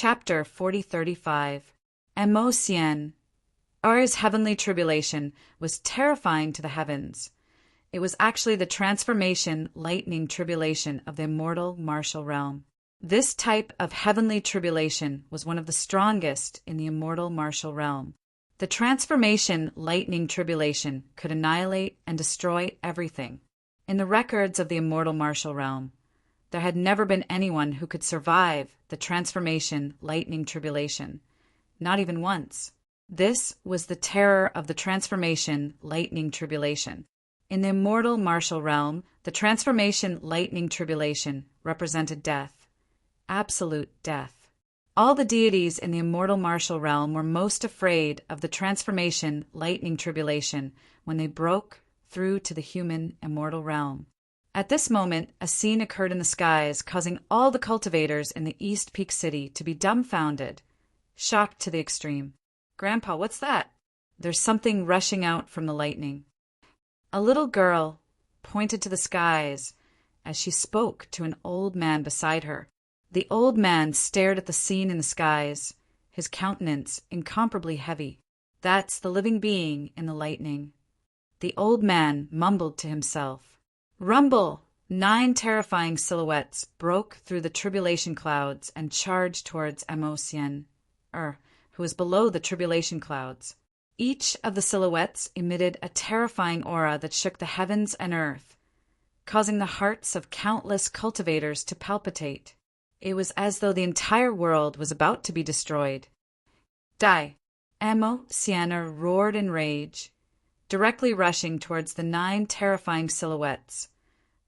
Chapter 40:35. Emotion. Ar's heavenly tribulation was terrifying to the heavens. It was actually the transformation lightning tribulation of the immortal martial realm. This type of heavenly tribulation was one of the strongest in the immortal martial realm. The transformation lightning tribulation could annihilate and destroy everything. In the records of the immortal martial realm, there had never been anyone who could survive the transformation lightning tribulation, not even once. This was the terror of the transformation lightning tribulation. In the immortal martial realm, the transformation lightning tribulation represented death, absolute death. All the deities in the immortal martial realm were most afraid of the transformation lightning tribulation when they broke through to the human immortal realm. At this moment, a scene occurred in the skies, causing all the cultivators in the East Peak City to be dumbfounded, shocked to the extreme. "Grandpa, what's that?" "There's something rushing out from the lightning." A little girl pointed to the skies as she spoke to an old man beside her. The old man stared at the scene in the skies, his countenance incomparably heavy. "That's the living being in the lightning." The old man mumbled to himself. Rumble! 9 terrifying silhouettes broke through the tribulation clouds and charged towards Emotion, who was below the tribulation clouds. Each of the silhouettes emitted a terrifying aura that shook the heavens and earth, causing the hearts of countless cultivators to palpitate. It was as though the entire world was about to be destroyed. Die! Emotion roared in rage, directly rushing towards the 9 terrifying silhouettes,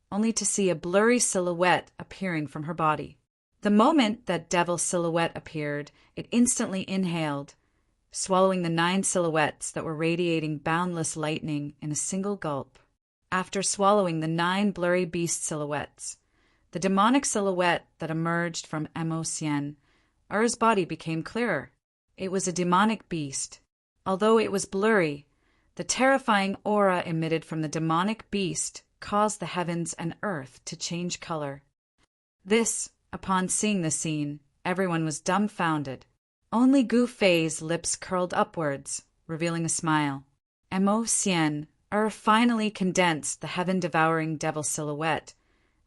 only to see a blurry silhouette appearing from her body. The moment that devil silhouette appeared, it instantly inhaled, swallowing the 9 silhouettes that were radiating boundless lightning in a single gulp. After swallowing the 9 blurry beast silhouettes, the demonic silhouette that emerged from Emotion, Ur's body became clearer. It was a demonic beast. Although it was blurry, the terrifying aura emitted from the demonic beast caused the heavens and earth to change color. Upon seeing the scene, everyone was dumbfounded. Only Gu Fei's lips curled upwards, revealing a smile. Emotion finally condensed the heaven-devouring devil silhouette,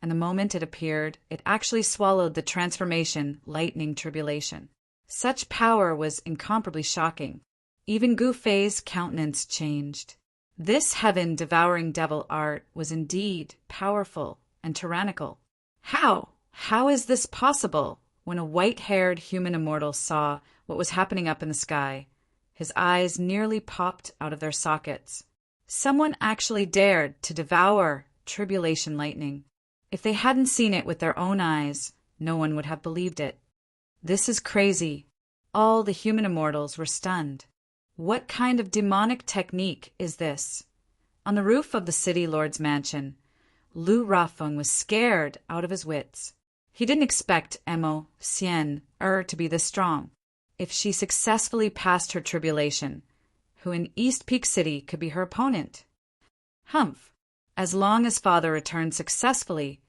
and the moment it appeared, it actually swallowed the transformation lightning tribulation. Such power was incomparably shocking. Even Gu Fei's countenance changed. This heaven-devouring devil art was indeed powerful and tyrannical. How is this possible? When a white-haired human immortal saw what was happening up in the sky, his eyes nearly popped out of their sockets. Someone actually dared to devour tribulation lightning. If they hadn't seen it with their own eyes, no one would have believed it. This is crazy. All the human immortals were stunned. What kind of demonic technique is this? On the roof of the city lord's mansion, Lu Rafeng was scared out of his wits. He didn't expect Emotion to be this strong. If she successfully passed her tribulation, who in East Peak City could be her opponent? Humph! As long as father returns successfully,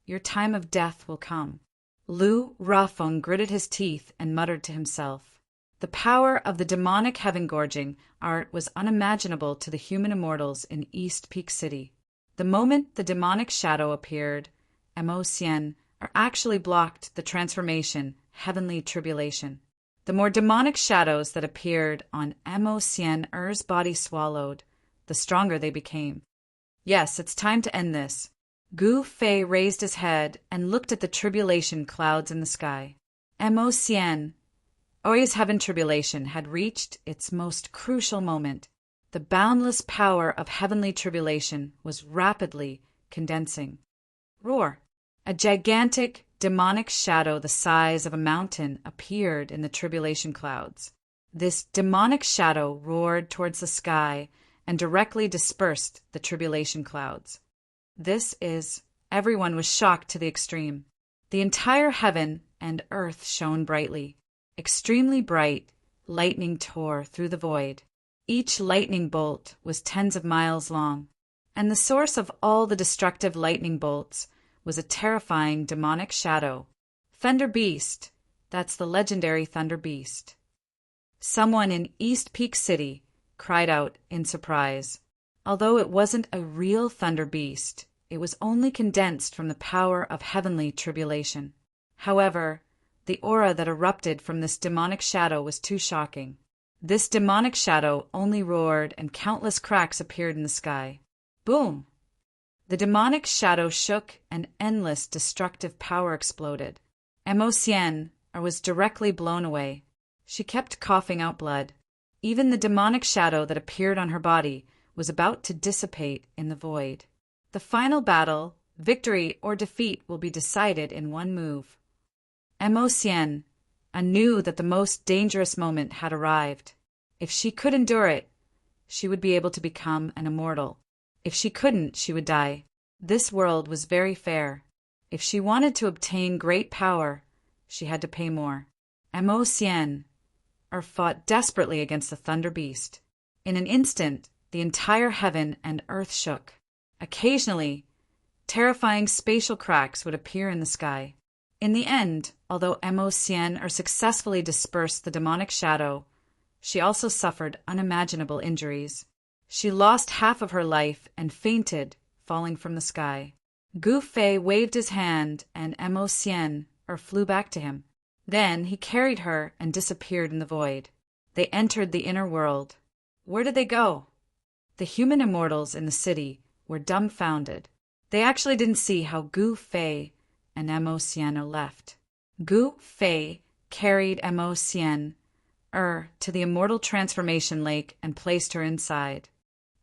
your time of death will come. Lu Rafeng gritted his teeth and muttered to himself. The power of the demonic heaven-gorging art was unimaginable to the human immortals in East Peak City. The moment the demonic shadow appeared, Emotion actually blocked the transformation heavenly tribulation. The more demonic shadows that appeared on Emotion's body swallowed, the stronger they became. Yes, it's time to end this. Gu Fei raised his head and looked at the tribulation clouds in the sky. Emotion, Oi's heaven tribulation, had reached its most crucial moment. The boundless power of heavenly tribulation was rapidly condensing. Roar! A gigantic, demonic shadow the size of a mountain appeared in the tribulation clouds. This demonic shadow roared towards the sky and directly dispersed the tribulation clouds. Everyone was shocked to the extreme. The entire heaven and earth shone brightly. Extremely bright, lightning tore through the void. Each lightning bolt was tens of miles long, and the source of all the destructive lightning bolts was a terrifying demonic shadow. Thunder Beast, That's the legendary Thunder Beast. Someone in East Peak City cried out in surprise. Although it wasn't a real Thunder Beast, it was only condensed from the power of heavenly tribulation. However, the aura that erupted from this demonic shadow was too shocking. This demonic shadow only roared and countless cracks appeared in the sky. Boom! The demonic shadow shook and endless destructive power exploded. Emosienne was directly blown away. She kept coughing out blood. Even the demonic shadow that appeared on her body was about to dissipate in the void. The final battle, victory or defeat, will be decided in one move. Emosienne knew that the most dangerous moment had arrived. If she could endure it, she would be able to become an immortal. If she couldn't, she would die. This world was very fair. If she wanted to obtain great power, she had to pay more. Emosienne fought desperately against the Thunder Beast. In an instant, the entire heaven and earth shook. Occasionally, terrifying spatial cracks would appear in the sky. In the end, although Emosienne successfully dispersed the demonic shadow, she also suffered unimaginable injuries. She lost half of her life and fainted, falling from the sky. Gu Fei waved his hand and Emosienne flew back to him. Then he carried her and disappeared in the void. They entered the inner world. Where did they go? The human immortals in the city were dumbfounded. They actually didn't see how Gu Fei and Emosienne left. Gu Fei carried Emosienne to the immortal transformation lake and placed her inside.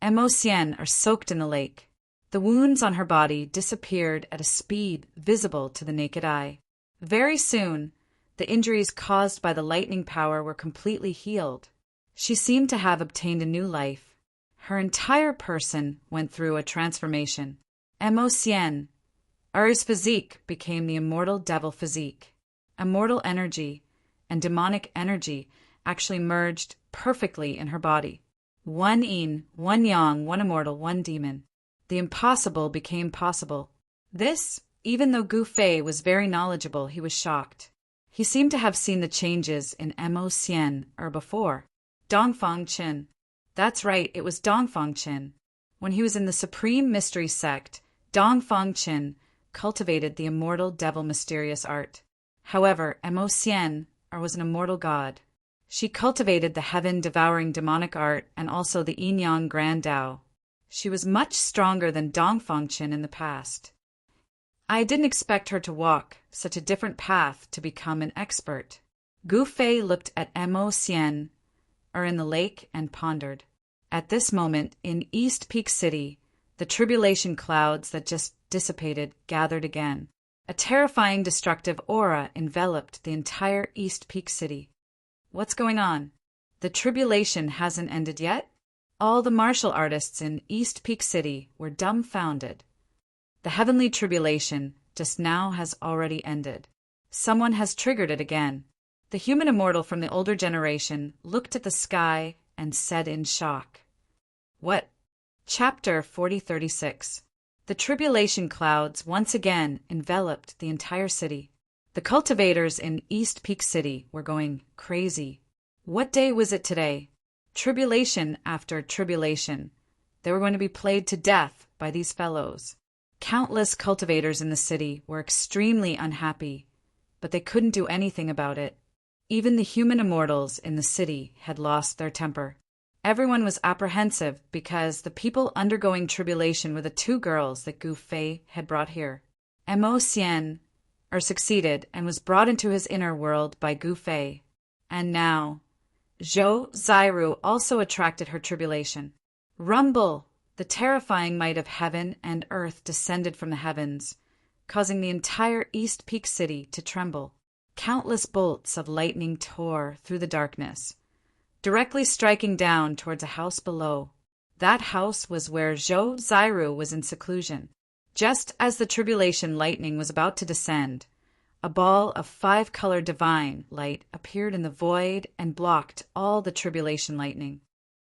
Emosienne soaked in the lake. The wounds on her body disappeared at a speed visible to the naked eye. Very soon, the injuries caused by the lightning power were completely healed. She seemed to have obtained a new life. Her entire person went through a transformation. Emosienne's physique became the immortal devil physique. Immortal energy and demonic energy actually merged perfectly in her body. One yin, one yang, one immortal, one demon. The impossible became possible. This, even though Gu Fei was very knowledgeable, he was shocked. He seemed to have seen the changes in Emosienne before. Dongfang Qin. That's right, it was Dongfang Qin. When he was in the Supreme Mystery Sect, Dongfang Qin cultivated the immortal devil mysterious art. However, Emosienne was an immortal god. She cultivated the heaven-devouring demonic art and also the yin-yang grand Tao. She was much stronger than Dongfang Qin in the past. I didn't expect her to walk such a different path to become an expert. Gu Fei looked at Emosienne in the lake and pondered. At this moment, in East Peak City, the tribulation clouds that just dissipated gathered again. A terrifying destructive aura enveloped the entire East Peak City. What's going on? The tribulation hasn't ended yet? All the martial artists in East Peak City were dumbfounded. The heavenly tribulation just now has already ended. Someone has triggered it again. The human immortal from the older generation looked at the sky and said in shock. What? Chapter 4036. The tribulation clouds once again enveloped the entire city. The cultivators in East Peak City were going crazy. What day was it today? Tribulation after tribulation. They were going to be played to death by these fellows. Countless cultivators in the city were extremely unhappy, but they couldn't do anything about it. Even the human immortals in the city had lost their temper. Everyone was apprehensive because the people undergoing tribulation were the two girls that Gu Fei had brought here. Emosienne succeeded and was brought into his inner world by Gu Fei. And now, Zhou Zairu also attracted her tribulation. Rumble! The terrifying might of heaven and earth descended from the heavens, causing the entire East Peak City to tremble. Countless bolts of lightning tore through the darkness, directly striking down towards a house below. That house was where Zhou Zairu was in seclusion. Just as the tribulation lightning was about to descend, a ball of 5-color divine light appeared in the void and blocked all the tribulation lightning.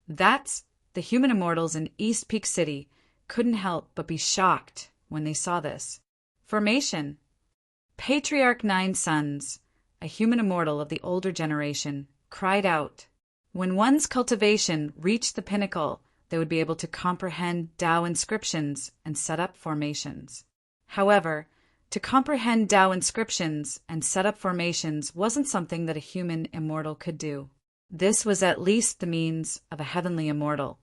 The human immortals in East Peak City couldn't help but be shocked when they saw this. Formation. Patriarch 9 Sons a human immortal of the older generation, cried out. When one's cultivation reached the pinnacle, they would be able to comprehend Tao inscriptions and set up formations. However, to comprehend Tao inscriptions and set up formations wasn't something that a human immortal could do. This was at least the means of a heavenly immortal.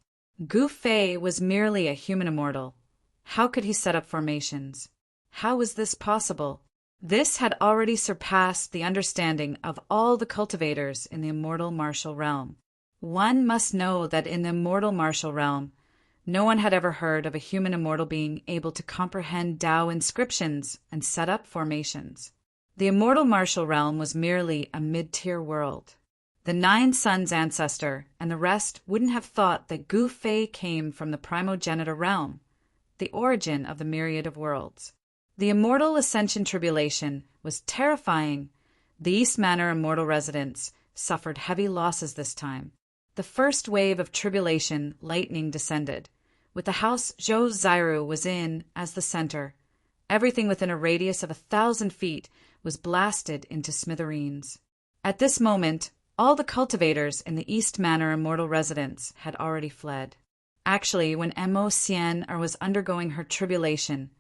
Gu Fei was merely a human immortal. How could he set up formations? How was this possible? This had already surpassed the understanding of all the cultivators in the immortal martial realm. One must know that in the immortal martial realm, no one had ever heard of a human immortal being able to comprehend Tao inscriptions and set up formations. The immortal martial realm was merely a mid-tier world. The 9 Suns ancestor and the rest wouldn't have thought that Gu Fei came from the primogenitor realm, the origin of the myriad of worlds. The immortal ascension tribulation was terrifying. The East Manor immortal residents suffered heavy losses this time. The first wave of tribulation lightning descended, with the house Zhou Zairu was in as the center. Everything within a radius of 1,000 feet was blasted into smithereens. At this moment, all the cultivators in the East Manor immortal residence had already fled. Actually, when Mo Xian was undergoing her tribulation,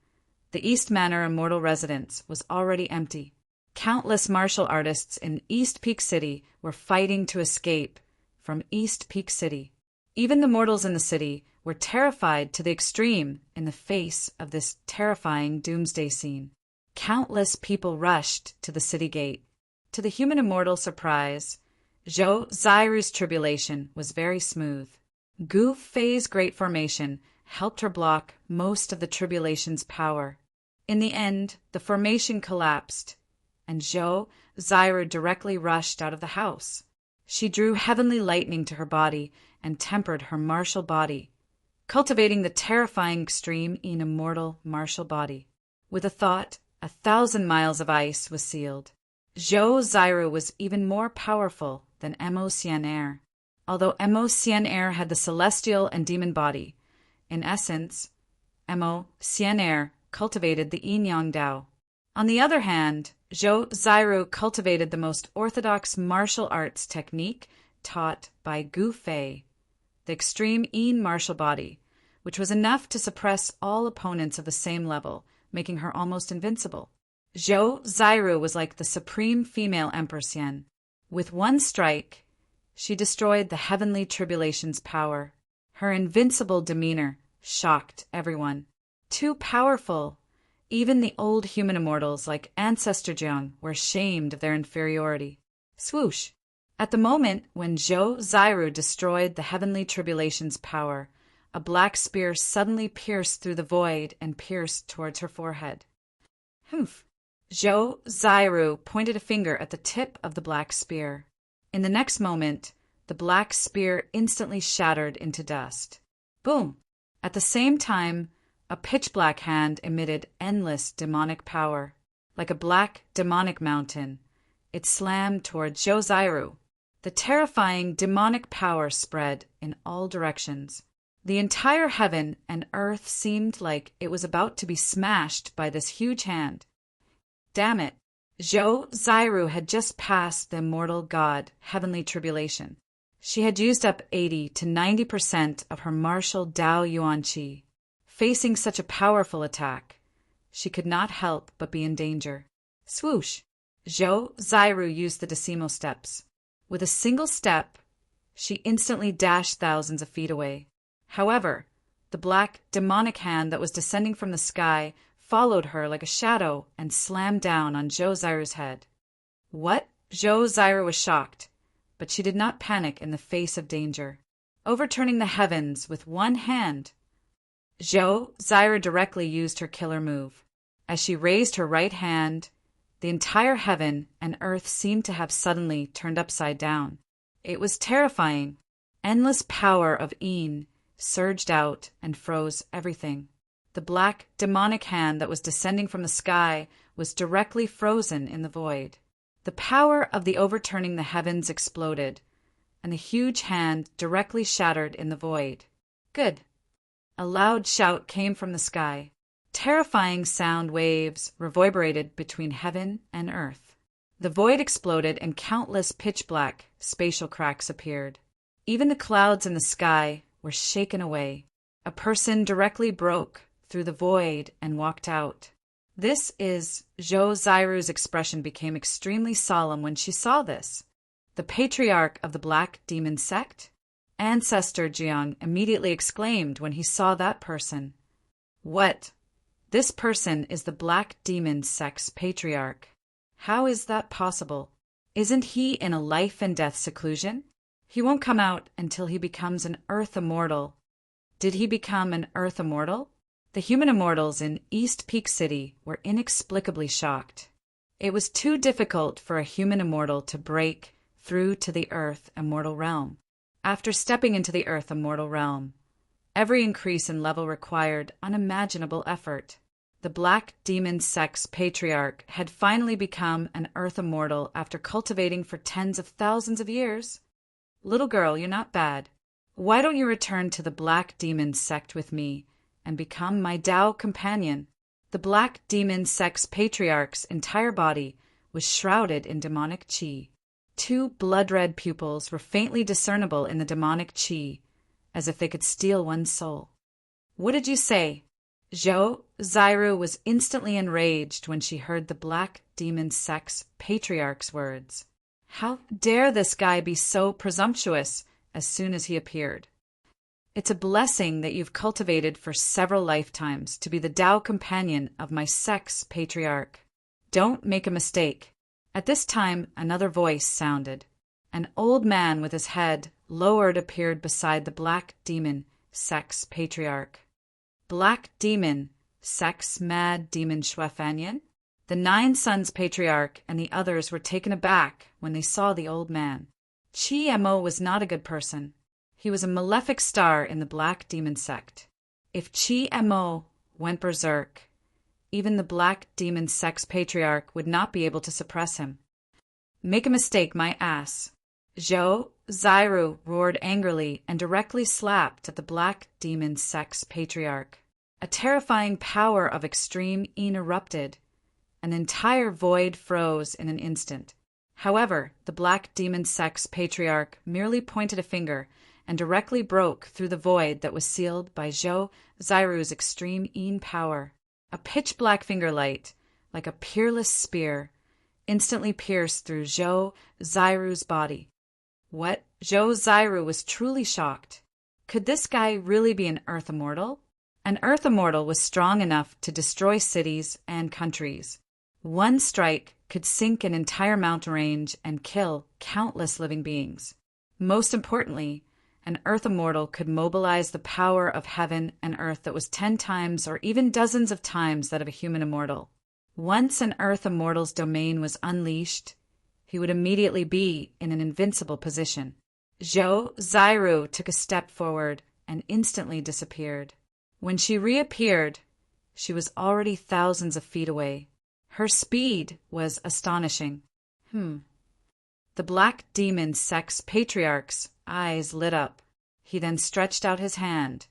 the East Manor immortal residence was already empty. Countless martial artists in East Peak City were fighting to escape from East Peak City. Even the mortals in the city were terrified to the extreme in the face of this terrifying doomsday scene. Countless people rushed to the city gate. To the human immortal surprise, Zhou Zairu's tribulation was very smooth. Gu Fei's great formation helped her block most of the tribulation's power. In the end, the formation collapsed, and Zhou Zairu directly rushed out of the house. She drew heavenly lightning to her body and tempered her martial body, cultivating the terrifying extreme in immortal martial body. With a thought, 1,000 miles of ice was sealed. Zhou Zairu was even more powerful than Mo Xian. Although Mo Xian had the celestial and demon body, in essence, Mo Xian cultivated the yin-yang Tao. On the other hand, Zhou Zairu cultivated the most orthodox martial arts technique taught by Gu Fei, the extreme yin martial body, which was enough to suppress all opponents of the same level, making her almost invincible. Zhou Zairu was like the supreme female Empress Yen. With one strike, she destroyed the heavenly tribulation's power. Her invincible demeanor shocked everyone. Too powerful. Even the old human immortals like Ancestor Jiang were ashamed of their inferiority. Swoosh! At the moment when Zhou Zairu destroyed the heavenly tribulation's power, a black spear suddenly pierced through the void and pierced towards her forehead. Humph! Zhou Zairu pointed a finger at the tip of the black spear. In the next moment, the black spear instantly shattered into dust. Boom! At the same time, a pitch-black hand emitted endless demonic power. Like a black demonic mountain, it slammed toward Zhou Zairu. The terrifying demonic power spread in all directions. The entire heaven and earth seemed like it was about to be smashed by this huge hand. Damn it! Zhou Zairu had just passed the immortal god heavenly tribulation. She had used up 80 to 90% of her martial Tao Yuan Qi. Facing such a powerful attack, she could not help but be in danger. Swoosh! Zhou Zairu used the decimal steps. With a single step, she instantly dashed thousands of feet away. However, the black, demonic hand that was descending from the sky followed her like a shadow and slammed down on Zhou Zairu's head. What? Zhou Zairu was shocked, but she did not panic in the face of danger. Overturning the heavens with one hand, Zhou Zairu directly used her killer move. As she raised her right hand, the entire heaven and earth seemed to have suddenly turned upside down. It was terrifying. Endless power of Yin surged out and froze everything. The black, demonic hand that was descending from the sky was directly frozen in the void. The power of the overturning the heavens exploded, and the huge hand directly shattered in the void. Good. A loud shout came from the sky. Terrifying sound waves reverberated between heaven and earth. The void exploded and countless pitch-black spatial cracks appeared. Even the clouds in the sky were shaken away. A person directly broke through the void and walked out. This is Zhou Zairu's expression became extremely solemn when she saw this. The patriarch of the Black Demon sect? Ancestor Jiang immediately exclaimed when he saw that person. What? This person is the Black Demon sect's patriarch. How is that possible? Isn't he in a life and death seclusion? He won't come out until he becomes an Earth Immortal. Did he become an Earth Immortal? The human immortals in East Peak City were inexplicably shocked. It was too difficult for a human immortal to break through to the Earth Immortal realm. After stepping into the Earth Immortal realm, every increase in level required unimaginable effort. The Black Demon sect's patriarch had finally become an Earth Immortal after cultivating for tens of thousands of years. Little girl, you're not bad. Why don't you return to the Black Demon sect with me and become my Tao companion? The Black Demon sect's patriarch's entire body was shrouded in demonic qi. 2 blood-red pupils were faintly discernible in the demonic qi, as if they could steal one's soul. What did you say? Zhou Zairu was instantly enraged when she heard the Black Demon sect's patriarch's words. How dare this guy be so presumptuous as soon as he appeared? It's a blessing that you've cultivated for several lifetimes to be the Tao companion of my sect's patriarch. Don't make a mistake. At this time, another voice sounded. An old man with his head lowered appeared beside the Black Demon sect's patriarch. Black Demon sect's mad demon Shuefanyan? The 9 sons patriarch and the others were taken aback when they saw the old man. Chi Mo was not a good person. He was a malefic star in the Black Demon sect. If Chi Mo went berserk, even the Black Demon sect's patriarch would not be able to suppress him. Make a mistake, my ass. Zhou Zairu roared angrily and directly slapped at the Black Demon sect's patriarch. A terrifying power of extreme Yin erupted. An entire void froze in an instant. However, the Black Demon sect's patriarch merely pointed a finger and directly broke through the void that was sealed by Zhou Zairu's extreme Yin power. A pitch-black finger light, like a peerless spear, instantly pierced through Zhou Zairu's body. What? Zhou Zairu was truly shocked. Could this guy really be an Earth Immortal? An Earth Immortal was strong enough to destroy cities and countries. One strike could sink an entire mountain range and kill countless living beings. Most importantly, an Earth Immortal could mobilize the power of heaven and earth that was 10 times or even dozens of times that of a human immortal. Once an Earth Immortal's domain was unleashed, he would immediately be in an invincible position. Zhou Zairu took a step forward and instantly disappeared. When she reappeared, she was already thousands of feet away. Her speed was astonishing. The Black Demon sect's patriarch's eyes lit up. He then stretched out his hand,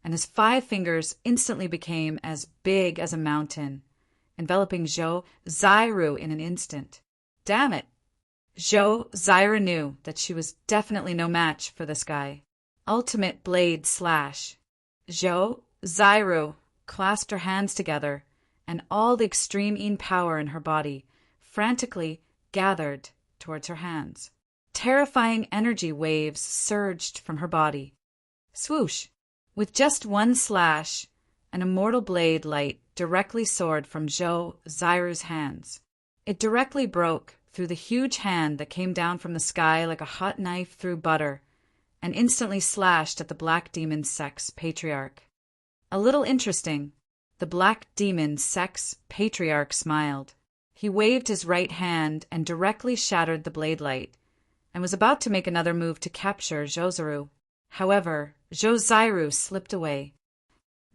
and his 5 fingers instantly became as big as a mountain, enveloping Zhou Zairu in an instant. Damn it! Zhou Zairu knew that she was definitely no match for this guy. Ultimate blade slash. Zhou Zairu clasped her hands together, and all the extreme Yin power in her body frantically gathered towards her hands. Terrifying energy waves surged from her body. Swoosh! With just one slash, an immortal blade light directly soared from Zhou Zairu's hands. It directly broke through the huge hand that came down from the sky like a hot knife through butter, and instantly slashed at the Black Demon sect's patriarch. A little interesting, the Black Demon sect's patriarch smiled. He waved his right hand and directly shattered the blade light, and was about to make another move to capture Zhou Zairu. However, Zhou Zairu slipped away.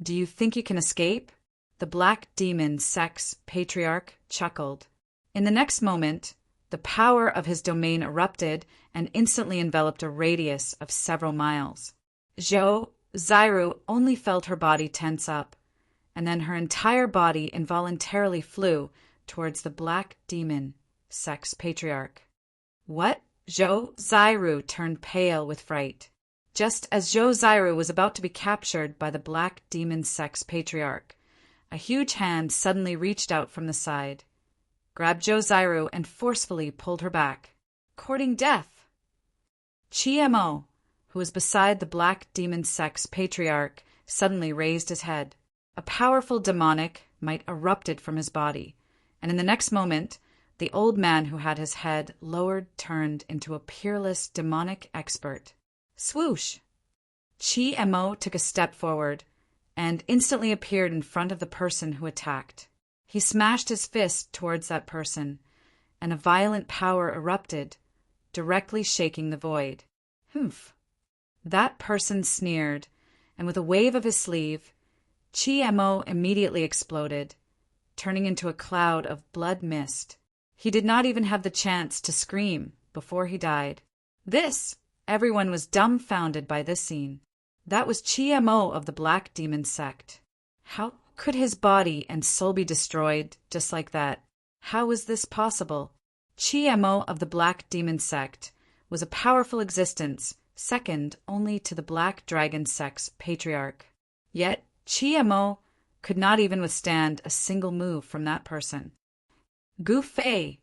Do you think you can escape? The Black Demon sect's patriarch chuckled. In the next moment, the power of his domain erupted and instantly enveloped a radius of several miles. Zhou Zairu only felt her body tense up, and then her entire body involuntarily flew towards the Black Demon sex patriarch. What? Zhou Zairu turned pale with fright. Just as Zhou Zairu was about to be captured by the black demon sex patriarch, a huge hand suddenly reached out from the side, grabbed Zhou Zairu and forcefully pulled her back, courting death. Mo, who was beside the black demon sex patriarch, suddenly raised his head. A powerful demonic might erupted from his body, and in the next moment, the old man who had his head lowered turned into a peerless demonic expert. Swoosh! Mo took a step forward and instantly appeared in front of the person who attacked. He smashed his fist towards that person, and a violent power erupted, directly shaking the void. Humph! That person sneered, and with a wave of his sleeve, Mo immediately exploded, turning into a cloud of blood mist. He did not even have the chance to scream before he died. Everyone was dumbfounded by this scene. That was Mo of the Black Demon sect. How could his body and soul be destroyed just like that? How was this possible? Mo of the Black Demon sect was a powerful existence, second only to the Black Dragon sex patriarch. Yet Mo could not even withstand a single move from that person. Gu Fei.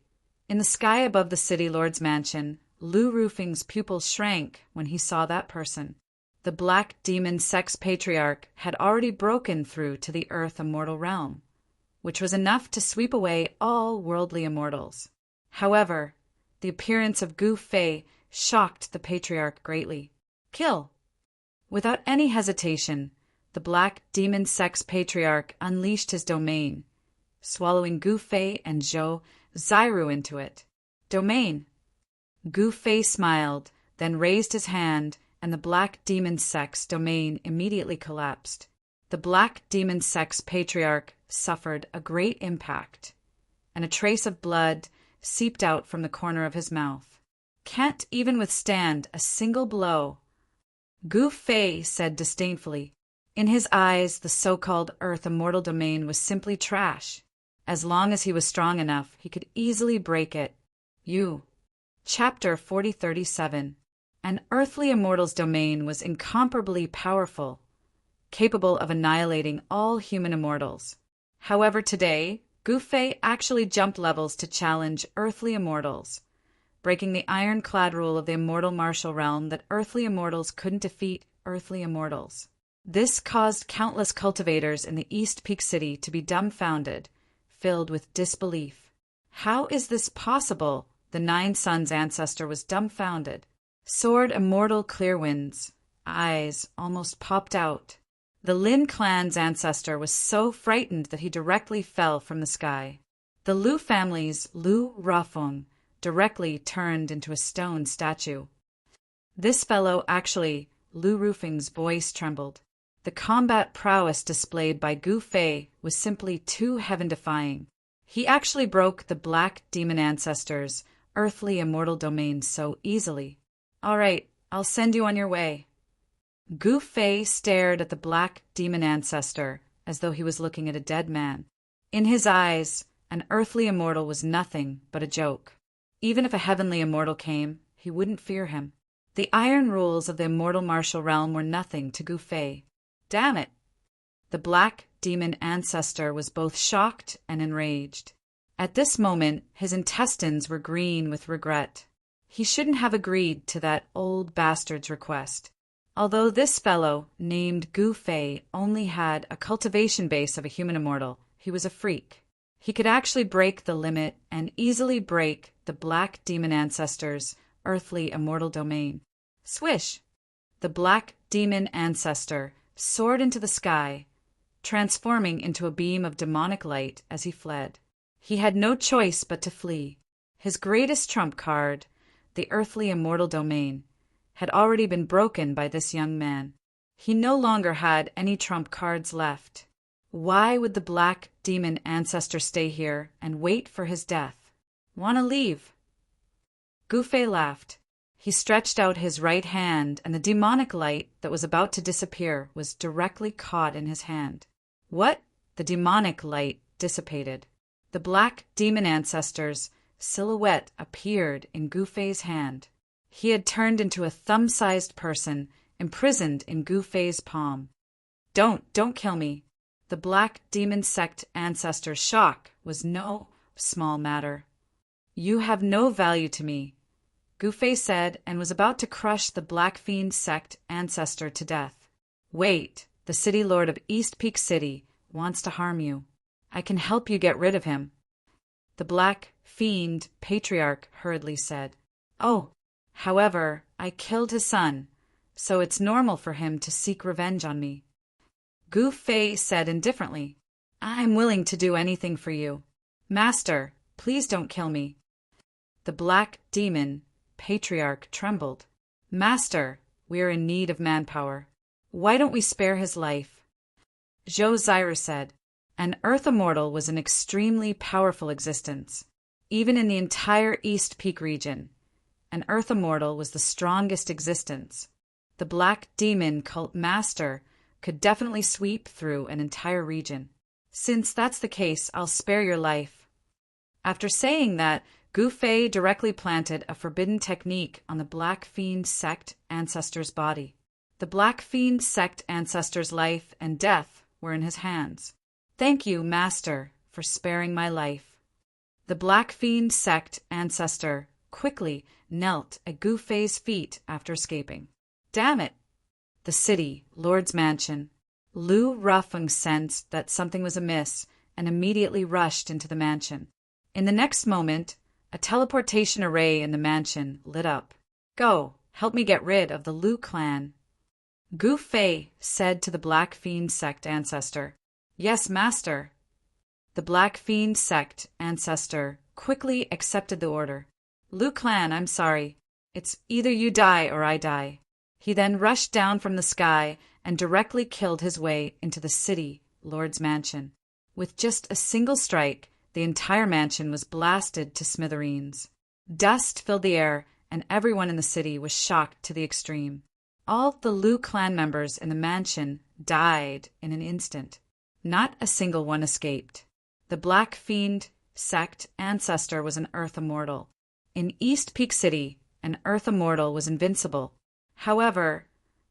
In the sky above the city lord's mansion, Lu Rufing's pupils shrank when he saw that person. The black demon sex patriarch had already broken through to the earth immortal realm, which was enough to sweep away all worldly immortals. However, the appearance of Gu Fei shocked the patriarch greatly. Kill! Without any hesitation, the black demon sex patriarch unleashed his domain, swallowing Gu Fei and Zhou Zairu into it. Domain! Gu Fei smiled, then raised his hand, and the black demon sex domain immediately collapsed. The black demon sex patriarch suffered a great impact, and a trace of blood seeped out from the corner of his mouth. Can't even withstand a single blow. Gu Fei said disdainfully. In his eyes, the so-called Earth Immortal Domain was simply trash. As long as he was strong enough, he could easily break it. Chapter 4037. An earthly immortal's domain was incomparably powerful, capable of annihilating all human immortals. However, today, Gu Fei actually jumped levels to challenge earthly immortals, breaking the ironclad rule of the immortal martial realm that earthly immortals couldn't defeat earthly immortals. This caused countless cultivators in the East Peak City to be dumbfounded, filled with disbelief. How is this possible? The Nine Suns ancestor was dumbfounded. Sword Immortal Clearwind's eyes almost popped out. The Lin clan's ancestor was so frightened that he directly fell from the sky. The Lu family's Lu Rafeng directly turned into a stone statue. This fellow actually, Lu Rufing's voice trembled. The combat prowess displayed by Gu Fei was simply too heaven-defying. He actually broke the black demon ancestor's earthly immortal domain so easily. All right, I'll send you on your way. Gu Fei stared at the black demon ancestor as though he was looking at a dead man. In his eyes, an earthly immortal was nothing but a joke. Even if a heavenly immortal came, he wouldn't fear him. The iron rules of the immortal martial realm were nothing to Gu Fei. Damn it! The black demon ancestor was both shocked and enraged. At this moment, his intestines were green with regret. He shouldn't have agreed to that old bastard's request. Although this fellow, named Gu Fei, only had a cultivation base of a human immortal, he was a freak. He could actually break the limit and easily break the black demon ancestor's earthly immortal domain. Swish! The black demon ancestor soared into the sky, transforming into a beam of demonic light as he fled. He had no choice but to flee. His greatest trump card, the earthly immortal domain, had already been broken by this young man. He no longer had any trump cards left. Why would the black demon ancestor stay here and wait for his death? Wanna leave? Gu Fei laughed. He stretched out his right hand, and the demonic light that was about to disappear was directly caught in his hand. What? The demonic light dissipated. The black demon ancestor's silhouette appeared in Gu Fei's hand. He had turned into a thumb-sized person, imprisoned in Gu Fei's palm. Don't kill me. The Black Demon Sect ancestor's shock was no small matter. You have no value to me, Gu Fei said, and was about to crush the Black Fiend Sect ancestor to death. Wait, the city lord of East Peak City wants to harm you. I can help you get rid of him. The Black Fiend Patriarch hurriedly said. Oh, however, I killed his son, so it's normal for him to seek revenge on me. Gu Fei said indifferently. I'm willing to do anything for you. Master, please don't kill me. The Black Demon Patriarch trembled. Master, we are in need of manpower. Why don't we spare his life? Zhou Ziru said. An Earth Immortal was an extremely powerful existence. Even in the entire East Peak region, an Earth Immortal was the strongest existence. The Black Demon Cult Master could definitely sweep through an entire region. Since that's the case, I'll spare your life. After saying that, Gu Fei directly planted a forbidden technique on the Black Fiend Sect ancestor's body. The Black Fiend Sect ancestor's life and death were in his hands. Thank you, Master, for sparing my life. The Black Fiend Sect ancestor quickly knelt at Gu Fei's feet after escaping. Damn it! The city, Lord's mansion. Lu Rufeng sensed that something was amiss and immediately rushed into the mansion. In the next moment, a teleportation array in the mansion lit up. Go, help me get rid of the Lu clan. Gu Fei said to the Black Fiend Sect ancestor. Yes, Master. The Black Fiend Sect ancestor quickly accepted the order. Lu clan, I'm sorry. It's either you die or I die. He then rushed down from the sky and directly killed his way into the city, Lord's mansion. With just a single strike, the entire mansion was blasted to smithereens. Dust filled the air, and everyone in the city was shocked to the extreme. All the Lu clan members in the mansion died in an instant. Not a single one escaped. The Black Fiend Sect ancestor was an Earth Immortal. In East Peak City, an Earth Immortal was invincible. However,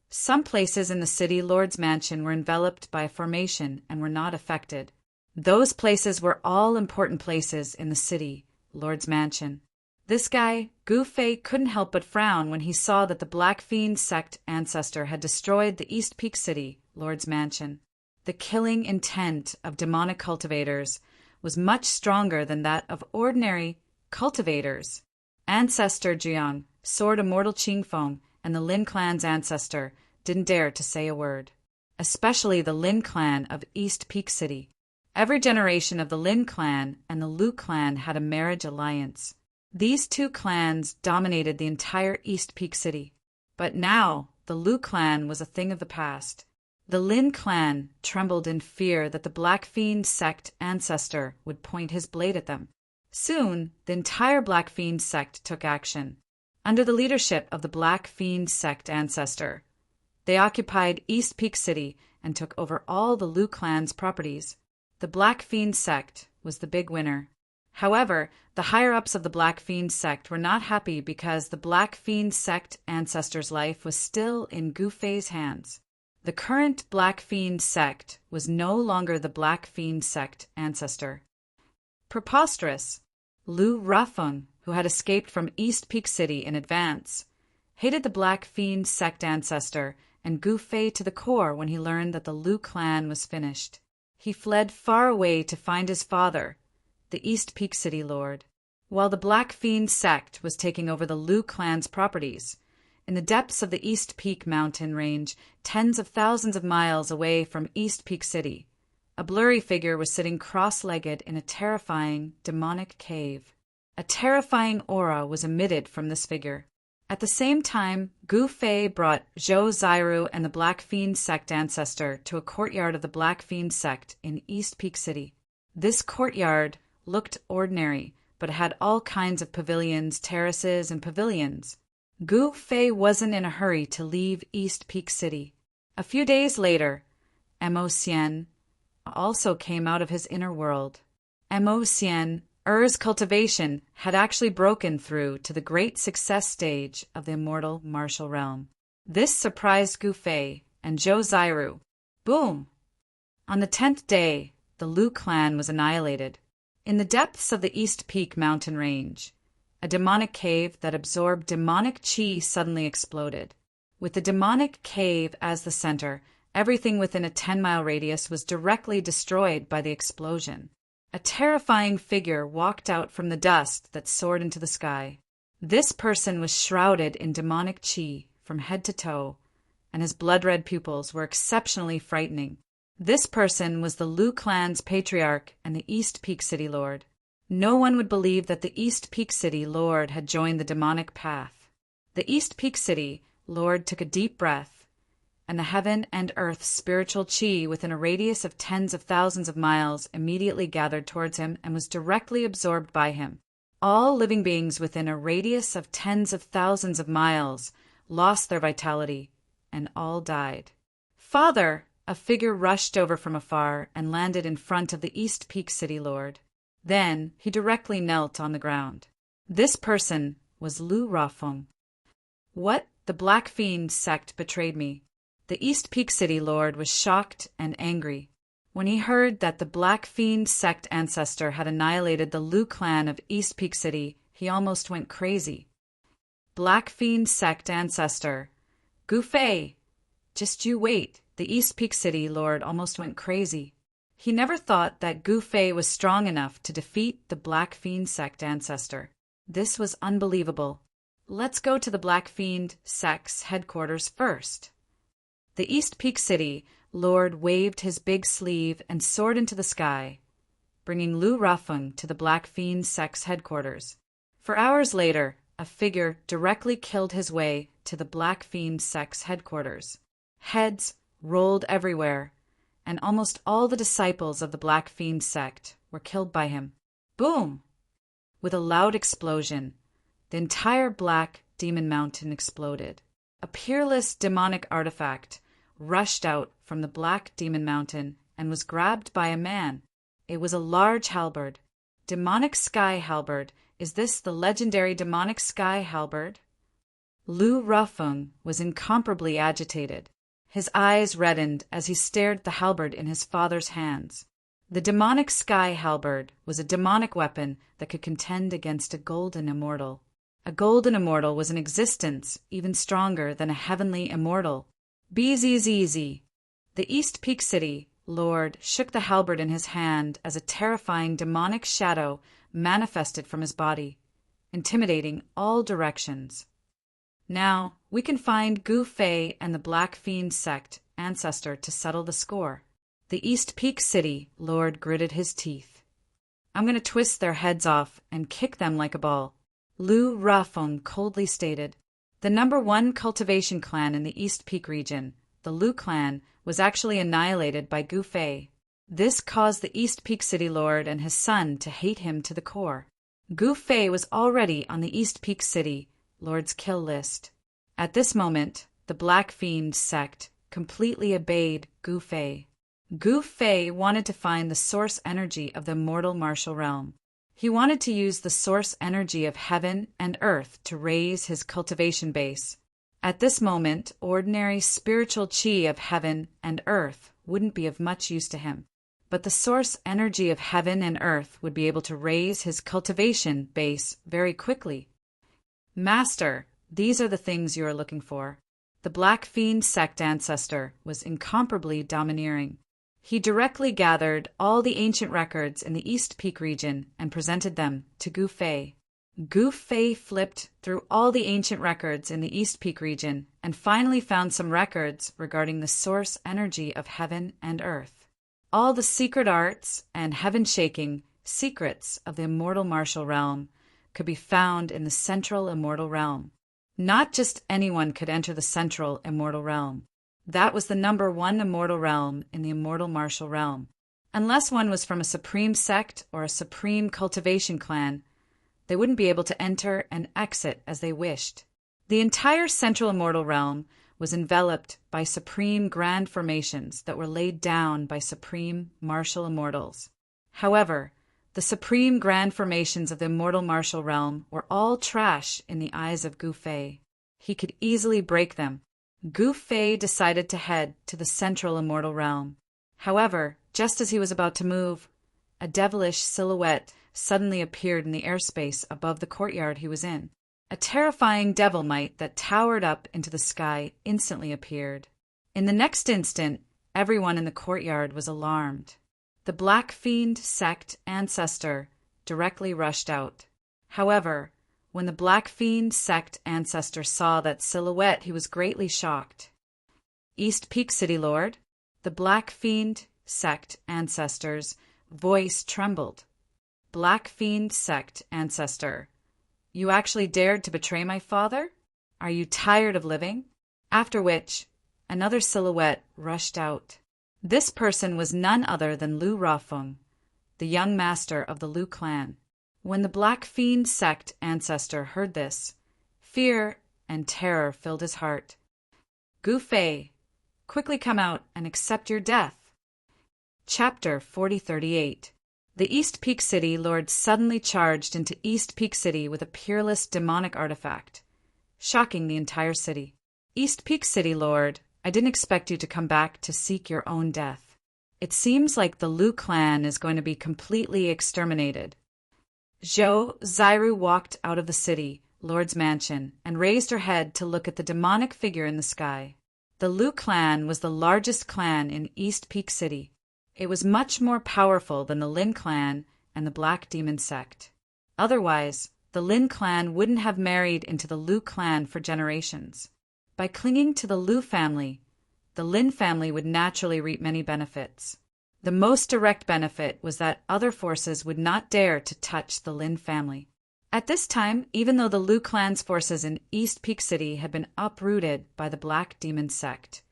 some places in the city Lord's mansion were enveloped by a formation and were not affected. Those places were all important places in the city, Lord's mansion. This guy, Gu Fei, couldn't help but frown when he saw that the Black Fiend Sect ancestor had destroyed the East Peak City, Lord's mansion. The killing intent of demonic cultivators was much stronger than that of ordinary cultivators. Ancestor Jiang, Sword Immortal Qingfeng, and the Lin clan's ancestor didn't dare to say a word. Especially the Lin clan of East Peak City. Every generation of the Lin clan and the Lu clan had a marriage alliance. These two clans dominated the entire East Peak City. But now, the Lu clan was a thing of the past. The Lin clan trembled in fear that the Black Fiend Sect ancestor would point his blade at them. Soon, the entire Black Fiend Sect took action. Under the leadership of the Black Fiend Sect ancestor, they occupied East Peak City and took over all the Lu clan's properties. The Black Fiend Sect was the big winner. However, the higher-ups of the Black Fiend Sect were not happy because the Black Fiend Sect ancestor's life was still in Gu Fei's hands. The current Black Fiend Sect was no longer the Black Fiend Sect ancestor. Preposterous! Lu Rufeng, who had escaped from East Peak City in advance, hated the Black Fiend Sect ancestor and Gu Fei to the core when he learned that the Lu clan was finished. He fled far away to find his father, the East Peak City Lord. While the Black Fiend Sect was taking over the Lu clan's properties, in the depths of the East Peak mountain range, tens of thousands of miles away from East Peak City, a blurry figure was sitting cross-legged in a terrifying, demonic cave. A terrifying aura was emitted from this figure. At the same time, Gu Fei brought Zhou Ziru and the Black Fiend Sect ancestor to a courtyard of the Black Fiend Sect in East Peak City. This courtyard looked ordinary, but had all kinds of pavilions, terraces, and pavilions. Gu Fei wasn't in a hurry to leave East Peak City. A few days later, Mo Xian also came out of his inner world. Mo Xian Ur's cultivation had actually broken through to the great success stage of the immortal martial realm. This surprised Gu Fei and Zhou Zairu. Boom! On the 10th day, the Lu clan was annihilated. In the depths of the East Peak mountain range, a demonic cave that absorbed demonic qi suddenly exploded. With the demonic cave as the center, everything within a 10-mile radius was directly destroyed by the explosion. A terrifying figure walked out from the dust that soared into the sky. This person was shrouded in demonic qi from head to toe, and his blood-red pupils were exceptionally frightening. This person was the Lu clan's patriarch and the East Peak City Lord. No one would believe that the East Peak City Lord had joined the demonic path. The East Peak City Lord took a deep breath, and the heaven and earth spiritual qi within a radius of tens of thousands of miles immediately gathered towards him and was directly absorbed by him. All living beings within a radius of tens of thousands of miles lost their vitality, and all died. Father! A figure rushed over from afar and landed in front of the East Peak City Lord. Then he directly knelt on the ground. This person was Lu Rafeng. What? The Black Fiend sect betrayed me. The East Peak City Lord was shocked and angry. When he heard that the Black Fiend sect ancestor had annihilated the Lu clan of East Peak City, he almost went crazy. Black Fiend sect ancestor. Gu Fei! Just you wait. The East Peak City Lord almost went crazy. He never thought that Gu Fei was strong enough to defeat the Black Fiend sect ancestor. This was unbelievable. Let's go to the Black Fiend sect's headquarters first. The East Peak City Lord waved his big sleeve and soared into the sky, bringing Lu Rafeng to the Black Fiend sect's headquarters. For hours later, a figure directly killed his way to the Black Fiend sect's headquarters. Heads rolled everywhere, and almost all the disciples of the Black Fiend sect were killed by him. Boom! With a loud explosion, the entire Black Demon Mountain exploded. A peerless demonic artifact rushed out from the Black Demon Mountain and was grabbed by a man. It was a large halberd. Demonic sky halberd. Is this the legendary demonic sky halberd? Lu Rafeng was incomparably agitated. His eyes reddened as he stared at the halberd in his father's hands. The demonic sky halberd was a demonic weapon that could contend against a golden immortal. A golden immortal was in existence even stronger than a heavenly immortal. Bzzz. The East Peak City Lord shook the halberd in his hand as a terrifying demonic shadow manifested from his body, intimidating all directions. Now, we can find Gu Fei and the Black Fiend sect ancestor to settle the score. The East Peak City Lord gritted his teeth. I'm going to twist their heads off and kick them like a ball. Lu Rafeng coldly stated. The #1 cultivation clan in the East Peak region, the Lu clan, was actually annihilated by Gu Fei. This caused the East Peak City Lord and his son to hate him to the core. Gu Fei was already on the East Peak City Lord's kill list. At this moment, the Black Fiend sect completely obeyed Gu Fei. Gu Fei wanted to find the source energy of the immortal martial realm. He wanted to use the source energy of heaven and earth to raise his cultivation base. At this moment, ordinary spiritual qi of heaven and earth wouldn't be of much use to him, but the source energy of heaven and earth would be able to raise his cultivation base very quickly. Master, these are the things you are looking for. The Black Fiend sect ancestor was incomparably domineering. He directly gathered all the ancient records in the East Peak region and presented them to Gu Fei. Gu Fei flipped through all the ancient records in the East Peak region and finally found some records regarding the source energy of heaven and earth. All the secret arts and heaven-shaking secrets of the immortal martial realm could be found in the central immortal realm. Not just anyone could enter the central immortal realm. That was the #1 immortal realm in the immortal martial realm. Unless one was from a supreme sect or a supreme cultivation clan, they wouldn't be able to enter and exit as they wished. The entire central immortal realm was enveloped by supreme grand formations that were laid down by supreme martial immortals. However, The supreme grand formations of the immortal martial realm were all trash in the eyes of Gu Fei. He could easily break them. Gu Fei decided to head to the central immortal realm. However, just as he was about to move, a devilish silhouette suddenly appeared in the airspace above the courtyard he was in. A terrifying devil mite that towered up into the sky instantly appeared. In the next instant, everyone in the courtyard was alarmed. The Black Fiend sect ancestor directly rushed out. However, when the Black Fiend sect ancestor saw that silhouette, he was greatly shocked. East Peak City Lord, the Black Fiend sect ancestor's voice trembled. Black Fiend sect ancestor, you actually dared to betray my father? Are you tired of living? After which, another silhouette rushed out. This person was none other than Lu Rafeng, the young master of the Lu clan. When the Black Fiend sect ancestor heard this, fear and terror filled his heart. Gu Fei, quickly come out and accept your death. Chapter 4038. The East Peak City Lord suddenly charged into East Peak City with a peerless demonic artifact, shocking the entire city. East Peak City Lord, I didn't expect you to come back to seek your own death. It seems like the Lu clan is going to be completely exterminated. Zhou Zairu walked out of the city, Lord's mansion, and raised her head to look at the demonic figure in the sky. The Lu clan was the largest clan in East Peak City. It was much more powerful than the Lin clan and the Black Demon sect. Otherwise, the Lin clan wouldn't have married into the Lu clan for generations. By clinging to the Lu family, the Lin family would naturally reap many benefits. The most direct benefit was that other forces would not dare to touch the Lin family. At this time, even though the Lu clan's forces in East Peak City had been uprooted by the Black Demon sect,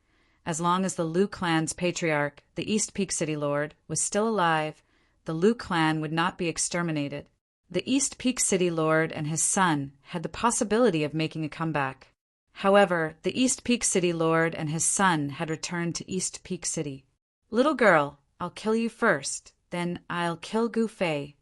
as long as the Lu clan's patriarch, the East Peak City Lord, was still alive, the Lu clan would not be exterminated. The East Peak City Lord and his son had the possibility of making a comeback. However, the East Peak City Lord and his son had returned to East Peak City. Little girl, I'll kill you first, then I'll kill Gu Fei.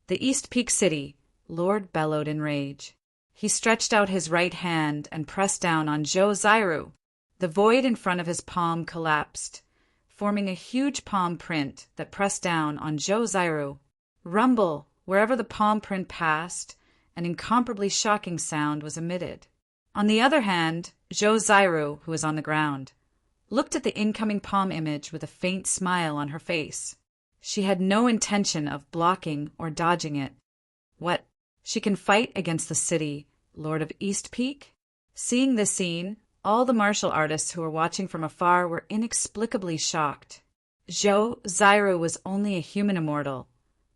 The East Peak City Lord bellowed in rage. He stretched out his right hand and pressed down on Zhou Zairu. The void in front of his palm collapsed, forming a huge palm print that pressed down on Zhou Zairu. Rumble, wherever the palm print passed, an incomparably shocking sound was emitted. On the other hand, Zhou Zairu, who was on the ground, looked at the incoming palm image with a faint smile on her face. She had no intention of blocking or dodging it. What? She can fight against the city, Lord of East Peak? Seeing this scene, all the martial artists who were watching from afar were inexplicably shocked. Zhou Zairu was only a human immortal,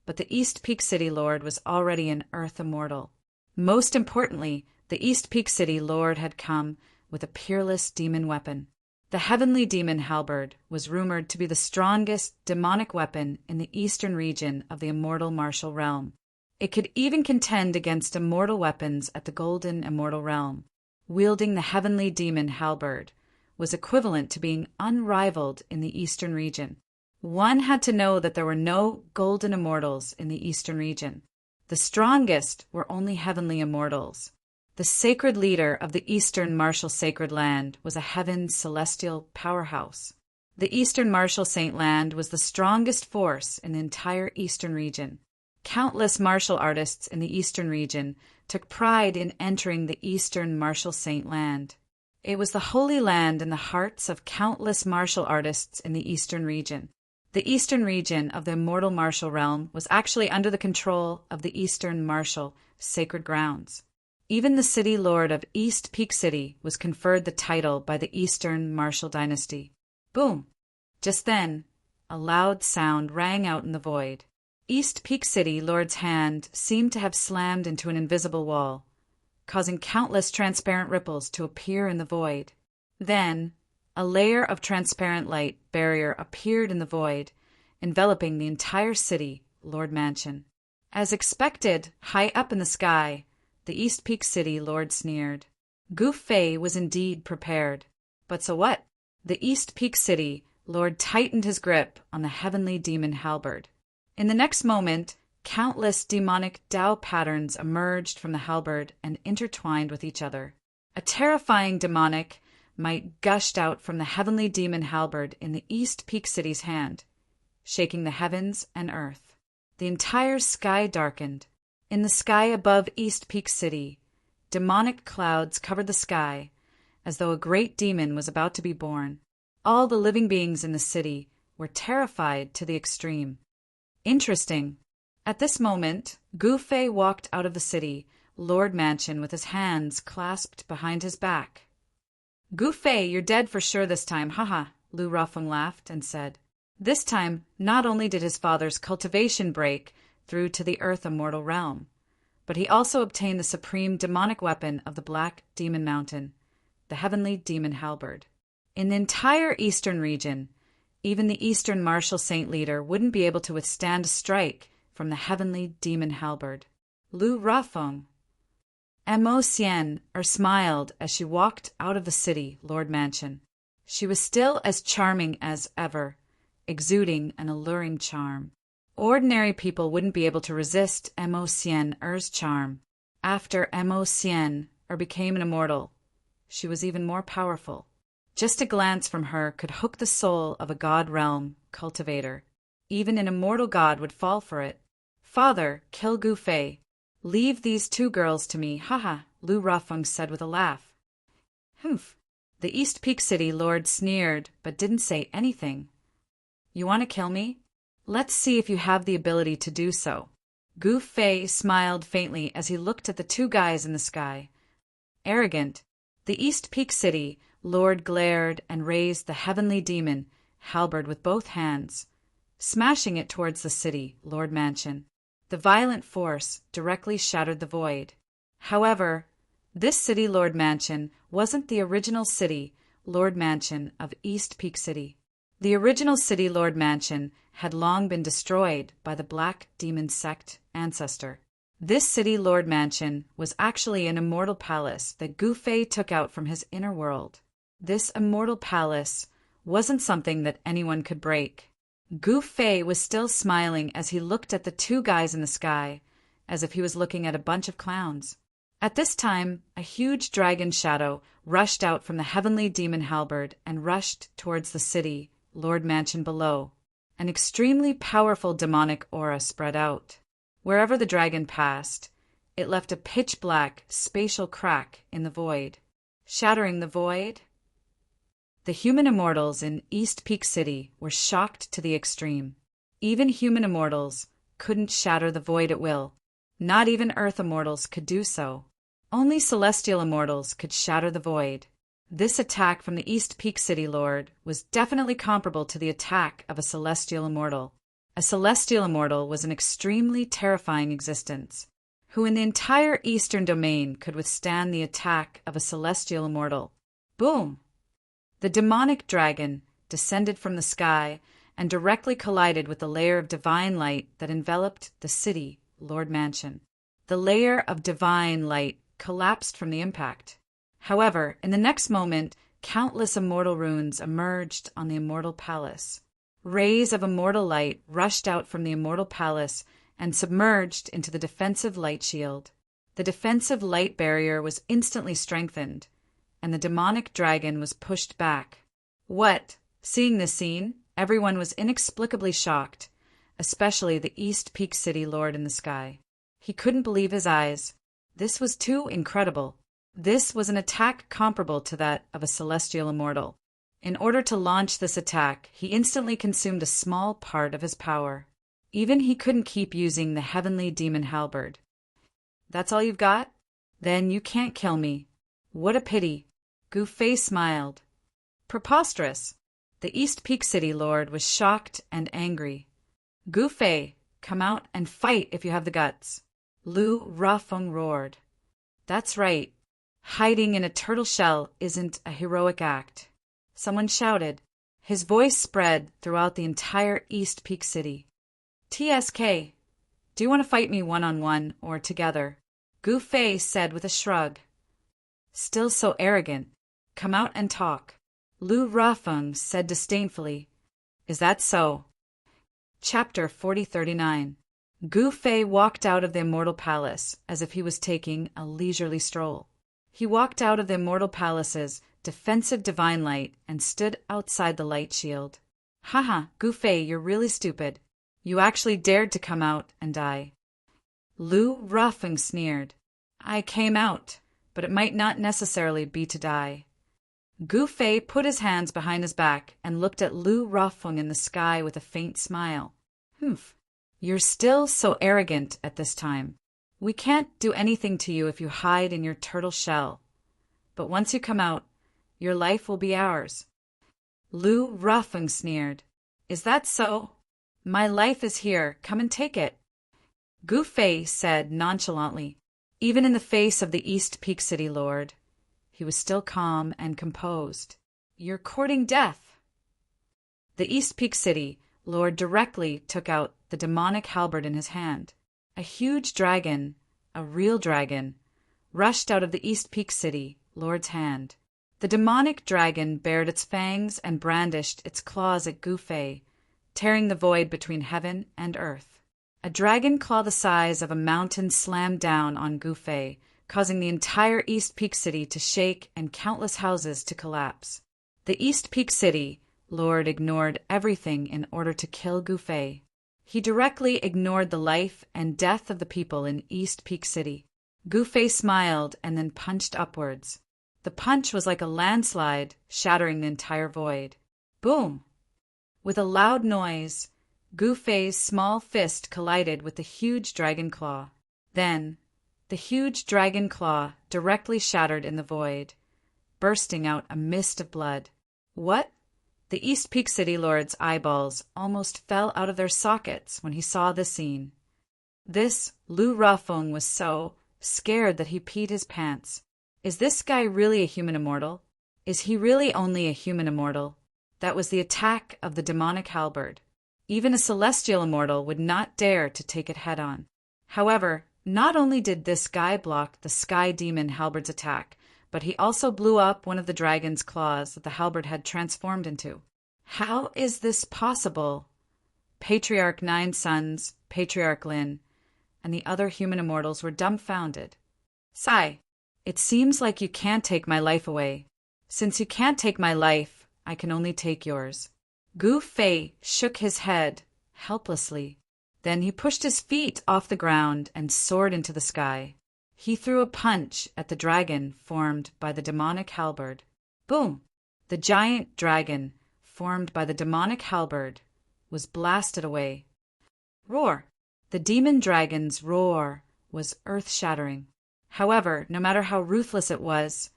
but the East Peak City Lord was already an Earth immortal. Most importantly, the East Peak City Lord had come with a peerless demon weapon. The heavenly demon halberd was rumored to be the strongest demonic weapon in the eastern region of the immortal martial realm. It could even contend against immortal weapons at the golden immortal realm. Wielding the heavenly demon halberd was equivalent to being unrivaled in the eastern region. One had to know that there were no golden immortals in the eastern region. The strongest were only heavenly immortals. The sacred leader of the Eastern Martial Sacred Land was a heaven celestial powerhouse. The Eastern Martial Saint Land was the strongest force in the entire Eastern region. Countless martial artists in the Eastern region took pride in entering the Eastern Martial Saint Land. It was the holy land in the hearts of countless martial artists in the Eastern region. The Eastern region of the immortal martial realm was actually under the control of the Eastern Martial Sacred Grounds. Even the city lord of East Peak City was conferred the title by the Eastern Martial Dynasty. Boom! Just then, a loud sound rang out in the void. East Peak City Lord's hand seemed to have slammed into an invisible wall, causing countless transparent ripples to appear in the void. Then, a layer of transparent light barrier appeared in the void, enveloping the entire city, Lord Mansion. As expected, high up in the sky, the East Peak City Lord sneered. Gu Fei was indeed prepared. But so what? The East Peak City Lord tightened his grip on the heavenly demon halberd. In the next moment, Countless demonic Tao patterns emerged from the halberd and intertwined with each other. A terrifying demonic might gushed out from the heavenly demon halberd in the East Peak City's hand, shaking the heavens and earth. The entire sky darkened. In the sky above East Peak City, demonic clouds covered the sky, as though a great demon was about to be born. All the living beings in the city were terrified to the extreme. Interesting. At this moment, Gu Fei walked out of the city, Lord Mansion, with his hands clasped behind his back. Gu Fei, you're dead for sure this time, haha, Lu Rafeng laughed and said. This time, not only did his father's cultivation break through to the earth immortal realm, but he also obtained the supreme demonic weapon of the Black Demon Mountain, the heavenly demon halberd. In the entire eastern region, even the eastern martial saint leader wouldn't be able to withstand a strike from the heavenly demon halberd. Lu Rafeng. Mo Xian smiled as she walked out of the city, Lord Mansion. She was still as charming as ever, exuding an alluring charm. Ordinary people wouldn't be able to resist Mo Xian's charm. After Mo Xian became an immortal, she was even more powerful. Just a glance from her could hook the soul of a god realm cultivator. Even an immortal god would fall for it. Father, kill Gu Fei. Leave these two girls to me, haha, Lu Rafeng said with a laugh. Humph. The East Peak City lord sneered, but didn't say anything. You want to kill me? Let's see if you have the ability to do so. Gu Fei smiled faintly as he looked at the two guys in the sky. Arrogant. The East Peak City lord glared and raised the heavenly demon halberd with both hands, smashing it towards the city, Lord Mansion. The violent force directly shattered the void. However, this city, Lord Mansion, wasn't the original city, Lord Mansion of East Peak City. The original city, Lord Mansion, had long been destroyed by the Black Demon Sect ancestor. This city, Lord Mansion, was actually an immortal palace that Gu Fei took out from his inner world. This immortal palace wasn't something that anyone could break. Gu Fei was still smiling as he looked at the two guys in the sky, as if he was looking at a bunch of clowns. At this time, a huge dragon shadow rushed out from the heavenly demon halberd and rushed towards the city, Lord Mansion below. An extremely powerful demonic aura spread out. Wherever the dragon passed, it left a pitch-black spatial crack in the void. Shattering the void? The human immortals in East Peak City were shocked to the extreme. Even human immortals couldn't shatter the void at will. Not even Earth immortals could do so. Only celestial immortals could shatter the void. This attack from the East Peak City Lord was definitely comparable to the attack of a celestial immortal. A celestial immortal was an extremely terrifying existence. Who in the entire eastern domain could withstand the attack of a celestial immortal? Boom! The demonic dragon descended from the sky and directly collided with the layer of divine light that enveloped the city, Lord Mansion. The layer of divine light collapsed from the impact. However, in the next moment, countless immortal runes emerged on the immortal palace. Rays of immortal light rushed out from the immortal palace and submerged into the defensive light shield. The defensive light barrier was instantly strengthened, and the demonic dragon was pushed back. What? Seeing this scene, everyone was inexplicably shocked, especially the East Peak City Lord in the sky. He couldn't believe his eyes. This was too incredible. This was an attack comparable to that of a celestial immortal. In order to launch this attack, he instantly consumed a small part of his power. Even he couldn't keep using the heavenly demon halberd. That's all you've got? Then you can't kill me. What a pity. Gu Fei smiled. Preposterous. The East Peak City Lord was shocked and angry. Gu Fei, come out and fight if you have the guts. Lu Rafeng roared. That's right. Hiding in a turtle shell isn't a heroic act. Someone shouted. His voice spread throughout the entire East Peak City. TSK, do you want to fight me one-on-one or together? Gu Fei said with a shrug. Still so arrogant. Come out and talk. Lu Rafeng said disdainfully. Is that so? Chapter 4039. Gu Fei walked out of the immortal palace as if he was taking a leisurely stroll. He walked out of the immortal palace's defensive divine light and stood outside the light shield. Haha, Gu Fei, you're really stupid. You actually dared to come out and die. Lu Rufeng sneered. I came out, but it might not necessarily be to die. Gu Fei put his hands behind his back and looked at Lu Rufeng in the sky with a faint smile. Humph. You're still so arrogant at this time. We can't do anything to you if you hide in your turtle shell. But once you come out, your life will be ours. Lu Rufeng sneered. Is that so? My life is here. Come and take it. Gu Fei said nonchalantly, even in the face of the East Peak City Lord. He was still calm and composed. You're courting death. The East Peak City Lord directly took out the demonic halberd in his hand. A huge dragon, a real dragon, rushed out of the East Peak City Lord's hand. The demonic dragon bared its fangs and brandished its claws at Gu Fei, tearing the void between heaven and earth. A dragon claw the size of a mountain slammed down on Gu Fei, causing the entire East Peak City to shake and countless houses to collapse. The East Peak City Lord ignored everything in order to kill Gu Fei. He directly ignored the life and death of the people in East Peak City. Gu Fei smiled and then punched upwards. The punch was like a landslide, shattering the entire void. Boom! With a loud noise, Gu Fei's small fist collided with the huge dragon claw. Then, the huge dragon claw directly shattered in the void, bursting out a mist of blood. What? The East Peak City Lord's eyeballs almost fell out of their sockets when he saw this scene. This Lu Rufeng was so scared that he peed his pants. Is this guy really a human immortal? Is he really only a human immortal? That was the attack of the demonic halberd. Even a celestial immortal would not dare to take it head-on. However, not only did this guy block the sky demon halberd's attack, but he also blew up one of the dragon's claws that the halberd had transformed into. How is this possible? Patriarch Nine Sons, Patriarch Lin, and the other human immortals were dumbfounded. Sai, it seems like you can't take my life away. Since you can't take my life, I can only take yours. Gu Fei shook his head helplessly. Then he pushed his feet off the ground and soared into the sky. He threw a punch at the dragon formed by the demonic halberd. Boom! The giant dragon, formed by the demonic halberd, was blasted away. Roar! The demon dragon's roar was earth-shattering. However, no matter how ruthless it was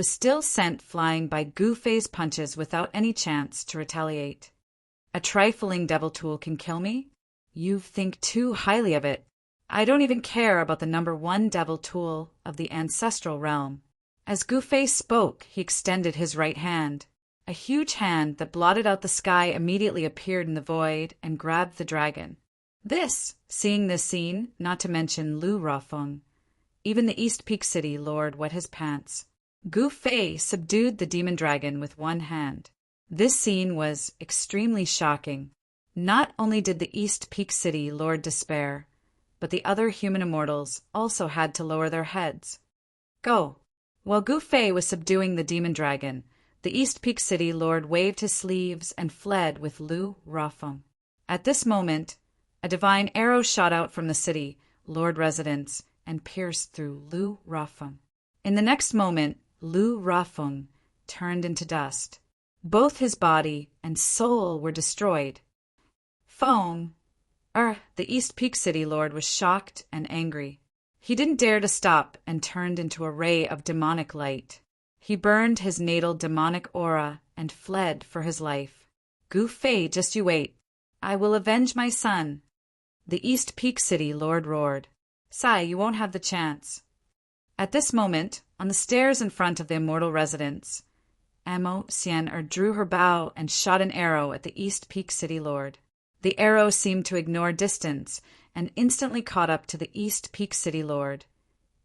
still sent flying by Gu Fei's punches without any chance to retaliate. A trifling devil tool can kill me? You think too highly of it. I don't even care about the number 1 devil tool of the ancestral realm. As Gu Fei spoke, he extended his right hand. A huge hand that blotted out the sky immediately appeared in the void and grabbed the dragon. Seeing this scene, not to mention Lu Rufeng, even the East Peak City Lord wet his pants. Gu Fei subdued the demon dragon with one hand. This scene was extremely shocking. Not only did the East Peak City Lord despair, but the other human immortals also had to lower their heads. Go! While Gu Fei was subduing the demon dragon, the East Peak City Lord waved his sleeves and fled with Lu Rufeng. At this moment, a divine arrow shot out from the city Lord residence and pierced through Lu Rufeng. In the next moment, Lu Rufeng turned into dust. Both his body and soul were destroyed. Foam! The East Peak City Lord was shocked and angry. He didn't dare to stop and turned into a ray of demonic light. He burned his natal demonic aura and fled for his life. Gu Fei, just you wait. I will avenge my son. The East Peak City Lord roared. Sai, you won't have the chance. At this moment, on the stairs in front of the immortal residence, Amo Xian drew her bow and shot an arrow at the East Peak City Lord. The arrow seemed to ignore distance and instantly caught up to the East Peak City Lord,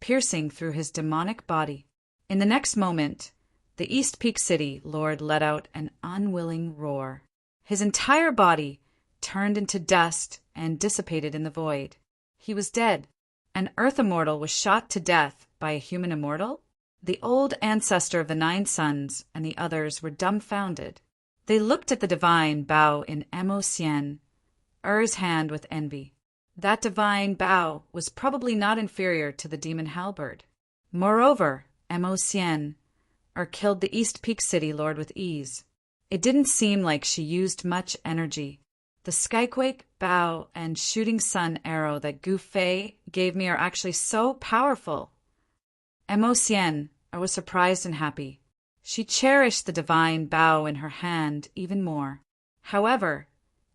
piercing through his demonic body. In the next moment, the East Peak City Lord let out an unwilling roar. His entire body turned into dust and dissipated in the void. He was dead. An Earth immortal was shot to death by a human immortal? The old ancestor of the 9 sons and the others were dumbfounded. They looked at the divine Bao in Mo-Sien, Er's hand with envy. That divine Bao was probably not inferior to the demon halberd. Moreover, Mo-Sien, killed the East Peak City Lord with ease. It didn't seem like she used much energy. The Skyquake, Bao, and Shooting Sun arrow that Gu Fei gave me are actually so powerful. Mo-Sien was surprised and happy. She cherished the divine Bao in her hand even more. However,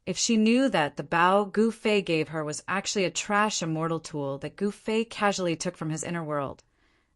if she knew that the Bao Gu Fei gave her was actually a trash immortal tool that Gu Fei casually took from his inner world,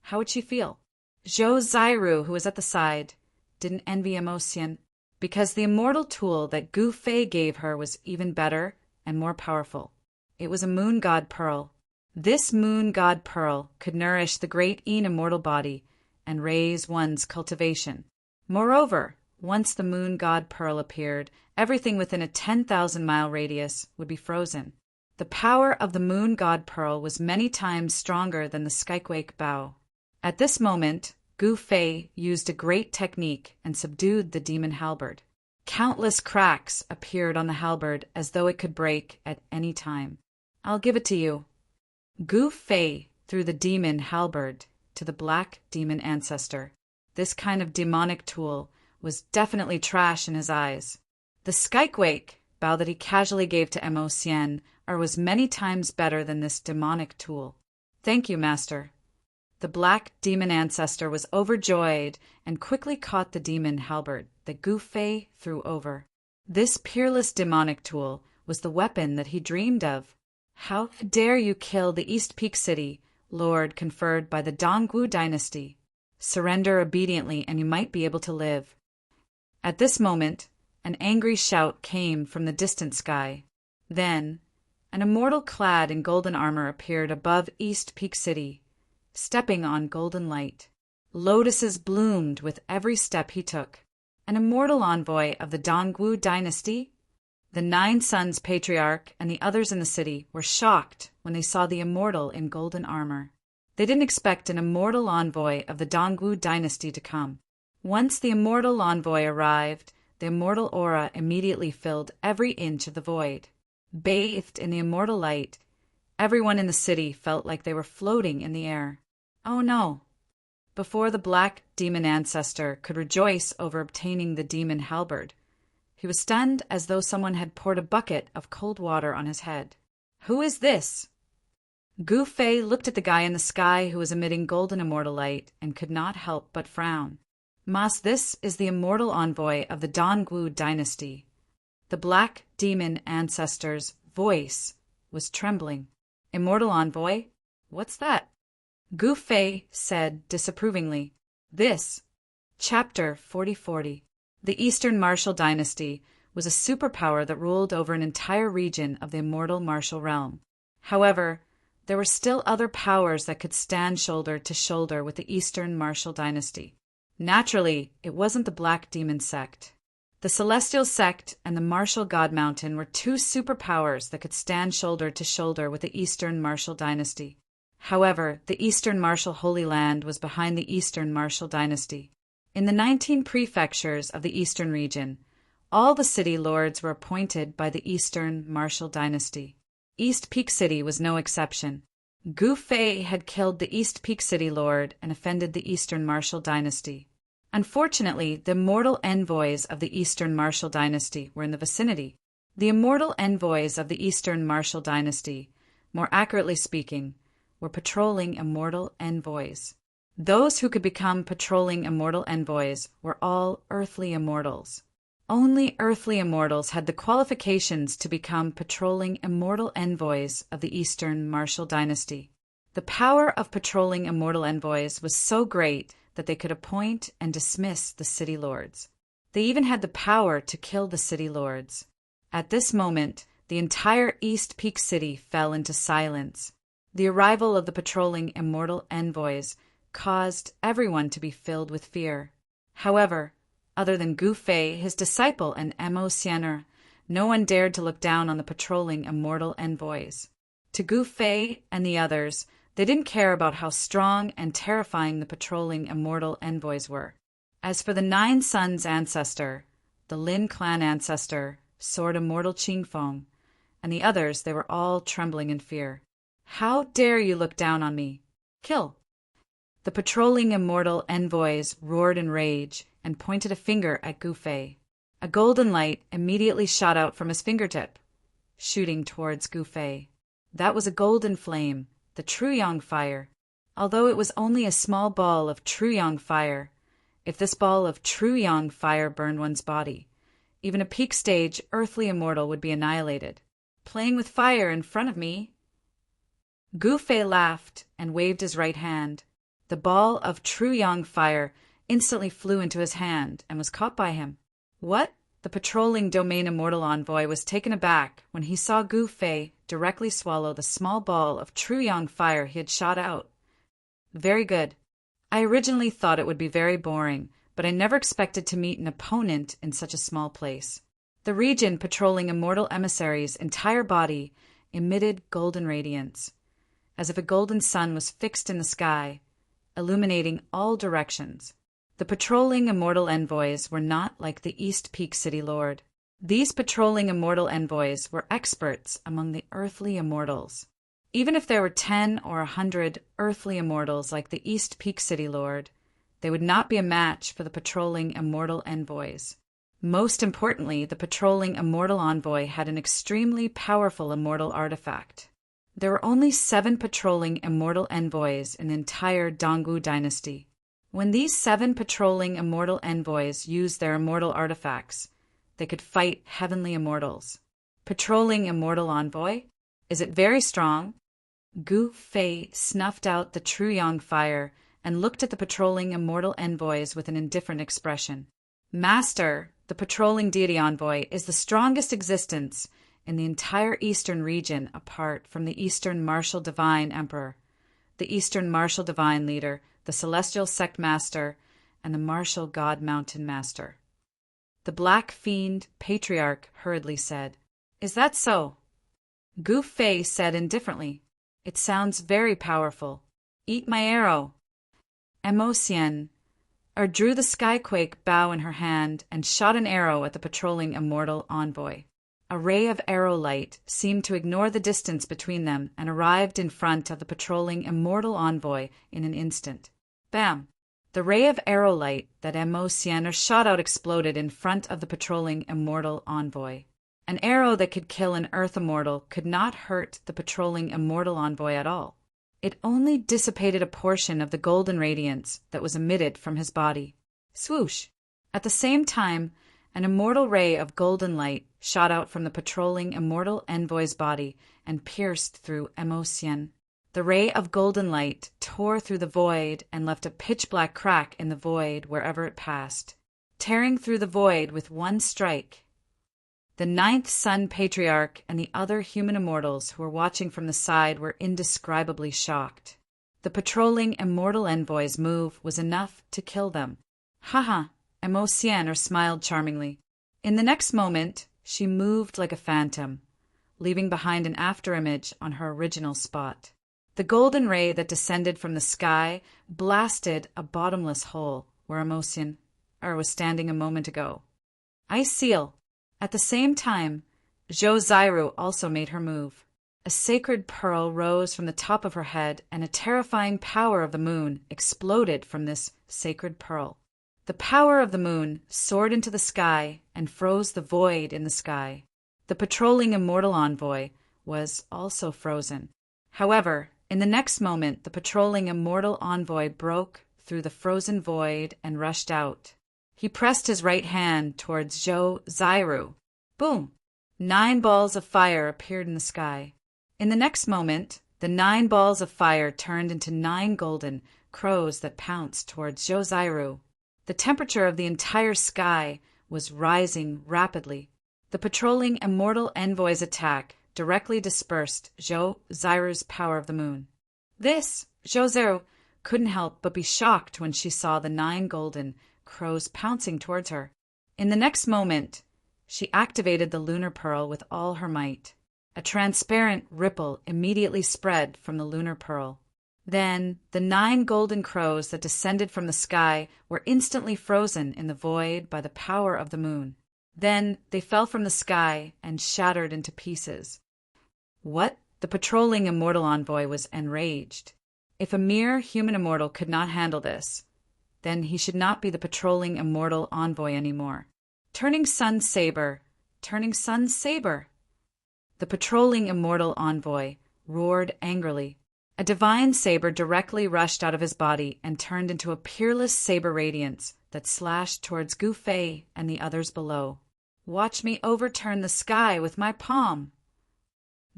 how would she feel? Zhou Zairu, who was at the side, didn't envy Mo-Sien, because the immortal tool that Gu Fei gave her was even better and more powerful. It was a moon god pearl. This moon god pearl could nourish the great Yin immortal body and raise one's cultivation. Moreover, once the moon god pearl appeared, everything within a 10,000-mile radius would be frozen. The power of the moon god pearl was many times stronger than the Skyquake Bao. At this moment, Gu Fei used a great technique and subdued the demon halberd. Countless cracks appeared on the halberd as though it could break at any time. I'll give it to you. Gu Fei threw the demon halberd to the black demon ancestor. This kind of demonic tool was definitely trash in his eyes. The Skyquake Bao that he casually gave to Mo-Sien was many times better than this demonic tool. Thank you, Master. The black demon ancestor was overjoyed and quickly caught the demon halberd that Gu Fei threw over. This peerless demonic tool was the weapon that he dreamed of. How dare you kill the East Peak City Lord conferred by the Dongwu dynasty? Surrender obediently and you might be able to live. At this moment, an angry shout came from the distant sky. Then, an immortal clad in golden armor appeared above East Peak City, stepping on golden light. Lotuses bloomed with every step he took. An immortal envoy of the Dongwu dynasty? The 9 sons patriarch and the others in the city were shocked when they saw the immortal in golden armor. They didn't expect an immortal envoy of the Dongwu dynasty to come. Once the immortal envoy arrived, the immortal aura immediately filled every inch of the void. Bathed in the immortal light, everyone in the city felt like they were floating in the air. Oh no! Before the black demon ancestor could rejoice over obtaining the demon halberd, he was stunned as though someone had poured a bucket of cold water on his head. Who is this? Gu Fei looked at the guy in the sky who was emitting golden immortal light and could not help but frown. Mas, this is the immortal envoy of the Dongwu dynasty. The black demon ancestor's voice was trembling. Immortal envoy? What's that? Gu Fei said disapprovingly. This. Chapter 4040. The Eastern Martial Dynasty was a superpower that ruled over an entire region of the immortal martial realm. However, there were still other powers that could stand shoulder to shoulder with the Eastern Martial Dynasty. Naturally, it wasn't the Black Demon Sect. The Celestial Sect and the Martial God Mountain were 2 superpowers that could stand shoulder to shoulder with the Eastern Martial Dynasty. However, the Eastern Martial Holy Land was behind the Eastern Martial Dynasty. In the 19 prefectures of the Eastern region, all the city lords were appointed by the Eastern Martial Dynasty. East Peak City was no exception. Gu Fei had killed the East Peak City Lord and offended the Eastern Martial Dynasty. Unfortunately, the immortal envoys of the Eastern Martial Dynasty were in the vicinity. The immortal envoys of the Eastern Martial Dynasty, more accurately speaking, were patrolling immortal envoys. Those who could become patrolling immortal envoys were all earthly immortals. Only earthly immortals had the qualifications to become patrolling immortal envoys of the Eastern Martial Dynasty. The power of patrolling immortal envoys was so great that they could appoint and dismiss the city lords. They even had the power to kill the city lords. At this moment, the entire East Peak City fell into silence. The arrival of the patrolling immortal envoys caused everyone to be filled with fear. However, other than Gu Fei, his disciple, and Mo-Sien, no one dared to look down on the patrolling immortal envoys. To Gu Fei and the others, they didn't care about how strong and terrifying the patrolling immortal envoys were. As for the Nine Suns ancestor, the Lin clan ancestor, Sword Immortal Qingfeng, and the others, they were all trembling in fear. How dare you look down on me? Kill! The patrolling immortal envoys roared in rage and pointed a finger at Gu Fei. A golden light immediately shot out from his fingertip, shooting towards Gu Fei. That was a golden flame, the Truyang fire. Although it was only a small ball of Truyang fire, if this ball of Truyang fire burned one's body, even a peak stage earthly immortal would be annihilated. Playing with fire in front of me? Gu Fei laughed and waved his right hand. The ball of Truyang fire instantly flew into his hand and was caught by him. What? The patrolling domain immortal envoy was taken aback when he saw Gu Fei directly swallow the small ball of Truyang fire he had shot out. Very good. I originally thought it would be very boring, but I never expected to meet an opponent in such a small place. The region patrolling immortal emissary's entire body emitted golden radiance, as if a golden sun was fixed in the sky, illuminating all directions. The patrolling immortal envoys were not like the East Peak City Lord. These patrolling immortal envoys were experts among the earthly immortals. Even if there were 10 or 100 earthly immortals like the East Peak City Lord, they would not be a match for the patrolling immortal envoys. Most importantly, the patrolling immortal envoy had an extremely powerful immortal artifact. There were only 7 patrolling immortal envoys in the entire Dongwu dynasty. When these 7 patrolling immortal envoys used their immortal artifacts, they could fight heavenly immortals. Patrolling immortal envoy? Is it very strong? Gu Fei snuffed out the Truyang fire and looked at the patrolling immortal envoys with an indifferent expression. Master, the patrolling deity envoy is the strongest existence in the entire eastern region apart from the Eastern Martial Divine Emperor, the Eastern Martial Divine Leader, the Celestial Sect Master, and the Martial God Mountain Master. The Black Fiend Patriarch hurriedly said, Is that so? Gu Fei said indifferently, It sounds very powerful. Eat my arrow. Emosian drew the Skyquake bow in her hand and shot an arrow at the patrolling immortal envoy. A ray of arrow light seemed to ignore the distance between them and arrived in front of the patrolling immortal envoy in an instant. Bam! The ray of arrow light that Emosian shot out exploded in front of the patrolling immortal envoy. An arrow that could kill an earth immortal could not hurt the patrolling immortal envoy at all. It only dissipated a portion of the golden radiance that was emitted from his body. Swoosh! At the same time, an immortal ray of golden light shot out from the patrolling immortal envoy's body and pierced through Emosian. The ray of golden light tore through the void and left a pitch-black crack in the void wherever it passed, tearing through the void with one strike. The Ninth Sun Patriarch and the other human immortals who were watching from the side were indescribably shocked. The patrolling immortal envoy's move was enough to kill them. Haha, Emosian smiled charmingly. In the next moment, she moved like a phantom, leaving behind an afterimage on her original spot. The golden ray that descended from the sky blasted a bottomless hole where Emosian was standing a moment ago. Ice seal. At the same time, Zhou Zairu also made her move. A sacred pearl rose from the top of her head, and a terrifying power of the moon exploded from this sacred pearl. The power of the moon soared into the sky and froze the void in the sky. The patrolling immortal envoy was also frozen. However, in the next moment, the patrolling immortal envoy broke through the frozen void and rushed out. He pressed his right hand towards Zhou Zairu. Boom! 9 balls of fire appeared in the sky. In the next moment, the 9 balls of fire turned into 9 golden crows that pounced towards Zhou Zairu. The temperature of the entire sky was rising rapidly. The patrolling immortal envoy's attack directly dispersed Zhou Zairu's power of the moon. Zhou Zairu couldn't help but be shocked when she saw the 9 golden crows pouncing towards her. In the next moment, She activated the lunar pearl with all her might. A transparent ripple immediately spread from the lunar pearl. Then the 9 golden crows that descended from the sky were instantly frozen in the void by the power of the moon. Then they fell from the sky and shattered into pieces. What? The patrolling immortal envoy was enraged. If a mere human immortal could not handle this, then he should not be the patrolling immortal envoy anymore. Turning sun saber, turning sun saber. The patrolling immortal envoy roared angrily. A divine saber directly rushed out of his body and turned into a peerless saber radiance that slashed towards Gu Fei and the others below. Watch me overturn the sky with my palm.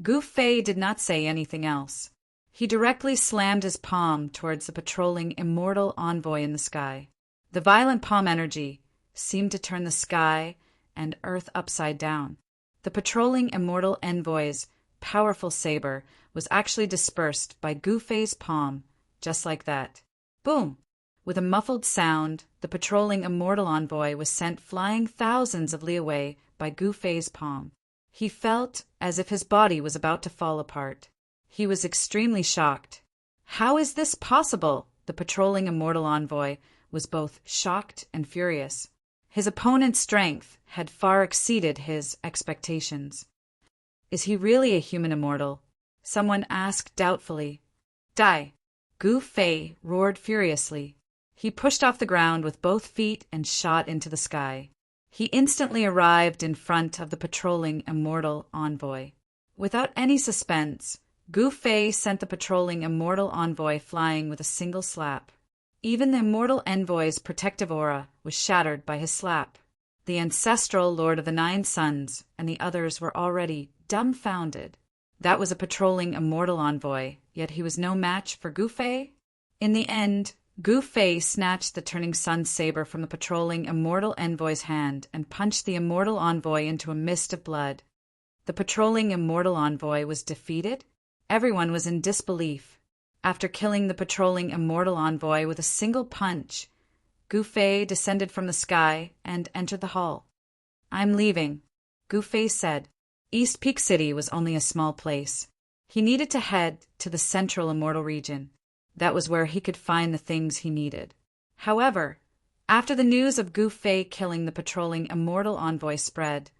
Gu Fei did not say anything else. He directly slammed his palm towards the patrolling immortal envoy in the sky. The violent palm energy seemed to turn the sky and earth upside down. The patrolling immortal envoy's powerful saber was actually dispersed by Gu Fei's palm, just like that. Boom! With a muffled sound, the patrolling immortal envoy was sent flying thousands of li away by Gu Fei's palm. He felt as if his body was about to fall apart. He was extremely shocked. How is this possible? The patrolling immortal envoy was both shocked and furious. His opponent's strength had far exceeded his expectations. Is he really a human immortal? Someone asked doubtfully. Die! Gu Fei roared furiously. He pushed off the ground with both feet and shot into the sky. He instantly arrived in front of the patrolling immortal envoy. Without any suspense, Gu Fei sent the patrolling immortal envoy flying with a single slap. Even the immortal envoy's protective aura was shattered by his slap. The ancestral Lord of the 9 Suns and the others were already dumbfounded. That was a patrolling immortal envoy, yet he was no match for Gu Fei? In the end, Gu Fei snatched the turning sun saber from the patrolling immortal envoy's hand and punched the immortal envoy into a mist of blood. The patrolling immortal envoy was defeated? Everyone was in disbelief. After killing the patrolling immortal envoy with a single punch, Gu Fei descended from the sky and entered the hall. I'm leaving, Gu Fei said. East Peak City was only a small place. He needed to head to the central immortal region. That was where he could find the things he needed. However, after the news of Gu Fei killing the patrolling immortal envoy spread,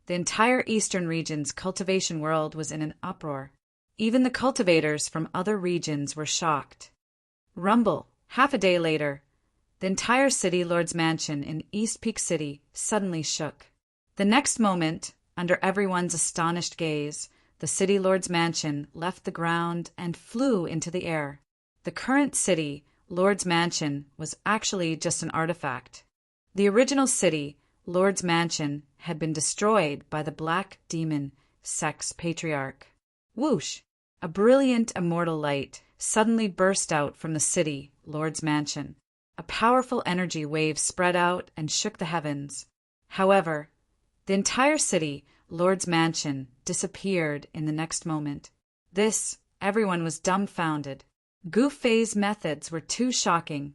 the entire eastern region's cultivation world was in an uproar. Even the cultivators from other regions were shocked. Rumble. Half a day later, the entire City Lord's mansion in East Peak City suddenly shook. The next moment, under everyone's astonished gaze, the City Lord's mansion left the ground and flew into the air. The current City Lord's mansion was actually just an artifact. The original City Lord's mansion had been destroyed by the Black Demon Sex Patriarch. Whoosh! A brilliant immortal light suddenly burst out from the City Lord's mansion. A powerful energy wave spread out and shook the heavens. However, the entire City Lord's mansion disappeared in the next moment. This, everyone was dumbfounded. Gu Fei's methods were too shocking.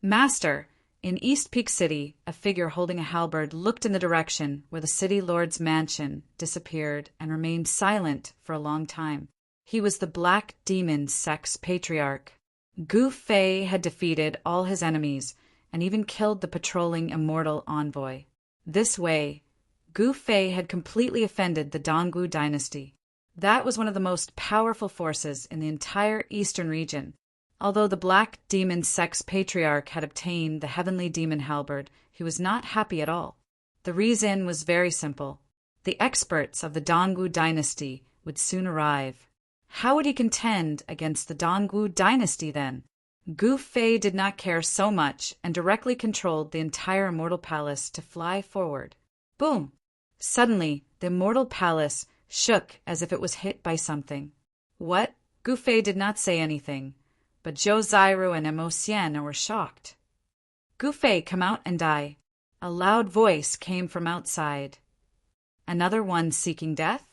Master, in East Peak City, a figure holding a halberd looked in the direction where the City Lord's mansion disappeared and remained silent for a long time. He was the Black Demon Sex Patriarch. Gu Fei had defeated all his enemies and even killed the patrolling immortal envoy. This way, Gu Fei had completely offended the Dongwu dynasty. That was one of the most powerful forces in the entire eastern region. Although the Black Demon Sex Patriarch had obtained the Heavenly Demon Halberd, he was not happy at all. The reason was very simple. The experts of the Dongwu dynasty would soon arrive. How would he contend against the Dongwu dynasty then? Gu Fei did not care so much and directly controlled the entire Immortal Palace to fly forward. Boom! Suddenly, the Immortal Palace shook as if it was hit by something. What? Gu Fei did not say anything, but Zhou Zairu and Emo Xian were shocked. Gu Fei, come out and die. A loud voice came from outside. Another one seeking death?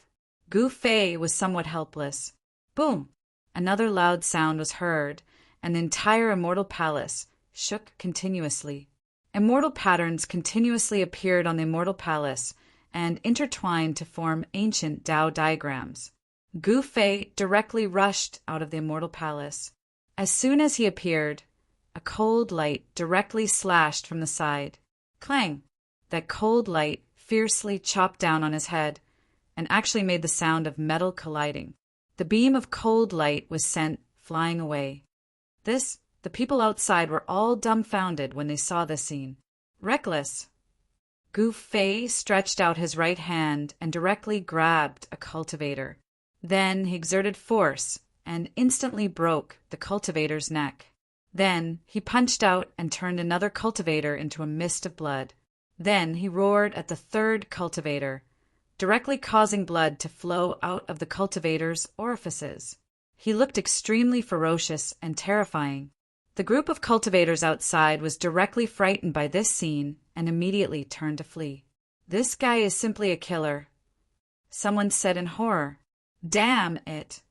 Gu Fei was somewhat helpless. Boom! Another loud sound was heard, and the entire Immortal Palace shook continuously. Immortal patterns continuously appeared on the immortal palace and intertwined to form ancient Tao diagrams. Gu Fei directly rushed out of the immortal palace. As soon as he appeared, a cold light directly slashed from the side. Clang! That cold light fiercely chopped down on his head and actually made the sound of metal colliding. The beam of cold light was sent flying away. The people outside were all dumbfounded when they saw this scene. Reckless. Gu Fei stretched out his right hand and directly grabbed a cultivator. Then he exerted force and instantly broke the cultivator's neck. Then he punched out and turned another cultivator into a mist of blood. Then he roared at the third cultivator, directly causing blood to flow out of the cultivator's orifices. He looked extremely ferocious and terrifying. The group of cultivators outside was directly frightened by this scene and immediately turned to flee. "This guy is simply a killer," someone said in horror. "Damn it!"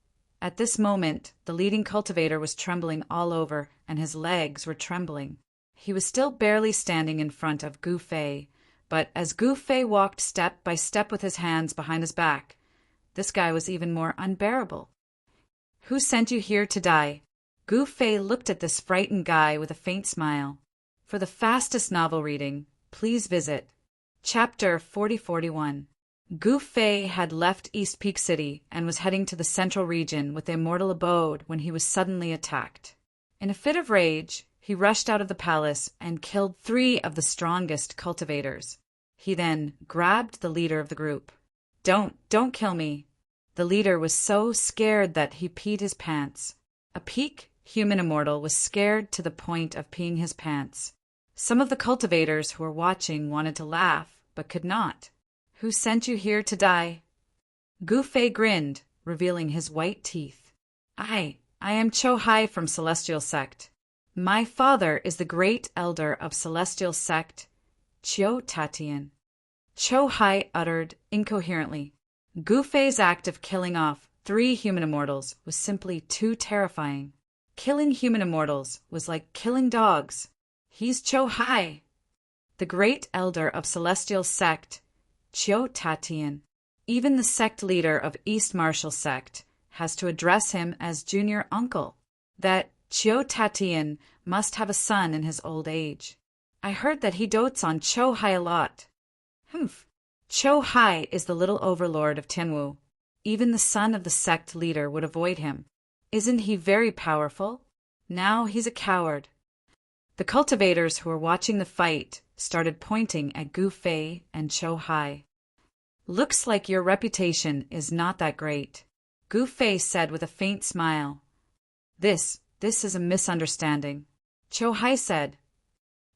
At this moment, the leading cultivator was trembling all over, and his legs were trembling. He was still barely standing in front of Gu Fei, but as Gu Fei walked step by step with his hands behind his back, this guy was even more unbearable. "Who sent you here to die?" Gu Fei looked at this frightened guy with a faint smile. For the fastest novel reading, please visit Chapter 4041. Gu Fei had left East Peak City and was heading to the central region with the immortal abode when he was suddenly attacked. In a fit of rage, he rushed out of the palace and killed 3 of the strongest cultivators. He then grabbed the leader of the group. Don't kill me." The leader was so scared that he peed his pants. A peak human immortal was scared to the point of peeing his pants. Some of the cultivators who were watching wanted to laugh, but could not. "Who sent you here to die?" Gu Fei grinned, revealing his white teeth. I am Cho Hai from Celestial Sect. My father is the great elder of Celestial Sect, Chiu Tatian." Cho Hai uttered incoherently. Gu Fei's act of killing off 3 human immortals was simply too terrifying. Killing human immortals was like killing dogs. He's Cho Hai, the great elder of Celestial Sect, Chiu Tatian. Even the sect leader of East Martial Sect has to address him as junior uncle. That Chiu Tatian must have a son in his old age. I heard that he dotes on Cho Hai a lot. Humph. Cho Hai is the little overlord of Tianwu. Even the son of the sect leader would avoid him. Isn't he very powerful? Now he's a coward. The cultivators who were watching the fight started pointing at Gu Fei and Cho Hai. "Looks like your reputation is not that great," Gu Fei said with a faint smile. This is a misunderstanding." Cho Hai said.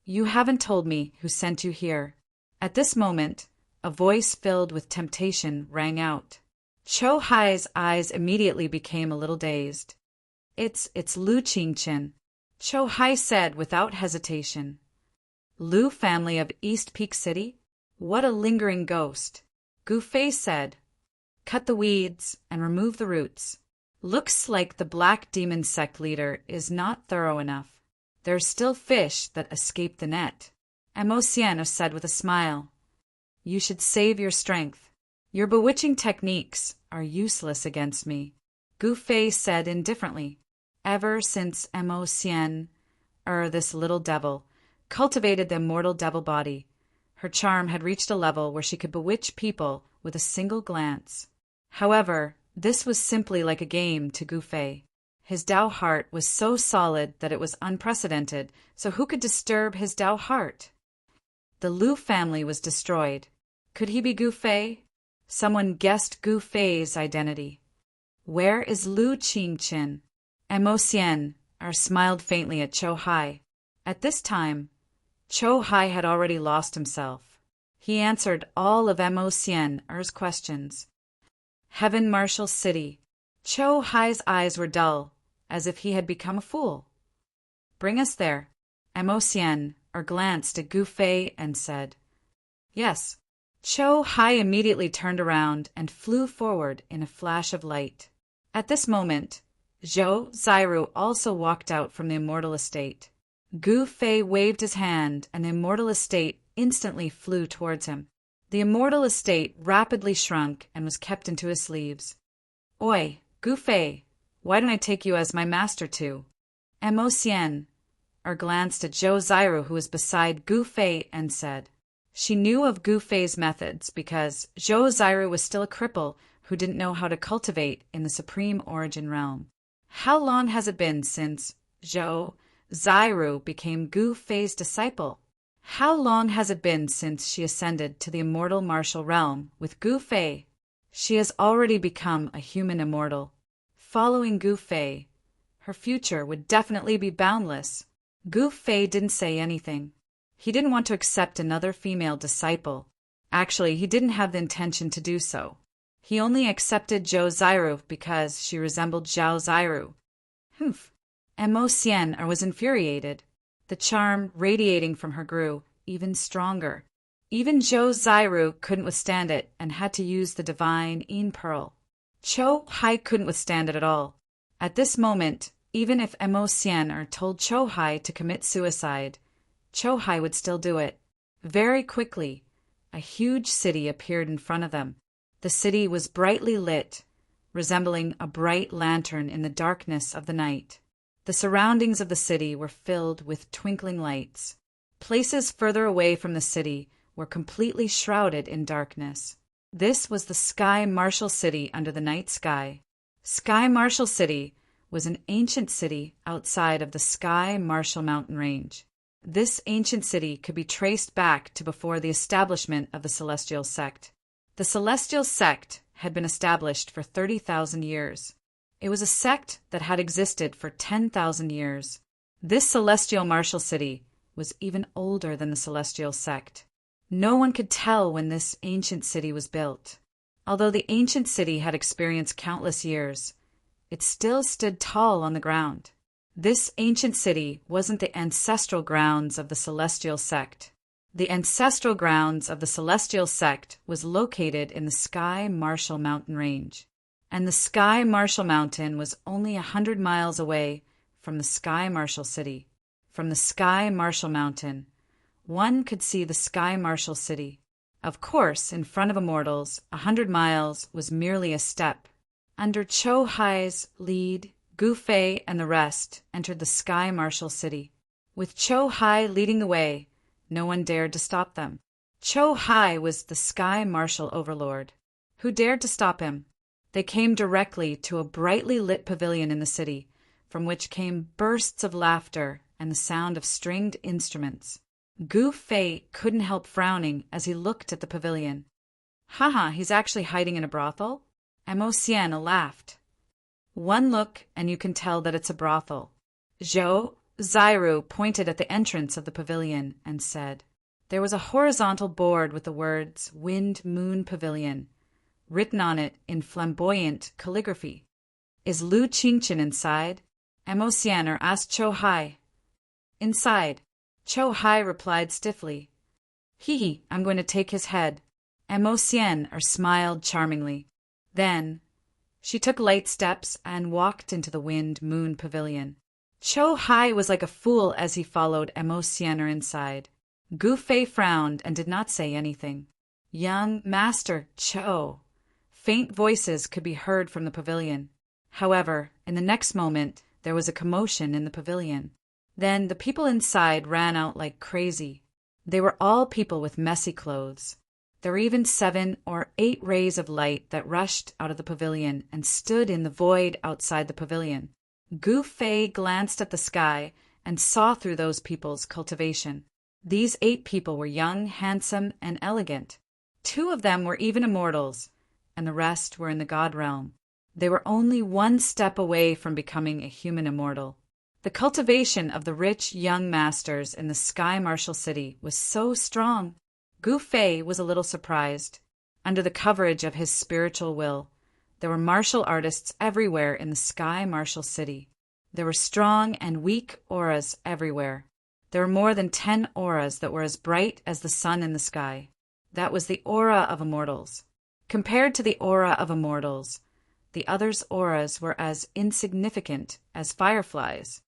"You haven't told me who sent you here." At this moment, a voice filled with temptation rang out. Cho Hai's eyes immediately became a little dazed. It's Lu Qingchen," Cho Hai said without hesitation. "Lu family of East Peak City? What a lingering ghost." Gu Fei said. "Cut the weeds and remove the roots. Looks like the Black Demon Sect leader is not thorough enough. There's still fish that escaped the net." Amo Sian said with a smile. "You should save your strength. Your bewitching techniques are useless against me," Gu Fei said indifferently. Ever since Amo Sian, this little devil, cultivated the immortal devil body, her charm had reached a level where she could bewitch people with a single glance. However, this was simply like a game to Gu Fei. His Tao heart was so solid that it was unprecedented, so who could disturb his Tao heart? The Lu family was destroyed. Could he be Gu Fei? Someone guessed Gu Fei's identity. Where is Lu Qingchen? Amo Sian smiled faintly at Cho Hai. At this time, Cho Hai had already lost himself. He answered all of Amo Sian's questions. Heaven Martial City. Cho Hai's eyes were dull, as if he had become a fool. "Bring us there." Amo Sian glanced at Gu Fei and said, "Yes." Cho Hai immediately turned around and flew forward in a flash of light. At this moment, Zhou Zairu also walked out from the immortal estate. Gu Fei waved his hand, and the immortal estate instantly flew towards him. The immortal estate rapidly shrunk and was kept into his sleeves. Oi, Gu Fei, why don't I take you as my master too? Mo Xian glanced at Zhou Ziru, who was beside Gu Fei, and said. She knew of Gu Fei's methods because Zhou Ziru was still a cripple who didn't know how to cultivate in the Supreme Origin Realm. How long has it been since Zhou Ziru became Gu Fei's disciple? How long has it been since she ascended to the immortal martial realm with Gu Fei? She has already become a human immortal. Following Gu Fei, her future would definitely be boundless. Gu Fei didn't say anything. He didn't want to accept another female disciple. Actually, he didn't have the intention to do so. He only accepted Zhou Ziru because she resembled Zhao Ziru. Humph. Mo Xian was infuriated. The charm radiating from her grew even stronger. Even Zhou Ziru couldn't withstand it and had to use the divine Yin Pearl. Chou Hai couldn't withstand it at all. At this moment, even if Mo Xian told Chou Hai to commit suicide, Chou Hai would still do it. Very quickly, a huge city appeared in front of them. The city was brightly lit, resembling a bright lantern in the darkness of the night. The surroundings of the city were filled with twinkling lights. Places further away from the city were completely shrouded in darkness. This was the Sky Martial City under the night sky. Sky Martial City was an ancient city outside of the Sky Martial mountain range. This ancient city could be traced back to before the establishment of the Celestial Sect. The Celestial Sect had been established for 30,000 years. It was a sect that had existed for 10,000 years. This Celestial Martial City was even older than the Celestial Sect. No one could tell when this ancient city was built. Although the ancient city had experienced countless years, it still stood tall on the ground. This ancient city wasn't the ancestral grounds of the Celestial Sect. The ancestral grounds of the Celestial Sect was located in the Sky Martial mountain range, and the Sky Martial mountain was only 100 miles away from the Sky Martial City. From the Sky Martial mountain, one could see the Sky Martial City. Of course, in front of immortals, 100 miles was merely a step. Under Chou Hai's lead, Gu Fei and the rest entered the Sky Martial City. With Chou Hai leading the way, no one dared to stop them. Chou Hai was the Sky Martial Overlord. Who dared to stop him? They came directly to a brightly lit pavilion in the city, from which came bursts of laughter and the sound of stringed instruments. Gu Fei couldn't help frowning as he looked at the pavilion. Haha, he's actually hiding in a brothel? Mo Xian laughed. One look and you can tell that it's a brothel. Zhou Ziru pointed at the entrance of the pavilion and said, there was a horizontal board with the words Wind Moon Pavilion written on it in flamboyant calligraphy. Is Lu Qingchen inside? Mo Xian asked Chou Hai. Inside. Chou Hai replied stiffly. Hee, I'm going to take his head. Mo Xian smiled charmingly. Then she took light steps and walked into the Wind Moon Pavilion. Chou Hai was like a fool as he followed Mo Xian inside. Gu Fei frowned and did not say anything. Young Master Chou. Faint voices could be heard from the pavilion. However, in the next moment, there was a commotion in the pavilion. Then the people inside ran out like crazy. They were all people with messy clothes. There were even 7 or 8 rays of light that rushed out of the pavilion and stood in the void outside the pavilion. Gu Fei glanced at the sky and saw through those people's cultivation. These 8 people were young, handsome, and elegant. 2 of them were even immortals, and the rest were in the god realm. They were only 1 step away from becoming a human immortal. The cultivation of the rich young masters in the Sky Martial City was so strong. Gu Fei was a little surprised. Under the coverage of his spiritual will, there were martial artists everywhere in the Sky Martial City. There were strong and weak auras everywhere. There were more than 10 auras that were as bright as the sun in the sky. That was the aura of immortals. Compared to the aura of immortals, the others' auras were as insignificant as fireflies.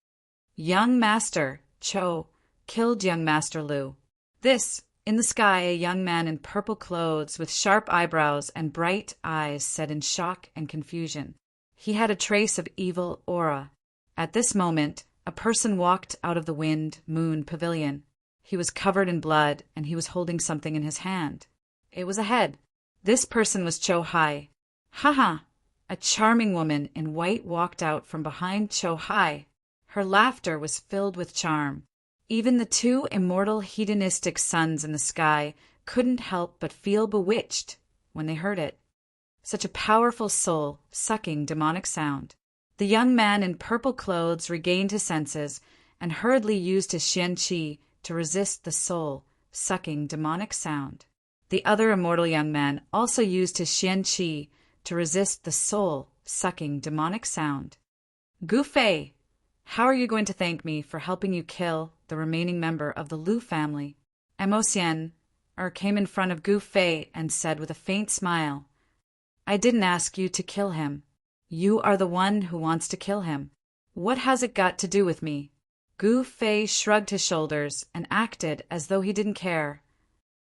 Young Master Cho killed young Master Lu. This, in the sky, a young man in purple clothes with sharp eyebrows and bright eyes said in shock and confusion. He had a trace of evil aura. At this moment, a person walked out of the Wind Moon Pavilion. He was covered in blood, and he was holding something in his hand. It was a head. This person was Cho Hai. Ha! A charming woman in white walked out from behind Cho Hai. Her laughter was filled with charm. Even the two immortal hedonistic suns in the sky couldn't help but feel bewitched when they heard it. Such a powerful soul-sucking demonic sound. The young man in purple clothes regained his senses and hurriedly used his Xian Qi to resist the soul-sucking demonic sound. The other immortal young man also used his Xian Qi to resist the soul-sucking demonic sound. Gu Fei, how are you going to thank me for helping you kill the remaining member of the Lu family? Mo Xian came in front of Gu Fei and said with a faint smile, I didn't ask you to kill him. You are the one who wants to kill him. What has it got to do with me? Gu Fei shrugged his shoulders and acted as though he didn't care.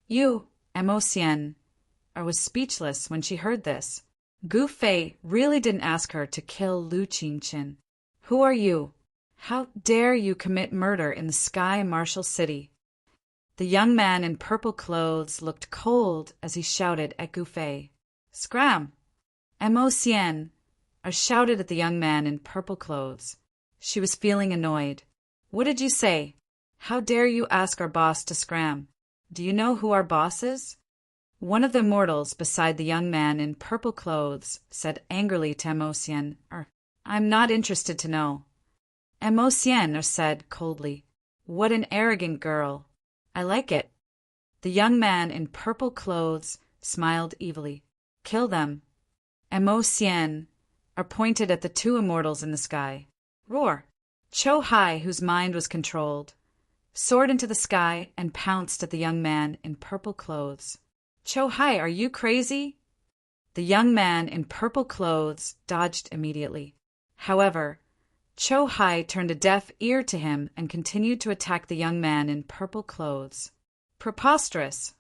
You, Mo Xian, was speechless when she heard this. Gu Fei really didn't ask her to kill Lu Qingqin. Who are you? How dare you commit murder in the Sky Martial City? The young man in purple clothes looked cold as he shouted at Gu Fei. Scram! Mo Xian shouted at the young man in purple clothes. She was feeling annoyed. What did you say? How dare you ask our boss to scram? Do you know who our boss is? One of the immortals beside the young man in purple clothes said angrily to Mo Xian, I'm not interested to know. Mo Xian said coldly, What an arrogant girl. I like it. The young man in purple clothes smiled evilly. Kill them. Mo Xian pointed at the two immortals in the sky. Roar! Cho Hai, whose mind was controlled, soared into the sky and pounced at the young man in purple clothes. Cho Hai, are you crazy? The young man in purple clothes dodged immediately. However, Cho Hai turned a deaf ear to him and continued to attack the young man in purple clothes. Preposterous!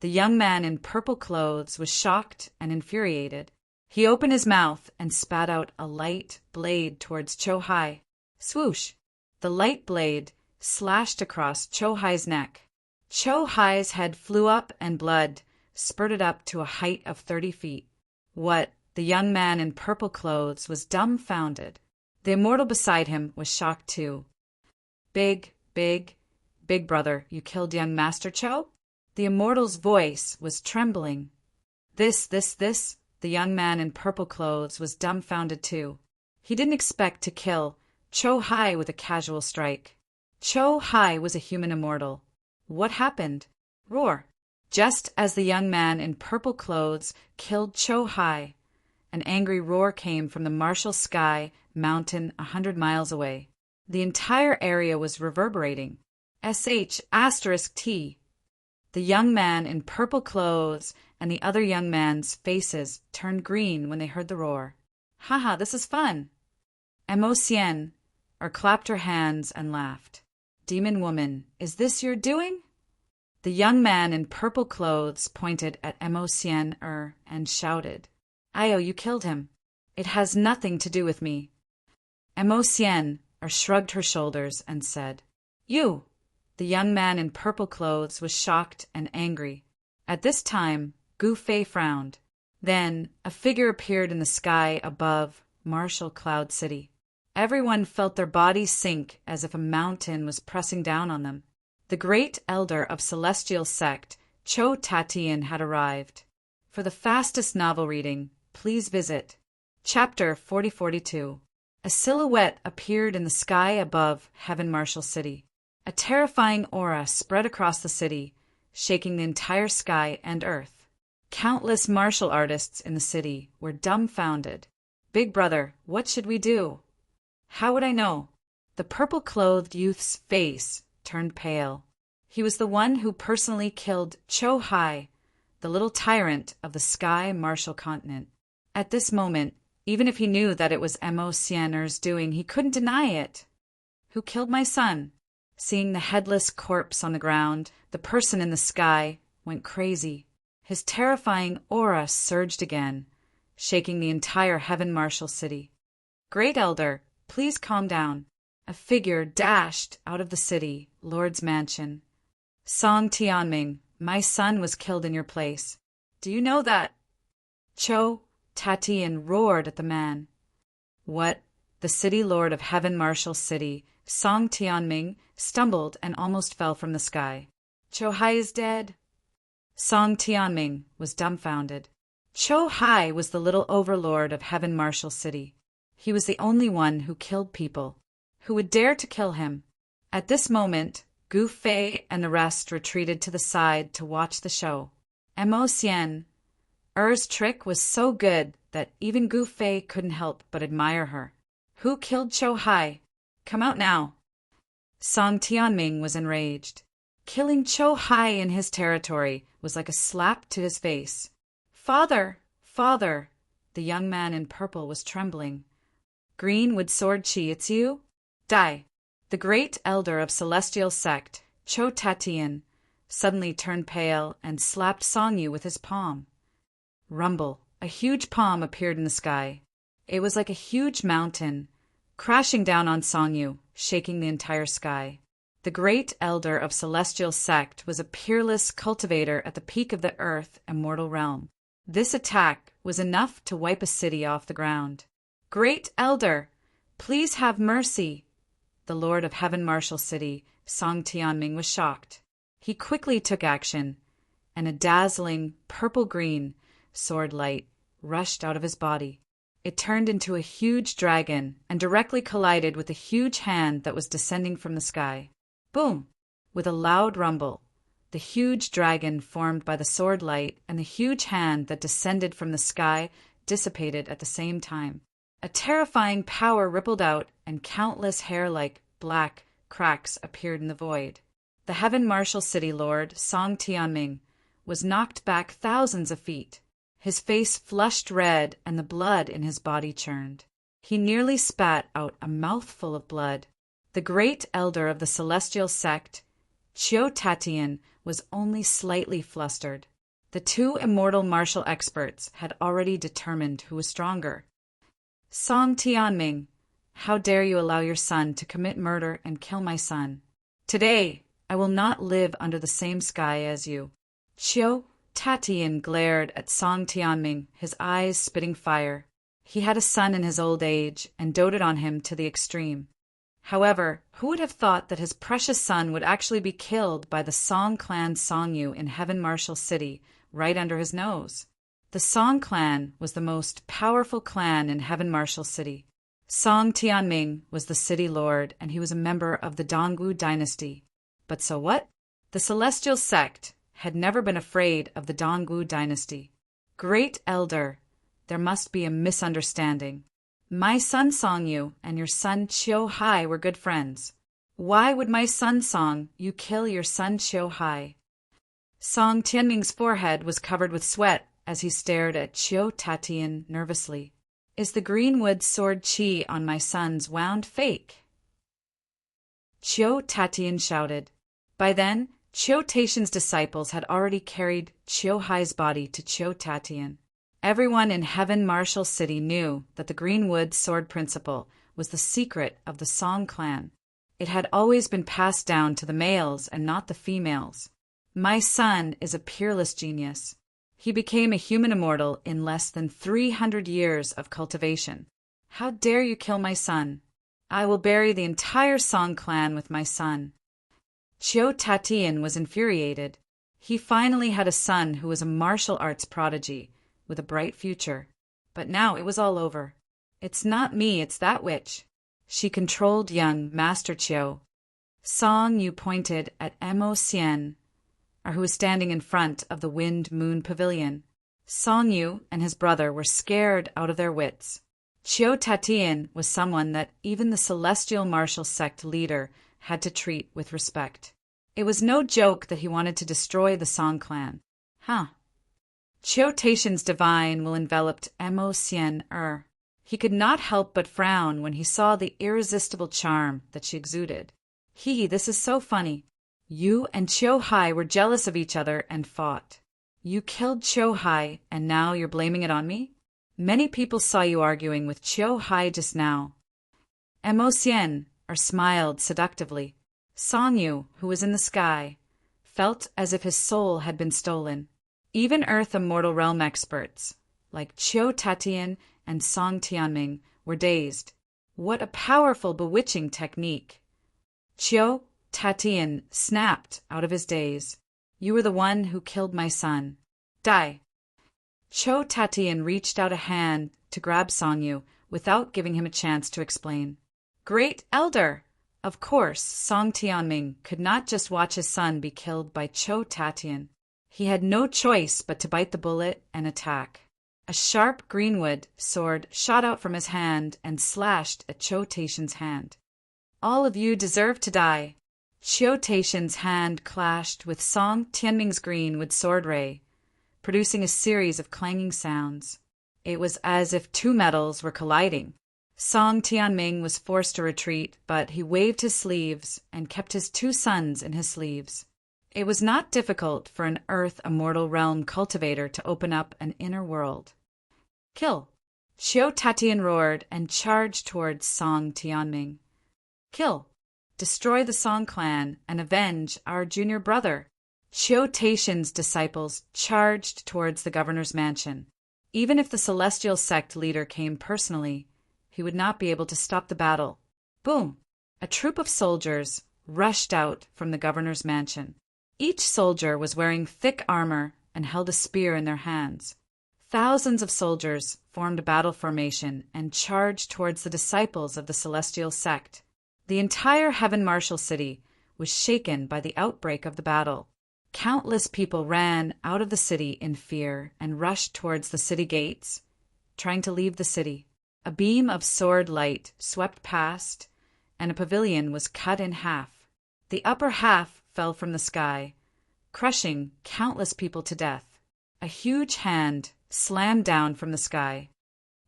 The young man in purple clothes was shocked and infuriated. He opened his mouth and spat out a light blade towards Cho Hai. Swoosh! The light blade slashed across Cho Hai's neck. Cho Hai's head flew up and blood spurted up to a height of 30 feet. What? The young man in purple clothes was dumbfounded. The immortal beside him was shocked too. Big brother, you killed young Master Cho? The immortal's voice was trembling. This. The young man in purple clothes was dumbfounded too. He didn't expect to kill Cho Hai with a casual strike. Cho Hai was a human immortal. What happened? Roar! Just as the young man in purple clothes killed Cho Hai, an angry roar came from the martial sky mountain 100 miles away. The entire area was reverberating. *T. The young man in purple clothes and the other young man's faces turned green when they heard the roar. Haha, this is fun. Mo Xian clapped her hands and laughed. Demon woman, is this your doing? The young man in purple clothes pointed at Mo Xian and shouted, Io, you killed him. It has nothing to do with me. Mo Xian shrugged her shoulders and said, You! The young man in purple clothes was shocked and angry. At this time, Gu Fei frowned. Then a figure appeared in the sky above Martial Cloud City. Everyone felt their bodies sink as if a mountain was pressing down on them. The great elder of Celestial Sect, Cho Tatian, had arrived. For the fastest novel reading, please visit Chapter 4042. A silhouette appeared in the sky above Heaven Martial City. A terrifying aura spread across the city, shaking the entire sky and earth. Countless martial artists in the city were dumbfounded. Big brother, what should we do? How would I know? The purple-clothed youth's face turned pale. He was the one who personally killed Cho Hai, the little tyrant of the Sky Martial Continent. At this moment, even if he knew that it was Mo Xian's doing, he couldn't deny it. Who killed my son? Seeing the headless corpse on the ground, the person in the sky went crazy. His terrifying aura surged again, shaking the entire Heaven Marshal City. "Great Elder, please calm down." A figure dashed out of the city, Lord's mansion. "Song Tianming, my son was killed in your place. Do you know that?" Cho Tatian roared at the man. "What?" The city lord of Heaven Marshal City, Song Tianming, stumbled and almost fell from the sky. "Cho Hai is dead." Song Tianming was dumbfounded. Cho Hai was the little overlord of Heaven Marshal City. He was the only one who killed people. Who would dare to kill him? At this moment, Gu Fei and the rest retreated to the side to watch the show. Mo Xian. Er's trick was so good that even Gu Fei couldn't help but admire her. "Who killed Cho Hai? Come out now." Song Tianming was enraged. Killing Cho Hai in his territory was like a slap to his face. "Father! Father!" The young man in purple was trembling. "Greenwood Sword Chi, it's you? Die!" The great elder of celestial sect, Cho Tatian, suddenly turned pale and slapped Song Yu with his palm. Rumble! A huge palm appeared in the sky. It was like a huge mountain, crashing down on Song Yu, shaking the entire sky. The great elder of celestial sect was a peerless cultivator at the peak of the earth immortal realm. This attack was enough to wipe a city off the ground. "Great elder, please have mercy." The lord of Heaven Marshal City, Song Tianming, was shocked. He quickly took action, and a dazzling purple-green sword light rushed out of his body. It turned into a huge dragon and directly collided with a huge hand that was descending from the sky. Boom! With a loud rumble, the huge dragon formed by the sword light and the huge hand that descended from the sky dissipated at the same time. A terrifying power rippled out, and countless hair-like black cracks appeared in the void. The Heaven Marshal City Lord, Song Tianming, was knocked back thousands of feet. His face flushed red, and the blood in his body churned. He nearly spat out a mouthful of blood. The great elder of the celestial sect, Cho Tatian, was only slightly flustered. The two immortal martial experts had already determined who was stronger. "Song Tianming, how dare you allow your son to commit murder and kill my son? Today, I will not live under the same sky as you." Cho Tatian glared at Song Tianming, his eyes spitting fire. He had a son in his old age and doted on him to the extreme. However, who would have thought that his precious son would actually be killed by the Song clan Song Yu in Heaven Marshal City, right under his nose? The Song clan was the most powerful clan in Heaven Marshal City. Song Tianming was the city lord, and he was a member of the Dongwu dynasty. But so what? The celestial sect had never been afraid of the Dongwu dynasty. "Great elder, there must be a misunderstanding. My son Song Yu and your son Cho Hai were good friends. Why would my son Song Yu kill your son Cho Hai?" Song Tianming's forehead was covered with sweat as he stared at Cho Tatian nervously. "Is the Greenwood Sword Chi on my son's wound fake?" Cho Tatian shouted. By then, Cho Tatian's disciples had already carried Cho Hai's body to Cho Tatian. Everyone in Heaven Marshal City knew that the Greenwood Sword Principle was the secret of the Song clan. It had always been passed down to the males and not the females. "My son is a peerless genius. He became a human immortal in less than 300 years of cultivation. How dare you kill my son? I will bury the entire Song clan with my son." Cho Tatian was infuriated. He finally had a son who was a martial arts prodigy, with a bright future. But now it was all over. "It's not me, it's that witch." She controlled young Master Chiu. Song Yu pointed at Mo Xian, who was standing in front of the Wind Moon Pavilion. Song Yu and his brother were scared out of their wits. Cho Tatian was someone that even the celestial martial sect leader had to treat with respect. It was no joke that he wanted to destroy the Song clan. Cho Tatian's divine will enveloped Mo Xian. He could not help but frown when he saw the irresistible charm that she exuded. This is so funny. You and Chiu Hai were jealous of each other and fought. You killed Chiu Hai, and now you're blaming it on me? Many people saw you arguing with Chiu Hai just now. Emotion, or smiled seductively. Song Yu, who was in the sky, felt as if his soul had been stolen. Even Earth Immortal Realm experts, like Chiu Tatian and Song Tianming, were dazed. What a powerful, bewitching technique! Chiu Tatian snapped out of his daze. You were the one who killed my son. Die! Chiu Tatian reached out a hand to grab Song Yu without giving him a chance to explain. Great Elder! Of course, Song Tianming could not just watch his son be killed by Chiu Tatian. He had no choice but to bite the bullet and attack. A sharp greenwood sword shot out from his hand and slashed at Chiu Tatian's hand. All of you deserve to die. Chiu Tatian's hand clashed with Song Tianming's greenwood sword ray, producing a series of clanging sounds. It was as if two metals were colliding. Song Tianming was forced to retreat, but he waved his sleeves and kept his two sons in his sleeves. It was not difficult for an Earth Immortal Realm cultivator to open up an inner world. Kill! Chiu Tatian roared and charged towards Song Tianming. Kill! Destroy the Song clan and avenge our junior brother. Chiu Tatian's disciples charged towards the governor's mansion. Even if the celestial sect leader came personally, he would not be able to stop the battle. Boom! A troop of soldiers rushed out from the governor's mansion. Each soldier was wearing thick armor and held a spear in their hands. Thousands of soldiers formed a battle formation and charged towards the disciples of the celestial sect. The entire Heaven Marshal City was shaken by the outbreak of the battle. Countless people ran out of the city in fear and rushed towards the city gates, trying to leave the city. A beam of sword light swept past, and a pavilion was cut in half. The upper half fell from the sky, crushing countless people to death. A huge hand slammed down from the sky.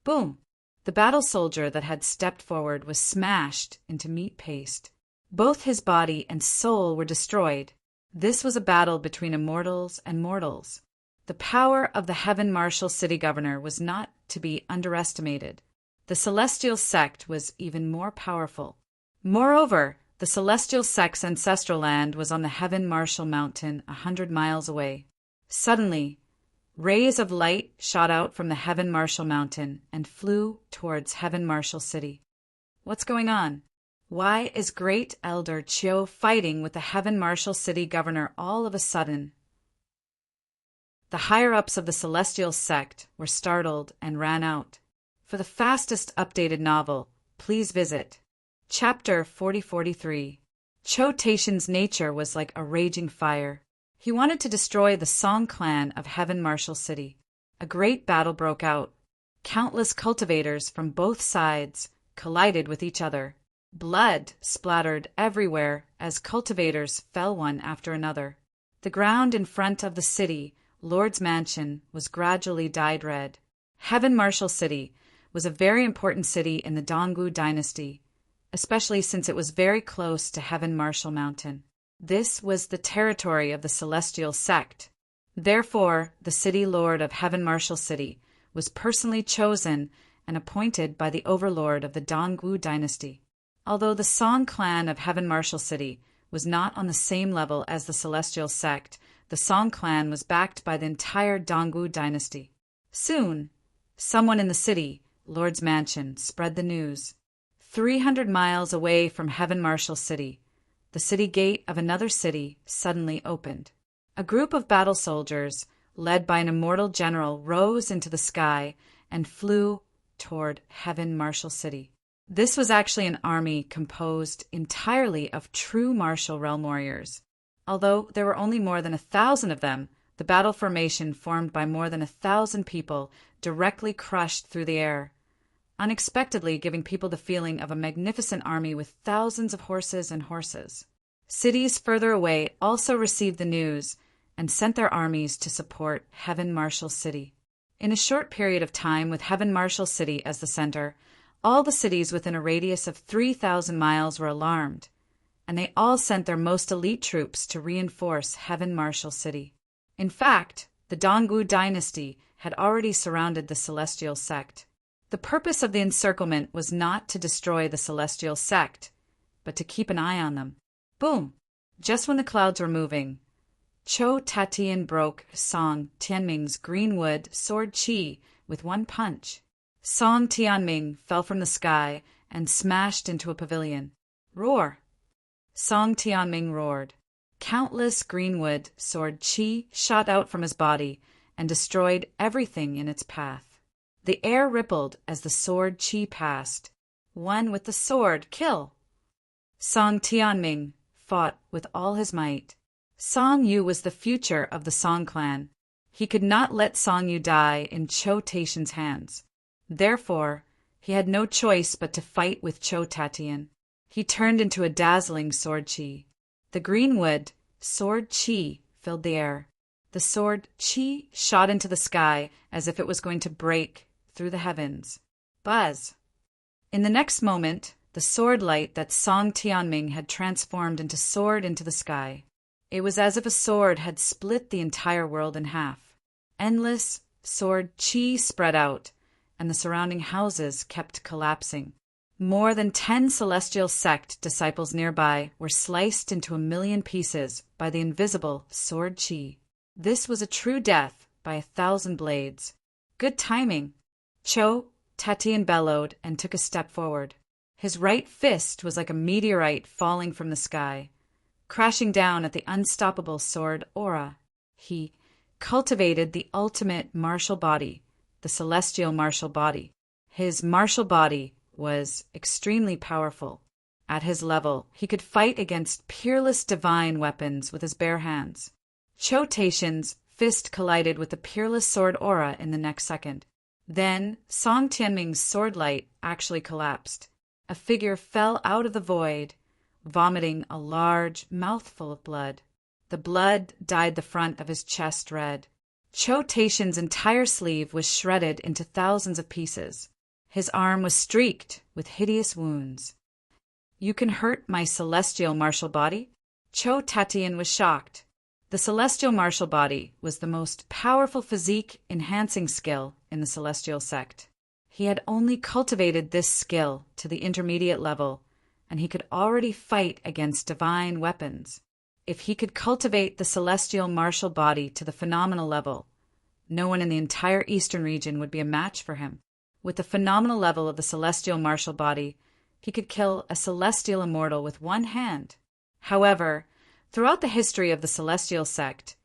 Boom! The battle soldier that had stepped forward was smashed into meat paste. Both his body and soul were destroyed. This was a battle between immortals and mortals. The power of the Heaven Marshal City Governor was not to be underestimated. The celestial sect was even more powerful. Moreover, the celestial sect's ancestral land was on the Heaven Marshal Mountain 100 miles away. Suddenly, rays of light shot out from the Heaven Marshal Mountain and flew towards Heaven Marshal City. What's going on? Why is Great Elder Chiu fighting with the Heaven Marshal City Governor all of a sudden? The higher-ups of the celestial sect were startled and ran out. For the fastest updated novel, please visit Chapter 4043. Chiu Tatian's nature was like a raging fire. He wanted to destroy the Song clan of Heaven Marshal City. A great battle broke out. Countless cultivators from both sides collided with each other. Blood splattered everywhere as cultivators fell one after another. The ground in front of the city, Lord's Mansion, was gradually dyed red. Heaven Marshal City was a very important city in the Dongwu dynasty, especially since it was very close to Heaven Marshal Mountain. This was the territory of the celestial sect. Therefore, the city lord of Heaven Marshal City was personally chosen and appointed by the overlord of the Dongwu dynasty. Although the Song clan of Heaven Marshal City was not on the same level as the celestial sect, the Song clan was backed by the entire Dongwu dynasty. Soon, someone in the city, Lord's Mansion, spread the news. 300 miles away from Heaven Marshal City, the city gate of another city suddenly opened. A group of battle soldiers, led by an immortal general, rose into the sky and flew toward Heaven Marshal City. This was actually an army composed entirely of true martial realm warriors. Although there were only more than 1,000 of them, the battle formation formed by more than 1,000 people directly crushed through the air, unexpectedly giving people the feeling of a magnificent army with thousands of horses and horses. Cities further away also received the news and sent their armies to support Heaven Marshal City. In a short period of time, with Heaven Marshal City as the center, all the cities within a radius of 3,000 miles were alarmed. and they all sent their most elite troops to reinforce Heaven Marshal City. In fact, the Dongwu dynasty had already surrounded the celestial sect. The purpose of the encirclement was not to destroy the celestial sect, but to keep an eye on them. Boom! Just when the clouds were moving, Chou Tatian broke Song Tianming's greenwood sword qi with one punch. Song Tianming fell from the sky and smashed into a pavilion. Roar! Song Tianming roared. Countless greenwood sword qi shot out from his body and destroyed everything in its path. The air rippled as the sword qi passed. One with the sword, kill! Song Tianming fought with all his might. Song Yu was the future of the Song clan. He could not let Song Yu die in Chou Tatian's hands. Therefore, he had no choice but to fight with Chou Tatian. He turned into a dazzling sword qi. The greenwood sword qi filled the air. The sword qi shot into the sky as if it was going to break through the heavens. Buzz! In the next moment, the sword light that Song Tianming had transformed into soared into the sky. It was as if a sword had split the entire world in half. Endless sword qi spread out, and the surrounding houses kept collapsing. More than 10 celestial sect disciples nearby were sliced into 1,000,000 pieces by the invisible sword qi. This was a true death by 1,000 blades. Good timing. Chou Tatian bellowed and took a step forward. His right fist was like a meteorite falling from the sky, crashing down at the unstoppable sword aura. He cultivated the ultimate martial body, the celestial martial body. His martial body was extremely powerful. At his level, he could fight against peerless divine weapons with his bare hands. Chou Tatian's fist collided with the peerless sword aura in the next second. Then, Song Tianming's sword light actually collapsed. A figure fell out of the void, vomiting a large mouthful of blood. The blood dyed the front of his chest red. Chou Tatian's entire sleeve was shredded into thousands of pieces. His arm was streaked with hideous wounds. "You can hurt my celestial martial body?" Chou Tatian was shocked. The celestial martial body was the most powerful physique-enhancing skill in the celestial sect. He had only cultivated this skill to the intermediate level, and he could already fight against divine weapons. If he could cultivate the celestial martial body to the phenomenal level, no one in the entire eastern region would be a match for him. With the phenomenal level of the celestial martial body, he could kill a celestial immortal with one hand. However, throughout the history of the celestial sect,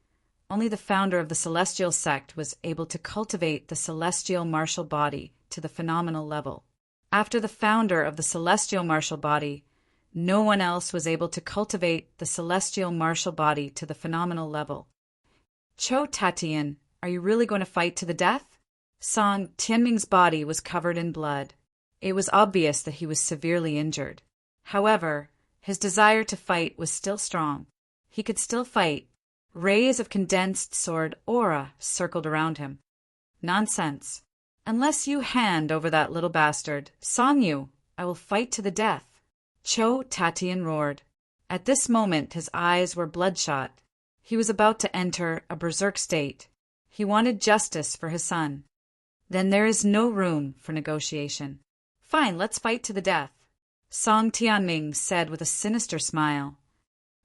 only the founder of the celestial sect was able to cultivate the celestial martial body to the phenomenal level. After the founder of the celestial martial body, no one else was able to cultivate the celestial martial body to the phenomenal level. "Chou Tatian, are you really going to fight to the death?" Song Tianming's body was covered in blood. It was obvious that he was severely injured. However, his desire to fight was still strong. He could still fight. Rays of condensed sword aura circled around him. "Nonsense. Unless you hand over that little bastard, Song Yu, I will fight to the death." Chou Tatian roared. At this moment his eyes were bloodshot. He was about to enter a berserk state. He wanted justice for his son. "Then there is no room for negotiation." "Fine, let's fight to the death," Song Tianming said with a sinister smile.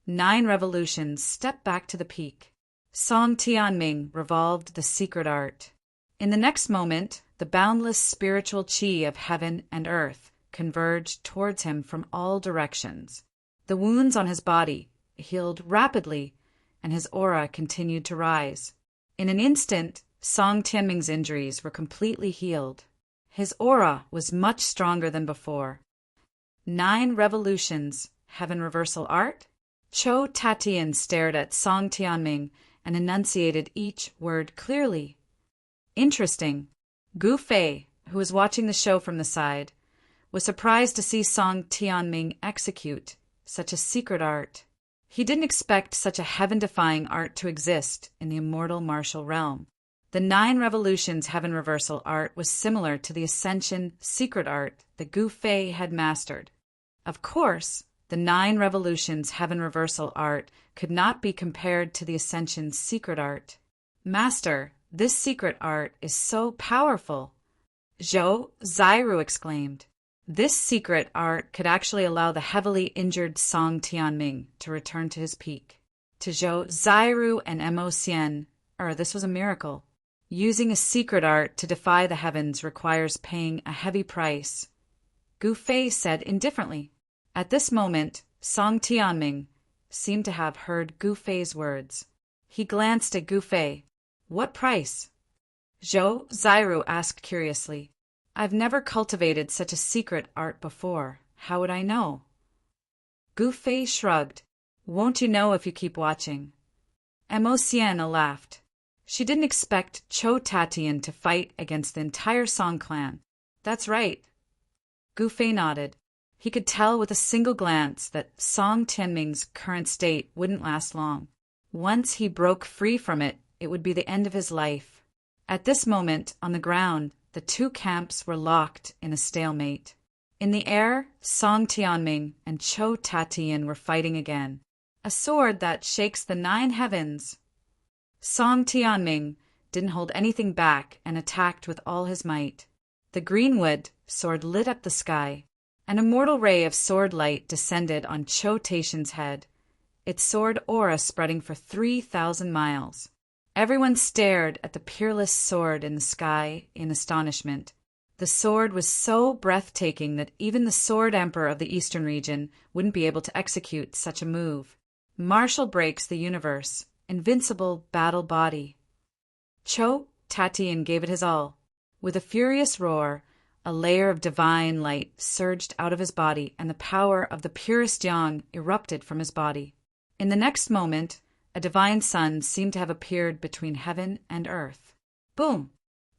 9 revolutions stepped back to the peak. Song Tianming revolved the secret art. In the next moment, the boundless spiritual qi of heaven and earth converged towards him from all directions. The wounds on his body healed rapidly, and his aura continued to rise. In an instant, Song Tianming's injuries were completely healed. His aura was much stronger than before. 9 revolutions, heaven reversal art? Chou Tatian stared at Song Tianming and enunciated each word clearly. Interesting. Gu Fei, who was watching the show from the side, was surprised to see Song Tianming execute such a secret art. He didn't expect such a heaven-defying art to exist in the immortal martial realm. The 9 revolutions heaven reversal art was similar to the ascension secret art that Gu Fei had mastered. Of course, The 9 revolutions heaven reversal art could not be compared to the Ascension's secret art. Master, this secret art is so powerful. Zhou Zairu exclaimed. This secret art could actually allow the heavily injured Song Tianming to return to his peak. To Zhou Zairu and Mo Xian, this was a miracle. Using a secret art to defy the heavens requires paying a heavy price. Gu Fei said indifferently. At this moment, Song Tianming seemed to have heard Gu Fei's words. He glanced at Gu Fei. What price? Zhou Zairu asked curiously. I've never cultivated such a secret art before. How would I know? Gu Fei shrugged. Won't you know if you keep watching? Mo Xian laughed. She didn't expect Cho Tatian to fight against the entire Song clan. That's right. Gu Fei nodded. He could tell with a single glance that Song Tianming's current state wouldn't last long. Once he broke free from it, it would be the end of his life. At this moment, on the ground, the 2 camps were locked in a stalemate. In the air, Song Tianming and Cho Tatian were fighting again. A sword that shakes the 9 heavens. Song Tianming didn't hold anything back and attacked with all his might. The greenwood sword lit up the sky. An immortal ray of sword light descended on Cho Tatian's head, its sword aura spreading for 3,000 miles. Everyone stared at the peerless sword in the sky in astonishment. The sword was so breathtaking that even the Sword Emperor of the Eastern region wouldn't be able to execute such a move. Martial breaks the universe, invincible battle body. Cho Tatian gave it his all. With a furious roar, a layer of divine light surged out of his body, and the power of the purest yang erupted from his body. In the next moment, a divine sun seemed to have appeared between heaven and earth. Boom!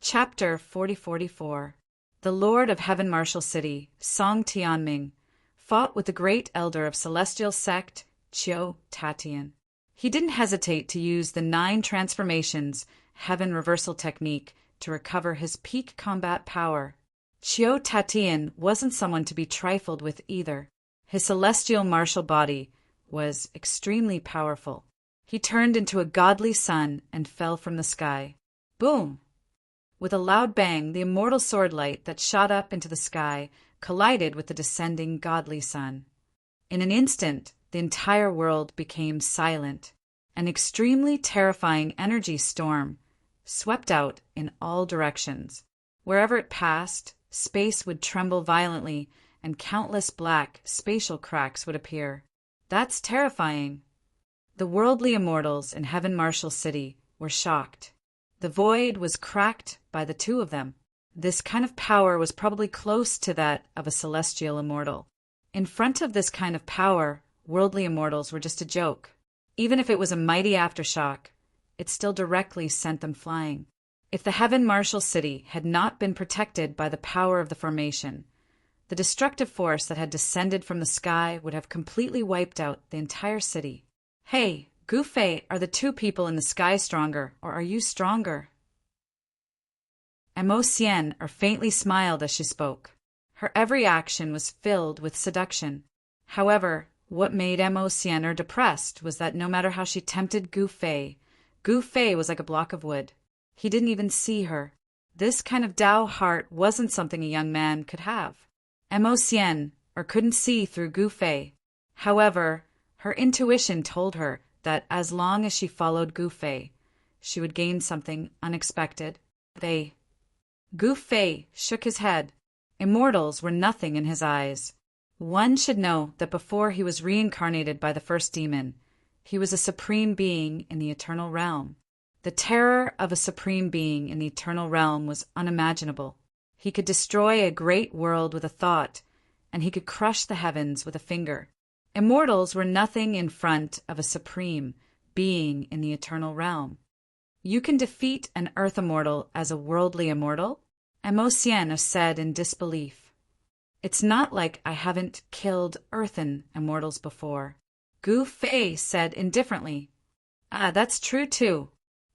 Chapter 4044. The Lord of Heaven Martial City, Song Tianming, fought with the great elder of celestial sect, Cho Tatian. He didn't hesitate to use the 9 transformations heaven reversal technique to recover his peak combat power. Cho Tatian wasn't someone to be trifled with either. His celestial martial body was extremely powerful. He turned into a godly sun and fell from the sky. Boom! With a loud bang, the immortal sword light that shot up into the sky collided with the descending godly sun. In an instant, the entire world became silent. An extremely terrifying energy storm swept out in all directions. Wherever it passed, space would tremble violently, and countless black spatial cracks would appear. That's terrifying. The worldly immortals in Heaven Martial City were shocked. The void was cracked by the 2 of them. This kind of power was probably close to that of a celestial immortal. In front of this kind of power, worldly immortals were just a joke. Even if it was a mighty aftershock, it still directly sent them flying. If the Heaven Martial City had not been protected by the power of the formation, the destructive force that had descended from the sky would have completely wiped out the entire city. Hey, Gu Fei, are the 2 people in the sky stronger, or are you stronger? Mo Xian faintly smiled as she spoke. Her every action was filled with seduction. However, what made Mo Xian depressed was that no matter how she tempted Gu Fei was like a block of wood. He didn't even see her. This kind of Dao heart wasn't something a young man could have. Mo Xian couldn't see through Gu Fei. However, her intuition told her that as long as she followed Gu Fei, she would gain something unexpected. Gu Fei shook his head. Immortals were nothing in his eyes. One should know that before he was reincarnated by the first demon, he was a supreme being in the eternal realm. The terror of a supreme being in the eternal realm was unimaginable. He could destroy a great world with a thought, and he could crush the heavens with a finger. Immortals were nothing in front of a supreme being in the eternal realm. You can defeat an earth immortal as a worldly immortal? Mo Xian said in disbelief. It's not like I haven't killed earthen immortals before. Gu Fei said indifferently. That's true too.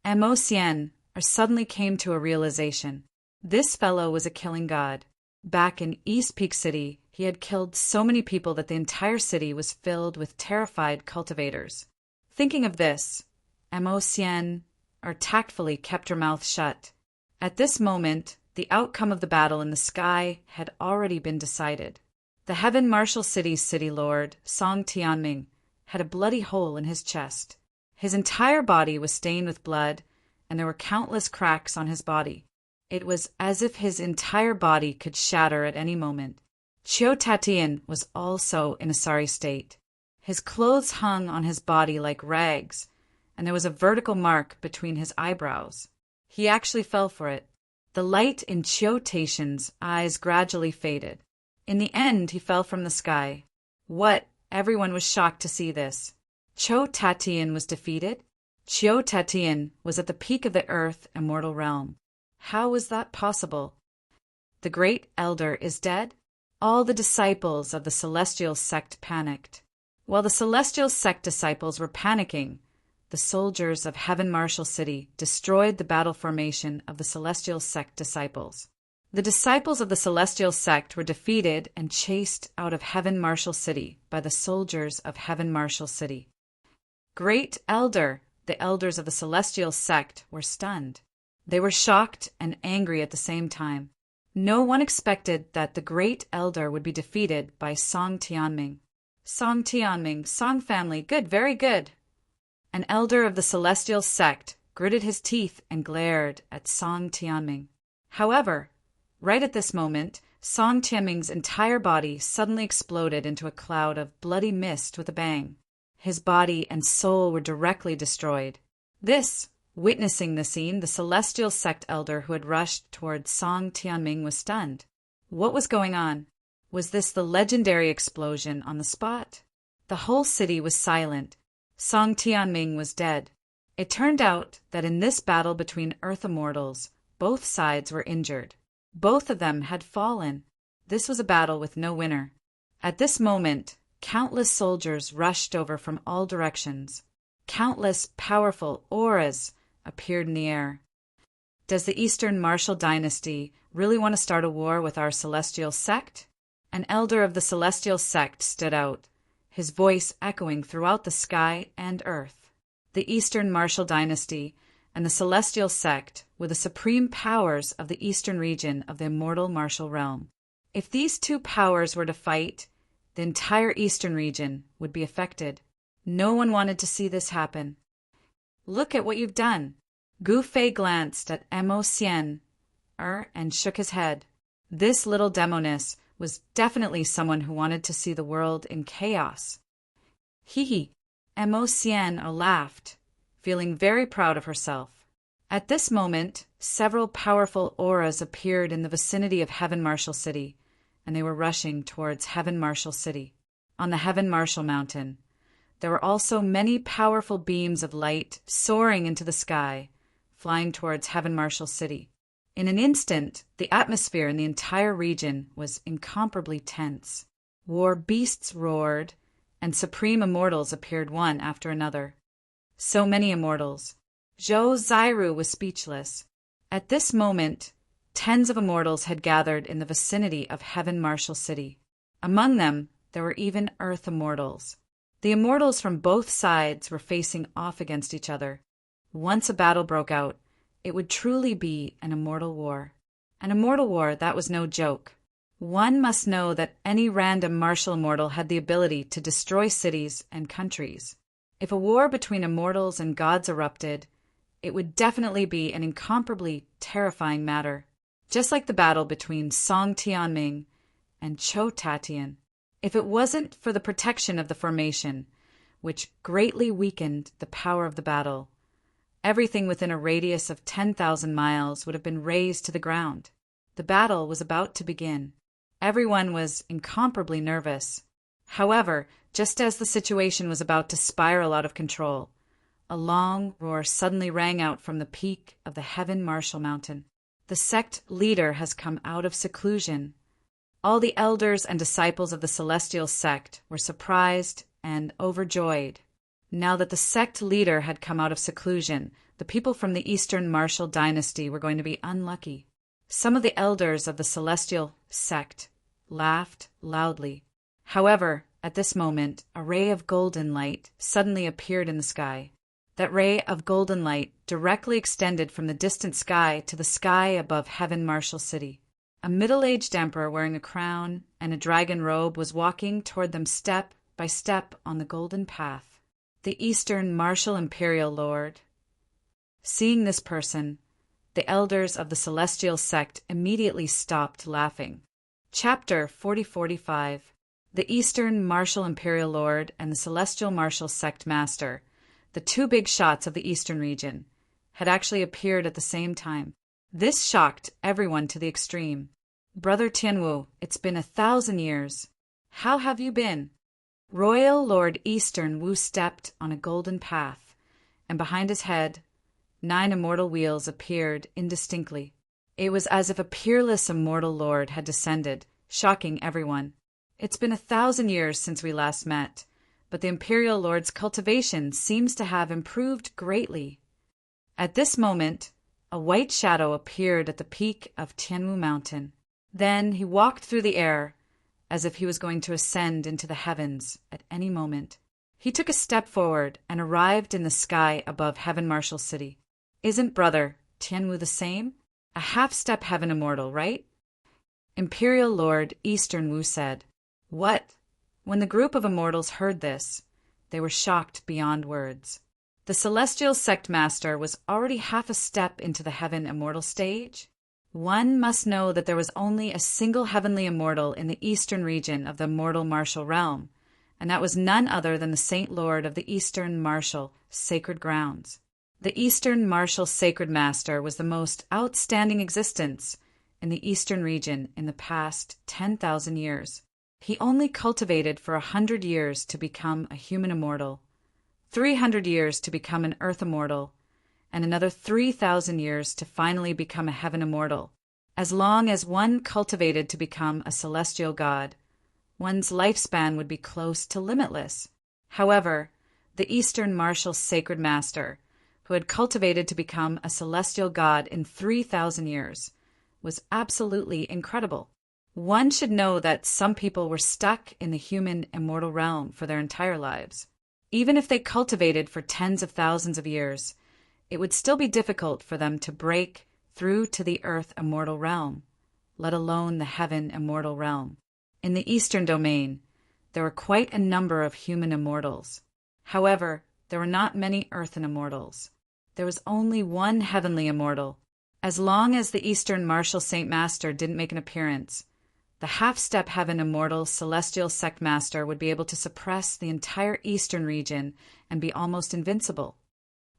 Mo Xian suddenly came to a realization. This fellow was a killing god. Back in East Peak City, He had killed so many people that the entire city was filled with terrified cultivators. Thinking of this, Emotion, or tactfully, kept her mouth shut. At this moment, the outcome of the battle in the sky had already been decided. The Heaven Marshal City's city lord, Song Tianming, had a bloody hole in his chest. His entire body was stained with blood, and there were countless cracks on his body. It was as if his entire body could shatter at any moment. Chiu Tatian was also in a sorry state. His clothes hung on his body like rags, and there was a vertical mark between his eyebrows. He actually fell for it. The light in Chiu Tatian's eyes gradually faded. In the end, he fell from the sky. What? Everyone was shocked to see this. Chiu Tatian was defeated? Chiu Tatian was at the peak of the earth immortal realm. How was that possible? The great elder is dead? All the disciples of the celestial sect panicked. While the celestial sect disciples were panicking, the soldiers of Heaven Marshal City destroyed the battle formation of the celestial sect disciples. The disciples of the celestial sect were defeated and chased out of Heaven Marshal City by the soldiers of Heaven Marshal City. Great Elder, the elders of the celestial sect, were stunned. They were shocked and angry at the same time. No one expected that the Great Elder would be defeated by Song Tianming. Song Tianming, Song family, good, very good. An elder of the celestial sect gritted his teeth and glared at Song Tianming. However, right at this moment, Song Tianming's entire body suddenly exploded into a cloud of bloody mist with a bang. His body and soul were directly destroyed. Witnessing the scene, the celestial sect elder who had rushed towards Song Tianming was stunned. What was going on? Was this the legendary explosion on the spot? The whole city was silent. Song Tianming was dead. It turned out that in this battle between Earth Immortals, both sides were injured. Both of them had fallen. This was a battle with no winner. At this moment, countless soldiers rushed over from all directions. Countless powerful auras appeared in the air. Does the Eastern Marshal Dynasty really want to start a war with our celestial sect? An elder of the celestial sect stood out, his voice echoing throughout the sky and earth. The Eastern Marshal Dynasty and the celestial sect were the supreme powers of the eastern region of the immortal martial realm. If these two powers were to fight, the entire eastern region would be affected. No one wanted to see this happen. Look at what you've done. Gu Fei glanced at Emotion and shook his head. This little demoness was definitely someone who wanted to see the world in chaos. Hee. Emotion laughed, feeling very proud of herself. At this moment, several powerful auras appeared in the vicinity of Heaven Marshal City, and they were rushing towards Heaven Marshal City. On the Heaven Marshal Mountain, there were also many powerful beams of light soaring into the sky, flying towards Heaven Marshal City. In an instant, the atmosphere in the entire region was incomparably tense. War beasts roared, and supreme immortals appeared one after another. So many immortals. Zhou Zairu was speechless. At this moment, tens of immortals had gathered in the vicinity of Heaven Marshal City. Among them, there were even Earth immortals. The immortals from both sides were facing off against each other. Once a battle broke out, it would truly be an immortal war. An immortal war that was no joke. One must know that any random martial immortal had the ability to destroy cities and countries. If a war between immortals and gods erupted, it would definitely be an incomparably terrifying matter, just like the battle between Song Tianming and Chiu Tatian. If it wasn't for the protection of the formation, which greatly weakened the power of the battle, everything within a radius of 10,000 miles would have been razed to the ground. The battle was about to begin. Everyone was incomparably nervous. However, just as the situation was about to spiral out of control, a long roar suddenly rang out from the peak of the Heaven Marshal Mountain. The sect leader has come out of seclusion. All the elders and disciples of the celestial sect were surprised and overjoyed. Now that the sect leader had come out of seclusion, the people from the Eastern Marshal Dynasty were going to be unlucky. Some of the elders of the celestial sect laughed loudly. However, at this moment, a ray of golden light suddenly appeared in the sky. That ray of golden light directly extended from the distant sky to the sky above Heaven Marshal City. A middle-aged emperor wearing a crown and a dragon robe was walking toward them step by step on the golden path. The Eastern Martial Imperial Lord. Seeing this person, the elders of the celestial sect immediately stopped laughing. Chapter 4045. The Eastern Martial Imperial Lord and the Celestial Martial Sect Master, the two big shots of the Eastern region, had actually appeared at the same time. This shocked everyone to the extreme. Brother Tianwu, it's been 1,000 years. How have you been? Royal Lord Eastern Wu stepped on a golden path, and behind his head, 9 immortal wheels appeared indistinctly. It was as if a peerless immortal lord had descended, shocking everyone. It's been 1,000 years since we last met, but the Imperial Lord's cultivation seems to have improved greatly. At this moment, a white shadow appeared at the peak of Tianwu Mountain. Then he walked through the air, as if he was going to ascend into the heavens at any moment. He took a step forward and arrived in the sky above Heaven Marshal City. Isn't Brother Tianwu the same? A half-step heaven immortal, right? Imperial Lord Eastern Wu said. What? When the group of immortals heard this, they were shocked beyond words. The Celestial Sect Master was already half a step into the heaven immortal stage. One must know that there was only a single heavenly immortal in the eastern region of the immortal martial realm, and that was none other than the Saint Lord of the Eastern Martial Sacred Grounds. The Eastern Martial Sacred Master was the most outstanding existence in the eastern region in the past 10,000 years. He only cultivated for 100 years to become a human immortal, 300 years to become an earth immortal, and another 3,000 years to finally become a heaven immortal. As long as one cultivated to become a celestial god, one's lifespan would be close to limitless. However, the Eastern Martial Sacred Master, who had cultivated to become a celestial god in 3,000 years, was absolutely incredible. One should know that some people were stuck in the human immortal realm for their entire lives. Even if they cultivated for tens of thousands of years, it would still be difficult for them to break through to the earth immortal realm, let alone the heaven immortal realm. In the eastern domain, there were quite a number of human immortals. However, there were not many earthen immortals. There was only one heavenly immortal. As long as the Eastern Martial Saint Master didn't make an appearance, the half-step heaven immortal celestial sect master would be able to suppress the entire eastern region and be almost invincible.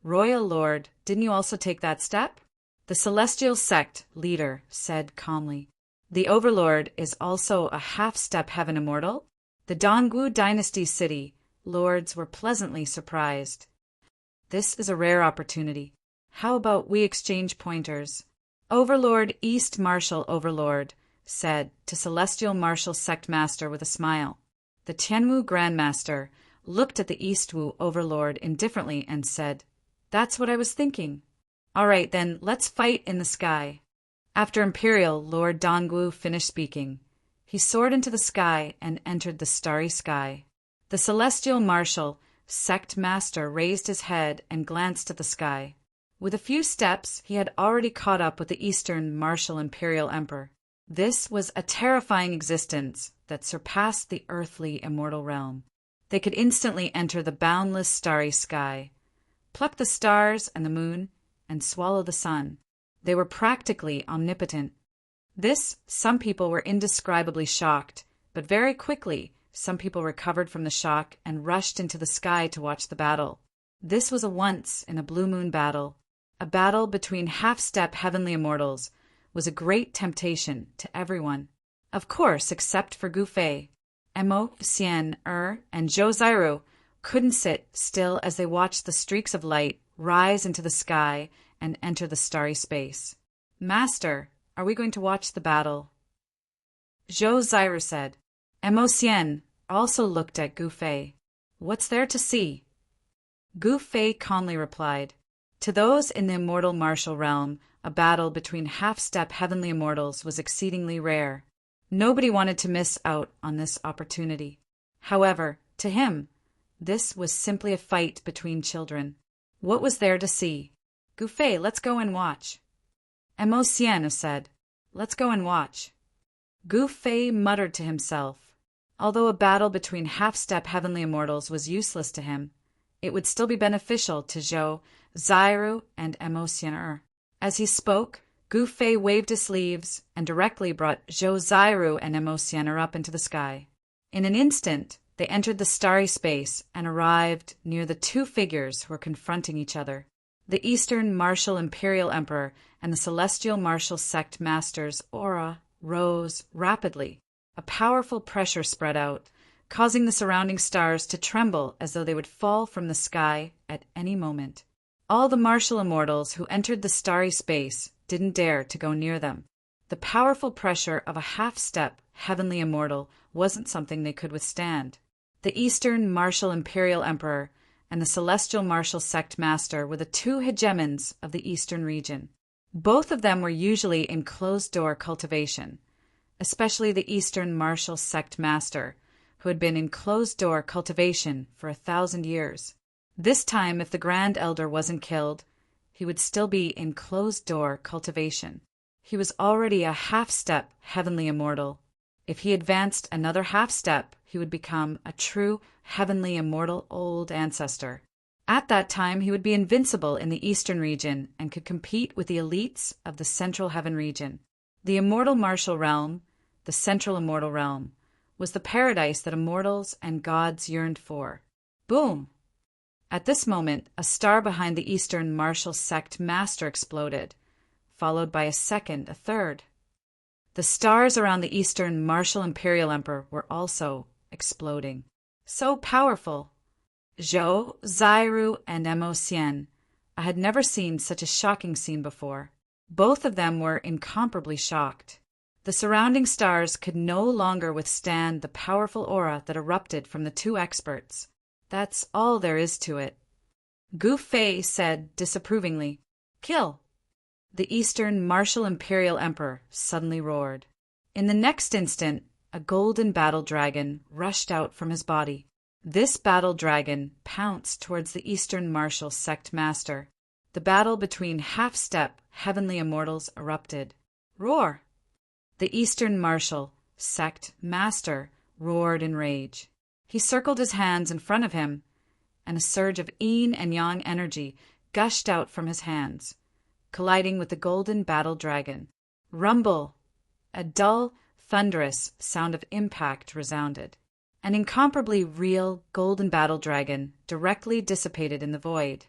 Royal Lord, didn't you also take that step? The celestial sect leader said calmly. The Overlord is also a half-step heaven immortal? The Dongwu Dynasty city lords were pleasantly surprised. This is a rare opportunity. How about we exchange pointers? Overlord East Martial Overlord said to Celestial Martial Sect Master with a smile. The Tianwu Grandmaster looked at the Eastwu Overlord indifferently and said, That's what I was thinking. All right, then, let's fight in the sky. After Imperial Lord Dongwu finished speaking, he soared into the sky and entered the starry sky. The Celestial Martial Sect Master raised his head and glanced at the sky. With a few steps, he had already caught up with the Eastern Martial Imperial Emperor. This was a terrifying existence that surpassed the earthly immortal realm. They could instantly enter the boundless starry sky, pluck the stars and the moon, and swallow the sun. They were practically omnipotent. Some people were indescribably shocked, but very quickly some people recovered from the shock and rushed into the sky to watch the battle. This was a once-in-a-blue-moon battle. A battle between half-step heavenly immortals was a great temptation to everyone. Of course, except for Gu Fei. Mo Xian and Zhou Zairu couldn't sit still as they watched the streaks of light rise into the sky and enter the starry space. Master, are we going to watch the battle? Zhou Zairu said. Mo Xian also looked at Gu Fei. What's there to see? Gu Fei calmly replied. To those in the immortal martial realm, a battle between half-step heavenly immortals was exceedingly rare. Nobody wanted to miss out on this opportunity. However, to him, this was simply a fight between children. What was there to see? Gouffé, let's go and watch. Emotienne said, let's go and watch. Gouffé muttered to himself. Although a battle between half-step heavenly immortals was useless to him, it would still be beneficial to Zhou, Zairu, and Emotienne. As he spoke, Gouffé waved his sleeves and directly brought Zhou, Zairu, and Emotienne up into the sky. In an instant, they entered the starry space and arrived near the two figures who were confronting each other. The Eastern Martial Imperial Emperor and the Celestial Martial Sect Master's aura rose rapidly. A powerful pressure spread out, causing the surrounding stars to tremble as though they would fall from the sky at any moment. All the martial immortals who entered the starry space didn't dare to go near them. The powerful pressure of a half-step heavenly immortal wasn't something they could withstand. The Eastern Martial Imperial Emperor and the Celestial Martial Sect Master were the two hegemons of the Eastern region. Both of them were usually in closed-door cultivation, especially the Eastern Martial Sect Master, who had been in closed-door cultivation for 1,000 years. This time, if the Grand Elder wasn't killed, he would still be in closed-door cultivation. He was already a half-step heavenly immortal. If he advanced another half-step, he would become a true heavenly immortal old ancestor. At that time, he would be invincible in the Eastern region and could compete with the elites of the Central Heaven region. The immortal martial realm, the Central Immortal Realm, was the paradise that immortals and gods yearned for. Boom! At this moment, a star behind the Eastern Martial Sect Master exploded, followed by a second, a third. The stars around the Eastern Martial Imperial Emperor were also exploding. So powerful! Zhou, Zairu, and Emotienne. I had never seen such a shocking scene before. Both of them were incomparably shocked. The surrounding stars could no longer withstand the powerful aura that erupted from the two experts. That's all there is to it. Gouffé said disapprovingly, "Kill!" The Eastern Martial Imperial Emperor suddenly roared. In the next instant, a golden battle dragon rushed out from his body. This battle dragon pounced towards the Eastern Martial Sect Master. The battle between half-step heavenly immortals erupted. Roar! The Eastern Martial Sect Master roared in rage. He circled his hands in front of him, and a surge of yin and yang energy gushed out from his hands, colliding with the golden battle dragon. Rumble! A dull, thunderous sound of impact resounded. An incomparably real golden battle dragon directly dissipated in the void.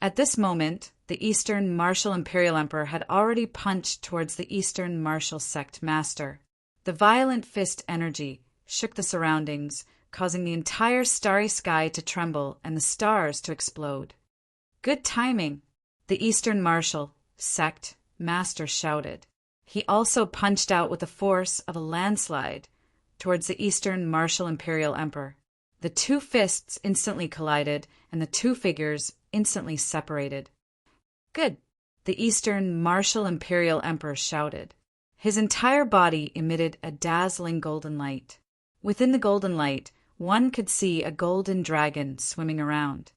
At this moment, the Eastern Martial Imperial Emperor had already punched towards the Eastern Martial Sect Master. The violent fist energy shook the surroundings, causing the entire starry sky to tremble and the stars to explode. Good timing! The Eastern Martial Sect Master shouted. He also punched out with the force of a landslide towards the Eastern Martial Imperial Emperor. The two fists instantly collided, and the two figures instantly separated. Good! The Eastern Martial Imperial Emperor shouted. His entire body emitted a dazzling golden light. Within the golden light, one could see a golden dragon swimming around.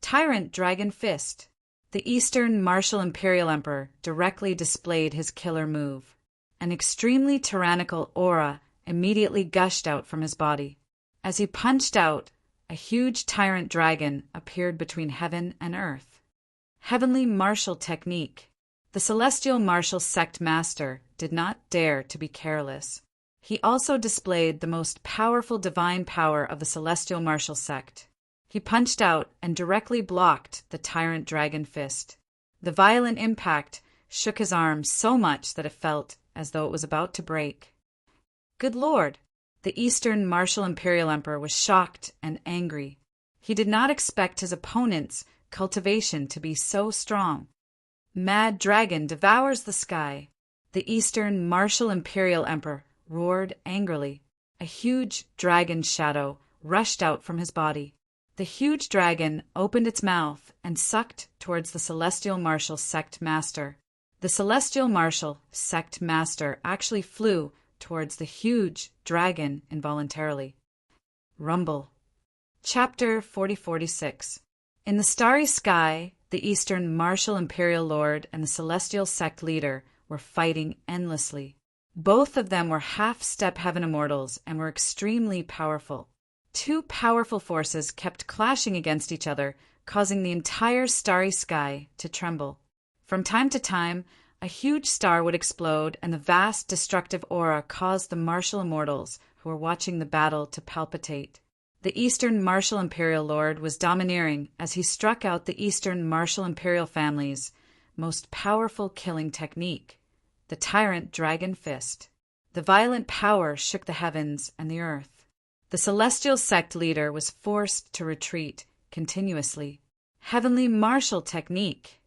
Tyrant Dragon Fist. The Eastern Martial Imperial Emperor directly displayed his killer move. An extremely tyrannical aura immediately gushed out from his body. As he punched out, a huge tyrant dragon appeared between heaven and earth. Heavenly martial technique. The Celestial Martial Sect Master did not dare to be careless. He also displayed the most powerful divine power of the Celestial Martial Sect. He punched out and directly blocked the tyrant dragon fist. The violent impact shook his arm so much that it felt as though it was about to break. Good Lord! The Eastern Martial Imperial Emperor was shocked and angry. He did not expect his opponent's cultivation to be so strong. Mad dragon devours the sky. The Eastern Martial Imperial Emperor roared angrily. A huge dragon shadow rushed out from his body. The huge dragon opened its mouth and sucked towards the Celestial Martial Sect Master. The Celestial Martial Sect Master actually flew towards the huge dragon involuntarily. Rumble. Chapter 4046. In the starry sky, the Eastern Martial Imperial Lord and the Celestial Sect Leader were fighting endlessly. Both of them were half-step heaven immortals and were extremely powerful. Two powerful forces kept clashing against each other, causing the entire starry sky to tremble. From time to time, a huge star would explode, and the vast destructive aura caused the martial immortals who were watching the battle to palpitate. The Eastern Martial Imperial Lord was domineering as he struck out the Eastern Martial Imperial family's most powerful killing technique, the Tyrant Dragon Fist. The violent power shook the heavens and the earth. The Celestial Sect Leader was forced to retreat continuously. Heavenly Martial Technique.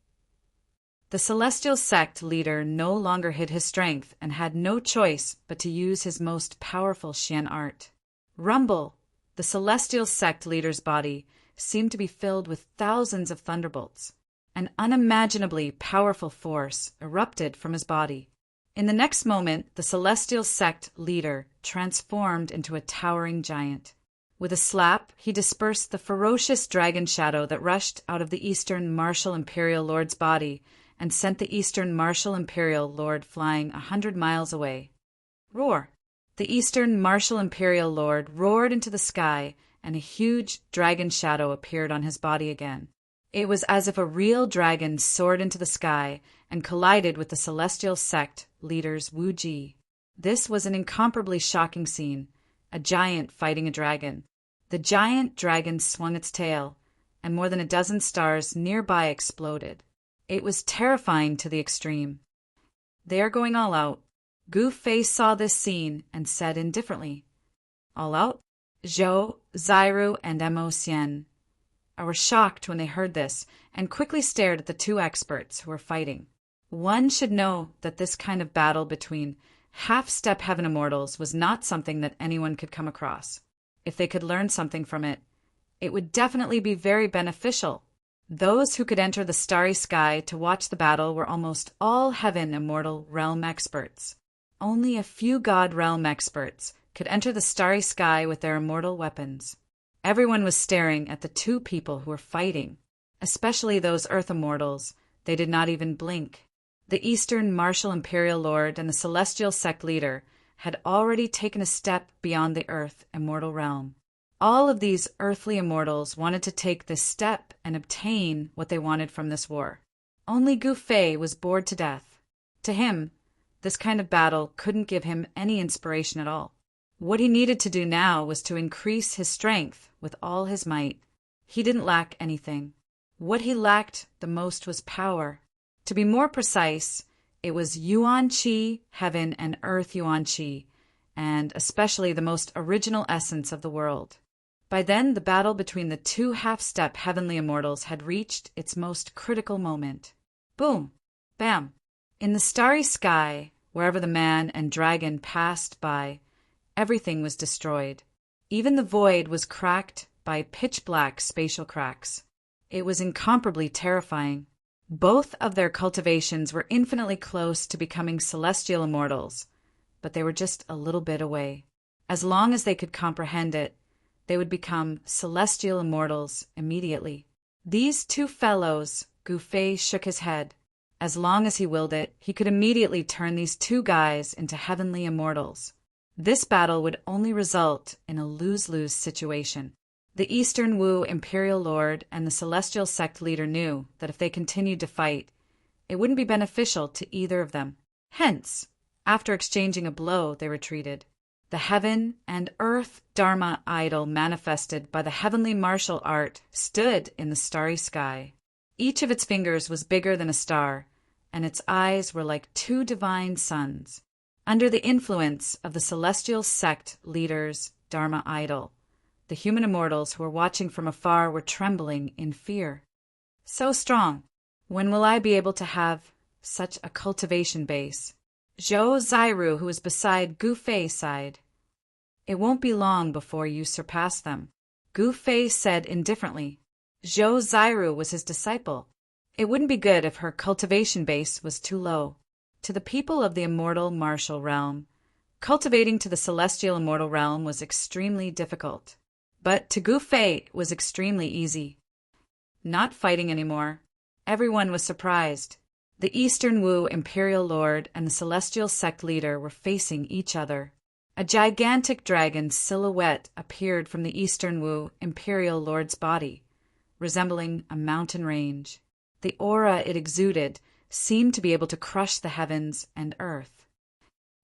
The Celestial Sect Leader no longer hid his strength and had no choice but to use his most powerful Xian art. Rumble. The Celestial Sect Leader's body seemed to be filled with thousands of thunderbolts. An unimaginably powerful force erupted from his body. In the next moment, the Celestial Sect Leader transformed into a towering giant. With a slap, he dispersed the ferocious dragon shadow that rushed out of the Eastern Martial Imperial Lord's body and sent the Eastern Martial Imperial Lord flying 100 miles away. Roar! The Eastern Martial Imperial Lord roared into the sky, and a huge dragon shadow appeared on his body again. It was as if a real dragon soared into the sky and collided with the Celestial Sect Leader's Wu Ji. This was an incomparably shocking scene, a giant fighting a dragon. The giant dragon swung its tail, and more than a dozen stars nearby exploded. It was terrifying to the extreme. They are going all out. Gu Fei saw this scene and said indifferently, "All out?" Zhou, Zairu, and Mo Xian were shocked when they heard this and quickly stared at the two experts who were fighting. One should know that this kind of battle between half-step heaven immortals was not something that anyone could come across. If they could learn something from it, it would definitely be very beneficial. Those who could enter the starry sky to watch the battle were almost all heaven immortal realm experts. Only a few god realm experts could enter the starry sky with their immortal weapons. Everyone was staring at the two people who were fighting, especially those earth immortals. They did not even blink. The Eastern Martial Imperial Lord and the Celestial Sect Leader had already taken a step beyond the earth immortal realm. All of these earthly immortals wanted to take this step and obtain what they wanted from this war. Only Gu Fei was bored to death. To him, this kind of battle couldn't give him any inspiration at all. What he needed to do now was to increase his strength with all his might. He didn't lack anything. What he lacked the most was power. To be more precise, it was Yuan Qi, heaven and earth Yuan Qi, and especially the most original essence of the world. By then, the battle between the two half-step heavenly immortals had reached its most critical moment. Boom! Bam! In the starry sky, wherever the man and dragon passed by, everything was destroyed. Even the void was cracked by pitch-black spatial cracks. It was incomparably terrifying. Both of their cultivations were infinitely close to becoming celestial immortals, but they were just a little bit away. As long as they could comprehend it, they would become celestial immortals immediately. These two fellows, Gu Fei shook his head. As long as he willed it, he could immediately turn these two guys into heavenly immortals. This battle would only result in a lose-lose situation. The Eastern Wu Imperial Lord and the Celestial Sect Leader knew that if they continued to fight, it wouldn't be beneficial to either of them. Hence, after exchanging a blow, they retreated. The heaven and earth Dharma idol manifested by the heavenly martial art stood in the starry sky. Each of its fingers was bigger than a star, and its eyes were like two divine suns. Under the influence of the Celestial Sect Leader's Dharma idol, the human immortals who were watching from afar were trembling in fear. So strong! When will I be able to have such a cultivation base? Zhou Zairu, who was beside Gu Fei, sighed. It won't be long before you surpass them. Gu Fei said indifferently. Zhou Zairu was his disciple. It wouldn't be good if her cultivation base was too low. To the people of the immortal martial realm, Cultivating to the celestial immortal realm was extremely difficult, but to Gu Fei was extremely easy. Not fighting anymore. Everyone was surprised. The Eastern Wu Imperial Lord and the Celestial Sect leader were facing each other. A gigantic dragon's silhouette appeared from the Eastern Wu Imperial Lord's body, resembling a mountain range. The aura it exuded seemed to be able to crush the heavens and earth.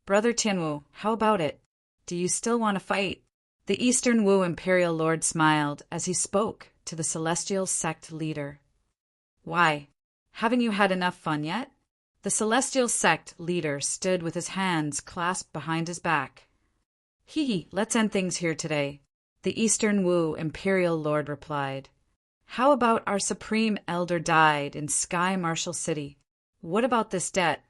Brother Tianwu, how about it? Do you still want to fight? The Eastern Wu Imperial Lord smiled as he spoke to the Celestial Sect leader. Why? Haven't you had enough fun yet? The Celestial Sect leader stood with his hands clasped behind his back. Let's end things here today, the Eastern Wu Imperial Lord replied. How about our Supreme Elder died in Sky Marshal City? What about this debt?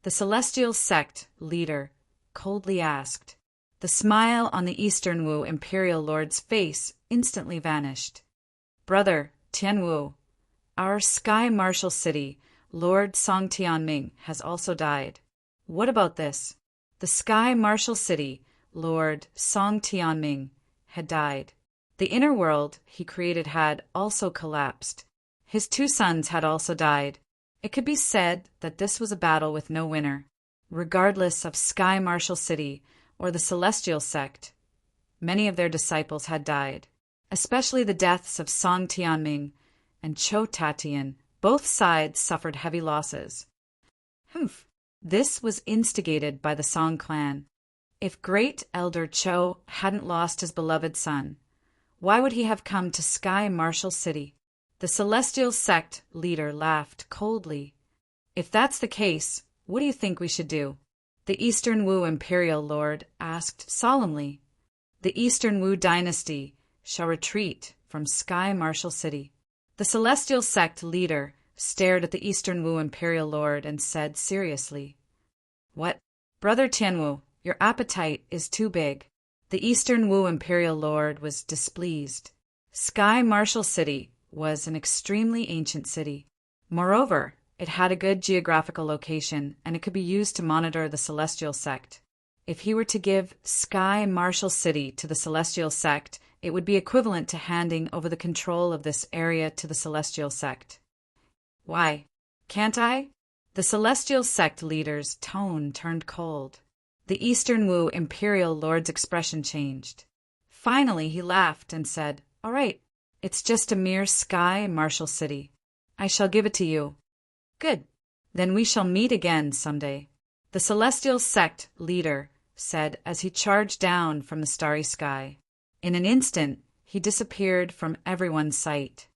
The Celestial Sect leader coldly asked. The smile on the Eastern Wu Imperial Lord's face instantly vanished. Brother Tianwu, our Sky Marshal City, Lord Song Tianming, has also died. What about this? The Sky Marshal City, Lord Song Tianming, had died. The inner world he created had also collapsed. His 2 sons had also died. It could be said that this was a battle with no winner. Regardless of Sky Marshal City or the Celestial Sect, many of their disciples had died, especially the deaths of Song Tianming and Cho Tatian. Both sides suffered heavy losses. This was instigated by the Song clan. If Great Elder Cho hadn't lost his beloved son, why would he have come to Sky Marshal City? The Celestial Sect leader laughed coldly. If that's the case, what do you think we should do? The Eastern Wu Imperial Lord asked solemnly. The Eastern Wu dynasty shall retreat from Sky Marshal City. The Celestial Sect leader stared at the Eastern Wu Imperial Lord and said seriously, What? Brother Tianwu, your appetite is too big. The Eastern Wu Imperial Lord was displeased. Sky Marshal City was an extremely ancient city. Moreover, it had a good geographical location, and it could be used to monitor the Celestial Sect. If he were to give Sky Marshal City to the Celestial Sect, it would be equivalent to handing over the control of this area to the Celestial Sect. Why? Can't I? The Celestial Sect leader's tone turned cold. The Eastern Wu Imperial Lord's expression changed. Finally, he laughed and said, All right, it's just a mere Sky Marshal City. I shall give it to you. Good. Then we shall meet again someday, the Celestial Sect leader said as he charged down from the starry sky. In an instant, he disappeared from everyone's sight.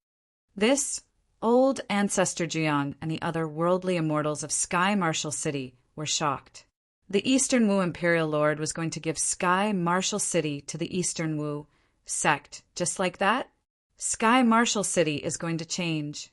This, old Ancestor Jiang and the other worldly immortals of Sky Marshal City were shocked. The Eastern Wu Imperial Lord was going to give Sky Marshal City to the Eastern Wu Sect. Just like that, Sky Marshal City is going to change.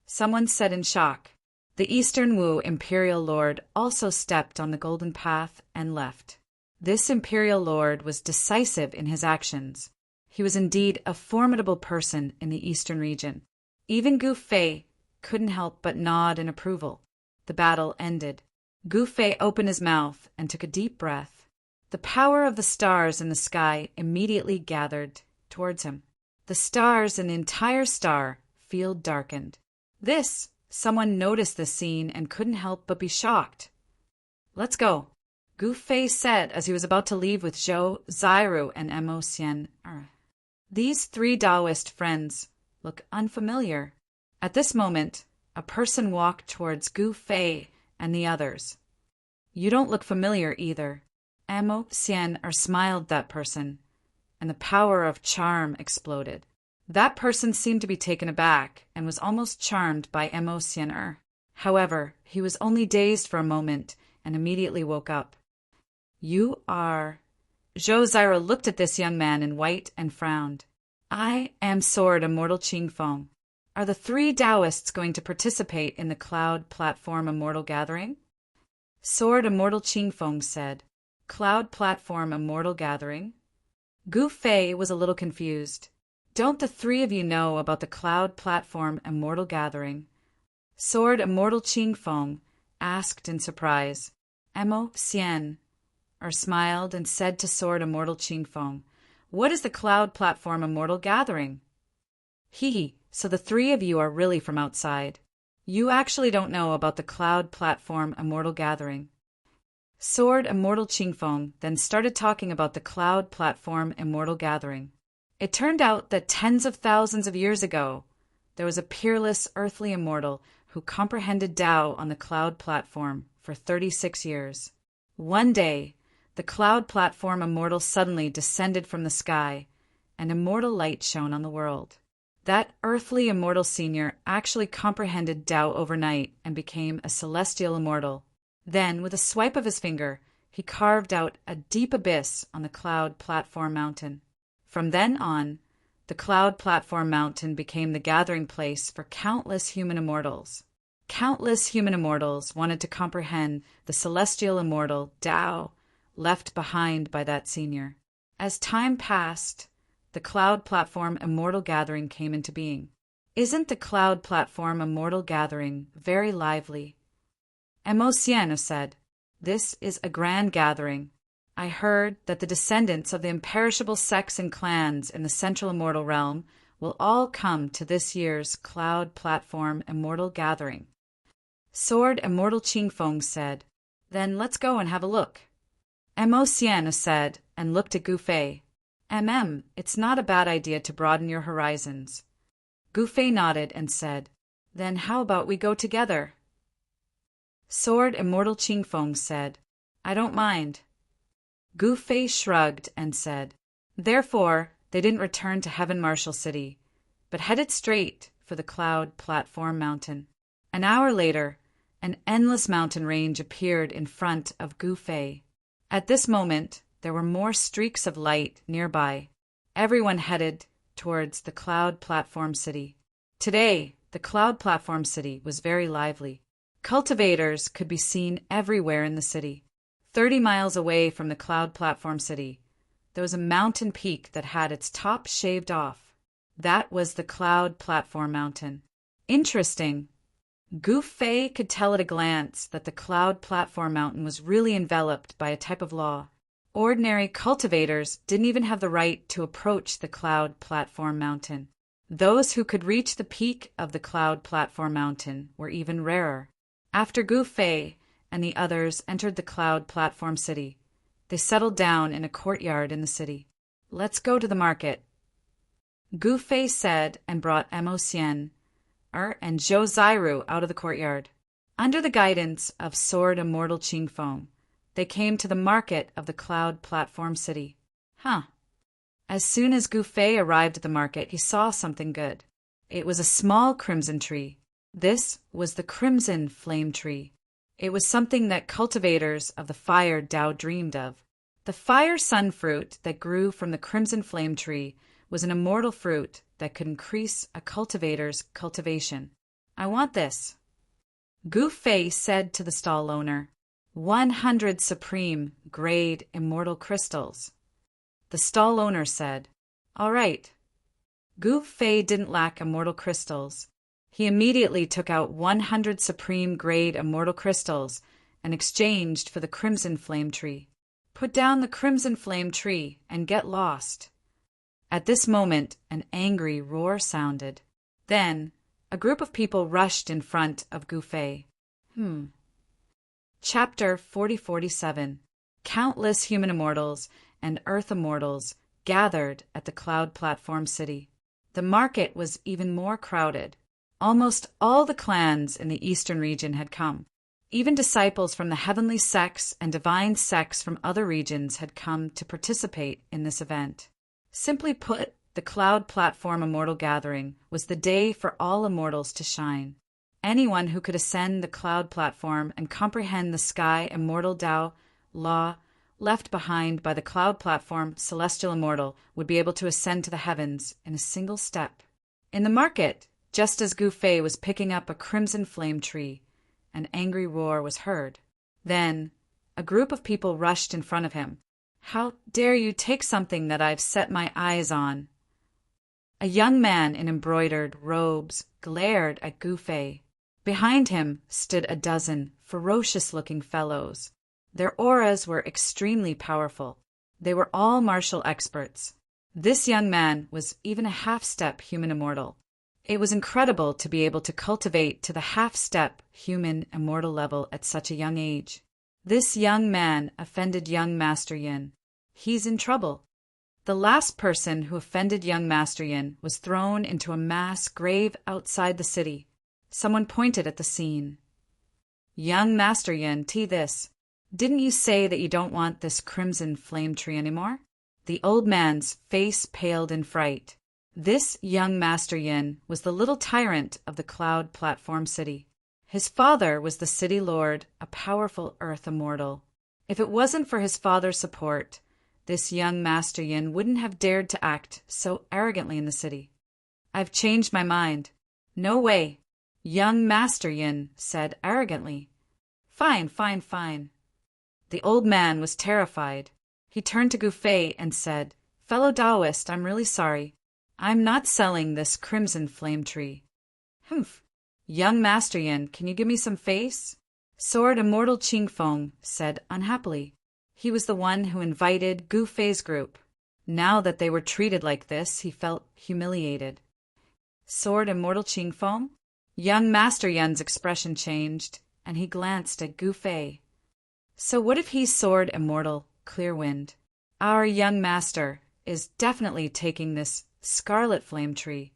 Someone said in shock. The Eastern Wu Imperial Lord also stepped on the golden path and left. This Imperial Lord was decisive in his actions. He was indeed a formidable person in the Eastern region. Even Gu Fei couldn't help but nod in approval. The battle ended. Gu Fei opened his mouth and took a deep breath. The power of the stars in the sky immediately gathered towards him. The stars in the entire star field darkened. Someone noticed this scene and couldn't help but be shocked. Let's go, Gu Fei said as he was about to leave with Zhou, Zairu, and Mo Xian. These 3 Taoist friends look unfamiliar. At this moment, a person walked towards Gu Fei and the others. You don't look familiar either. Mo Xian smiled at that person, and the power of charm exploded. That person seemed to be taken aback and was almost charmed by Mo Xian. However, he was only dazed for a moment and immediately woke up. You are... Zhou Zairu looked at this young man in white and frowned. I am Sword Immortal Qingfeng. Are the 3 Taoists going to participate in the Cloud Platform Immortal Gathering? Sword Immortal Qingfeng said. Cloud Platform Immortal Gathering? Gu Fei was a little confused. Don't the 3 of you know about the Cloud Platform Immortal Gathering? Sword Immortal Qingfeng asked in surprise. Mo Xian. smiled and said to Sword Immortal Qingfeng, "What is the Cloud Platform Immortal Gathering?" Hee, so the three of you are really from outside. You actually don't know about the Cloud Platform Immortal Gathering. Sword Immortal Qingfeng then started talking about the Cloud Platform Immortal Gathering. It turned out that tens of thousands of years ago, there was a peerless earthly immortal who comprehended Tao on the Cloud Platform for 36 years. One day, the Cloud Platform Immortal suddenly descended from the sky, and immortal light shone on the world. That earthly immortal senior actually comprehended Tao overnight and became a celestial immortal. Then, with a swipe of his finger, he carved out a deep abyss on the Cloud Platform Mountain. From then on, the Cloud Platform Mountain became the gathering place for countless human immortals. Countless human immortals wanted to comprehend the celestial immortal Tao left behind by that senior. As time passed, the Cloud Platform Immortal Gathering came into being. Isn't the Cloud Platform Immortal Gathering very lively? Emosiano said, "This is a grand gathering. I heard that the descendants of the imperishable sects and clans in the Central Immortal Realm will all come to this year's Cloud Platform Immortal Gathering." Sword Immortal Qingfeng said, "Then let's go and have a look." Emosiano said, and looked at Gufei. It's not a bad idea to broaden your horizons." Gufei nodded and said, "Then how about we go together?" Sword Immortal Qingfeng said, "I don't mind." Gufei shrugged and said, Therefore, they didn't return to Heaven Marshal City, but headed straight for the Cloud Platform Mountain. An hour later, an endless mountain range appeared in front of Gufei. At this moment, there were more streaks of light nearby. Everyone headed towards the Cloud Platform City. Today, the Cloud Platform City was very lively. Cultivators could be seen everywhere in the city. 30 miles away from the Cloud Platform City, there was a mountain peak that had its top shaved off. That was the Cloud Platform Mountain. Interesting. Gufei could tell at a glance that the Cloud Platform Mountain was really enveloped by a type of law. Ordinary cultivators didn't even have the right to approach the Cloud Platform Mountain. Those who could reach the peak of the Cloud Platform Mountain were even rarer. After Gufei and the others entered the Cloud Platform City, they settled down in a courtyard in the city. "Let's go to the market," Gufei said, and brought Emosian and Zhou Zairu out of the courtyard. Under the guidance of Sword Immortal Qingfeng, they came to the market of the Cloud Platform City. As soon as Gufei arrived at the market, he saw something good. It was a small crimson tree. This was the Crimson Flame Tree. It was something that cultivators of the Fire Tao dreamed of. The Fire Sun fruit that grew from the Crimson Flame Tree was an immortal fruit that could increase a cultivator's cultivation. "I want this," Gufei said to the stall owner. 100 supreme grade immortal crystals. The stall owner said, "All right." Gufei didn't lack immortal crystals. He immediately took out 100 supreme grade immortal crystals and exchanged for the Crimson Flame Tree. "Put down the Crimson Flame Tree and get lost." At this moment, an angry roar sounded. Then, a group of people rushed in front of Gufei. Chapter 4047. Countless human immortals and earth immortals gathered at the Cloud Platform City. The market was even more crowded. Almost all the clans in the eastern region had come. Even disciples from the heavenly sects and divine sects from other regions had come to participate in this event. Simply put, the Cloud Platform Immortal Gathering was the day for all immortals to shine. Anyone who could ascend the Cloud Platform and comprehend the sky immortal Tao law left behind by the Cloud Platform Celestial Immortal would be able to ascend to the heavens in a single step. In the market, just as Gufei was picking up a Crimson Flame Tree, an angry roar was heard. Then, a group of people rushed in front of him. "How dare you take something that I've set my eyes on?" A young man in embroidered robes glared at Gufei. Behind him stood a dozen ferocious-looking fellows. Their auras were extremely powerful. They were all martial experts. This young man was even a half-step human immortal. It was incredible to be able to cultivate to the half-step human immortal level at such a young age. This young man offended young Master Yin. He's in trouble. The last person who offended young Master Yin was thrown into a mass grave outside the city. Someone pointed at the scene. Young Master Yin, this. Didn't you say that you don't want this crimson flame tree anymore? The old man's face paled in fright. This young Master Yin was the little tyrant of the cloud platform city. His father was the city lord, a powerful earth immortal. If it wasn't for his father's support, this young Master Yin wouldn't have dared to act so arrogantly in the city. I've changed my mind. No way. Young Master Yin said arrogantly. Fine, fine, fine. The old man was terrified. He turned to Gu Fei and said, Fellow Taoist, I'm really sorry. I'm not selling this crimson flame tree. Humph. Young Master Yin, can you give me some face? Sword Immortal Qing Feng said unhappily. He was the one who invited Gu Fei's group. Now that they were treated like this, he felt humiliated. Sword Immortal Qing Feng? Young Master Yin's expression changed, and he glanced at Gu Fei. So what if he's Sword Immortal Clearwind? Our young master is definitely taking this scarlet flame tree.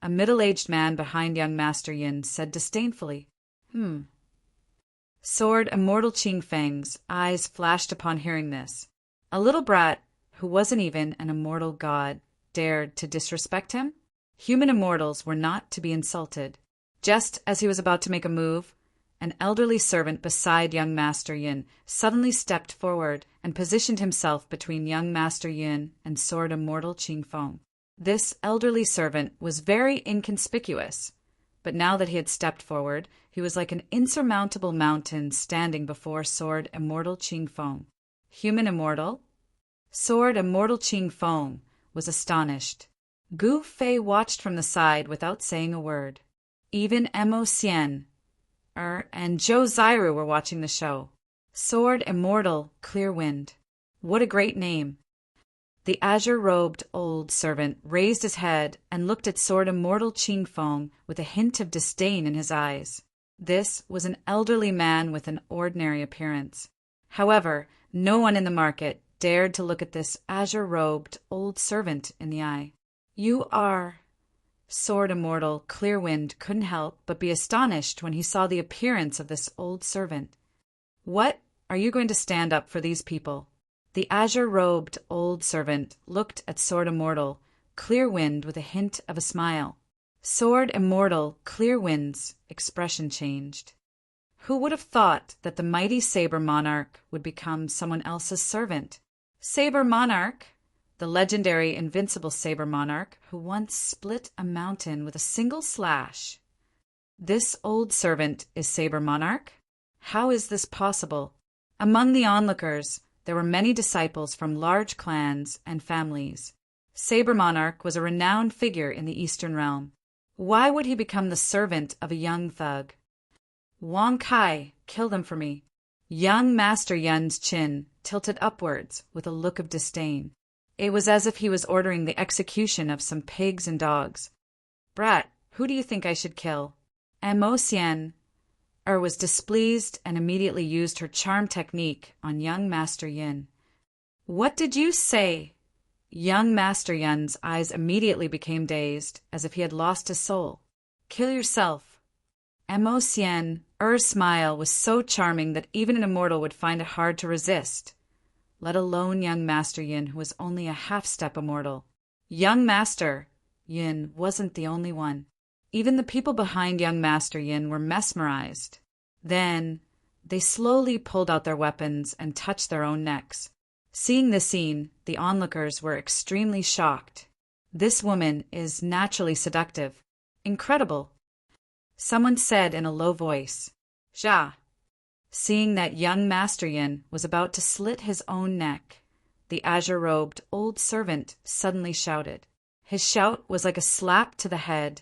A middle-aged man behind young Master Yin said disdainfully. Sword Immortal Qing Feng's eyes flashed upon hearing this. A little brat, who wasn't even an immortal god, dared to disrespect him? Human immortals were not to be insulted. Just as he was about to make a move, an elderly servant beside young Master Yin suddenly stepped forward and positioned himself between young Master Yin and Sword Immortal Qing Feng. This elderly servant was very inconspicuous, but now that he had stepped forward, he was like an insurmountable mountain standing before Sword Immortal Qing Feng. Human immortal? Sword Immortal Qing Feng was astonished. Gu Fei watched from the side without saying a word. Even Mo Xian and Zhou Zairu were watching the show. Sword Immortal Clearwind. What a great name. The azure-robed old servant raised his head and looked at Sword Immortal Qing Feng with a hint of disdain in his eyes. This was an elderly man with an ordinary appearance. However, no one in the market dared to look at this azure-robed old servant in the eye. You are... Sword Immortal Clearwind couldn't help but be astonished when he saw the appearance of this old servant. What? Are you going to stand up for these people? The azure-robed old servant looked at Sword Immortal Clearwind with a hint of a smile. Sword Immortal Clearwind's expression changed. Who would have thought that the mighty Saber Monarch would become someone else's servant? Saber Monarch, the legendary invincible Saber Monarch who once split a mountain with a single slash. This old servant is Saber Monarch? How is this possible? Among the onlookers, there were many disciples from large clans and families. Saber Monarch was a renowned figure in the Eastern Realm. Why would he become the servant of a young thug? Wang Kai, kill them for me. Young Master Yin's chin tilted upwards with a look of disdain. It was as if he was ordering the execution of some pigs and dogs. Brat, who do you think I should kill? Mo Xian was displeased and immediately used her charm technique on young Master Yin. What did you say? Young Master Yin's eyes immediately became dazed, as if he had lost his soul. Kill yourself. Mo Xian's smile was so charming that even an immortal would find it hard to resist, let alone young Master Yin, who was only a half-step immortal. Young Master Yin wasn't the only one. Even the people behind young Master Yin were mesmerized. Then they slowly pulled out their weapons and touched their own necks. Seeing this scene, the onlookers were extremely shocked. This woman is naturally seductive. Incredible. Someone said in a low voice, "Ja." Seeing that young Master Yin was about to slit his own neck, the azure-robed old servant suddenly shouted. His shout was like a slap to the head,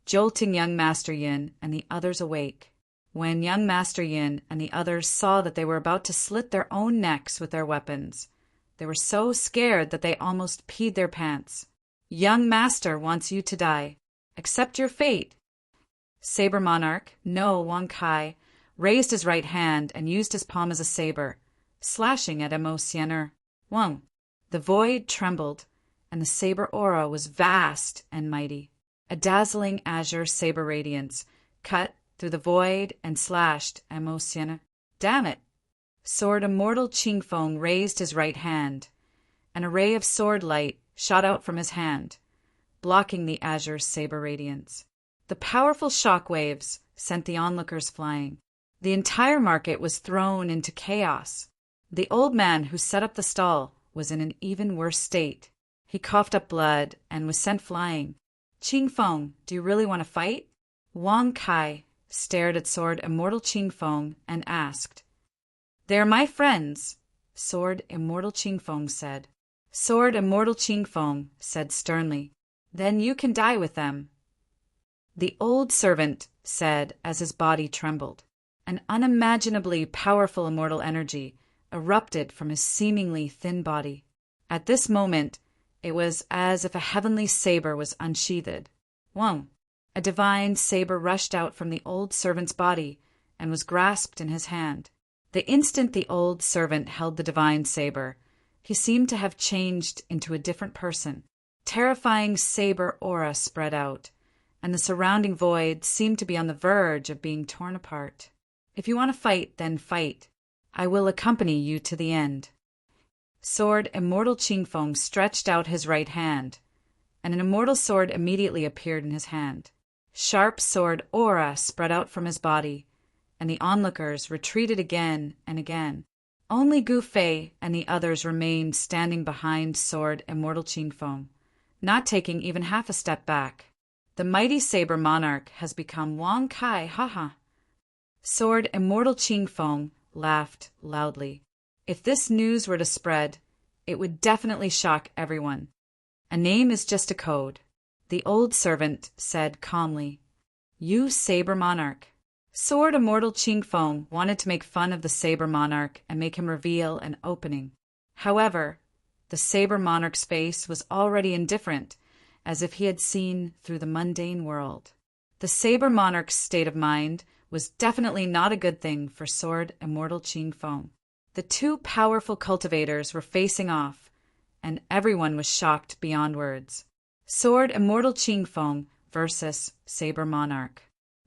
jolting young Master Yin and the others awake. When young Master Yin and the others saw that they were about to slit their own necks with their weapons, they were so scared that they almost peed their pants. Young Master wants you to die. Accept your fate. Saber Monarch, No Wang Kai, raised his right hand and used his palm as a saber, slashing at Mo Xianer. Wang. The void trembled, and the saber aura was vast and mighty. A dazzling azure saber radiance cut through the void and slashed Mo Xianer. Damn it! Sword Immortal Qingfeng raised his right hand. An array of sword light shot out from his hand, blocking the azure saber radiance. The powerful shock waves sent the onlookers flying. The entire market was thrown into chaos. The old man who set up the stall was in an even worse state. He coughed up blood and was sent flying. Qingfeng, do you really want to fight? Wang Kai stared at Sword Immortal Qingfeng and asked. They're my friends, Sword Immortal Qingfeng said. Sword Immortal Qingfeng said sternly. Then you can die with them. The old servant said as his body trembled. An unimaginably powerful immortal energy erupted from his seemingly thin body. At this moment, it was as if a heavenly saber was unsheathed. Wang. A divine saber rushed out from the old servant's body and was grasped in his hand. The instant the old servant held the divine saber, he seemed to have changed into a different person. Terrifying saber aura spread out, and the surrounding void seemed to be on the verge of being torn apart. If you want to fight, then fight. I will accompany you to the end. Sword Immortal Qingfeng stretched out his right hand, and an immortal sword immediately appeared in his hand. Sharp sword aura spread out from his body, and the onlookers retreated again and again. Only Gu Fei and the others remained standing behind Sword Immortal Qingfeng, not taking even half a step back. The mighty saber monarch has become Wang Kai, haha. Sword Immortal Qingfeng laughed loudly. If this news were to spread, it would definitely shock everyone. A name is just a code, the old servant said calmly. You saber monarch. Sword Immortal Qingfeng wanted to make fun of the saber monarch and make him reveal an opening. However, the saber monarch's face was already indifferent, as if he had seen through the mundane world. The saber monarch's state of mind was definitely not a good thing for Sword Immortal Qingfeng. The two powerful cultivators were facing off, and everyone was shocked beyond words. Sword Immortal Qingfeng versus Saber Monarch.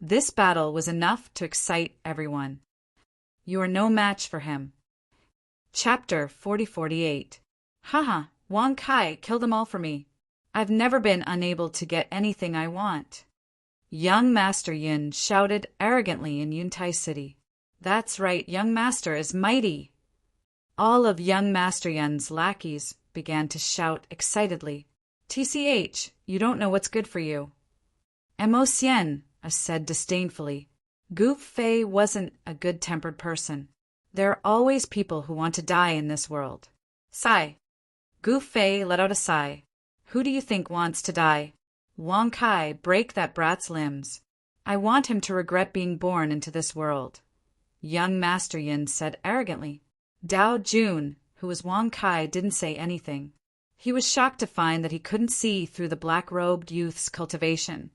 This battle was enough to excite everyone. You are no match for him. Chapter 4048. Haha, Wang Kai killed them all for me. I've never been unable to get anything I want. Young Master Yin shouted arrogantly in Yuntai City. That's right, young master is mighty. All of young Master Yin's lackeys began to shout excitedly. TCH, you don't know what's good for you. Mo Xian said disdainfully. Gu Fei wasn't a good-tempered person. There are always people who want to die in this world. Sigh. Gu Fei let out a sigh. Who do you think wants to die? Wang Kai, break that brat's limbs. I want him to regret being born into this world. Young Master Yin said arrogantly. Dao Jun, who was Wang Kai, didn't say anything. He was shocked to find that he couldn't see through the black-robed youth's cultivation.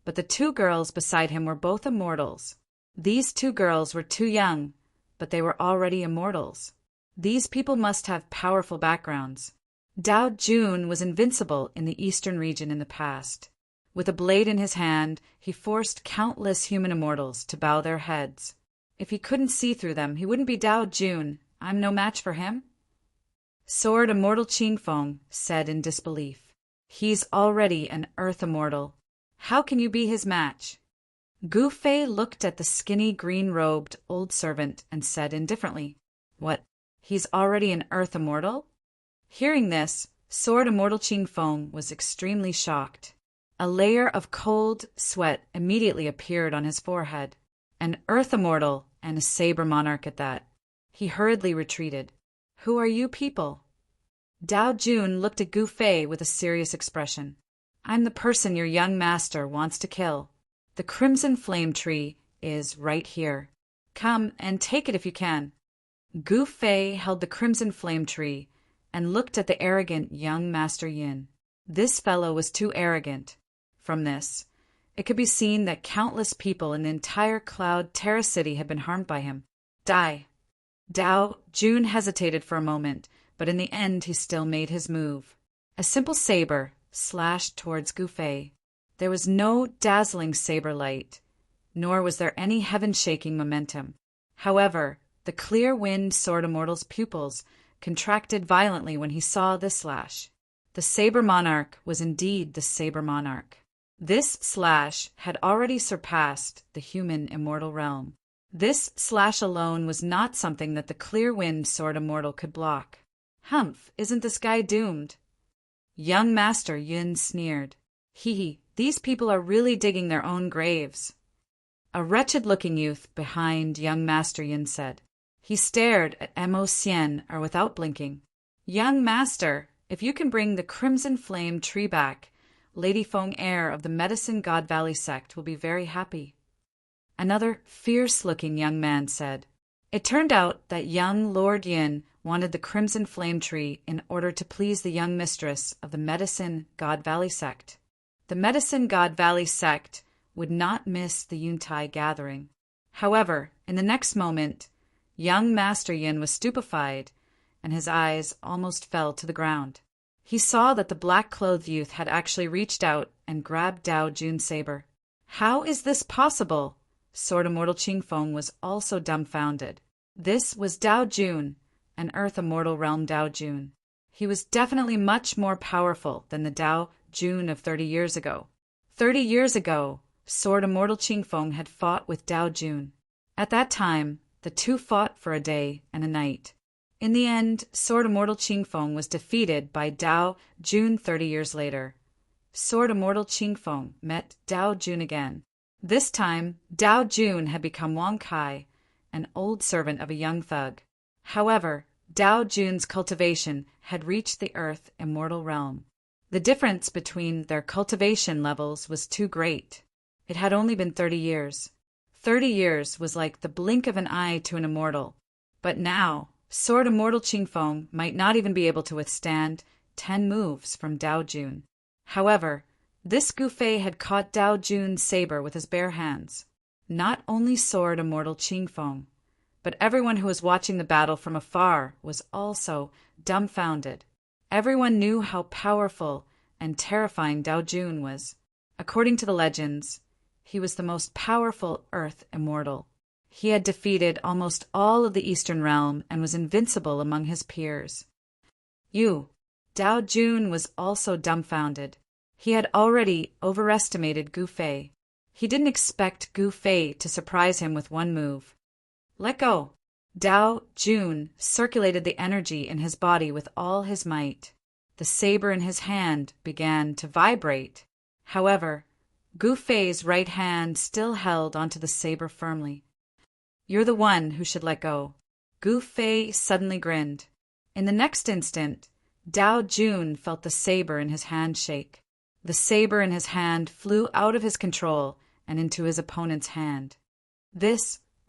But the two girls beside him were both immortals. These two girls were too young, but they were already immortals. These people must have powerful backgrounds. Dao Jun was invincible in the eastern region in the past. With a blade in his hand, he forced countless human immortals to bow their heads. If he couldn't see through them, he wouldn't be Dao Jun. I'm no match for him. Sword Immortal Qingfeng said in disbelief. He's already an earth immortal. How can you be his match? Gu Fei looked at the skinny green-robed old servant and said indifferently, What, he's already an earth immortal? Hearing this, Sword Immortal Qingfeng was extremely shocked. A layer of cold sweat immediately appeared on his forehead. An earth immortal and a saber monarch at that. He hurriedly retreated. Who are you people? Dao Jun looked at Gu Fei with a serious expression. I'm the person your young master wants to kill. The crimson flame tree is right here. Come and take it if you can. Gu Fei held the crimson flame tree and looked at the arrogant young Master Yin. This fellow was too arrogant. From this, it could be seen that countless people in the entire Cloud Terra City had been harmed by him. Die. Dao Jun hesitated for a moment, but in the end he still made his move. A simple saber slashed towards Gu Fei. There was no dazzling saber light, nor was there any heaven-shaking momentum. However, the clear-wind Sword Immortal's pupils contracted violently when he saw this slash. The Saber Monarch was indeed the Saber Monarch. This slash had already surpassed the human immortal realm. This slash alone was not something that the clear-wind Sword Immortal could block. Humph, isn't this guy doomed? Young Master Yin sneered. These people are really digging their own graves. A wretched-looking youth behind young Master Yin said. He stared at Mo Xian without blinking. Young Master, if you can bring the Crimson Flame tree back, Lady Feng Heir of the Medicine God Valley sect will be very happy. Another fierce-looking young man said. It turned out that young Lord Yin wanted the Crimson Flame tree in order to please the young mistress of the Medicine God Valley sect. The Medicine God Valley sect would not miss the Yuntai gathering. However, in the next moment, young Master Yin was stupefied, and his eyes almost fell to the ground. He saw that the black-clothed youth had actually reached out and grabbed Dao Jun's saber. How is this possible? Sword Immortal Qingfeng was also dumbfounded. This was Dao Jun, an Earth Immortal Realm Dao Jun. He was definitely much more powerful than the Dao Jun of 30 years ago. 30 years ago, Sword Immortal Qingfeng had fought with Dao Jun. At that time, the two fought for a day and a night. In the end, Sword Immortal Qingfeng was defeated by Dao Jun 30 years later. Sword Immortal Qingfeng met Dao Jun again. This time, Dao Jun had become Wang Kai, an old servant of a young thug. However, Dao Jun's cultivation had reached the Earth Immortal Realm. The difference between their cultivation levels was too great. It had only been 30 years. 30 years was like the blink of an eye to an immortal. But now, Sword Immortal Qingfeng might not even be able to withstand 10 moves from Dao Jun. However, this Gu Fei had caught Dao Jun's saber with his bare hands. Not only Sword Immortal Qingfeng, but everyone who was watching the battle from afar was also dumbfounded. Everyone knew how powerful and terrifying Dao Jun was. According to the legends, he was the most powerful Earth Immortal. He had defeated almost all of the Eastern Realm and was invincible among his peers. Dao Jun was also dumbfounded. He had already overestimated Gu Fei. He didn't expect Gu Fei to surprise him with one move. Let go! Dao Jun circulated the energy in his body with all his might. The saber in his hand began to vibrate. However, Gu Fei's right hand still held onto the saber firmly. You're the one who should let go. Gu Fei suddenly grinned. In the next instant, Dao Jun felt the saber in his hand shake. The saber in his hand flew out of his control and into his opponent's hand. The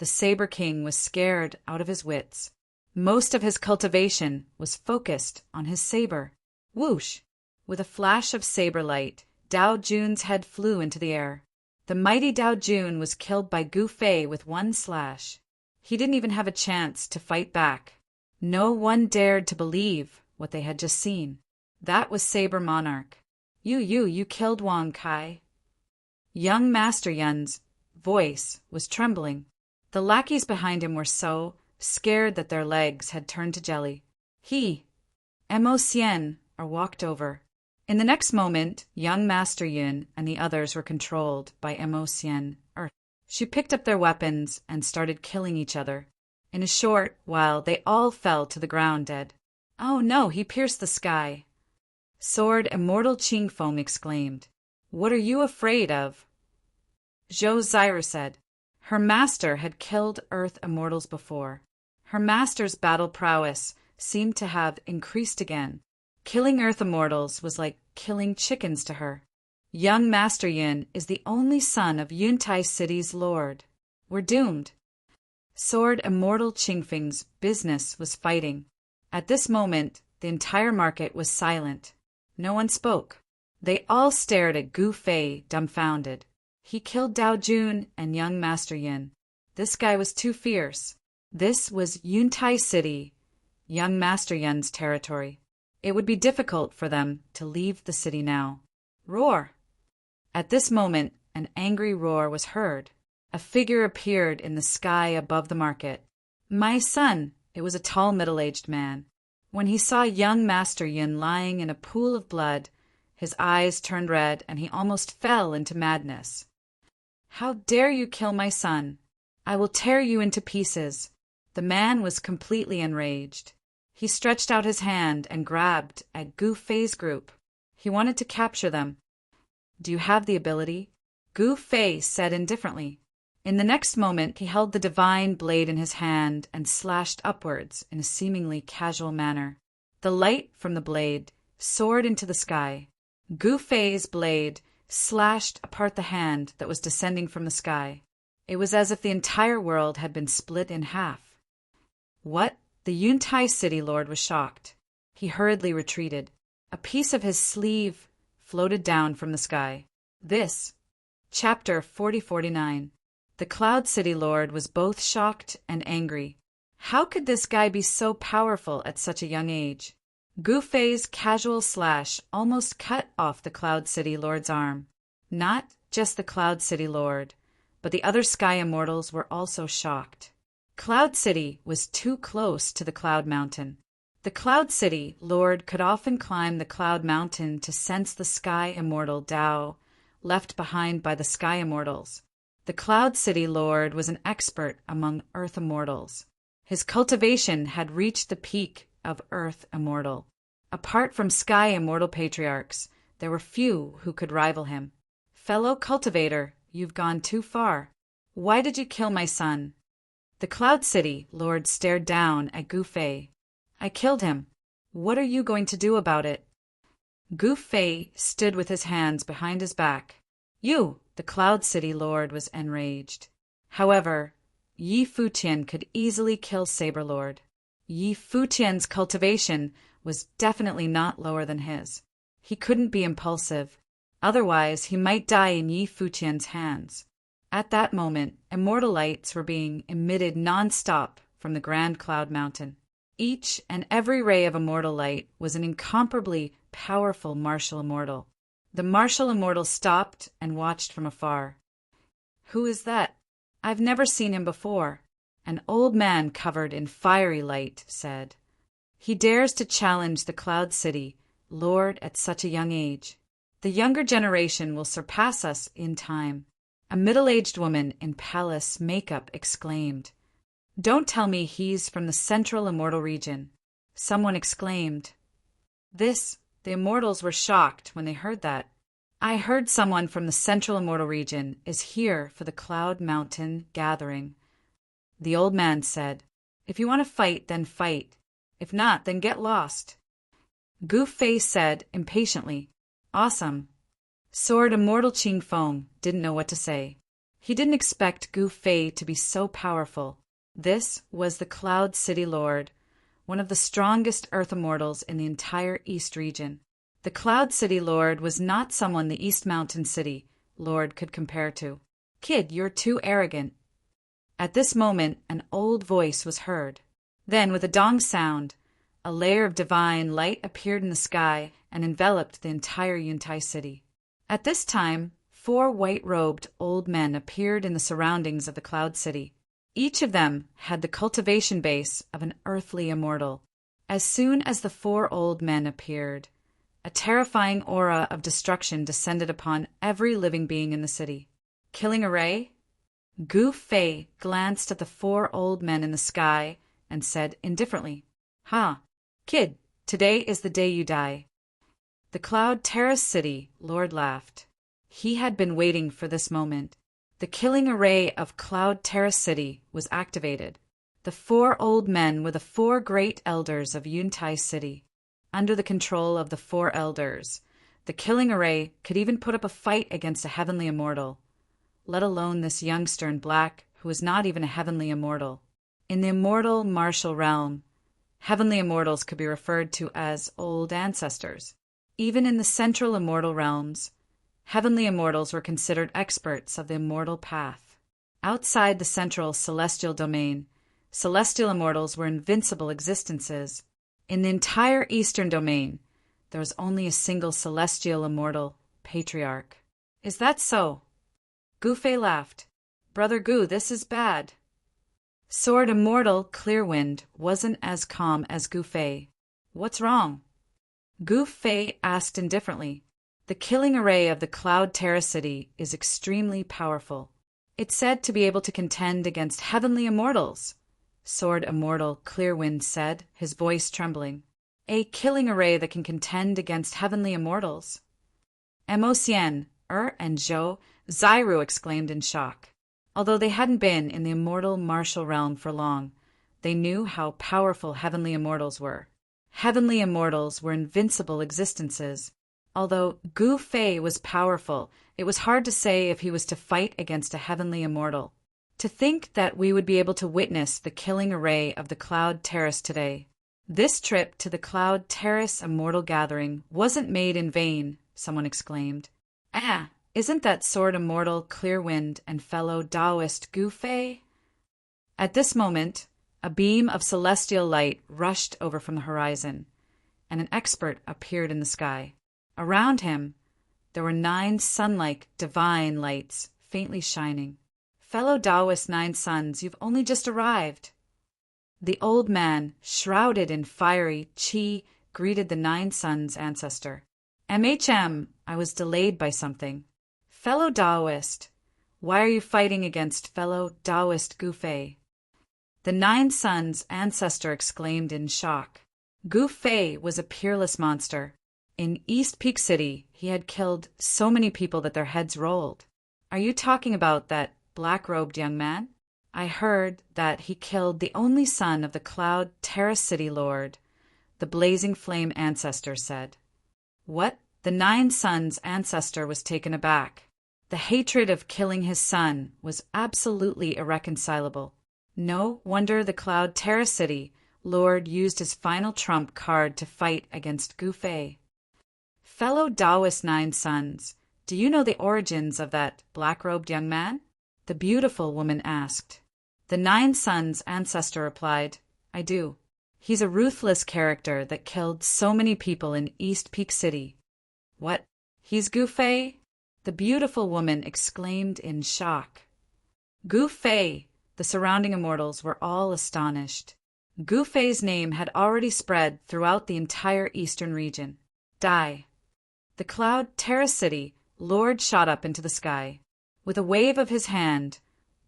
Saber King was scared out of his wits. Most of his cultivation was focused on his saber. Whoosh! With a flash of saber light, Dao Jun's head flew into the air. The mighty Dao Jun was killed by Gu Fei with one slash. He didn't even have a chance to fight back. No one dared to believe what they had just seen. That was Saber Monarch. You killed Wang Kai. Young Master Yun's voice was trembling. The lackeys behind him were so scared that their legs had turned to jelly. Mo Xian walked over. In the next moment, young Master Yun and the others were controlled by Mo Xian. She picked up their weapons and started killing each other. In a short while, they all fell to the ground dead. Oh no, he pierced the sky. Sword Immortal Qingfeng exclaimed. What are you afraid of? Zhou Zyra said. Her master had killed Earth Immortals before. Her master's battle prowess seemed to have increased again. Killing Earth Immortals was like killing chickens to her. Young Master Yin is the only son of Yuntai City's lord. We're doomed. Sword Immortal Qingfeng's business was fighting. At this moment, the entire market was silent. No one spoke. They all stared at Gu Fei, dumbfounded. He killed Dao Jun and young Master Yin. This guy was too fierce. This was Yuntai City, young Master Yin's territory. It would be difficult for them to leave the city now. Roar! At this moment, an angry roar was heard. A figure appeared in the sky above the market. My son! It was a tall middle-aged man. When he saw young Master Yin lying in a pool of blood, his eyes turned red and he almost fell into madness. How dare you kill my son? I will tear you into pieces. The man was completely enraged. He stretched out his hand and grabbed at Gu Fei's group. He wanted to capture them. Do you have the ability? Gu Fei said indifferently. In the next moment, he held the divine blade in his hand and slashed upwards in a seemingly casual manner. The light from the blade soared into the sky. Gu Fei's blade slashed apart the hand that was descending from the sky. It was as if the entire world had been split in half. What? The Yuntai City Lord was shocked. He hurriedly retreated. A piece of his sleeve floated down from the sky. This. Chapter 4049. The Cloud City Lord was both shocked and angry. How could this guy be so powerful at such a young age? Gu Fei's casual slash almost cut off the Cloud City Lord's arm. Not just the Cloud City Lord, but the other Sky Immortals were also shocked. Cloud City was too close to the Cloud Mountain. The Cloud City Lord could often climb the Cloud Mountain to sense the Sky Immortal Tao left behind by the Sky Immortals. The Cloud City Lord was an expert among Earth Immortals. His cultivation had reached the peak of Earth Immortal. Apart from Sky Immortal Patriarchs, there were few who could rival him. Fellow cultivator, you've gone too far. Why did you kill my son? The Cloud City Lord stared down at Gu Fei. I killed him. What are you going to do about it? Gu Fei stood with his hands behind his back. You! The Cloud City Lord was enraged. However, Yi Fuqian could easily kill Saber Lord. Yi Fuqian's cultivation was definitely not lower than his. He couldn't be impulsive. Otherwise, he might die in Yi Fuqian's hands. At that moment, immortal lights were being emitted non-stop from the Grand Cloud Mountain. Each and every ray of immortal light was an incomparably powerful martial immortal. The martial immortal stopped and watched from afar. Who is that? I've never seen him before. An old man covered in fiery light said. He dares to challenge the Cloud City Lord at such a young age. The younger generation will surpass us in time. A middle-aged woman in palace makeup exclaimed. Don't tell me he's from the Central Immortal region. Someone exclaimed. The Immortals were shocked when they heard that. I heard someone from the Central Immortal region is here for the Cloud Mountain gathering. The old man said, If you want to fight, then fight. If not, then get lost. Gu Fei said impatiently, Awesome. Sword Immortal Qingfeng didn't know what to say. He didn't expect Gu Fei to be so powerful. This was the Cloud City Lord, one of the strongest Earth Immortals in the entire East region. The Cloud City Lord was not someone the East Mountain City Lord could compare to. Kid, you're too arrogant. At this moment, an old voice was heard. Then, with a dong sound, a layer of divine light appeared in the sky and enveloped the entire Yuntai City. At this time, 4 white-robed old men appeared in the surroundings of the Cloud City. Each of them had the cultivation base of an earthly immortal. As soon as the 4 old men appeared, a terrifying aura of destruction descended upon every living being in the city. Killing array? Gu Fei glanced at the 4 old men in the sky and said indifferently, Kid, today is the day you die. The Cloud Terrace City Lord laughed. He had been waiting for this moment. The killing array of Cloud Terrace City was activated. The 4 old men were the 4 great elders of Yuntai City. Under the control of the 4 elders, the killing array could even put up a fight against a heavenly immortal, let alone this youngster in black who was not even a heavenly immortal. In the immortal martial realm, heavenly immortals could be referred to as old ancestors. Even in the central immortal realms, heavenly immortals were considered experts of the immortal path. Outside the central celestial domain, celestial immortals were invincible existences. In the entire eastern domain, there was only a single celestial immortal, Patriarch. Is that so? Gu Fei laughed. Brother Gu, this is bad. Sword Immortal Clearwind wasn't as calm as Gu Fei. What's wrong? Gu Fei asked indifferently. The killing array of the Cloud Terra City is extremely powerful. It's said to be able to contend against heavenly immortals, Sword Immortal Clearwind said, his voice trembling. A killing array that can contend against heavenly immortals. Emocian, and Zhou, Xiru exclaimed in shock. Although they hadn't been in the immortal martial realm for long, they knew how powerful heavenly immortals were. Heavenly immortals were invincible existences. Although Gu Fei was powerful, it was hard to say if he was to fight against a heavenly immortal. To think that we would be able to witness the killing array of the Cloud Terrace today. This trip to the Cloud Terrace Immortal Gathering wasn't made in vain, someone exclaimed. Isn't that Sword Immortal Clearwind and fellow Taoist Gu Fei? At this moment, a beam of celestial light rushed over from the horizon, and an expert appeared in the sky. Around him, there were 9 sun-like divine lights faintly shining. Fellow Taoist 9 Suns, you've only just arrived. The old man, shrouded in fiery qi, greeted the 9 Suns' ancestor. I was delayed by something. Fellow Taoist, why are you fighting against fellow Taoist Gu Fei? The 9 Suns' ancestor exclaimed in shock. Gu Fei was a peerless monster. In East Peak City, he had killed so many people that their heads rolled. Are you talking about that black-robed young man? I heard that he killed the only son of the Cloud Terra City Lord, the Blazing Flame ancestor said. What? The 9 Suns' ancestor was taken aback. The hatred of killing his son was absolutely irreconcilable. No wonder the Cloud Terra City Lord used his final trump card to fight against Gu Fei. Fellow Taoist 9 Suns, do you know the origins of that black-robed young man? The beautiful woman asked. The 9 Suns' ancestor replied, I do. He's a ruthless character that killed so many people in East Peak City. What? He's Gu Fei? The beautiful woman exclaimed in shock. Gu Fei! The surrounding immortals were all astonished. Gu Fei's name had already spread throughout the entire eastern region. Die. The Cloud Terra City Lord shot up into the sky. With a wave of his hand,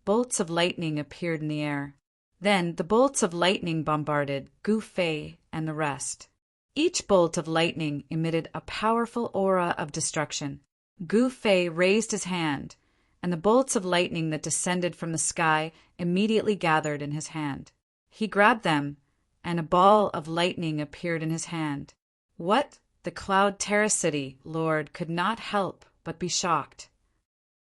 bolts of lightning appeared in the air. Then the bolts of lightning bombarded Gu Fei and the rest. Each bolt of lightning emitted a powerful aura of destruction. Gu Fei raised his hand, and the bolts of lightning that descended from the sky immediately gathered in his hand. He grabbed them, and a ball of lightning appeared in his hand. What? The Cloud Terra City Lord could not help but be shocked.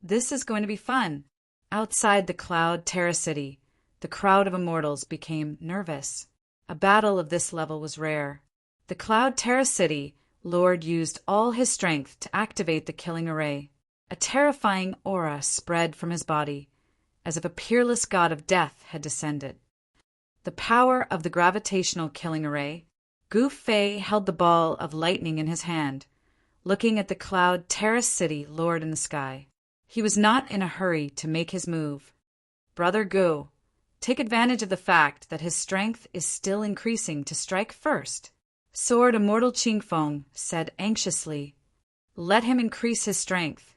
This is going to be fun. Outside the Cloud Terra City, the crowd of immortals became nervous. A battle of this level was rare. The Cloud Terra City Lord used all his strength to activate the killing array. A terrifying aura spread from his body, as if a peerless god of death had descended. The power of the gravitational killing array. Gu Fei held the ball of lightning in his hand, looking at the Cloud Terra City Lord in the sky. He was not in a hurry to make his move. Brother Gu, take advantage of the fact that his strength is still increasing to strike first. Sword Immortal Qingfeng said anxiously. Let him increase his strength.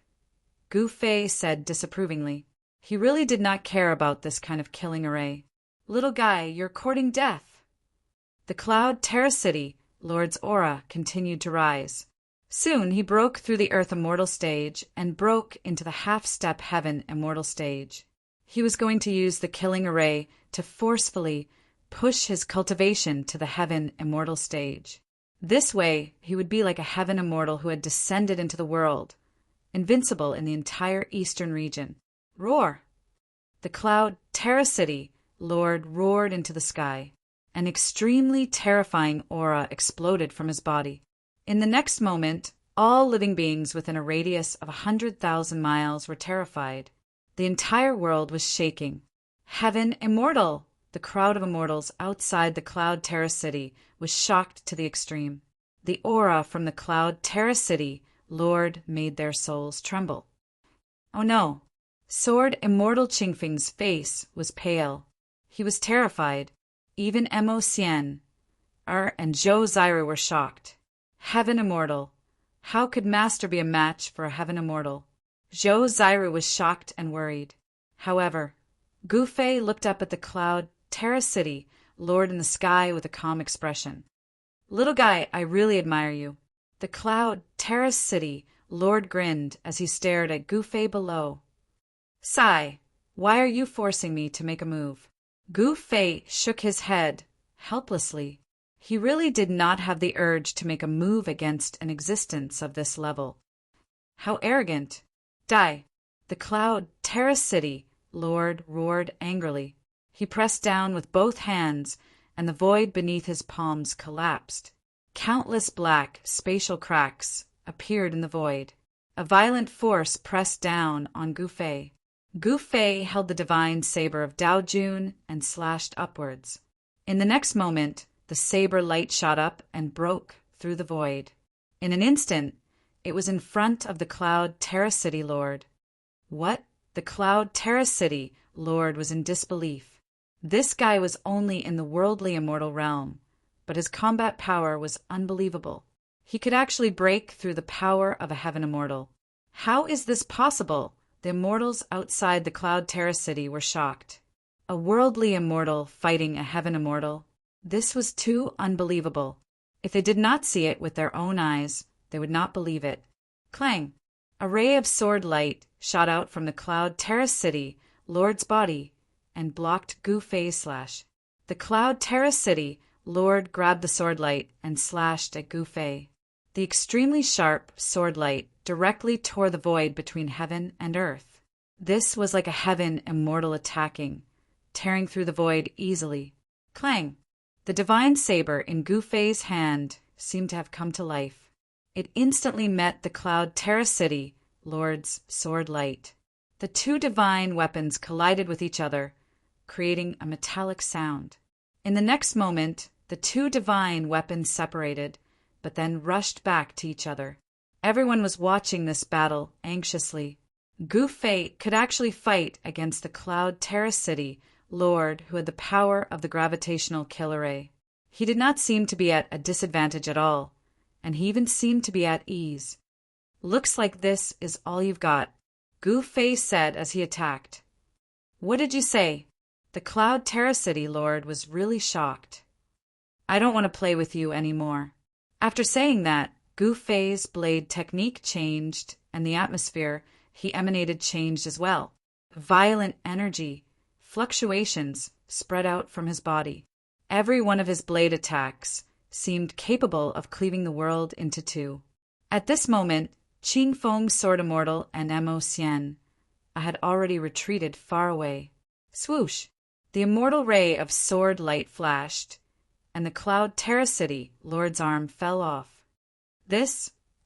Gu Fei said disapprovingly. He really did not care about this kind of killing array. Little guy, you're courting death. The Cloud Terra City Lord's aura continued to rise. Soon he broke through the Earth Immortal stage and broke into the half-step Heaven Immortal stage. He was going to use the killing array to forcefully push his cultivation to the Heaven Immortal stage. This way, he would be like a Heaven Immortal who had descended into the world, invincible in the entire eastern region. Roar! The cloud Terra City Lord roared into the sky. An extremely terrifying aura exploded from his body. In the next moment, all living beings within a radius of 100,000 miles were terrified. The entire world was shaking. Heaven immortal! The crowd of immortals outside the cloud Terra City was shocked to the extreme. The aura from the cloud Terra City Lord made their souls tremble. Oh no! Sword Immortal Qingfeng's face was pale. He was terrified. Even Mo Xian, and Zhou Ziru were shocked. Heaven Immortal. How could Master be a match for a Heaven Immortal? Zhou Ziru was shocked and worried. However, Gu Fei looked up at the cloud Terra City Lord in the sky with a calm expression. Little guy, I really admire you. The cloud Terra City Lord grinned as he stared at Gu Fei below. Sigh, why are you forcing me to make a move? Gu Fei shook his head, helplessly. He really did not have the urge to make a move against an existence of this level. How arrogant! Die! The cloud Terra City Lord roared angrily. He pressed down with both hands, and the void beneath his palms collapsed. Countless black, spatial cracks appeared in the void. A violent force pressed down on Gu Fei. Gu Fei held the divine saber of Dao Jun and slashed upwards. In the next moment, the saber light shot up and broke through the void. In an instant, it was in front of the cloud Terra City Lord. What? The cloud Terra City Lord was in disbelief. This guy was only in the worldly immortal realm, but his combat power was unbelievable. He could actually break through the power of a heaven immortal. How is this possible? The immortals outside the cloud Terra City were shocked. A worldly immortal fighting a heaven immortal? This was too unbelievable. If they did not see it with their own eyes, they would not believe it. Clang! A ray of sword light shot out from the cloud Terra City Lord's body and blocked Gu Fei's slash. The cloud Terra City Lord grabbed the sword light and slashed at Gu Fei. The extremely sharp sword light directly tore the void between heaven and earth. This was like a heaven immortal attacking, tearing through the void easily. Clang! The divine saber in Gu Fei's hand seemed to have come to life. It instantly met the cloud Terra City Lord's sword light. The two divine weapons collided with each other, creating a metallic sound. In the next moment, the two divine weapons separated, but then rushed back to each other. Everyone was watching this battle anxiously. Gu Fei could actually fight against the cloud Terra City Lord who had the power of the gravitational killer ray. He did not seem to be at a disadvantage at all, and he even seemed to be at ease. Looks like this is all you've got, Gu Fei said as he attacked. What did you say? The cloud Terra City Lord was really shocked. I don't want to play with you anymore. After saying that, Gu Fei's blade technique changed, and the atmosphere he emanated changed as well. Violent energy, fluctuations spread out from his body. Every one of his blade attacks seemed capable of cleaving the world into two. At this moment, Qing Feng's Sword Immortal and Mo Xian had already retreated far away. Swoosh! The immortal ray of sword light flashed, and the cloud Terra City Lord's arm fell off.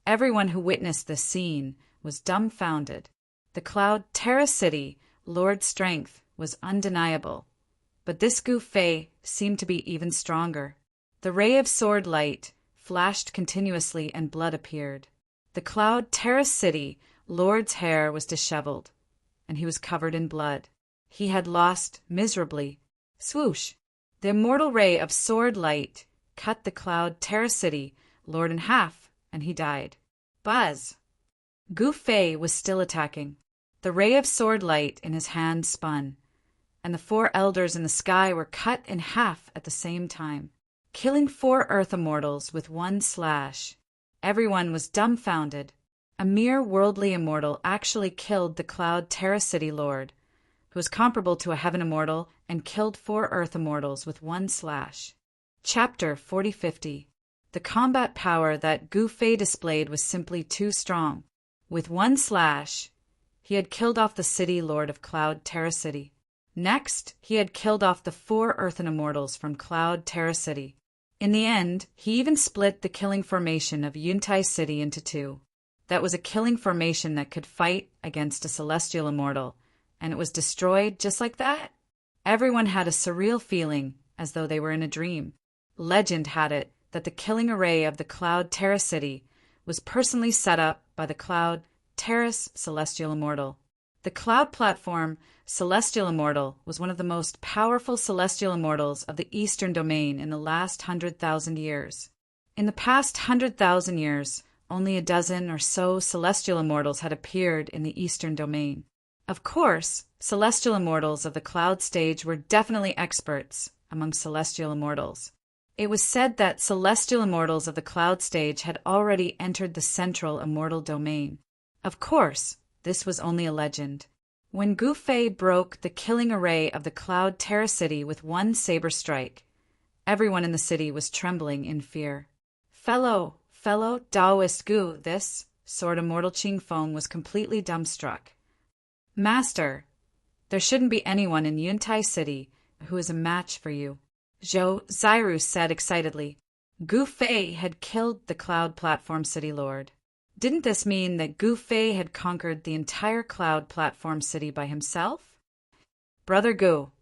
Everyone who witnessed this scene was dumbfounded. The cloud Terra City Lord's strength was undeniable, but this Gu Fei seemed to be even stronger. The ray of sword light flashed continuously and blood appeared. The cloud Terra City Lord's hair was disheveled, and he was covered in blood. He had lost miserably. Swoosh! The immortal ray of sword light cut the cloud Terra City Lord in half, and he died. Buzz! Gu Fei was still attacking. The ray of sword light in his hand spun, and the four elders in the sky were cut in half at the same time, killing 4 earth immortals with one slash. Everyone was dumbfounded. A mere worldly immortal actually killed the cloud Terra City Lord, who was comparable to a heaven immortal, and killed 4 earth immortals with one slash. Chapter 4050. The combat power that Gu Fei displayed was simply too strong. With one slash, he had killed off the city lord of Cloud Terra City. Next, he had killed off the 4 earthen immortals from Cloud Terra City. In the end, he even split the killing formation of Yuntai City into 2. That was a killing formation that could fight against a celestial immortal, and it was destroyed just like that. Everyone had a surreal feeling, as though they were in a dream. Legend had it that the killing array of the Cloud Terra City was personally set up by the Cloud Terrace Celestial Immortal. The Cloud Platform Celestial Immortal was one of the most powerful celestial immortals of the Eastern Domain in the last 100,000 years. In the past 100,000 years, only a dozen or so celestial immortals had appeared in the Eastern Domain. Of course, celestial immortals of the Cloud Stage were definitely experts among celestial immortals. It was said that celestial immortals of the Cloud Stage had already entered the central immortal domain. Of course, this was only a legend. When Gu Fei broke the killing array of the Cloud Terra City with one saber strike, everyone in the city was trembling in fear. Fellow Taoist Gu, this Sword Immortal Qing Feng was completely dumbstruck. Master, there shouldn't be anyone in Yuntai City who is a match for you, Zhou Zairu said excitedly. Gu Fei had killed the Cloud Platform City Lord. Didn't this mean that Gu Fei had conquered the entire Cloud Platform City by himself? Brother Gu,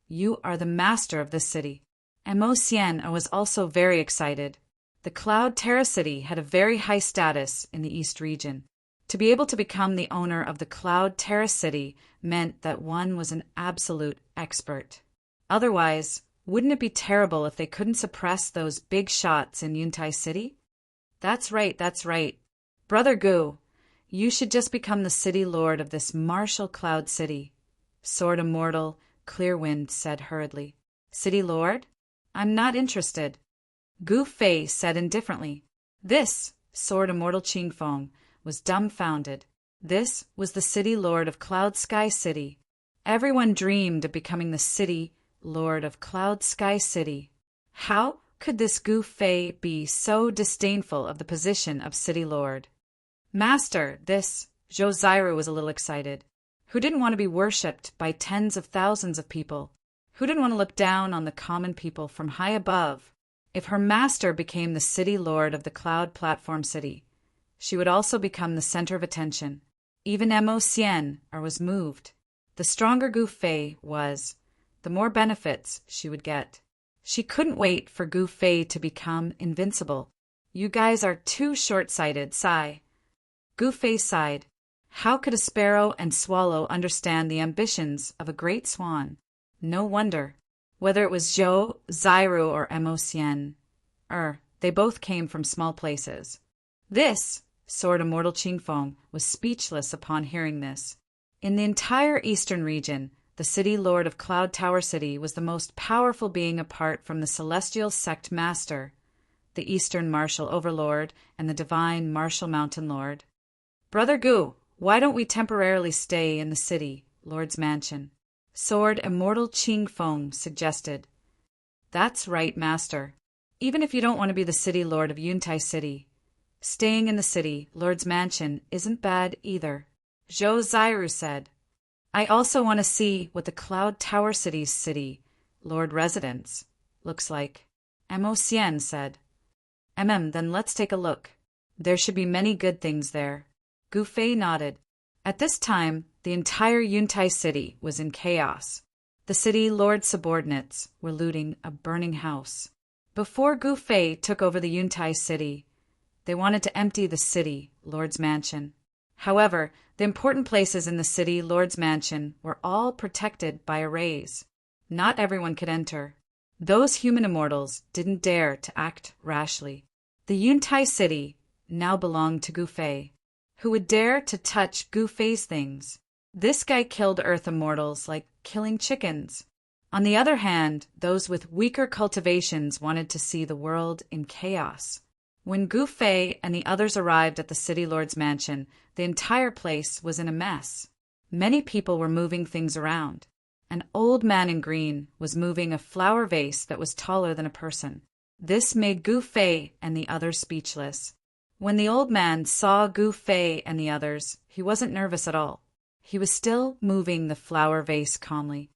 you are the master of this city. And Mo Xian was also very excited. The Cloud Terra City had a very high status in the East region. To be able to become the owner of the Cloud Terra City meant that one was an absolute expert. Otherwise, wouldn't it be terrible if they couldn't suppress those big shots in Yuntai City? That's right. Brother Gu, you should just become the city lord of this martial Cloud City, Sword Immortal Clearwind said hurriedly. City lord? I'm not interested. Gu Fei said indifferently. This Sword Immortal Qing Feng was dumbfounded. This was the city lord of Cloud Sky City. Everyone dreamed of becoming the city lord of Cloud Sky City. How could this Gu Fei be so disdainful of the position of city lord? Master, this Zhou Zairu was a little excited. Who didn't want to be worshipped by tens of thousands of people? Who didn't want to look down on the common people from high above? If her master became the city lord of the Cloud Platform City, she would also become the center of attention. Even Mo Xian was moved. The stronger Gu Fei was, the more benefits she would get. She couldn't wait for Gu Fei to become invincible. You guys are too short-sighted, sigh. Gu Fei sighed. How could a sparrow and swallow understand the ambitions of a great swan? No wonder. Whether it was Zhou Zairu or Mo Xian, they both came from small places. This Sword Immortal Qing Feng was speechless upon hearing this. In the entire eastern region, the city lord of Cloud Tower City was the most powerful being apart from the celestial sect master, the eastern martial overlord, and the divine martial mountain lord. Brother Gu, why don't we temporarily stay in the city lord's mansion? Sword Immortal Qing Feng suggested. That's right, master. Even if you don't want to be the city lord of Yuntai City, staying in the city lord's mansion isn't bad either, Zhou Zairu said. I also want to see what the Cloud Tower City's city lord residence looks like, Mo Xian said. Then let's take a look. There should be many good things there. Gu Fei nodded. At this time, the entire Yuntai City was in chaos. The city lord's subordinates were looting a burning house. Before Gu Fei took over the Yuntai City, they wanted to empty the city lord's mansion. However, the important places in the city lord's mansion were all protected by arrays. Not everyone could enter. Those human immortals didn't dare to act rashly. The Yuntai City now belonged to Gu Fei. Who would dare to touch Gu Fei's things? This guy killed Earth immortals like killing chickens. On the other hand, those with weaker cultivations wanted to see the world in chaos. When Gu Fei and the others arrived at the city lord's mansion, the entire place was in a mess. Many people were moving things around. An old man in green was moving a flower vase that was taller than a person. This made Gu Fei and the others speechless. When the old man saw Gu Fei and the others, he wasn't nervous at all. He was still moving the flower vase calmly.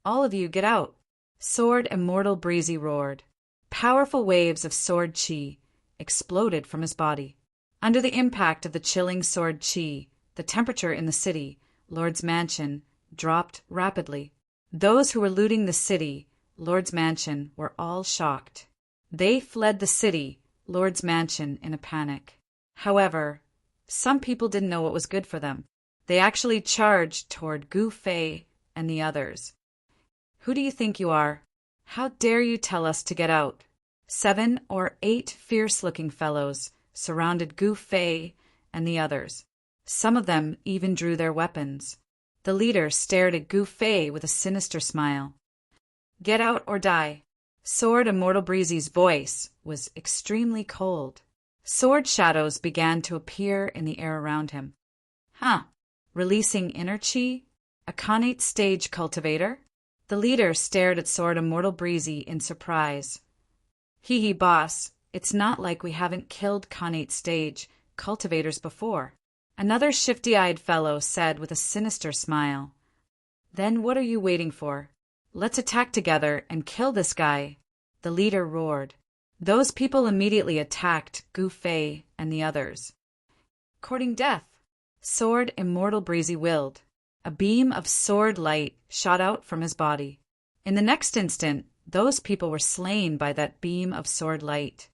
All of you, get out! Sword Immortal Breezy roared. Powerful waves of sword chi exploded from his body. Under the impact of the chilling sword chi, the temperature in the city, Lord's Mansion, dropped rapidly. Those who were looting the city, Lord's Mansion, were all shocked. They fled the city, Lord's Mansion, in a panic. However, some people didn't know what was good for them. They actually charged toward Gu Fei and the others. Who do you think you are? How dare you tell us to get out? 7 or 8 fierce-looking fellows surrounded Gu Fei and the others. Some of them even drew their weapons. The leader stared at Gu Fei with a sinister smile. Get out or die. Sword Immortal Breezy's voice was extremely cold. Sword shadows began to appear in the air around him. Huh. Releasing inner chi? A Khanate stage cultivator? The leader stared at Sword Immortal Breezy in surprise. Hee, boss, it's not like we haven't killed Khanate stage cultivators before. Another shifty-eyed fellow said with a sinister smile. Then what are you waiting for? Let's attack together and kill this guy. The leader roared. Those people immediately attacked Gu Fei and the others. Courting death. Sword Immortal Breezy willed. A beam of sword light shot out from his body. In the next instant, those people were slain by that beam of sword light.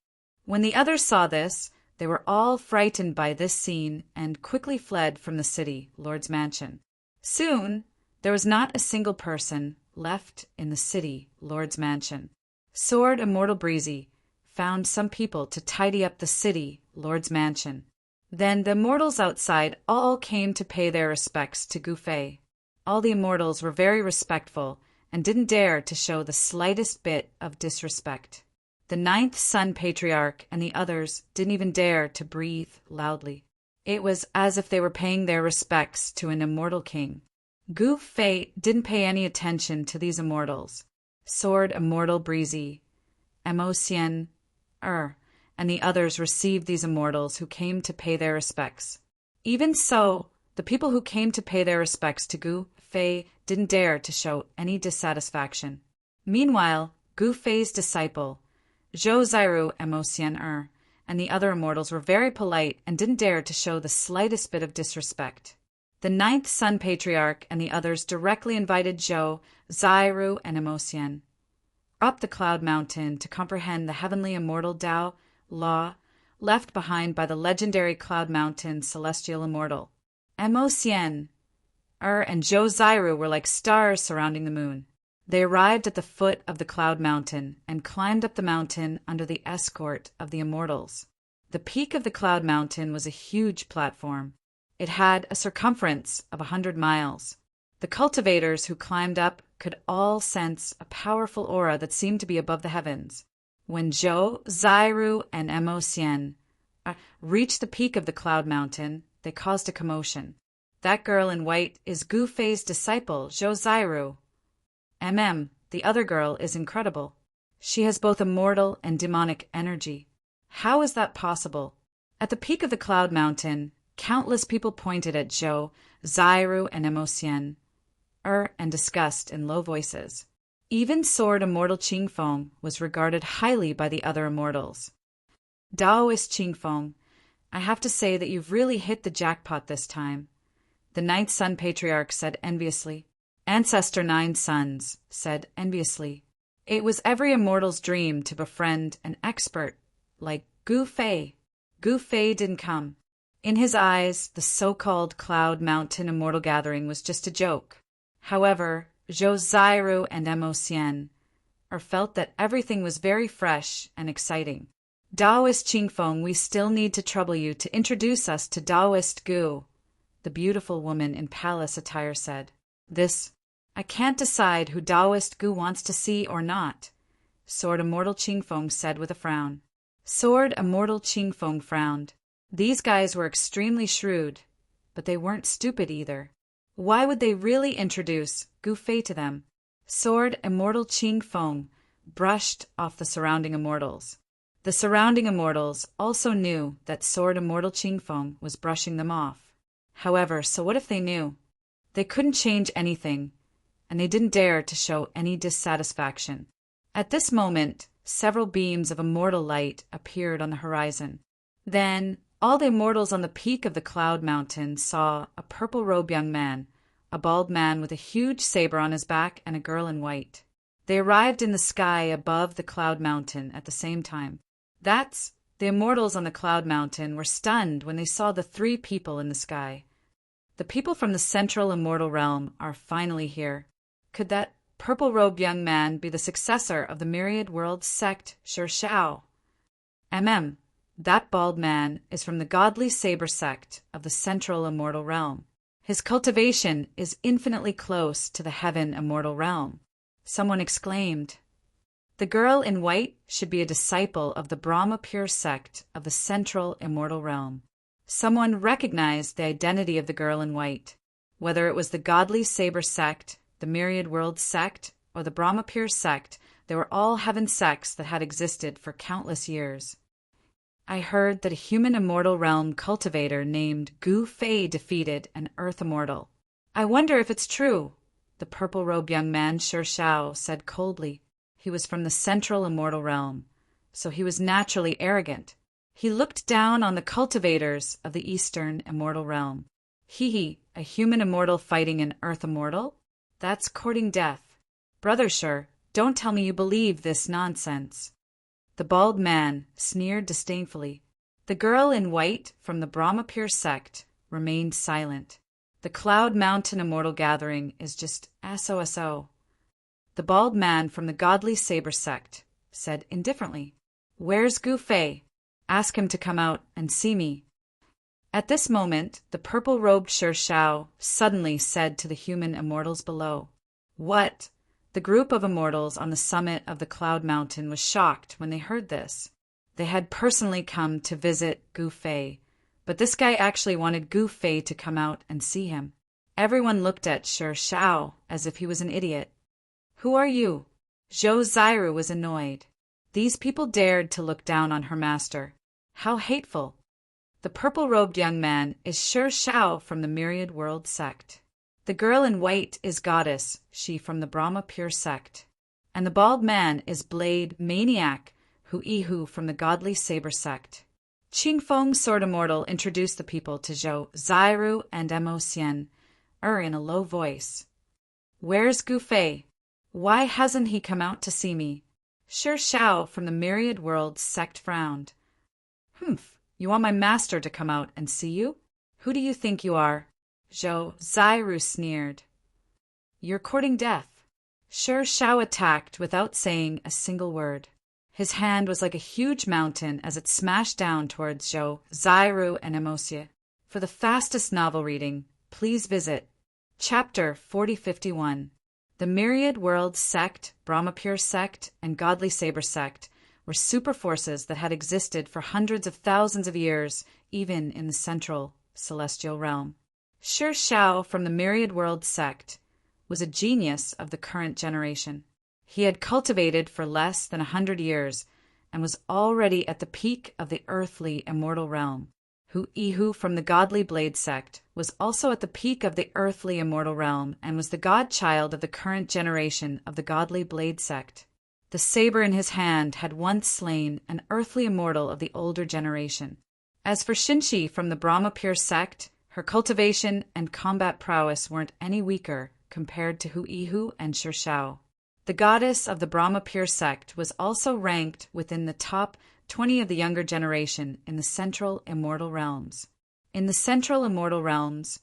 When the others saw this, they were all frightened by this scene and quickly fled from the city, Lord's Mansion. Soon, there was not a single person left in the city, Lord's Mansion. Sword Immortal Breezy found some people to tidy up the city, Lord's Mansion. Then the immortals outside all came to pay their respects to Gu Fei. All the immortals were very respectful and didn't dare to show the slightest bit of disrespect. The 9th Sun Patriarch and the others didn't even dare to breathe loudly. It was as if they were paying their respects to an immortal king. Gu Fei didn't pay any attention to these immortals. Sword Immortal Breezy, Emocien, and the others received these immortals who came to pay their respects. Even so, the people who came to pay their respects to Gu Fei didn't dare to show any dissatisfaction. Meanwhile, Gu Fei's disciple, Zhou Zairu Emocien and the other immortals were very polite and didn't dare to show the slightest bit of disrespect. The 9th Sun Patriarch and the others directly invited Zhou, Zairu, and Emocien up the Cloud Mountain to comprehend the heavenly immortal Tao law left behind by the legendary Cloud Mountain celestial immortal. Emocien and Zhou Zairu were like stars surrounding the moon. They arrived at the foot of the Cloud Mountain and climbed up the mountain under the escort of the immortals. The peak of the Cloud Mountain was a huge platform. It had a circumference of 100 miles. The cultivators who climbed up could all sense a powerful aura that seemed to be above the heavens. When Zhou, Zairu, and Emocien reached the peak of the Cloud Mountain, they caused a commotion. That girl in white is Gu Fei's disciple, Zhou Zairu. The other girl, is incredible. She has both immortal and demonic energy. How is that possible? At the peak of the Cloud Mountain, countless people pointed at Zhou, Zairu, and Emocien, and discussed in low voices. Even Sword Immortal Qingfeng was regarded highly by the other immortals. Daoist Qingfeng, I have to say that you've really hit the jackpot this time, the 9th Sun Patriarch said enviously. Ancestor 9 Suns said enviously. It was every immortal's dream to befriend an expert like Gu Fei. Gu Fei didn't come. In his eyes, the so-called Cloud Mountain Immortal Gathering was just a joke. However, Zhou Zairu and Emocien felt that everything was very fresh and exciting. Daoist Qingfeng, we still need to trouble you to introduce us to Daoist Gu, the beautiful woman in palace attire said. I can't decide who Daoist Gu wants to see or not, Sword Immortal Qingfeng said with a frown. Sword Immortal Qingfeng frowned. These guys were extremely shrewd, but they weren't stupid either. Why would they really introduce Gu Fei to them? Sword Immortal Qingfeng brushed off the surrounding immortals. The surrounding immortals also knew that Sword Immortal Qingfeng was brushing them off. However, so what if they knew? They couldn't change anything, and they didn't dare to show any dissatisfaction. At this moment, several beams of immortal light appeared on the horizon. Then, all the immortals on the peak of the cloud mountain saw a purple-robed young man, a bald man with a huge saber on his back, and a girl in white. They arrived in the sky above the cloud mountain at the same time. The immortals on the cloud mountain were stunned when they saw the three people in the sky. The people from the central immortal realm are finally here. Could that purple-robed young man be the successor of the myriad world sect Shao? That bald man is from the godly saber sect of the central immortal realm. His cultivation is infinitely close to the heaven immortal realm. Someone exclaimed. The girl in white should be a disciple of the Brahma pure sect of the central immortal realm. Someone recognized the identity of the girl in white. Whether it was the godly saber sect, the myriad world sect, or the Brahma pure sect, they were all heaven sects that had existed for countless years. I heard that a human immortal realm cultivator named Gu Fei defeated an earth immortal. I wonder if it's true, the purple-robed young man Shao said coldly. He was from the central immortal realm, so he was naturally arrogant. He looked down on the cultivators of the eastern immortal realm. A human immortal fighting an earth immortal? That's courting death. Brother Shur, don't tell me you believe this nonsense. The bald man sneered disdainfully. The girl in white from the Brahma pure sect remained silent. The Cloud Mountain immortal gathering is just SOSO. The bald man from the godly saber sect said indifferently, Where's Gu Fei? Ask him to come out and see me. At this moment, the purple-robed Shao suddenly said to the human immortals below, What? The group of immortals on the summit of the Cloud Mountain was shocked when they heard this. They had personally come to visit Gu Fei, but this guy actually wanted Gu Fei to come out and see him. Everyone looked at Shao as if he was an idiot. Who are you? Zhou Zairu was annoyed. These people dared to look down on her master. How hateful. The purple-robed young man is Shao from the myriad world sect. The girl in white is goddess, she from the Brahma pure sect. And the bald man is blade maniac, Hu from the godly saber sect. Qingfeng Sword Immortal introduced the people to Zhou Zairu and Mo Xian, in a low voice. Where's Gu Fei? Why hasn't he come out to see me? Shao from the myriad world sect frowned. You want my master to come out and see you? Who do you think you are? Zhou Zairu sneered. You're courting death. Shao attacked without saying a single word. His hand was like a huge mountain as it smashed down towards Zhou Zairu and Mo Xian. For the fastest novel reading, please visit Chapter 4051. The myriad world sect, Brahma pure sect, and godly saber sect were super forces that had existed for hundreds of thousands of years, even in the central celestial realm. Shao from the myriad world sect was a genius of the current generation. He had cultivated for less than 100 years and was already at the peak of the earthly immortal realm. Hu from the godly blade sect was also at the peak of the earthly immortal realm and was the godchild of the current generation of the godly blade sect. The saber in his hand had once slain an earthly immortal of the older generation. As for Xinshi from the Brahma pure sect, her cultivation and combat prowess weren't any weaker compared to Hu and Shao. The goddess of the Brahma pure sect was also ranked within the top 20 of the younger generation in the central immortal realms. In the central immortal realms,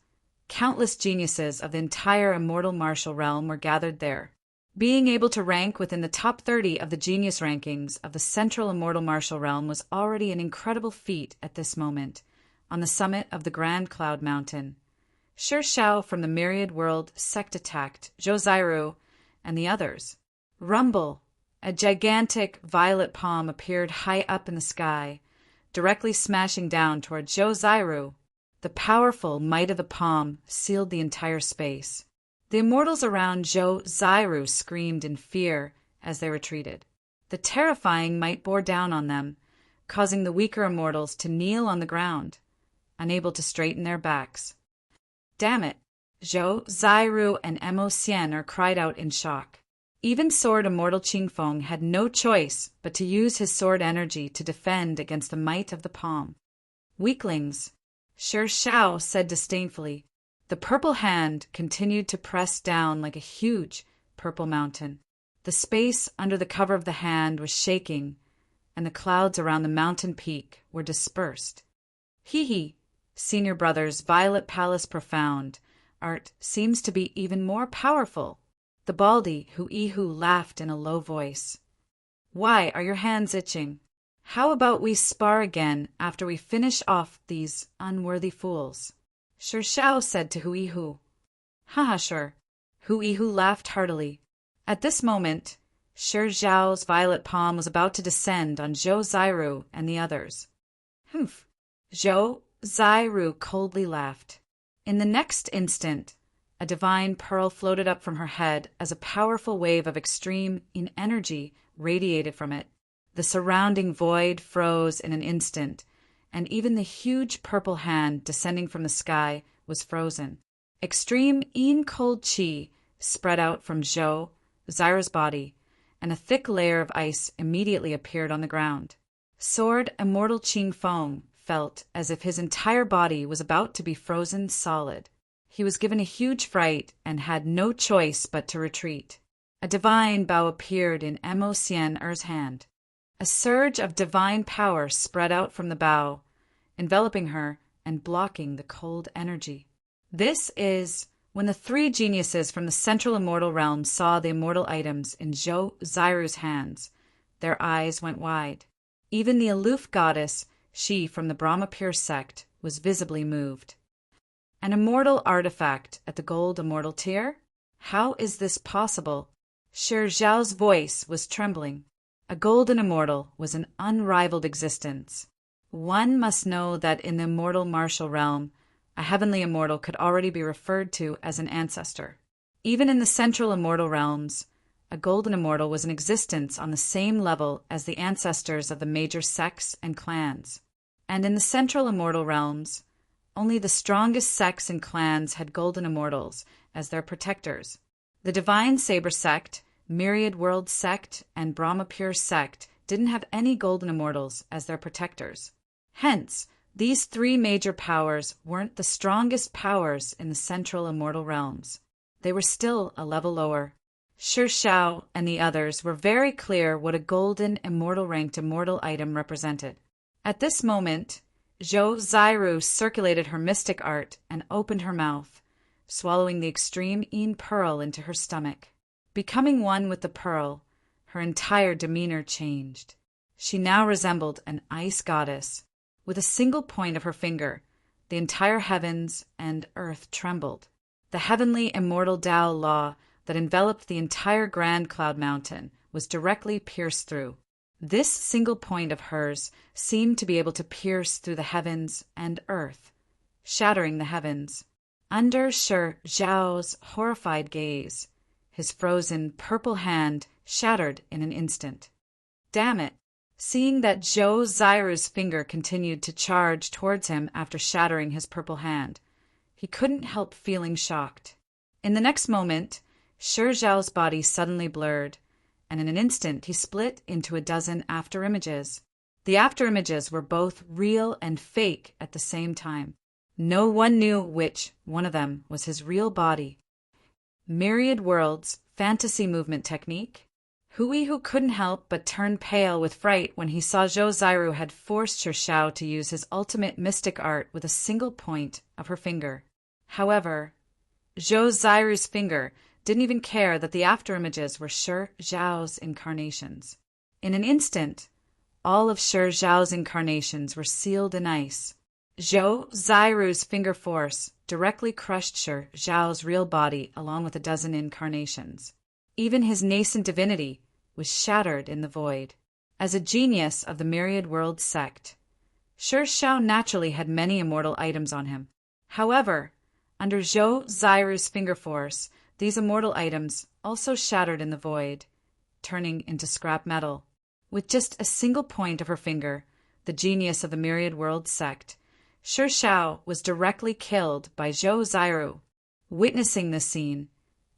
countless geniuses of the entire immortal martial realm were gathered there. Being able to rank within the top 30 of the genius rankings of the central immortal martial realm was already an incredible feat at this moment, on the summit of the Grand Cloud Mountain. Shao from the myriad world sect attacked Zhou Zairu and the others. Rumble! A gigantic violet palm appeared high up in the sky, directly smashing down toward Zhou Zairu. The powerful might of the palm sealed the entire space. The immortals around Zhou Zairu screamed in fear as they retreated. The terrifying might bore down on them, causing the weaker immortals to kneel on the ground, unable to straighten their backs. Damn it! Zhou Zairu and Mo Xian are cried out in shock. Even Sword Immortal Qingfeng had no choice but to use his sword energy to defend against the might of the palm. Weaklings, Shi Shao said disdainfully. The purple hand continued to press down like a huge purple mountain. The space under the cover of the hand was shaking, and the clouds around the mountain peak were dispersed. Hee, Senior Brother's Violet Palace Profound art seems to be even more powerful. The Baldy Hu laughed in a low voice. Why are your hands itching? How about we spar again after we finish off these unworthy fools? Shi Shao said to Hu. Haha, sure. Hu laughed heartily. At this moment, Shi Zhao's violet palm was about to descend on Zhou Zairu and the others. Humph. Zhou Zairu coldly laughed. In the next instant, a divine pearl floated up from her head as a powerful wave of extreme energy radiated from it. The surrounding void froze in an instant, and even the huge purple hand descending from the sky was frozen. Extreme cold qi spread out from Zhou Zairu's body, and a thick layer of ice immediately appeared on the ground. Sword Immortal Qingfeng felt as if his entire body was about to be frozen solid. He was given a huge fright and had no choice but to retreat. A divine bow appeared in Mo Xian's hand. A surge of divine power spread out from the bow, enveloping her and blocking the cold energy. This is when the three geniuses from the central immortal realm saw the immortal items in Zhou Zairu's hands. Their eyes went wide. Even the aloof goddess, she from the Brahmapure sect, was visibly moved. An immortal artifact at the gold immortal tier? How is this possible? Shi Zhao's voice was trembling. A golden immortal was an unrivaled existence. One must know that in the immortal martial realm, a heavenly immortal could already be referred to as an ancestor. Even in the central immortal realms, a golden immortal was in existence on the same level as the ancestors of the major sects and clans. And in the central immortal realms, only the strongest sects and clans had golden immortals as their protectors. The Divine Saber sect, Myriad World sect, and Brahmapure sect didn't have any golden immortals as their protectors. Hence, these three major powers weren't the strongest powers in the central immortal realms. They were still a level lower. Shi Shao and the others were very clear what a golden immortal-ranked immortal item represented. At this moment, Zhou Zairu circulated her mystic art and opened her mouth, swallowing the extreme pearl into her stomach. Becoming one with the pearl, her entire demeanor changed. She now resembled an ice goddess. With a single point of her finger, the entire heavens and earth trembled. The heavenly immortal Tao law that enveloped the entire Grand Cloud Mountain was directly pierced through. This single point of hers seemed to be able to pierce through the heavens and earth, shattering the heavens. Under Shi Zhao's horrified gaze, his frozen purple hand shattered in an instant. Damn it! Seeing that Zhou Zairu's finger continued to charge towards him after shattering his purple hand, he couldn't help feeling shocked. In the next moment, Shi Zhao's body suddenly blurred, and in an instant he split into a dozen afterimages. The afterimages were both real and fake at the same time. No one knew which one of them was his real body. Myriad Worlds fantasy movement technique? Hu couldn't help but turn pale with fright when he saw Zhou Zairu had forced Shi Shao to use his ultimate mystic art with a single point of her finger. However, Zhou Zairu's finger didn't even care that the afterimages were Shi Zhao's incarnations. In an instant, all of Shi Zhao's incarnations were sealed in ice. Zhou Zairu's finger force directly crushed Shi Zhao's real body along with a dozen incarnations. Even his nascent divinity was shattered in the void. As a genius of the Myriad World sect, Shi Zhao naturally had many immortal items on him. However, under Zhou Zairu's finger force, these immortal items also shattered in the void, turning into scrap metal. With just a single point of her finger, the genius of the Myriad World sect, Shi Zhao was directly killed by Zhou Zairu. Witnessing this scene,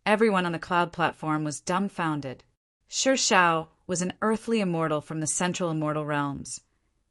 everyone on the cloud platform was dumbfounded. Shao was an earthly immortal from the central immortal realms,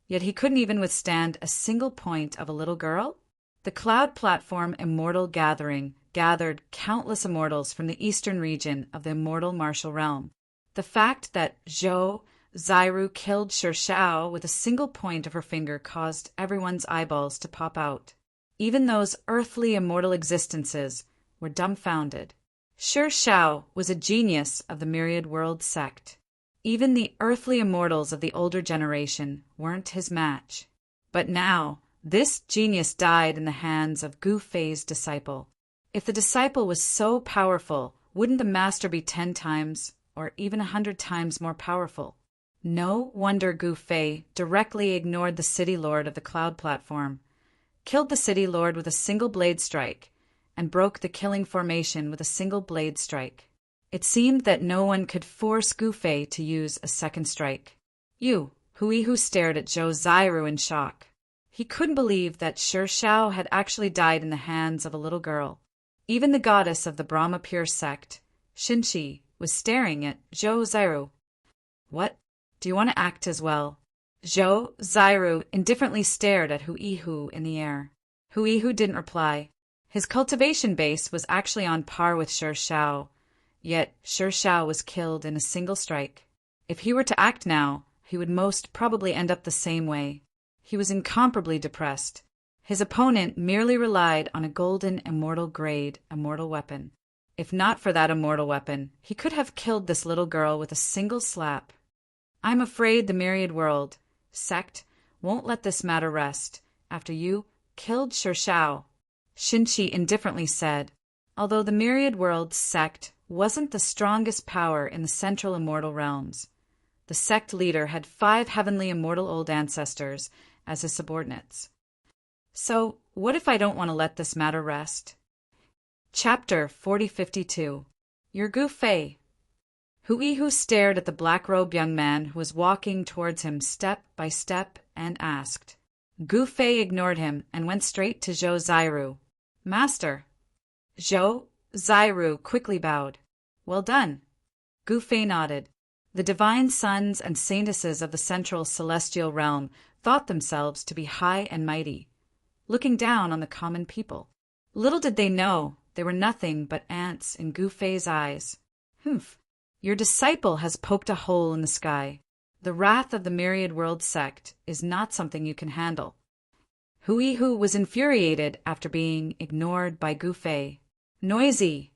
yet he couldn't even withstand a single point of a little girl? The cloud platform immortal gathering gathered countless immortals from the eastern region of the immortal martial realm. The fact that Zhou Zairu killed Shao with a single point of her finger caused everyone's eyeballs to pop out. Even those earthly immortal existences were dumbfounded. Shao was a genius of the Myriad World sect. Even the earthly immortals of the older generation weren't his match. But now, this genius died in the hands of Gu Fei's disciple. If the disciple was so powerful, wouldn't the master be 10 times or even 100 times more powerful? No wonder Gu Fei directly ignored the city lord of the cloud platform, killed the city lord with a single blade strike, and broke the killing formation with a single blade strike. It seemed that no one could force Gu Fei to use a second strike. Hu stared at Zhou Zairu in shock. He couldn't believe that Shao had actually died in the hands of a little girl. Even the goddess of the Brahma Pure sect, Xinqi, was staring at Zhou Zairu. What? Do you want to act as well? Zhou Zairu indifferently stared at Hu in the air. Hu didn't reply. His cultivation base was actually on par with Shao, yet Shao was killed in a single strike. If he were to act now, he would most probably end up the same way. He was incomparably depressed. His opponent merely relied on a golden immortal grade immortal weapon. If not for that immortal weapon, he could have killed this little girl with a single slap. I'm afraid the Myriad World sect won't let this matter rest after you killed Shao, Xinqi indifferently said. Although the Myriad World sect wasn't the strongest power in the central immortal realms, the sect leader had 5 heavenly immortal old ancestors as his subordinates. So, what if I don't want to let this matter rest? Chapter 4052. You're Gu Fei. Hu stared at the black-robed young man who was walking towards him step by step and asked. Gu Fei ignored him and went straight to Zhou Zairu. Master. Zhou Zairu quickly bowed. Well done. Gu Fei nodded. The divine sons and saintesses of the central celestial realm thought themselves to be high and mighty, looking down on the common people. Little did they know they were nothing but ants in Gu Fei's eyes. Humph. Your disciple has poked a hole in the sky. The wrath of the Myriad World sect is not something you can handle. Hu was infuriated after being ignored by Gu Fei. Noisy!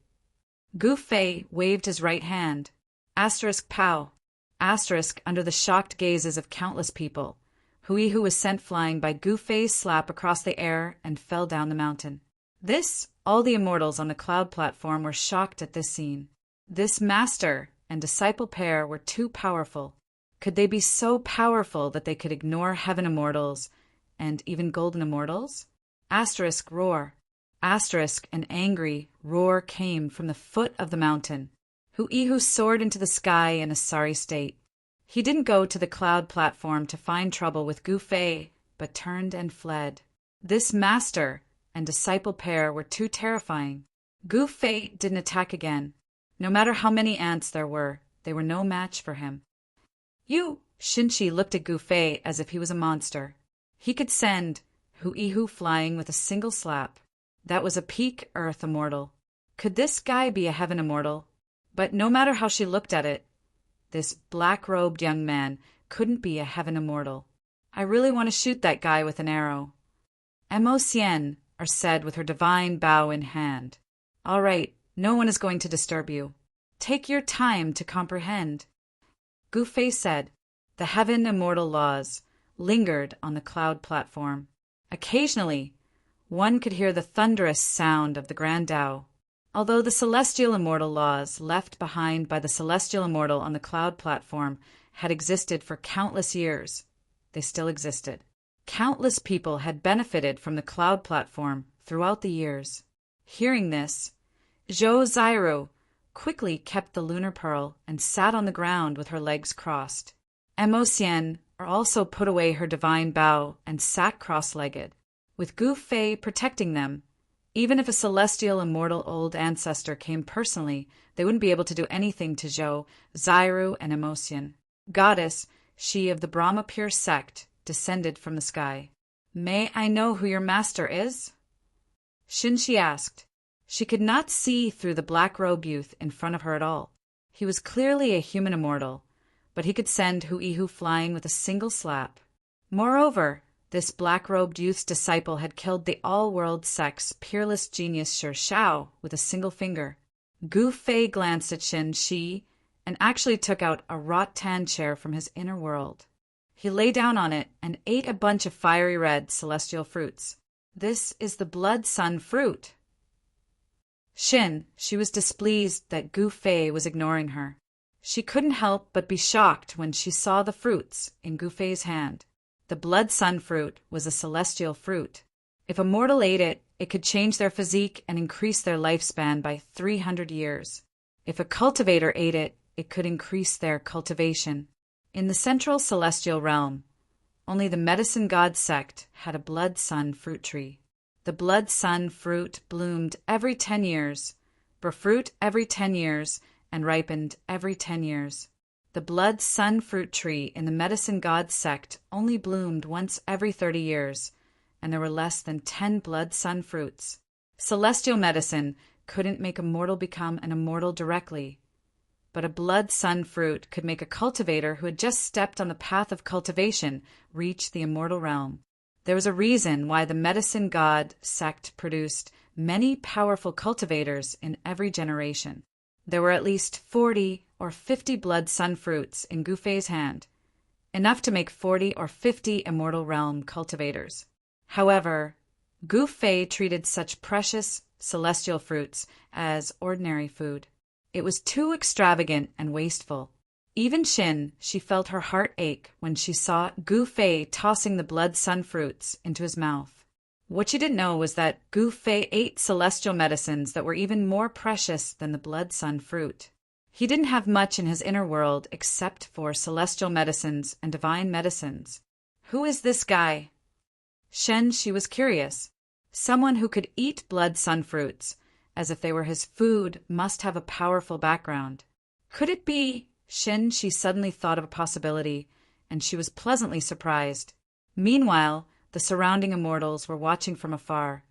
Gu Fei waved his right hand. Asterisk pow. Asterisk under the shocked gazes of countless people. Hu was sent flying by Gu Fei's slap across the air and fell down the mountain. All the immortals on the cloud platform were shocked at this scene. This master and disciple pair were too powerful. Could they be so powerful that they could ignore heaven immortals and even golden immortals? Asterisk roar. Asterisk an angry roar came from the foot of the mountain. Hu soared into the sky in a sorry state. He didn't go to the cloud platform to find trouble with Gu Fei, but turned and fled. This master and disciple pair were too terrifying. Gu Fei didn't attack again. No matter how many ants there were, they were no match for him. Xinqi looked at Gu Fei as if he was a monster. He could send Hu flying with a single slap. That was a peak earth immortal. Could this guy be a heaven immortal? But no matter how she looked at it, this black-robed young man couldn't be a heaven immortal. I really want to shoot that guy with an arrow. Emosien, said with her divine bow in hand. All right, no one is going to disturb you. Take your time to comprehend. Gu Fei said. The heaven immortal laws lingered on the cloud platform. Occasionally, one could hear the thunderous sound of the Grand Tao. Although the celestial immortal laws left behind by the celestial immortal on the cloud platform had existed for countless years, they still existed. Countless people had benefited from the cloud platform throughout the years. Hearing this, Zhou Zairu quickly kept the lunar pearl and sat on the ground with her legs crossed. Emosien also put away her divine bow and sat cross-legged. With Gu Fei protecting them, Even if a celestial immortal old ancestor came personally, they wouldn't be able to do anything to Zhou, Zairu, and Emosian. Goddess, she of the Brahma pure sect, descended from the sky. May I know who your master is? Shinshi asked. She could not see through the black-robed youth in front of her at all. He was clearly a human immortal, but he could send Huihu flying with a single slap. Moreover, this black-robed youth's disciple had killed the all-world sect's peerless genius Shi Shao with a single finger. Gu Fei glanced at Shin Shi and actually took out a rattan chair from his inner world. He lay down on it and ate a bunch of fiery red celestial fruits. This is the blood sun fruit. She was displeased that Gu Fei was ignoring her. She couldn't help but be shocked when she saw the fruits in Gu Fei's hand. The blood sun fruit was a celestial fruit. If a mortal ate it, it could change their physique and increase their lifespan by 300 years. If a cultivator ate it, it could increase their cultivation. In the central celestial realm, only the medicine god sect had a blood sun fruit tree. The blood sun fruit bloomed every 10 years, bore fruit every 10 years, and ripened every 10 years. The blood sun fruit tree in the medicine god sect only bloomed once every 30 years, and there were less than 10 blood sun fruits. Celestial medicine couldn't make a mortal become an immortal directly, but a blood sun fruit could make a cultivator who had just stepped on the path of cultivation reach the immortal realm. There was a reason why the medicine god sect produced many powerful cultivators in every generation. There were at least 40 or 50 blood sun fruits in Gu Fei's hand, enough to make 40 or 50 immortal realm cultivators. However, Gu Fei treated such precious celestial fruits as ordinary food. It was too extravagant and wasteful. Even she felt her heart ache when she saw Gu Fei tossing the blood sun fruits into his mouth. What she didn't know was that Gu Fei ate celestial medicines that were even more precious than the blood sun fruit. He didn't have much in his inner world except for celestial medicines and divine medicines. Who is this guy? She was curious. Someone who could eat blood sun fruits, as if they were his food, must have a powerful background. Could it be? She suddenly thought of a possibility, and she was pleasantly surprised. Meanwhile, the surrounding immortals were watching from afar,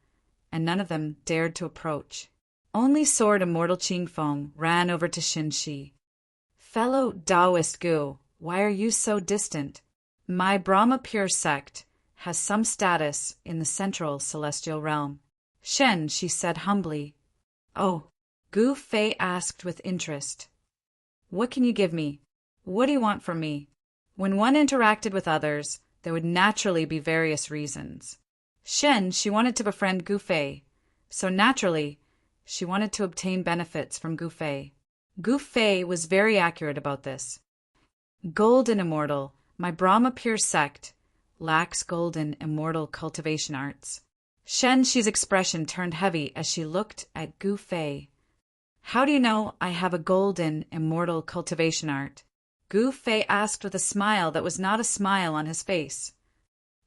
and none of them dared to approach. Only Sword Immortal Qingfeng ran over to Shi. Fellow Taoist Gu, why are you so distant? My Brahma pure sect has some status in the central celestial realm. She said humbly. Oh, Gu Fei asked with interest. What can you give me? What do you want from me? When one interacted with others, there would naturally be various reasons. She wanted to befriend Gu Fei, so naturally, she wanted to obtain benefits from Gu Fei. Gu Fei was very accurate about this. Golden Immortal, my Brahma pure sect, lacks golden immortal cultivation arts. Shi's expression turned heavy as she looked at Gu Fei. How do you know I have a golden immortal cultivation art? Gu Fei asked with a smile that was not a smile on his face.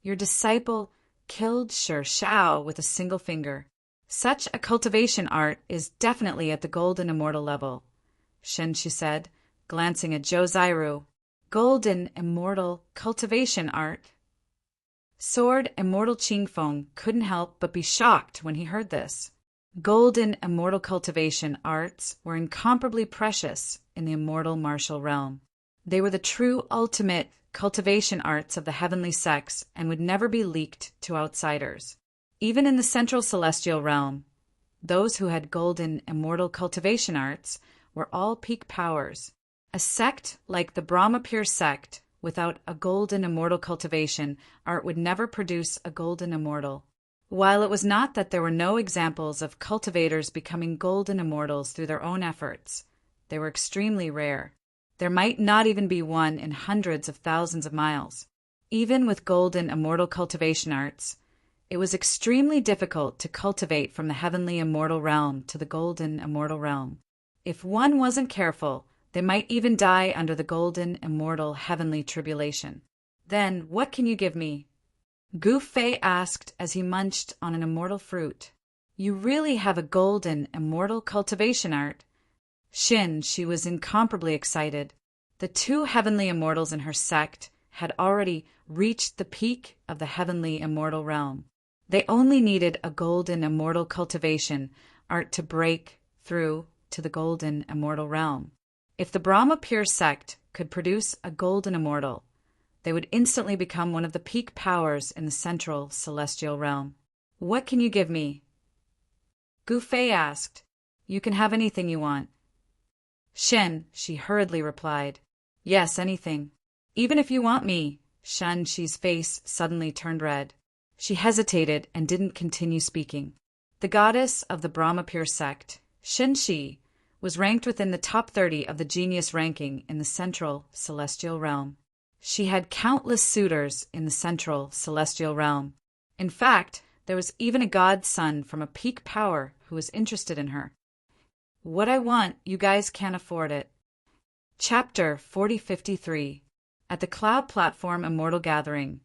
Your disciple killed Shi Shao with a single finger. Such a cultivation art is definitely at the golden immortal level, she said, glancing at Zhou Zairu. Golden immortal cultivation art? Sword Immortal Qingfeng couldn't help but be shocked when he heard this. Golden immortal cultivation arts were incomparably precious in the immortal martial realm. They were the true ultimate cultivation arts of the heavenly sects and would never be leaked to outsiders. Even in the central celestial realm, those who had golden immortal cultivation arts were all peak powers. A sect like the Brahma pure sect without a golden immortal cultivation art would never produce a golden immortal. While it was not that there were no examples of cultivators becoming golden immortals through their own efforts, they were extremely rare. There might not even be one in hundreds of thousands of miles. Even with golden immortal cultivation arts, it was extremely difficult to cultivate from the heavenly immortal realm to the golden immortal realm. If one wasn't careful, they might even die under the golden immortal heavenly tribulation. Then, what can you give me? Gu Fei asked as he munched on an immortal fruit. You really have a golden, immortal cultivation art. She was incomparably excited. The two heavenly immortals in her sect had already reached the peak of the heavenly immortal realm. They only needed a golden immortal cultivation art to break through to the golden immortal realm. If the Brahma Pure sect could produce a golden immortal, they would instantly become one of the peak powers in the central celestial realm. What can you give me? Gu Fei asked. You can have anything you want. She hurriedly replied. Yes, anything. Even if you want me. Shi's face suddenly turned red. She hesitated and didn't continue speaking. The goddess of the Brahma Pure sect, Shi, was ranked within the top 30 of the genius ranking in the central celestial realm. She had countless suitors in the central celestial realm. In fact, there was even a god's son from a peak power who was interested in her. What I want, you guys can't afford it. Chapter 4053. At the Cloud Platform Immortal Gathering,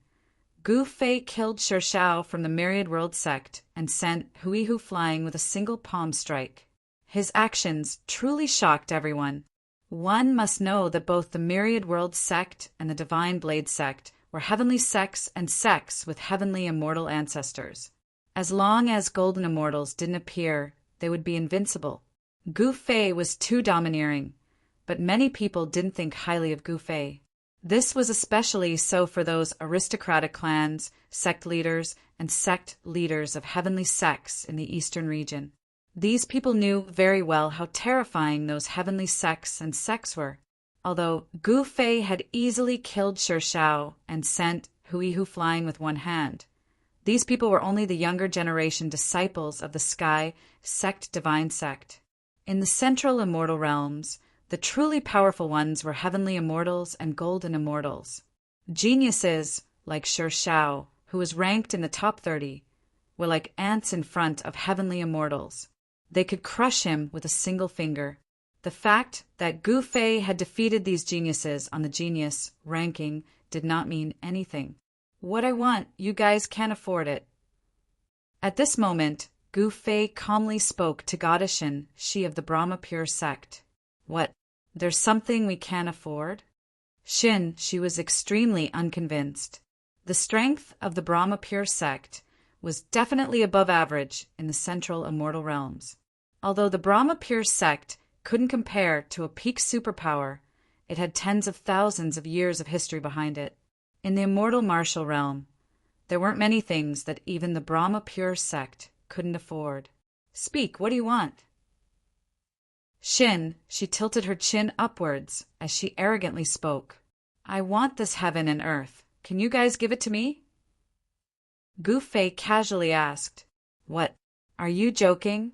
Gu Fei killed Shao from the Myriad World sect and sent Huihu flying with a single palm strike. His actions truly shocked everyone. One must know that both the Myriad World sect and the Divine Blade sect were heavenly sects and sects with heavenly immortal ancestors. As long as golden immortals didn't appear, they would be invincible. Gu Fei was too domineering, but many people didn't think highly of Gu Fei. This was especially so for those aristocratic clans, sect leaders, and sect leaders of heavenly sects in the eastern region. These people knew very well how terrifying those heavenly sects and sects were. Although Gu Fei had easily killed Shao and sent Huihu flying with one hand, these people were only the younger generation disciples of the Sky Sect Divine Sect. In the central immortal realms, the truly powerful ones were heavenly immortals and golden immortals. Geniuses like Shao, who was ranked in the top 30, were like ants in front of heavenly immortals. They could crush him with a single finger. The fact that Gu Fei had defeated these geniuses on the genius ranking did not mean anything. What I want, you guys can't afford it. At this moment, Gu Fei calmly spoke to Goddess Shi of the Brahma Pure sect. What? There's something we can't afford? She was extremely unconvinced. The strength of the Brahma Pure sect was definitely above average in the central immortal realms. Although the Brahma Pure sect couldn't compare to a peak superpower, it had tens of thousands of years of history behind it. In the immortal martial realm, there weren't many things that even the Brahma Pure sect couldn't afford. Speak, what do you want? She tilted her chin upwards as she arrogantly spoke. I want this heaven and earth. Can you guys give it to me? Gu Fei casually asked. What? Are you joking?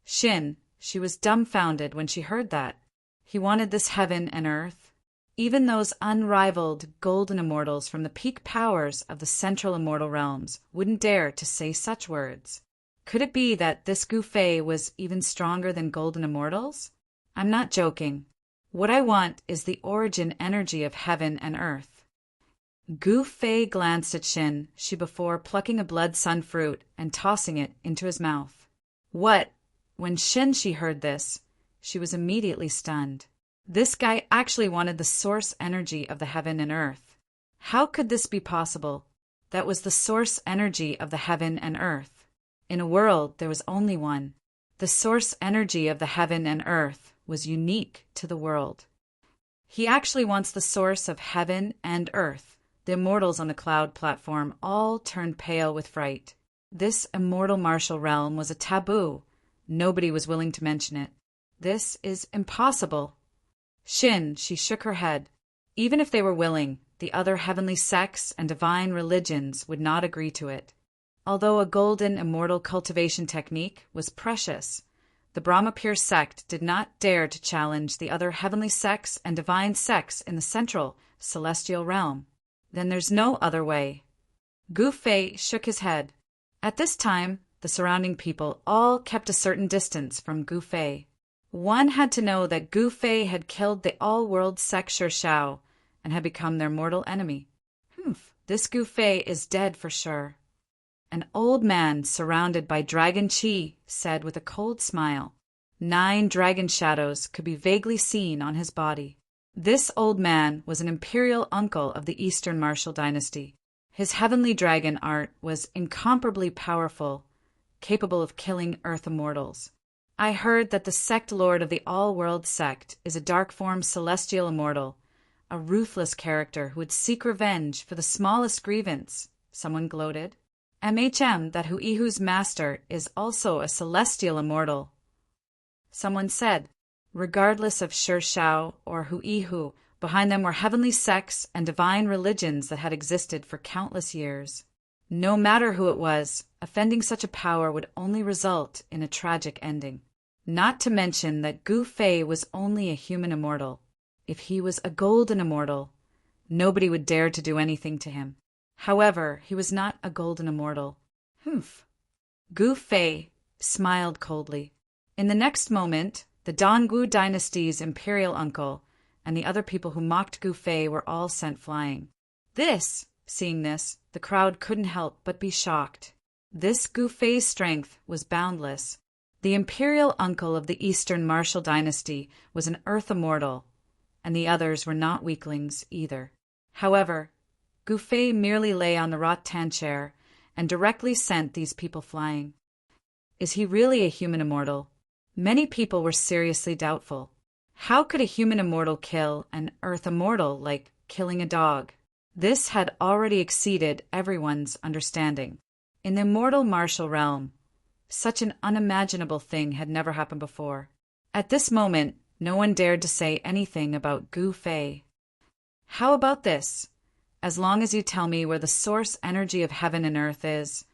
She was dumbfounded when she heard that. He wanted this heaven and earth. Even those unrivaled golden immortals from the peak powers of the central immortal realms wouldn't dare to say such words. Could it be that this Gu Fei was even stronger than golden immortals? I'm not joking. What I want is the origin energy of heaven and earth. Gu Fei glanced at Shi before plucking a blood sun fruit and tossing it into his mouth. What? When Shi heard this, she was immediately stunned. This guy actually wanted the source energy of the heaven and earth. How could this be possible? That was the source energy of the heaven and earth. In a world, there was only one. The source energy of the heaven and earth was unique to the world. He actually wants the source of heaven and earth. The immortals on the cloud platform all turned pale with fright. This immortal martial realm was a taboo. Nobody was willing to mention it. This is impossible. She shook her head. Even if they were willing, the other heavenly sects and divine religions would not agree to it. Although a golden immortal cultivation technique was precious, the Brahma Pure sect did not dare to challenge the other heavenly sects and divine sects in the central celestial realm. Then there's no other way. Gu Fei shook his head. At this time, the surrounding people all kept a certain distance from Gu Fei. One had to know that Gu Fei had killed the all-world sect Shao and had become their mortal enemy. This Gu Fei is dead for sure. an old man surrounded by dragon chi said with a cold smile. 9 dragon shadows could be vaguely seen on his body. This old man was an imperial uncle of the Eastern Martial Dynasty. His heavenly dragon art was incomparably powerful, capable of killing Earth immortals. I heard that the sect lord of the All-World sect is a dark-form celestial immortal, a ruthless character who would seek revenge for the smallest grievance, someone gloated. That Huihu's master is also a celestial immortal, someone said. Regardless of Shao or Huihu, behind them were heavenly sects and divine religions that had existed for countless years. No matter who it was, offending such a power would only result in a tragic ending. Not to mention that Gu Fei was only a human immortal. If he was a golden immortal, nobody would dare to do anything to him. However, he was not a golden immortal. Humph. Gu Fei smiled coldly. In the next moment, the Dongwu dynasty's imperial uncle and the other people who mocked Gu Fei were all sent flying. Seeing this, the crowd couldn't help but be shocked. This Gu Fei's strength was boundless. The imperial uncle of the Eastern Martial Dynasty was an earth immortal, and the others were not weaklings either. However, Gu Fei merely lay on the rattan chair and directly sent these people flying. Is he really a human immortal? Many people were seriously doubtful. How could a human immortal kill an earth immortal like killing a dog? This had already exceeded everyone's understanding. In the immortal martial realm, such an unimaginable thing had never happened before. At this moment, no one dared to say anything about Gu Fei. How about this? As long as you tell me where the source energy of heaven and earth is,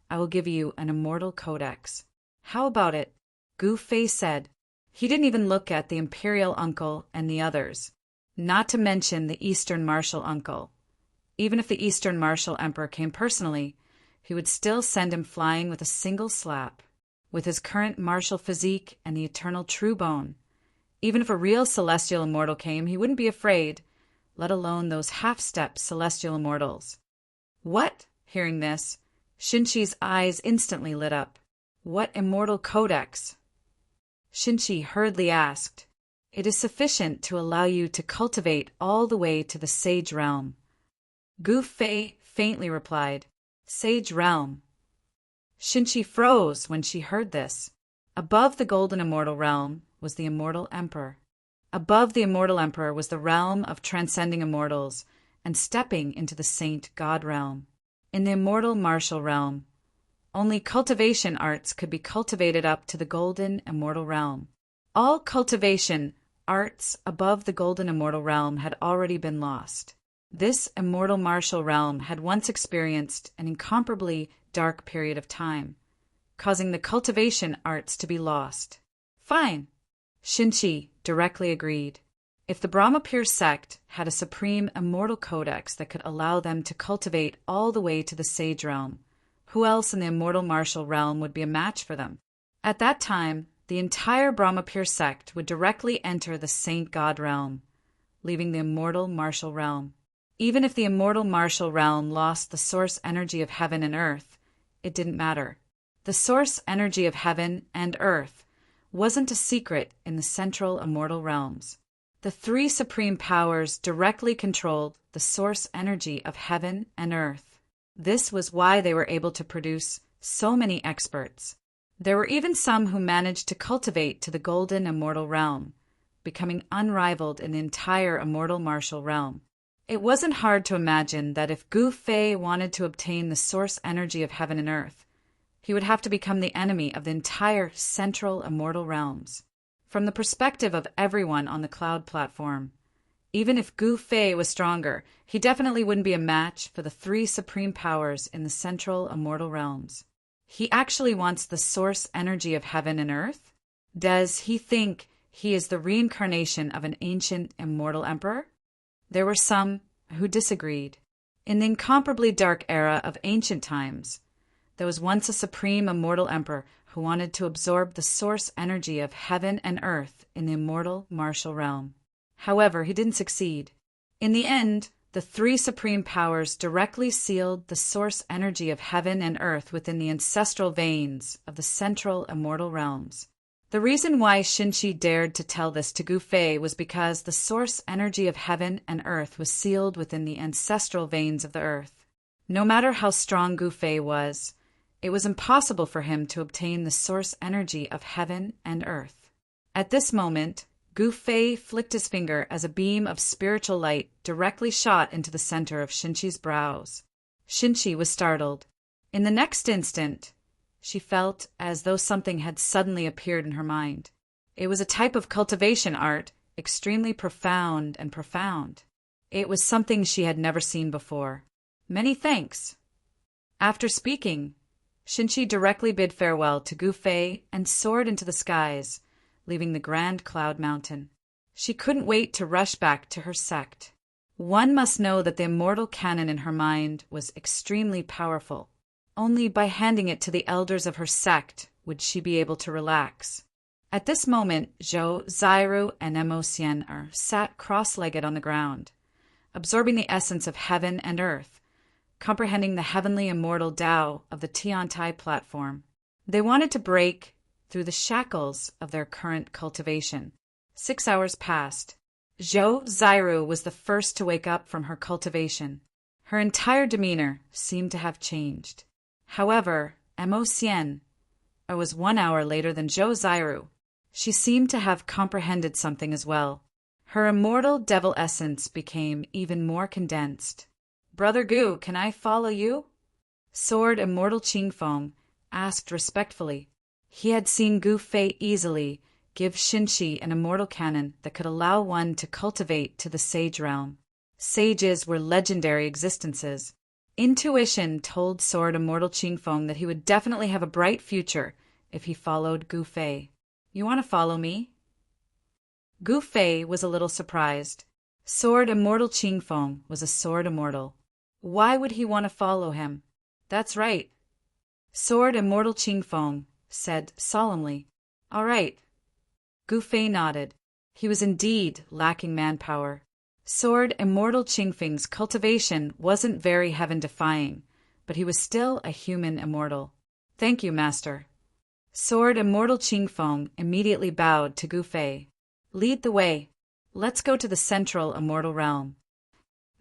I will give you an immortal codex. How about it? Gu Fei said. He didn't even look at the imperial uncle and the others, not to mention the Eastern Martial uncle. Even if the Eastern Martial Emperor came personally, he would still send him flying with a single slap. With his current martial physique and the eternal true bone, even if a real celestial immortal came, he wouldn't be afraid, let alone those half-step celestial immortals. What? Hearing this, Shinchi's eyes instantly lit up. What immortal codex? Shinchi hurriedly asked. It is sufficient to allow you to cultivate all the way to the Sage Realm. Gu Fei faintly replied, Sage Realm. Shinchi froze when she heard this. Above the Golden Immortal Realm was the Immortal Emperor. Above the Immortal Emperor was the realm of transcending immortals and stepping into the Saint God Realm. In the Immortal Martial Realm, only cultivation arts could be cultivated up to the Golden Immortal Realm. All cultivation arts above the Golden Immortal Realm had already been lost. This Immortal Martial Realm had once experienced an incomparably dark period of time, causing the cultivation arts to be lost. Fine. Shinchi directly agreed. If the Brahmapure sect had a supreme immortal codex that could allow them to cultivate all the way to the Sage Realm, who else in the Immortal Martial Realm would be a match for them? At that time, the entire Brahmapure sect would directly enter the Saint God Realm, leaving the Immortal Martial Realm. Even if the Immortal Martial Realm lost the source energy of heaven and earth, it didn't matter. The source energy of heaven and earth wasn't a secret in the central immortal realms. The 3 supreme powers directly controlled the source energy of heaven and earth. This was why they were able to produce so many experts. There were even some who managed to cultivate to the Golden Immortal Realm, becoming unrivaled in the entire Immortal Martial Realm. It wasn't hard to imagine that if Gu Fei wanted to obtain the source energy of heaven and earth, he would have to become the enemy of the entire central immortal realms. From the perspective of everyone on the cloud platform, even if Gu Fei was stronger, he definitely wouldn't be a match for the 3 supreme powers in the central immortal realms. He actually wants the source energy of heaven and earth? Does he think he is the reincarnation of an ancient immortal emperor? There were some who disagreed. In the incomparably dark era of ancient times, there was once a supreme immortal emperor who wanted to absorb the source energy of heaven and earth in the Immortal Martial Realm. However, he didn't succeed. In the end, The three supreme powers directly sealed the source energy of heaven and earth within the ancestral veins of the central immortal realms. The reason why Xinshi dared to tell this to Gu Fei was because the source energy of heaven and earth was sealed within the ancestral veins of the earth. No matter how strong Gu Fei was, it was impossible for him to obtain the source energy of heaven and earth. At this moment, Gu Fei flicked his finger as a beam of spiritual light directly shot into the center of Xinshi's brows. Xinshi was startled. In the next instant, she felt as though something had suddenly appeared in her mind. It was a type of cultivation art, extremely profound and profound. It was something she had never seen before. Many thanks. After speaking, Xinshi directly bid farewell to Gu Fei and soared into the skies, leaving the Grand Cloud Mountain. She couldn't wait to rush back to her sect. One must know that the immortal canon in her mind was extremely powerful. Only by handing it to the elders of her sect would she be able to relax. At this moment, Zhou, Zairu, and Mo Xian sat cross-legged on the ground, absorbing the essence of heaven and earth, comprehending the heavenly immortal Tao of the Tiantai platform. They wanted to break through the shackles of their current cultivation. 6 hours passed. Zhou Zairu was the first to wake up from her cultivation. Her entire demeanor seemed to have changed. However, Mo Xian was 1 hour later than Zhou Zairu. She seemed to have comprehended something as well. Her immortal devil essence became even more condensed. "Brother Gu, can I follow you?" Sword Immortal Qingfeng asked respectfully. He had seen Gu Fei easily give Xinshi an immortal canon that could allow one to cultivate to the sage realm. Sages were legendary existences. Intuition told Sword Immortal Qingfeng that he would definitely have a bright future if he followed Gu Fei. "You want to follow me?" Gu Fei was a little surprised. Sword Immortal Qingfeng was a sword immortal. Why would he want to follow him? "That's right," Sword Immortal Qingfeng said solemnly. "All right." Gu Fei nodded. He was indeed lacking manpower. Sword Immortal Qingfeng's cultivation wasn't very heaven-defying, but he was still a human immortal. "Thank you, Master." Sword Immortal Qingfeng immediately bowed to Gu Fei. "Lead the way. Let's go to the central immortal realm,"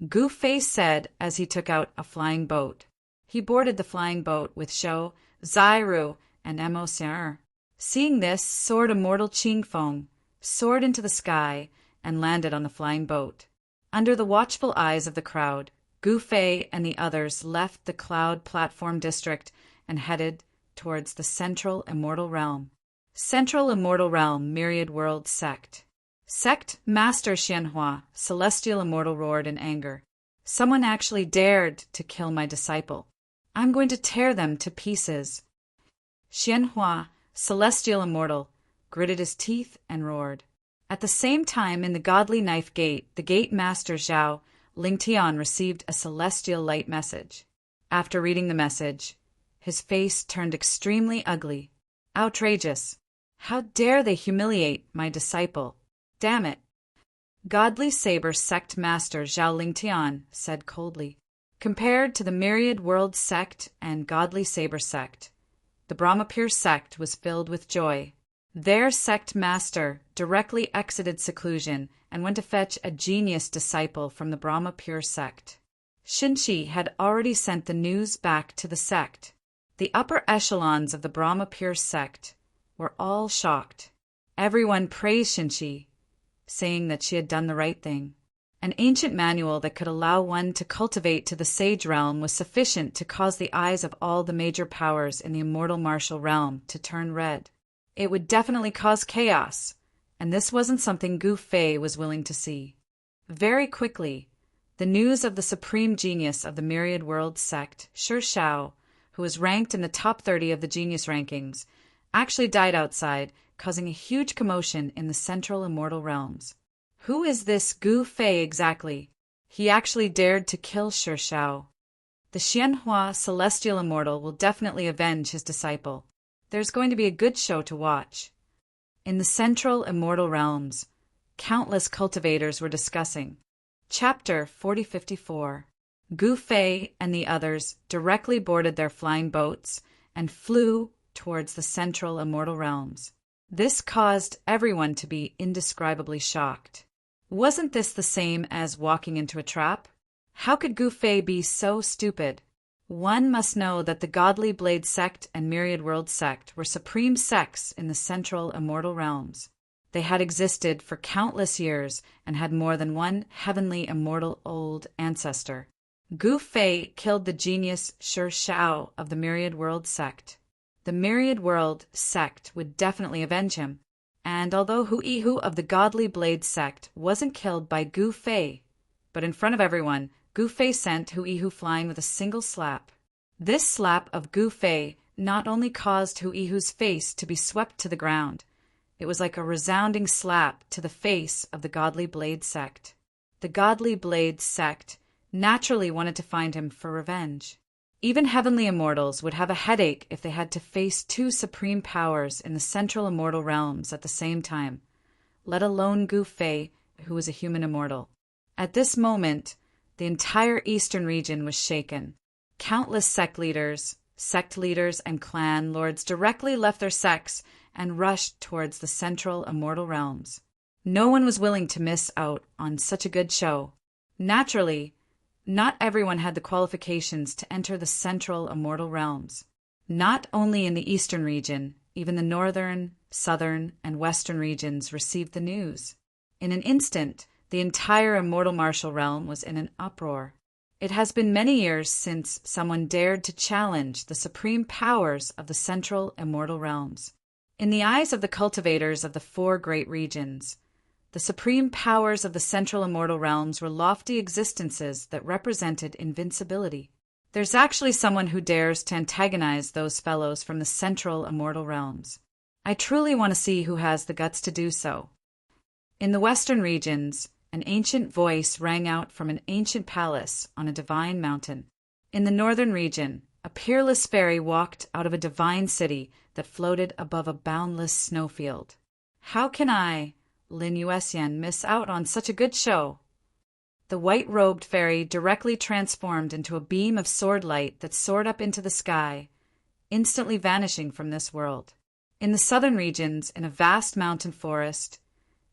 Gu Fei said as he took out a flying boat. He boarded the flying boat with Zhou, Zairu, and Mo Xian. Seeing this, Sword Immortal Qingfeng soared into the sky and landed on the flying boat. Under the watchful eyes of the crowd, Gu Fei and the others left the Cloud Platform District and headed towards the Central Immortal Realm. Central Immortal Realm Myriad World Sect. Sect Master Xianhua, Celestial Immortal, roared in anger. "Someone actually dared to kill my disciple. I'm going to tear them to pieces." Xianhua, Celestial Immortal, gritted his teeth and roared. At the same time, in the Godly Knife Gate, the Gate Master Zhao Lingtian received a celestial light message. After reading the message, his face turned extremely ugly. "Outrageous! How dare they humiliate my disciple? Damn it!" Godly Saber Sect Master Zhao Lingtian said coldly. Compared to the Myriad World Sect and Godly Saber Sect, the Brahmapure Sect was filled with joy. Their sect master directly exited seclusion and went to fetch a genius disciple from the Brahmapure Sect. Xinshi had already sent the news back to the sect. The upper echelons of the Brahmapure Sect were all shocked. Everyone praised Xinshi, saying that she had done the right thing. An ancient manual that could allow one to cultivate to the sage realm was sufficient to cause the eyes of all the major powers in the immortal martial realm to turn red. It would definitely cause chaos, and this wasn't something Gu Fei was willing to see. Very quickly, the news of the supreme genius of the Myriad World Sect, Shi Shao, who was ranked in the top 30 of the genius rankings, actually died outside, causing a huge commotion in the central immortal realms. Who is this Gu Fei exactly? He actually dared to kill Shi Shao. The Xianhua Celestial Immortal will definitely avenge his disciple. There's going to be a good show to watch. In the central immortal realms, countless cultivators were discussing. Chapter 4054. Gu Fei and the others directly boarded their flying boats and flew towards the central immortal realms. This caused everyone to be indescribably shocked. Wasn't this the same as walking into a trap? How could Gu Fei be so stupid? One must know that the Godly Blade Sect and Myriad World Sect were supreme sects in the central immortal realms. They had existed for countless years and had more than one heavenly immortal old ancestor. Gu Fei killed the genius Shi Shao of the Myriad World Sect. The Myriad World Sect would definitely avenge him, and although Hu of the Godly Blade Sect wasn't killed by Gu Fei, but in front of everyone, Gu Fei sent Hu flying with a single slap. This slap of Gu Fei not only caused Hu's face to be swept to the ground, it was like a resounding slap to the face of the Godly Blade Sect. The Godly Blade Sect naturally wanted to find him for revenge. Even heavenly immortals would have a headache if they had to face two supreme powers in the central immortal realms at the same time, let alone Gu Fei, who was a human immortal. At this moment, the entire eastern region was shaken. Countless sect leaders, and clan lords directly left their sects and rushed towards the central immortal realms. No one was willing to miss out on such a good show. Naturally, not everyone had the qualifications to enter the central immortal realms. Not only in the eastern region, even the northern, southern, and western regions received the news. In an instant, the entire immortal martial realm was in an uproar. It has been many years since someone dared to challenge the supreme powers of the central immortal realms. In the eyes of the cultivators of the four great regions, the supreme powers of the central immortal realms were lofty existences that represented invincibility. There's actually someone who dares to antagonize those fellows from the central immortal realms. I truly want to see who has the guts to do so. In the western regions, an ancient voice rang out from an ancient palace on a divine mountain. In the northern region, a peerless fairy walked out of a divine city that floated above a boundless snowfield. How can I, Lin Yuesian, miss out on such a good show? The white-robed fairy directly transformed into a beam of sword light that soared up into the sky, instantly vanishing from this world. In the southern regions, in a vast mountain forest,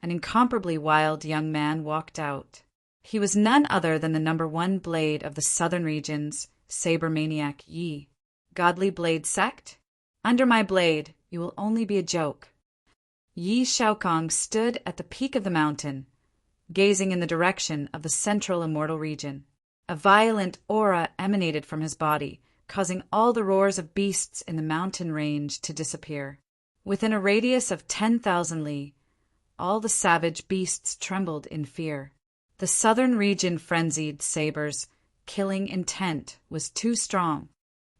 an incomparably wild young man walked out. He was none other than the number one blade of the southern regions, saber maniac Yi. Godly Blade Sect? Under my blade, you will only be a joke. Yi Shaokong stood at the peak of the mountain, gazing in the direction of the central immortal region. A violent aura emanated from his body, causing all the roars of beasts in the mountain range to disappear. Within a radius of 10,000 li, all the savage beasts trembled in fear. The southern region frenzied Saber's killing intent was too strong.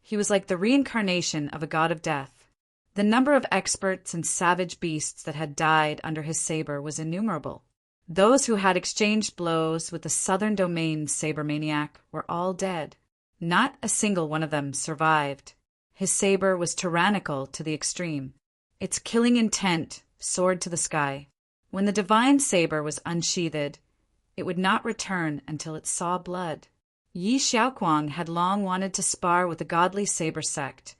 He was like the reincarnation of a god of death. The number of experts and savage beasts that had died under his saber was innumerable. Those who had exchanged blows with the southern domain saber maniac were all dead. Not a single one of them survived. His saber was tyrannical to the extreme. Its killing intent soared to the sky. When the divine saber was unsheathed, it would not return until it saw blood. Yi Xiaoquang had long wanted to spar with the godly saber sect,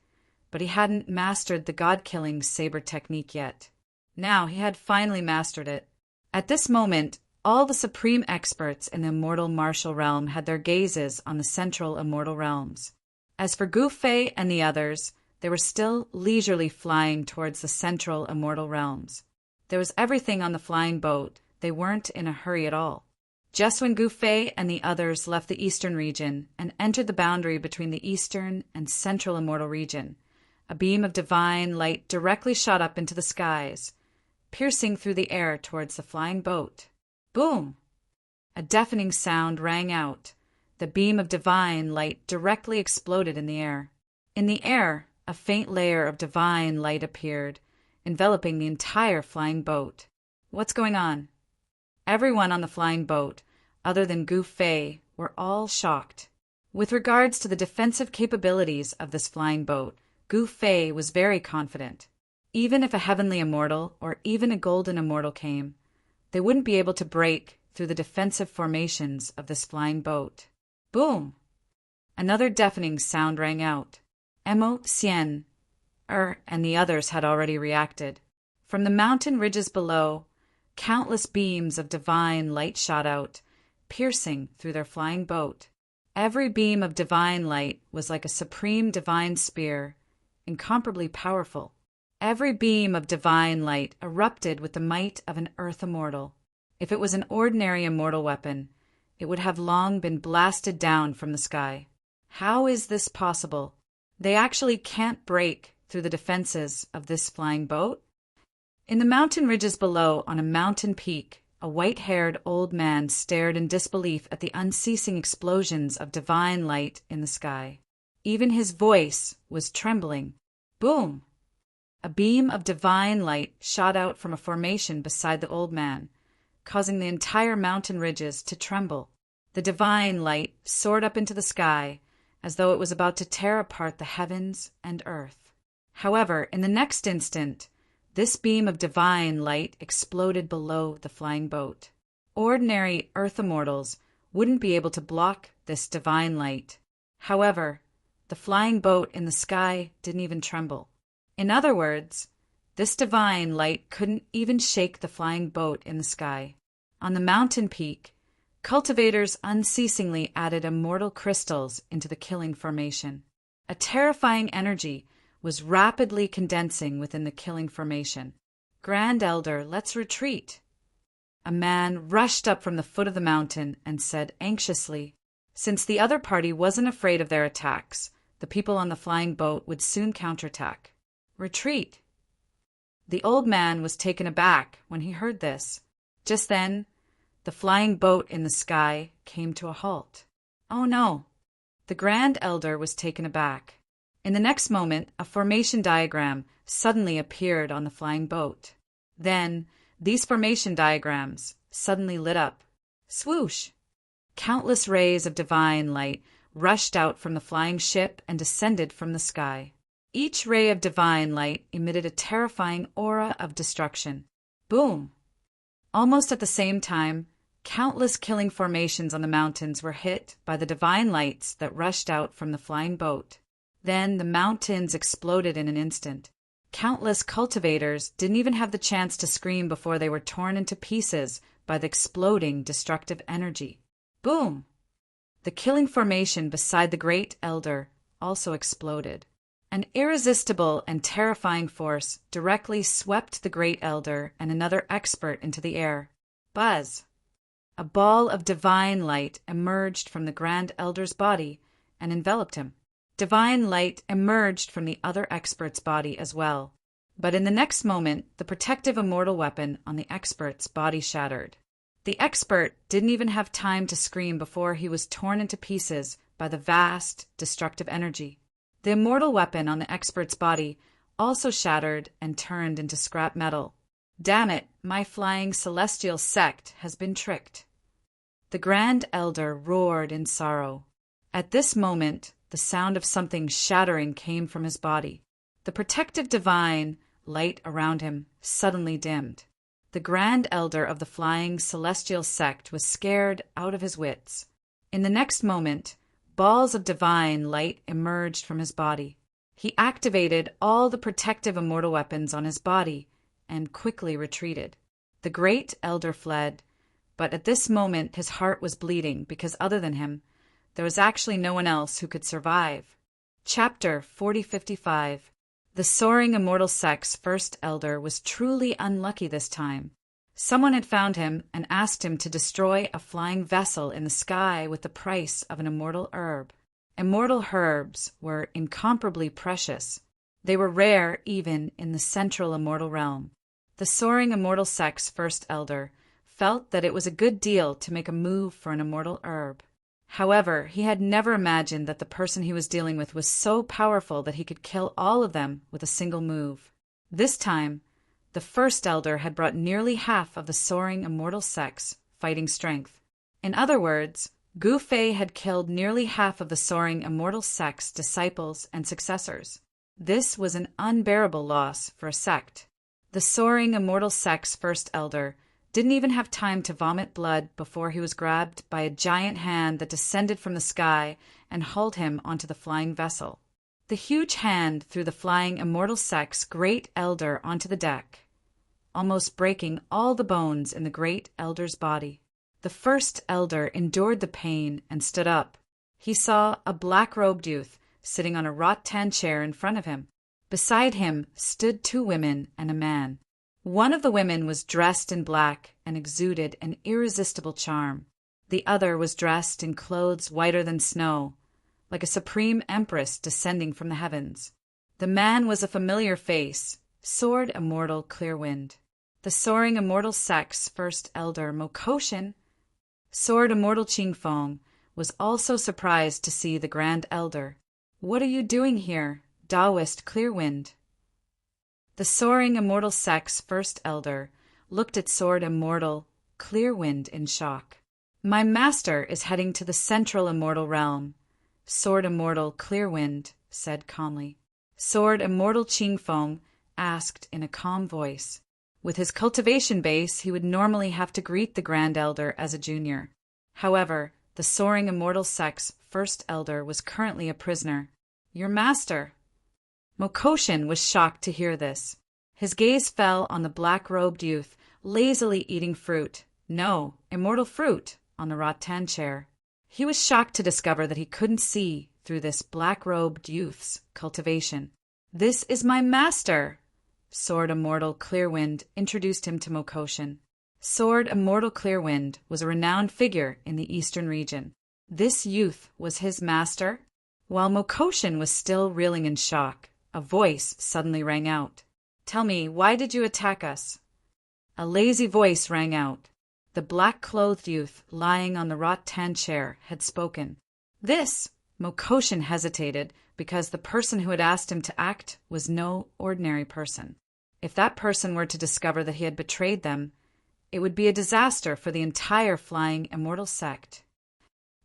but he hadn't mastered the god-killing saber technique yet. Now he had finally mastered it. At this moment, all the supreme experts in the immortal martial realm had their gazes on the central immortal realms. As for Gu Fei and the others, they were still leisurely flying towards the central immortal realms. There was everything on the flying boat. They weren't in a hurry at all. Just when Gu Fei and the others left the eastern region and entered the boundary between the eastern and central immortal region, a beam of divine light directly shot up into the skies, piercing through the air towards the flying boat. Boom! A deafening sound rang out. The beam of divine light directly exploded in the air. In the air, a faint layer of divine light appeared, enveloping the entire flying boat. What's going on? Everyone on the flying boat, other than Gu Fei, were all shocked. With regards to the defensive capabilities of this flying boat, Gu Fei was very confident. Even if a heavenly immortal or even a golden immortal came, they wouldn't be able to break through the defensive formations of this flying boat. Boom! Another deafening sound rang out. Emo Sien, and the others had already reacted. From the mountain ridges below, countless beams of divine light shot out, piercing through their flying boat. Every beam of divine light was like a supreme divine spear, incomparably powerful. Every beam of divine light erupted with the might of an earth immortal. If it was an ordinary immortal weapon, it would have long been blasted down from the sky. How is this possible? They actually can't break through the defenses of this flying boat? In the mountain ridges below, on a mountain peak, a white-haired old man stared in disbelief at the unceasing explosions of divine light in the sky. Even his voice was trembling. Boom! A beam of divine light shot out from a formation beside the old man, causing the entire mountain ridges to tremble. The divine light soared up into the sky, as though it was about to tear apart the heavens and earth. However, in the next instant, this beam of divine light exploded below the flying boat. Ordinary earth immortals wouldn't be able to block this divine light. However, the flying boat in the sky didn't even tremble. In other words, this divine light couldn't even shake the flying boat in the sky. On the mountain peak, cultivators unceasingly added immortal crystals into the killing formation. A terrifying energy was rapidly condensing within the killing formation. Grand Elder, let's retreat. A man rushed up from the foot of the mountain and said anxiously, since the other party wasn't afraid of their attacks, the people on the flying boat would soon counterattack. Retreat. The old man was taken aback when he heard this. Just then, the flying boat in the sky came to a halt. Oh no! The Grand Elder was taken aback. In the next moment, a formation diagram suddenly appeared on the flying boat. Then, these formation diagrams suddenly lit up. Swoosh! Countless rays of divine light rushed out from the flying ship and descended from the sky. Each ray of divine light emitted a terrifying aura of destruction. Boom! Almost at the same time, countless killing formations on the mountains were hit by the divine lights that rushed out from the flying boat. Then the mountains exploded in an instant. Countless cultivators didn't even have the chance to scream before they were torn into pieces by the exploding destructive energy. Boom! The killing formation beside the Great Elder also exploded. An irresistible and terrifying force directly swept the Great Elder and another expert into the air. Buzz! A ball of divine light emerged from the Grand Elder's body and enveloped him. Divine light emerged from the other expert's body as well. But in the next moment, the protective immortal weapon on the expert's body shattered. The expert didn't even have time to scream before he was torn into pieces by the vast, destructive energy. The immortal weapon on the expert's body also shattered and turned into scrap metal. Damn it, my flying celestial sect has been tricked. The Grand Elder roared in sorrow. At this moment, the sound of something shattering came from his body. The protective divine light around him suddenly dimmed. The Grand Elder of the flying celestial sect was scared out of his wits. In the next moment, balls of divine light emerged from his body. He activated all the protective immortal weapons on his body and quickly retreated. The Great Elder fled, but at this moment his heart was bleeding because other than him, there was actually no one else who could survive. Chapter 4055. The soaring immortal sect's first elder was truly unlucky this time. Someone had found him and asked him to destroy a flying vessel in the sky with the price of an immortal herb. Immortal herbs were incomparably precious. They were rare even in the central immortal realm. The soaring immortal sect's first elder felt that it was a good deal to make a move for an immortal herb. However, he had never imagined that the person he was dealing with was so powerful that he could kill all of them with a single move. This time, the first elder had brought nearly half of the soaring immortal sect's fighting strength. In other words, Gu Fei had killed nearly half of the soaring immortal sect's disciples and successors. This was an unbearable loss for a sect. The soaring immortal sect's first elder didn't even have time to vomit blood before he was grabbed by a giant hand that descended from the sky and hauled him onto the flying vessel. The huge hand threw the flying immortal sect's great elder onto the deck, almost breaking all the bones in the great elder's body. The first elder endured the pain and stood up. He saw a black-robed youth sitting on a rattan chair in front of him. Beside him stood 2 women and a man. One of the women was dressed in black and exuded an irresistible charm. The other was dressed in clothes whiter than snow, like a supreme empress descending from the heavens. The man was a familiar face, Sword Immortal Clearwind, the soaring immortal sect's first elder, Mokoshin. Sword Immortal Qingfeng was also surprised to see the Grand Elder. "What are you doing here, Taoist Clearwind?" The soaring immortal sect's first elder looked at Sword Immortal Clearwind in shock. "My master is heading to the central immortal realm," Sword Immortal Clearwind said calmly. Sword Immortal Qingfeng asked in a calm voice. With his cultivation base, he would normally have to greet the Grand Elder as a junior. However, the soaring immortal sect's first elder was currently a prisoner. "Your master?" Mokoshin was shocked to hear this. His gaze fell on the black-robed youth lazily eating fruit, no, immortal fruit, on the rattan chair. He was shocked to discover that he couldn't see through this black-robed youth's cultivation. "This is my master!" Sword Immortal Clearwind introduced him to Mokoshin. Sword Immortal Clearwind was a renowned figure in the eastern region. This youth was his master? While Mokoshin was still reeling in shock, a voice suddenly rang out. "Tell me, why did you attack us?" A lazy voice rang out. The black-clothed youth lying on the rattan chair had spoken. This, Mokoshin hesitated because the person who had asked him to act was no ordinary person. If that person were to discover that he had betrayed them, it would be a disaster for the entire flying immortal sect.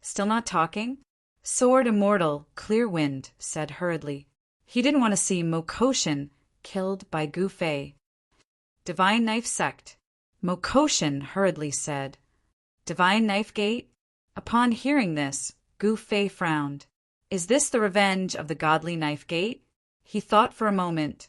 "Still not talking?" Sword Immortal Clearwind said hurriedly. He didn't want to see Mokoshin killed by Gu Fei. "Divine Knife Sect," Mokoshin hurriedly said. "Divine Knife Gate?" Upon hearing this, Gu Fei frowned. "Is this the revenge of the Godly Knife Gate?" He thought for a moment,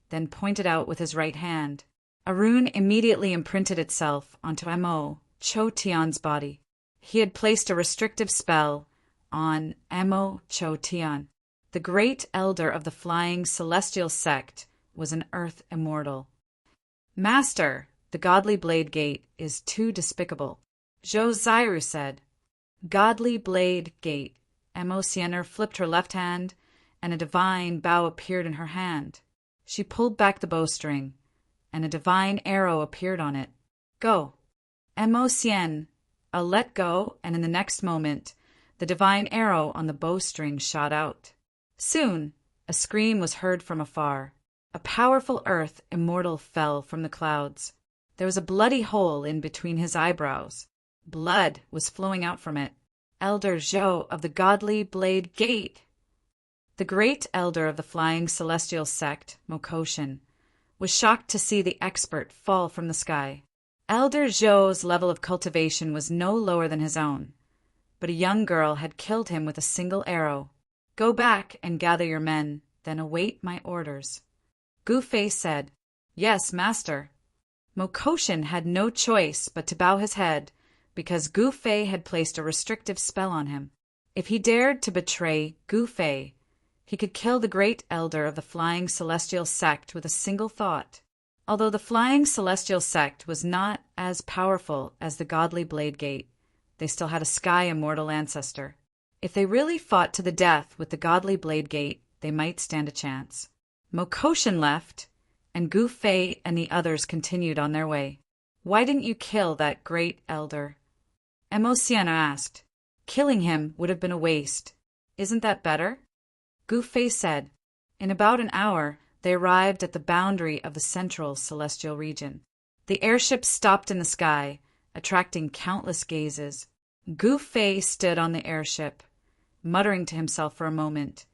then pointed out with his right hand. A rune immediately imprinted itself onto Mo Cho Tian's body. He had placed a restrictive spell on Mo Cho Tian. The great elder of the flying celestial sect was an earth immortal. "Master, the Godly Blade Gate is too despicable," Zhou Zairu said. "Godly Blade Gate." Mo Siener flipped her left hand, and a divine bow appeared in her hand. She pulled back the bowstring, and a divine arrow appeared on it. "Go." Mo Sien, let go, and in the next moment, the divine arrow on the bowstring shot out. Soon, a scream was heard from afar. A powerful earth immortal fell from the clouds. There was a bloody hole in between his eyebrows. Blood was flowing out from it. "Elder Zhou of the Godly Blade Gate!" The great elder of the flying celestial sect, Mokoshin, was shocked to see the expert fall from the sky. Elder Zhou's level of cultivation was no lower than his own, but a young girl had killed him with a single arrow. "Go back and gather your men, then await my orders." Gu Fei said, "Yes, master." Mokoshin had no choice but to bow his head, because Gu Fei had placed a restrictive spell on him. If he dared to betray Gu Fei, he could kill the great elder of the flying celestial sect with a single thought. Although the flying celestial sect was not as powerful as the Godly Blade Gate, they still had a sky immortal ancestor. If they really fought to the death with the Godly Blade Gate, they might stand a chance. Mokoshin left, and Gu Fei and the others continued on their way. "Why didn't you kill that great elder?" Mo Sienna asked. "Killing him would have been a waste. Isn't that better?" Gu Fei said. In about an hour, they arrived at the boundary of the central celestial region. The airship stopped in the sky, attracting countless gazes. Gu Fei stood on the airship, muttering to himself for a moment,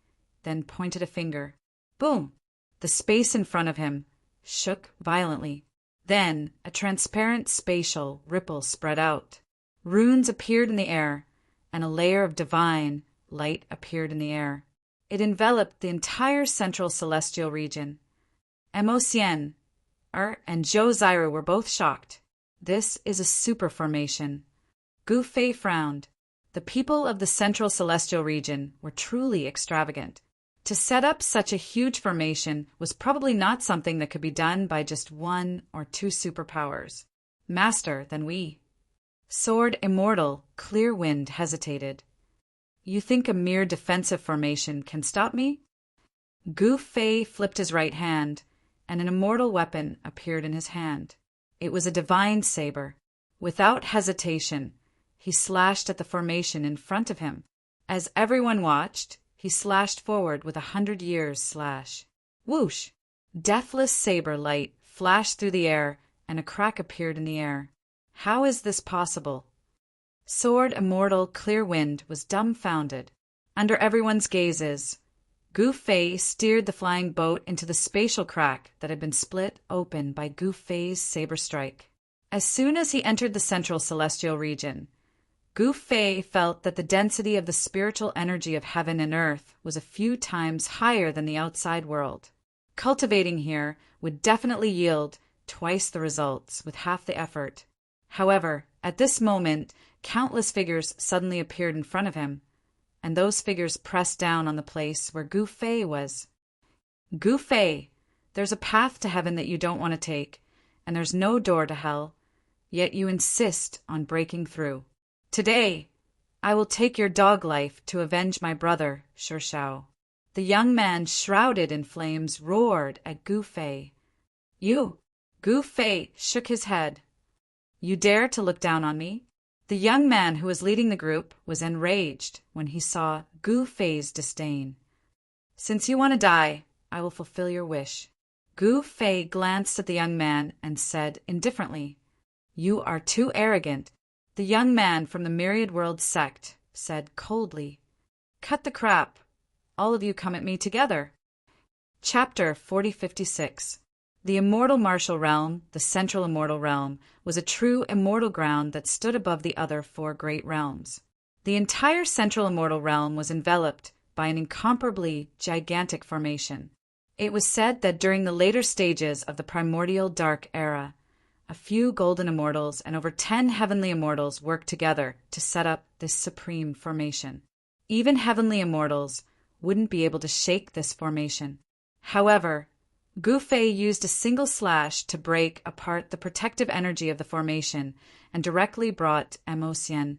then pointed a finger. Boom! The space in front of him shook violently. Then a transparent spatial ripple spread out. Runes appeared in the air, and a layer of divine light appeared in the air. It enveloped the entire central celestial region. Emosien, and Zhou Zairu were both shocked. This is a super formation. Gu Fei frowned. The people of the central celestial region were truly extravagant. To set up such a huge formation was probably not something that could be done by just one or two superpowers. Master than we. Sword Immortal, Clear Wind hesitated. You think a mere defensive formation can stop me? Gu Fei flipped his right hand, and an immortal weapon appeared in his hand. It was a divine saber. Without hesitation, he slashed at the formation in front of him. As everyone watched, he slashed forward with 100 years slash. Whoosh! Deathless saber light flashed through the air, and a crack appeared in the air. How is this possible? Sword Immortal Clear Wind was dumbfounded. Under everyone's gazes, Gu Fei steered the flying boat into the spatial crack that had been split open by Gu Fei's saber strike. As soon as he entered the central celestial region, Gu Fei felt that the density of the spiritual energy of heaven and earth was a few times higher than the outside world. Cultivating here would definitely yield twice the results with half the effort. However, at this moment, countless figures suddenly appeared in front of him, and those figures pressed down on the place where Gu Fei was. Gu Fei, there's a path to heaven that you don't want to take, and there's no door to hell, yet you insist on breaking through. Today, I will take your dog life to avenge my brother, Shao. The young man, shrouded in flames, roared at Gu Fei. You! Gu Fei shook his head. You dare to look down on me? The young man who was leading the group was enraged when he saw Gu Fei's disdain. Since you want to die, I will fulfill your wish. Gu Fei glanced at the young man and said indifferently, You are too arrogant. The young man from the Myriad World sect said coldly, Cut the crap. All of you come at me together. Chapter 4056. The immortal martial realm, the central immortal realm, was a true immortal ground that stood above the other four great realms. The entire central immortal realm was enveloped by an incomparably gigantic formation. It was said that during the later stages of the primordial dark era, a few golden immortals and over 10 heavenly immortals worked together to set up this supreme formation. Even heavenly immortals wouldn't be able to shake this formation. However, Gu Fei used a single slash to break apart the protective energy of the formation and directly brought Emosien,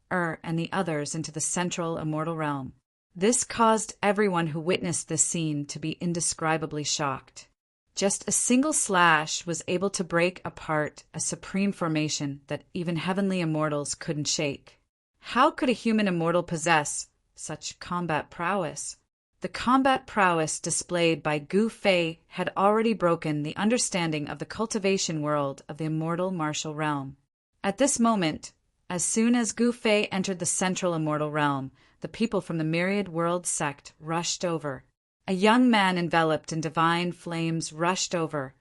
and the others into the central immortal realm. This caused everyone who witnessed this scene to be indescribably shocked. Just a single slash was able to break apart a supreme formation that even heavenly immortals couldn't shake. How could a human immortal possess such combat prowess? The combat prowess displayed by Gu Fei had already broken the understanding of the cultivation world of the immortal martial realm. At this moment, as soon as Gu Fei entered the central immortal realm, the people from the Myriad World sect rushed over. A young man enveloped in divine flames rushed over,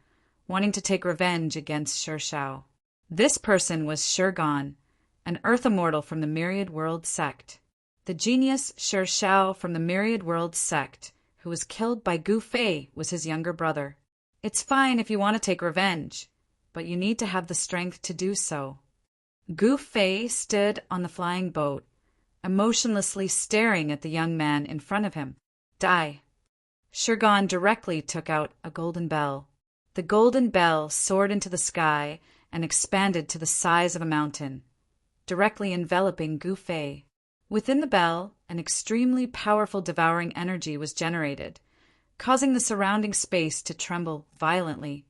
wanting to take revenge against Shao. This person was Shirgan, an earth immortal from the Myriad World sect. The genius Shao from the Myriad World sect, who was killed by Gu Fei, was his younger brother. It's fine if you want to take revenge, but you need to have the strength to do so. Gu Fei stood on the flying boat, emotionlessly staring at the young man in front of him. Die. Shirgan directly took out a golden bell. The golden bell soared into the sky and expanded to the size of a mountain, directly enveloping Gu Fei. Within the bell, an extremely powerful devouring energy was generated, causing the surrounding space to tremble violently,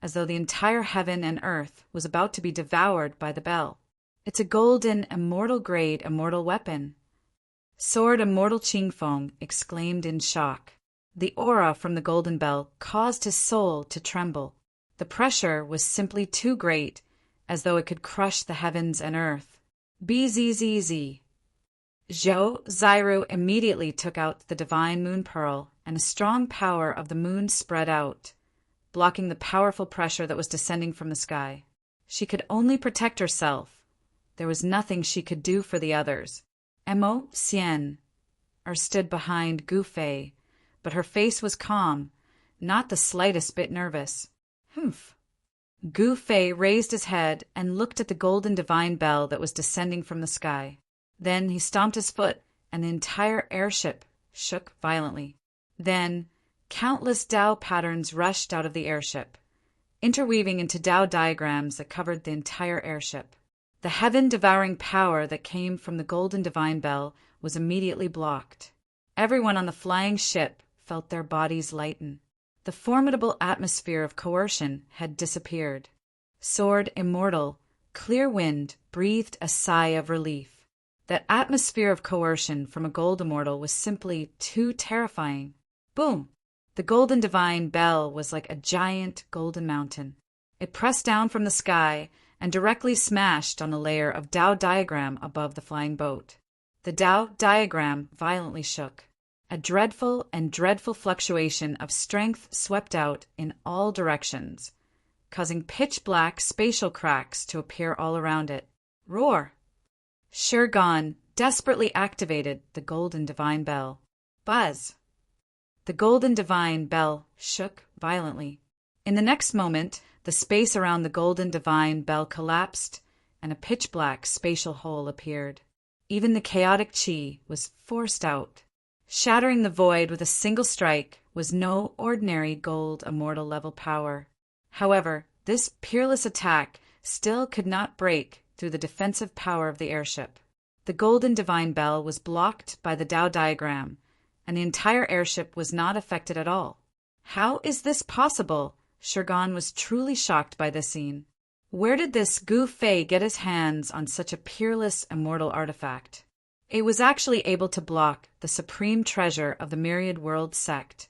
as though the entire heaven and earth was about to be devoured by the bell. It's a golden, immortal-grade immortal weapon. Sword Immortal Qingfeng exclaimed in shock. The aura from the golden bell caused his soul to tremble. The pressure was simply too great, as though it could crush the heavens and earth. Bzzz. Zhou Zairu immediately took out the divine moon pearl, and a strong power of the moon spread out. blocking the powerful pressure that was descending from the sky. She could only protect herself. There was nothing she could do for the others. Emo Sien stood behind Gu Fei, but her face was calm, not the slightest bit nervous. Humph. Gu Fei raised his head and looked at the golden divine bell that was descending from the sky. Then he stomped his foot, and the entire airship shook violently. Then countless Tao patterns rushed out of the airship, interweaving into Tao diagrams that covered the entire airship. The heaven-devouring power that came from the golden divine bell was immediately blocked. Everyone on the flying ship felt their bodies lighten. The formidable atmosphere of coercion had disappeared. Sword Immortal, Clear Wind breathed a sigh of relief. That atmosphere of coercion from a gold immortal was simply too terrifying. Boom! The golden divine bell was like a giant golden mountain. It pressed down from the sky and directly smashed on a layer of Tao diagram above the flying boat. The Tao diagram violently shook. A dreadful fluctuation of strength swept out in all directions, causing pitch-black spatial cracks to appear all around it. Roar! Shurgan desperately activated the golden divine bell. Buzz! The golden divine bell shook violently. In the next moment, the space around the golden divine bell collapsed, and a pitch-black spatial hole appeared. Even the chaotic chi was forced out. Shattering the void with a single strike was no ordinary gold immortal level power. However, this peerless attack still could not break through the defensive power of the airship. The golden divine bell was blocked by the Tao diagram, and the entire airship was not affected at all. How is this possible? Shurgan was truly shocked by this scene. Where did this Gu Fei get his hands on such a peerless immortal artifact? It was actually able to block the supreme treasure of the Myriad World sect,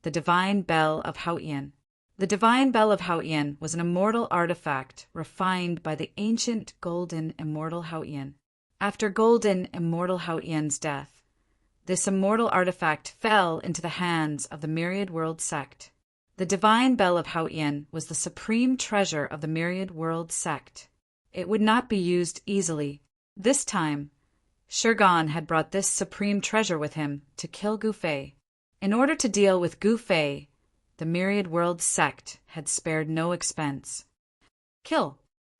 the Divine Bell of Haotian. The Divine Bell of Haotian was an immortal artifact refined by the ancient Golden Immortal Haotian. After Golden Immortal Haotian's death, this immortal artifact fell into the hands of the Myriad World sect. The Divine Bell of Haotian was the supreme treasure of the Myriad World sect. It would not be used easily. This time, Shurgan had brought this supreme treasure with him to kill Gu Fei. In order to deal with Gu Fei, the Myriad World sect had spared no expense. Kill.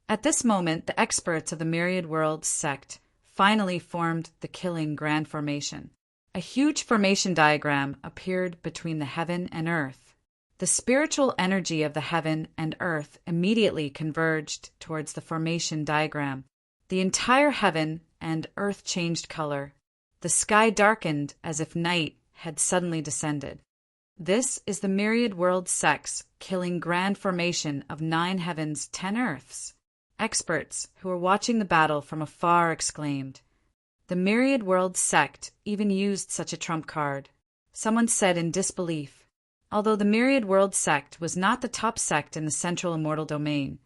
At this moment, the experts of the Myriad World sect finally formed the killing grand formation. A huge formation diagram appeared between the heaven and earth. The spiritual energy of the heaven and earth immediately converged towards the formation diagram. The entire heaven and earth changed color. The sky darkened as if night had suddenly descended. This is the Myriad World sect's killing grand formation of 9 heavens, 10 earths. Experts who were watching the battle from afar exclaimed. The Myriad World sect even used such a trump card. Someone said in disbelief. Although the Myriad World sect was not the top sect in the central immortal domain,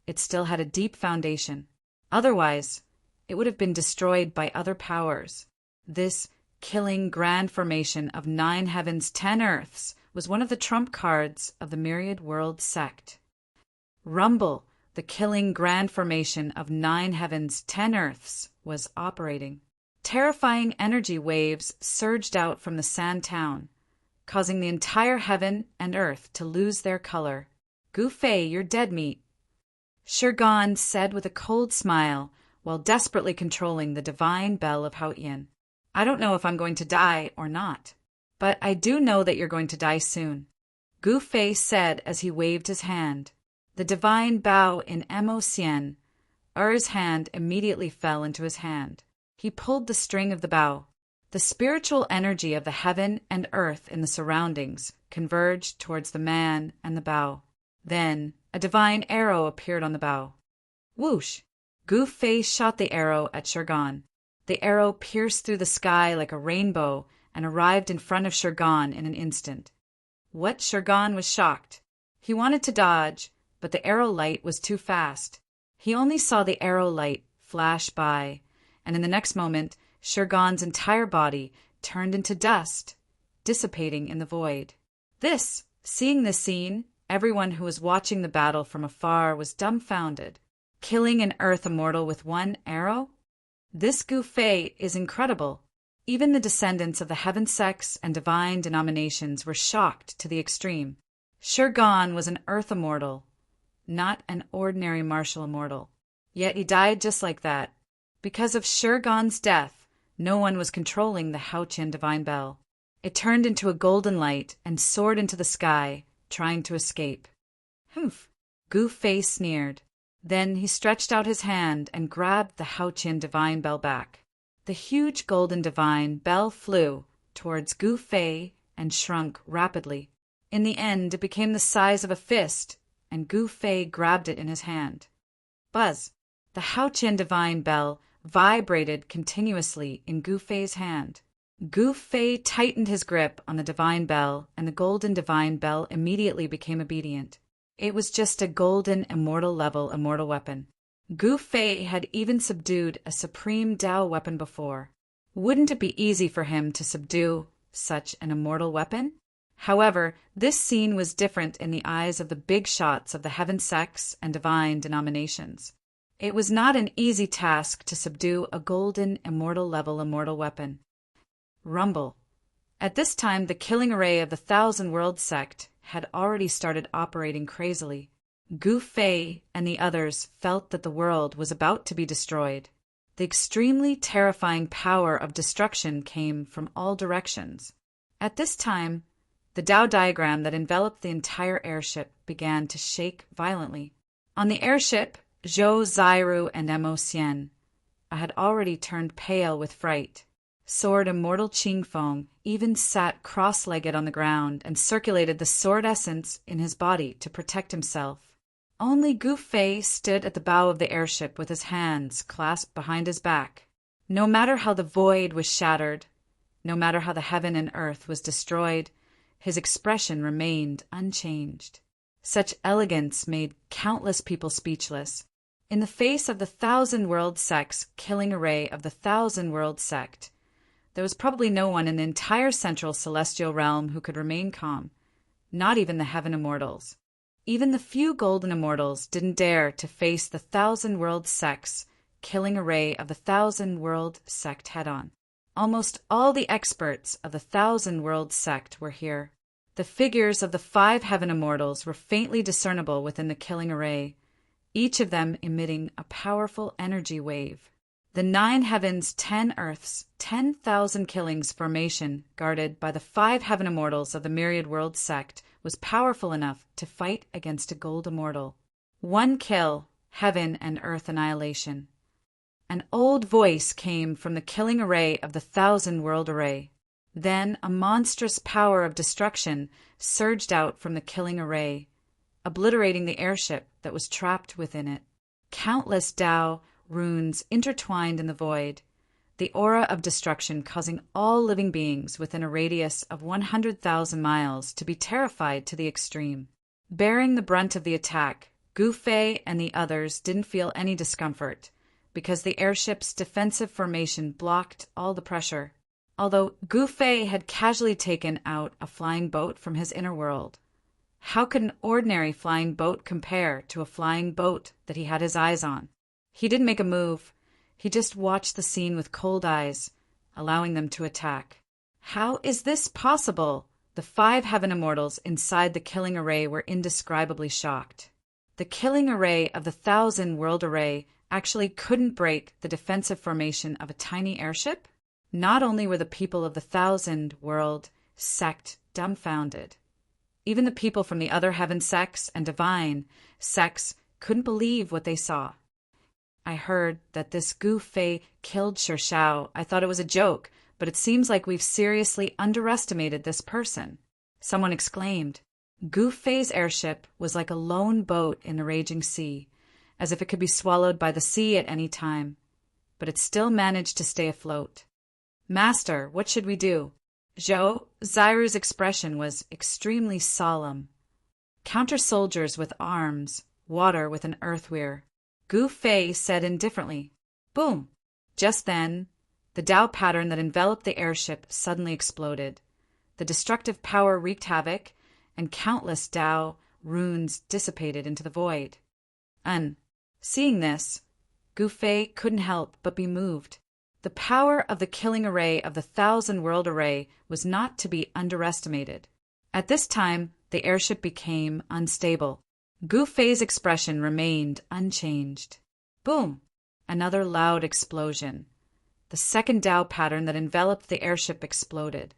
it still had a deep foundation. Otherwise, it would have been destroyed by other powers. This killing grand formation of 9 heavens, 10 earths was one of the trump cards of the Myriad World sect. Rumble, the killing grand formation of 9 heavens, 10 earths, was operating. Terrifying energy waves surged out from the sand town, causing the entire heaven and earth to lose their color. Gu Fei, you're dead meat. Shurgan said with a cold smile, while desperately controlling the divine bell of Haotian. I don't know if I'm going to die or not, but I do know that you're going to die soon. Gu Fei said as he waved his hand. The divine bow in Emo Sien. Er's hand immediately fell into his hand. He pulled the string of the bow. The spiritual energy of the heaven and earth in the surroundings converged towards the man and the bow. Then a divine arrow appeared on the bow. Whoosh! Gu Fei shot the arrow at Shurgan. The arrow pierced through the sky like a rainbow and arrived in front of Shurgan in an instant. What? Shurgan was shocked. He wanted to dodge, but the arrow light was too fast. He only saw the arrow light flash by, and in the next moment, Shurgan's entire body turned into dust, dissipating in the void. Seeing this scene, Everyone who was watching the battle from afar was dumbfounded. Killing an Earth immortal with one arrow? This Gu Fei is incredible. Even the descendants of the heaven sects and divine denominations were shocked to the extreme. Shurgan was an Earth immortal, not an ordinary martial immortal. Yet he died just like that. Because of Shurgan's death, no one was controlling the Haoqian divine bell. It turned into a golden light and soared into the sky, trying to escape. Humph! Gu Fei sneered. Then he stretched out his hand and grabbed the Haoqian divine bell back. The huge golden divine bell flew towards Gu Fei and shrunk rapidly. In the end, it became the size of a fist, and Gu Fei grabbed it in his hand. Buzz! The Haoqian divine bell vibrated continuously in Gu Fei's hand. Gu Fei tightened his grip on the divine bell, and the golden divine bell immediately became obedient. It was just a golden immortal level immortal weapon. Gu Fei had even subdued a supreme Dao weapon before. Wouldn't it be easy for him to subdue such an immortal weapon? However, this scene was different in the eyes of the big shots of the heaven sects and divine denominations. It was not an easy task to subdue a golden immortal level immortal weapon. Rumble. At this time, the killing array of the Thousand Worlds sect had already started operating crazily. Gu Fei and the others felt that the world was about to be destroyed. The extremely terrifying power of destruction came from all directions. At this time, the Dao diagram that enveloped the entire airship began to shake violently. On the airship, Zhou, Zairu, and Mo had already turned pale with fright. Sword immortal Qingfeng even sat cross-legged on the ground and circulated the sword essence in his body to protect himself. Only Gu Fei stood at the bow of the airship with his hands clasped behind his back. No matter how the void was shattered, no matter how the heaven and earth was destroyed, his expression remained unchanged. Such elegance made countless people speechless. In the face of the Thousand Worlds sect's killing array of the Thousand Worlds sect, there was probably no one in the entire central celestial realm who could remain calm, not even the heaven immortals. Even the few golden immortals didn't dare to face the Thousand Worlds sect's killing array of the Thousand Worlds sect head-on. Almost all the experts of the Thousand Worlds sect were here. The figures of the 5 heaven immortals were faintly discernible within the killing array, each of them emitting a powerful energy wave. The 9 heavens, 10 earths, 10,000 killings formation guarded by the 5 heaven immortals of the Myriad Worlds sect was powerful enough to fight against a gold immortal. 1 kill, heaven and earth annihilation. An old voice came from the killing array of the Thousand World array. Then a monstrous power of destruction surged out from the killing array, obliterating the airship that was trapped within it. Countless Dao runes intertwined in the void, the aura of destruction causing all living beings within a radius of 100,000 miles to be terrified to the extreme. Bearing the brunt of the attack, Gu Fei and the others didn't feel any discomfort, because the airship's defensive formation blocked all the pressure. Although Gu Fei had casually taken out a flying boat from his inner world, how could an ordinary flying boat compare to a flying boat that he had his eyes on? He didn't make a move. He just watched the scene with cold eyes, allowing them to attack. How is this possible? The 5 heaven immortals inside the killing array were indescribably shocked. The killing array of the Thousand World array actually couldn't break the defensive formation of a tiny airship? Not only were the people of the Thousand World sect dumbfounded, even the people from the other heaven sects and divine sects couldn't believe what they saw. I heard that this Gu Fei killed Shao. I thought it was a joke, but it seems like we've seriously underestimated this person. Someone exclaimed. Gu Fei's airship was like a lone boat in the raging sea, as if it could be swallowed by the sea at any time, but it still managed to stay afloat. Master, what should we do? Zairu's expression was extremely solemn. Counter soldiers with arms, water with an earthweir. Gu Fei said indifferently. Boom! Just then, the Dao pattern that enveloped the airship suddenly exploded. The destructive power wreaked havoc, and countless Dao runes dissipated into the void. Seeing this, Gu Fei couldn't help but be moved. The power of the killing array of the 1,000-world array was not to be underestimated. At this time, the airship became unstable. Gu Fei's expression remained unchanged. Boom! Another loud explosion. The second Tao pattern that enveloped the airship exploded.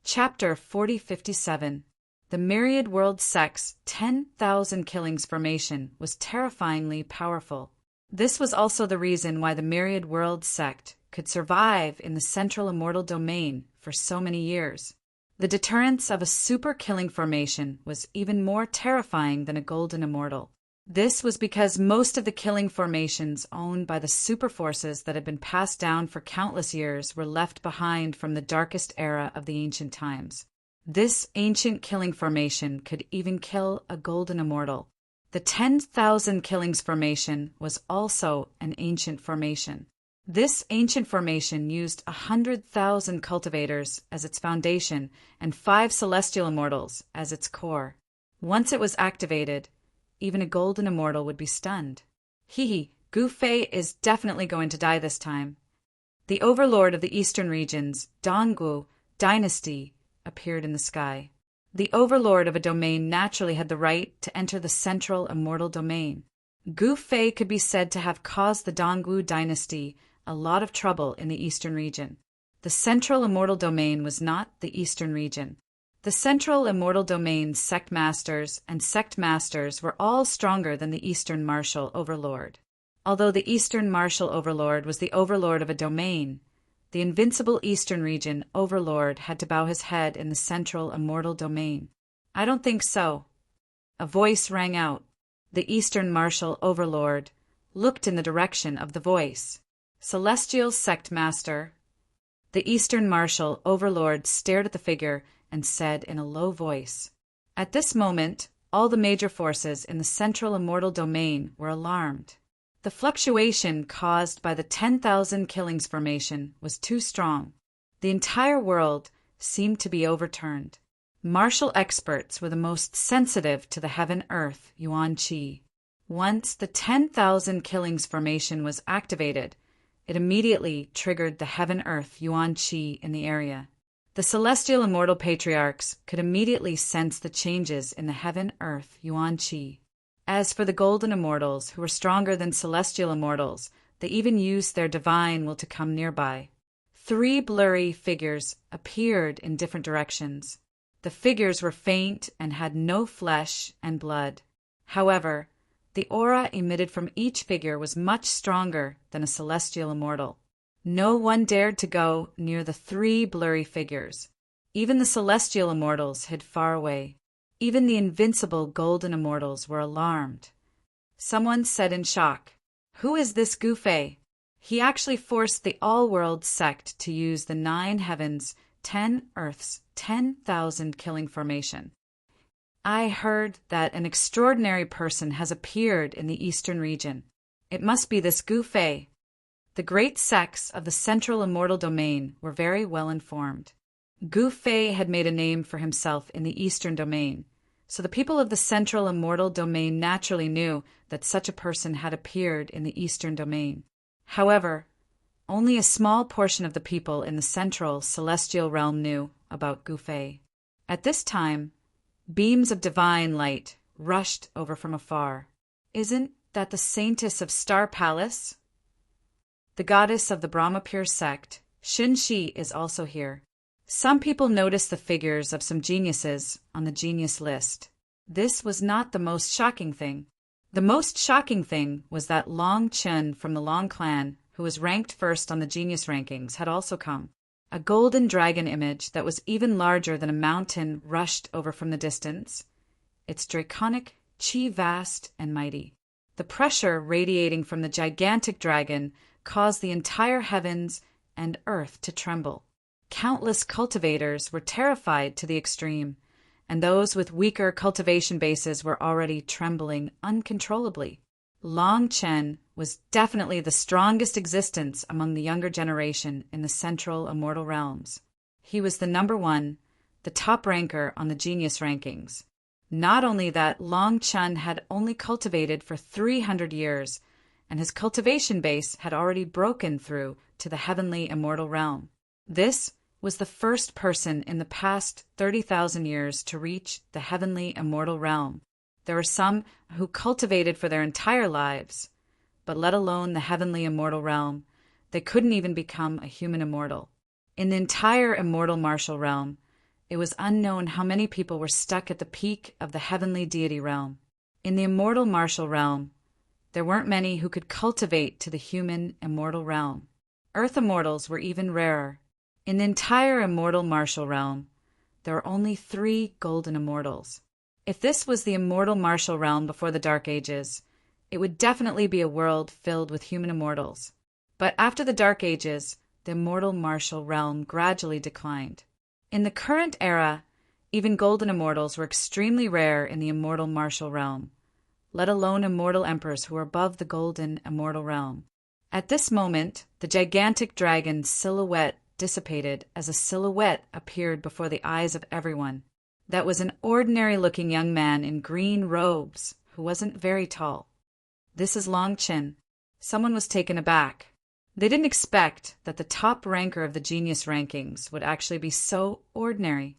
Chapter 4057. The Myriad World Sect's 10,000 Killings formation was terrifyingly powerful. This was also the reason why the Myriad World Sect could survive in the central immortal domain for so many years. The deterrence of a super killing formation was even more terrifying than a golden immortal. This was because most of the killing formations owned by the super forces that had been passed down for countless years were left behind from the darkest era of the ancient times. This ancient killing formation could even kill a golden immortal. The 10,000 Killings formation was also an ancient formation. This ancient formation used 100,000 cultivators as its foundation and 5 celestial immortals as its core. Once it was activated, even a golden immortal would be stunned. Gu Fei is definitely going to die this time. The overlord of the eastern regions, Dongwu dynasty, appeared in the sky. The overlord of a domain naturally had the right to enter the central immortal domain. Gu Fei could be said to have caused the Dongwu dynasty a lot of trouble in the eastern region. The central immortal domain was not the eastern region. The central immortal domain's sect masters and sect masters were all stronger than the eastern martial overlord. Although the eastern martial overlord was the overlord of a domain, the invincible eastern region overlord had to bow his head in the central immortal domain. I don't think so. A voice rang out. The eastern martial overlord looked in the direction of the voice. Celestial sect master. The eastern martial overlord stared at the figure and said in a low voice. At this moment, all the major forces in the central immortal domain were alarmed. The fluctuation caused by the 10,000 Killings formation was too strong. The entire world seemed to be overturned. Martial experts were the most sensitive to the heaven-earth yuan qi. Once the 10,000 Killings formation was activated, it immediately triggered the heaven-earth yuan qi in the area. The celestial immortal patriarchs could immediately sense the changes in the heaven-earth yuan qi. As for the golden immortals, who were stronger than celestial immortals, they even used their divine will to come nearby. 3 blurry figures appeared in different directions. The figures were faint and had no flesh and blood. However, the aura emitted from each figure was much stronger than a celestial immortal. No one dared to go near the 3 blurry figures. Even the celestial immortals hid far away. Even the invincible golden immortals were alarmed. Someone said in shock, "Who is this Gu Fei?" He actually forced the all-world sect to use the 9 heavens, 10 earths, 10,000 killing formation. I heard that an extraordinary person has appeared in the eastern region. It must be this Gu Fei. The great sects of the central immortal domain were very well informed. Gu Fei had made a name for himself in the eastern domain, so the people of the central immortal domain naturally knew that such a person had appeared in the eastern domain. However, only a small portion of the people in the central celestial realm knew about Gu Fei. At this time, beams of divine light rushed over from afar. Isn't that the saintess of Star Palace? The goddess of the Brahmapure sect, Xunxi, is also here. Some people noticed the figures of some geniuses on the genius list. This was not the most shocking thing. The most shocking thing was that Long Chun from the Long clan, who was ranked first on the genius rankings, had also come. A golden dragon image that was even larger than a mountain rushed over from the distance, its draconic chi vast and mighty. The pressure radiating from the gigantic dragon caused the entire heavens and earth to tremble. Countless cultivators were terrified to the extreme, and those with weaker cultivation bases were already trembling uncontrollably. Long Chen was definitely the strongest existence among the younger generation in the central immortal realms. He was the number 1, the top ranker on the genius rankings. Not only that, Long Chen had only cultivated for 300 years, and his cultivation base had already broken through to the heavenly immortal realm. This was the first person in the past 30,000 years to reach the heavenly immortal realm. There were some who cultivated for their entire lives, but let alone the heavenly immortal realm, they couldn't even become a human immortal. In the entire immortal martial realm, it was unknown how many people were stuck at the peak of the heavenly deity realm. In the immortal martial realm, there weren't many who could cultivate to the human immortal realm. Earth immortals were even rarer. In the entire immortal martial realm, there were only 3 golden immortals. If this was the immortal martial realm before the Dark Ages, it would definitely be a world filled with human immortals. But after the Dark Ages, the immortal martial realm gradually declined. In the current era, even golden immortals were extremely rare in the immortal martial realm, let alone immortal emperors who were above the golden immortal realm. At this moment, the gigantic dragon's silhouette dissipated as a silhouette appeared before the eyes of everyone. That was an ordinary-looking young man in green robes who wasn't very tall. "This is Long Chen." Someone was taken aback. They didn't expect that the top ranker of the genius rankings would actually be so ordinary.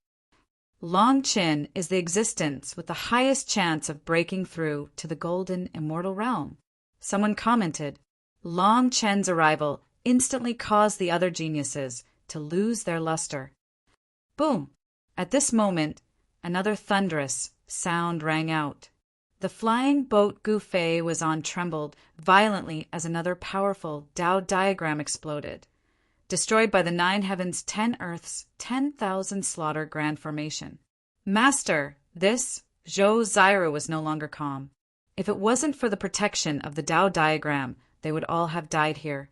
Long Chen is the existence with the highest chance of breaking through to the golden immortal realm. Someone commented, Long Chen's arrival instantly caused the other geniuses to lose their luster. Boom! At this moment, another thunderous sound rang out. The flying boat Gu Fei was on trembled violently as another powerful Tao diagram exploded, destroyed by the 9 heavens, 10 earths, 10,000 slaughter grand formation. Master, this Zhou Zairu was no longer calm. If it wasn't for the protection of the Tao diagram, they would all have died here.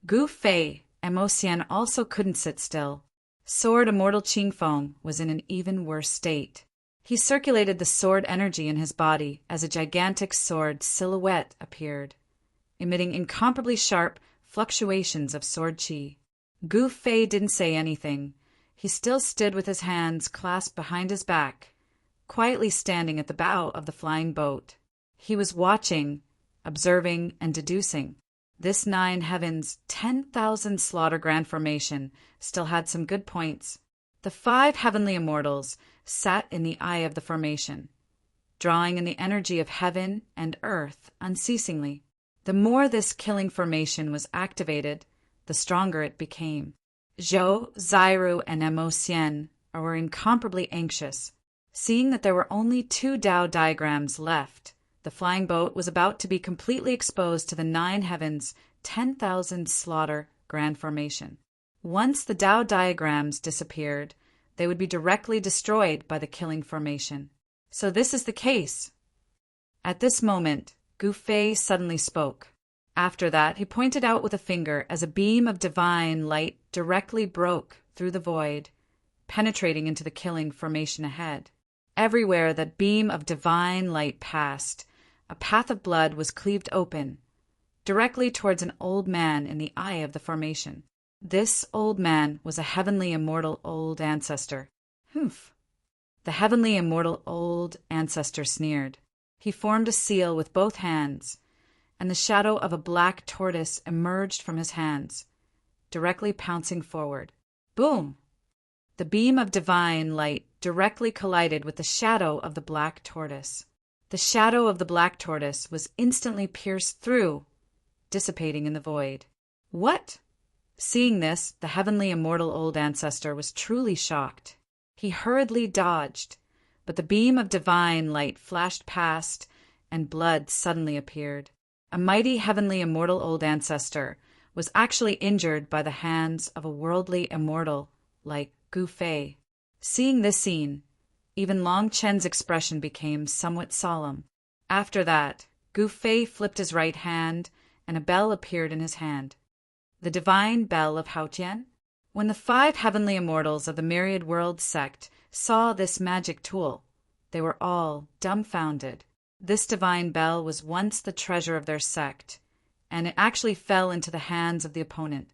Gu Fei and Mo Xian also couldn't sit still. Sword Immortal Qingfeng was in an even worse state. He circulated the sword energy in his body as a gigantic sword silhouette appeared, emitting incomparably sharp fluctuations of sword qi. Gu Fei didn't say anything. He still stood with his hands clasped behind his back, quietly standing at the bow of the flying boat. He was watching, observing, and deducing. This 9 heavens, 10,000 slaughter grand formation still had some good points. The 5 heavenly immortals sat in the eye of the formation, drawing in the energy of heaven and earth unceasingly. The more this killing formation was activated, the stronger it became. Zhou, Zairu, and Mo Xian were incomparably anxious. Seeing that there were only 2 Tao diagrams left, the flying boat was about to be completely exposed to the 9 heavens, 10,000 slaughter grand formation. Once the Tao diagrams disappeared, they would be directly destroyed by the killing formation. So this is the case. At this moment, Gu Fei suddenly spoke. After that, he pointed out with a finger as a beam of divine light directly broke through the void, penetrating into the killing formation ahead. Everywhere that beam of divine light passed, a path of blood was cleaved open, directly towards an old man in the eye of the formation. This old man was a heavenly immortal old ancestor. Humph! The heavenly immortal old ancestor sneered. He formed a seal with both hands, and the shadow of a black tortoise emerged from his hands, directly pouncing forward. Boom! The beam of divine light directly collided with the shadow of the black tortoise. The shadow of the black tortoise was instantly pierced through, dissipating in the void. What? Seeing this, the heavenly immortal old ancestor was truly shocked. He hurriedly dodged, but the beam of divine light flashed past, and blood suddenly appeared. A mighty heavenly immortal old ancestor was actually injured by the hands of a worldly immortal like Gu Fei. Seeing this scene, even Long Chen's expression became somewhat solemn. After that, Gu Fei flipped his right hand, and a bell appeared in his hand. The divine bell of Haotian? When the 5 heavenly immortals of the Myriad Worlds sect saw this magic tool, they were all dumbfounded. This divine bell was once the treasure of their sect, and it actually fell into the hands of the opponent.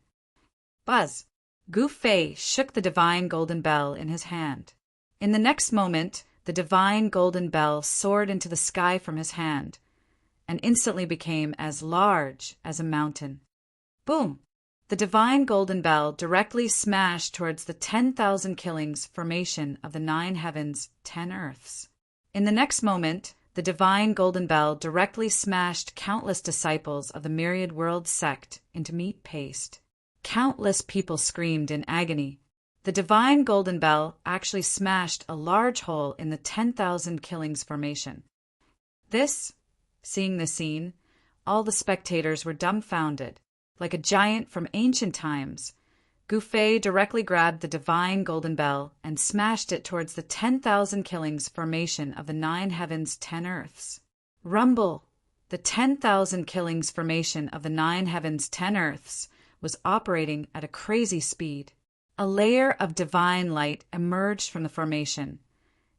Buzz! Gu Fei shook the divine golden bell in his hand. In the next moment, the divine golden bell soared into the sky from his hand and instantly became as large as a mountain. Boom! The divine golden bell directly smashed towards the 10,000 killings formation of the 9 heavens, 10 earths. In the next moment, the divine golden bell directly smashed countless disciples of the myriad world sect into meat paste. Countless people screamed in agony. The divine golden bell actually smashed a large hole in the 10,000 killings formation. Seeing the scene, all the spectators were dumbfounded. Like a giant from ancient times, Gu Fei directly grabbed the divine golden bell and smashed it towards the 10,000 killings formation of the 9 heavens, 10 earths. Rumble! The 10,000 killings formation of the 9 heavens, 10 earths was operating at a crazy speed. A layer of divine light emerged from the formation,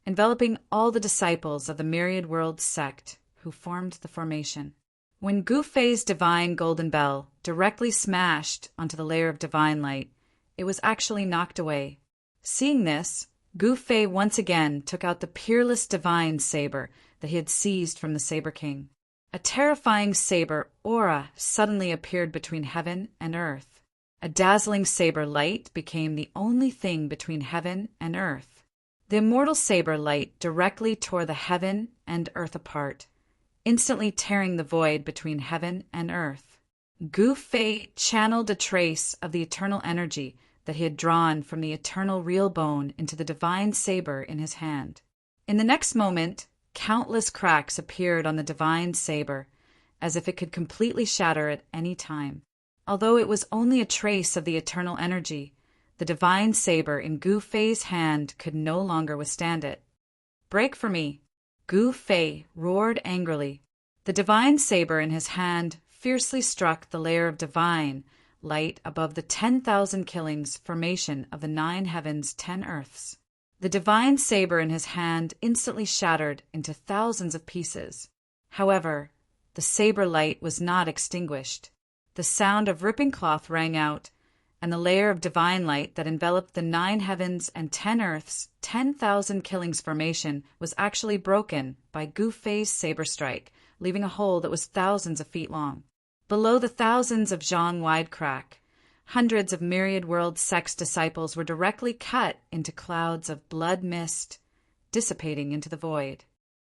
enveloping all the disciples of the myriad world sect who formed the formation. When Gu Fei's divine golden bell directly smashed onto the layer of divine light, it was actually knocked away. Seeing this, Gu Fei once again took out the peerless divine saber that he had seized from the Saber King. A terrifying saber aura suddenly appeared between heaven and earth. A dazzling saber light became the only thing between heaven and earth. The immortal saber light directly tore the heaven and earth apart, instantly tearing the void between heaven and earth. Gu Fei channeled a trace of the eternal energy that he had drawn from the eternal real bone into the divine saber in his hand. In the next moment, countless cracks appeared on the divine saber, as if it could completely shatter at any time. Although it was only a trace of the eternal energy, the divine saber in Gu Fei's hand could no longer withstand it. "Break for me!" Gu Fei roared angrily. The divine saber in his hand fiercely struck the layer of divine light above the 10,000 killings formation of the 9 heavens, 10 earths. The divine saber in his hand instantly shattered into thousands of pieces. However, the saber light was not extinguished. The sound of ripping cloth rang out, and the layer of divine light that enveloped the 9 heavens and 10 earths, 10,000 killings formation was actually broken by Gu Fei's saber strike, leaving a hole that was thousands of feet long. Below the thousands of zhang-wide crack, hundreds of myriad world sect's disciples were directly cut into clouds of blood mist, dissipating into the void.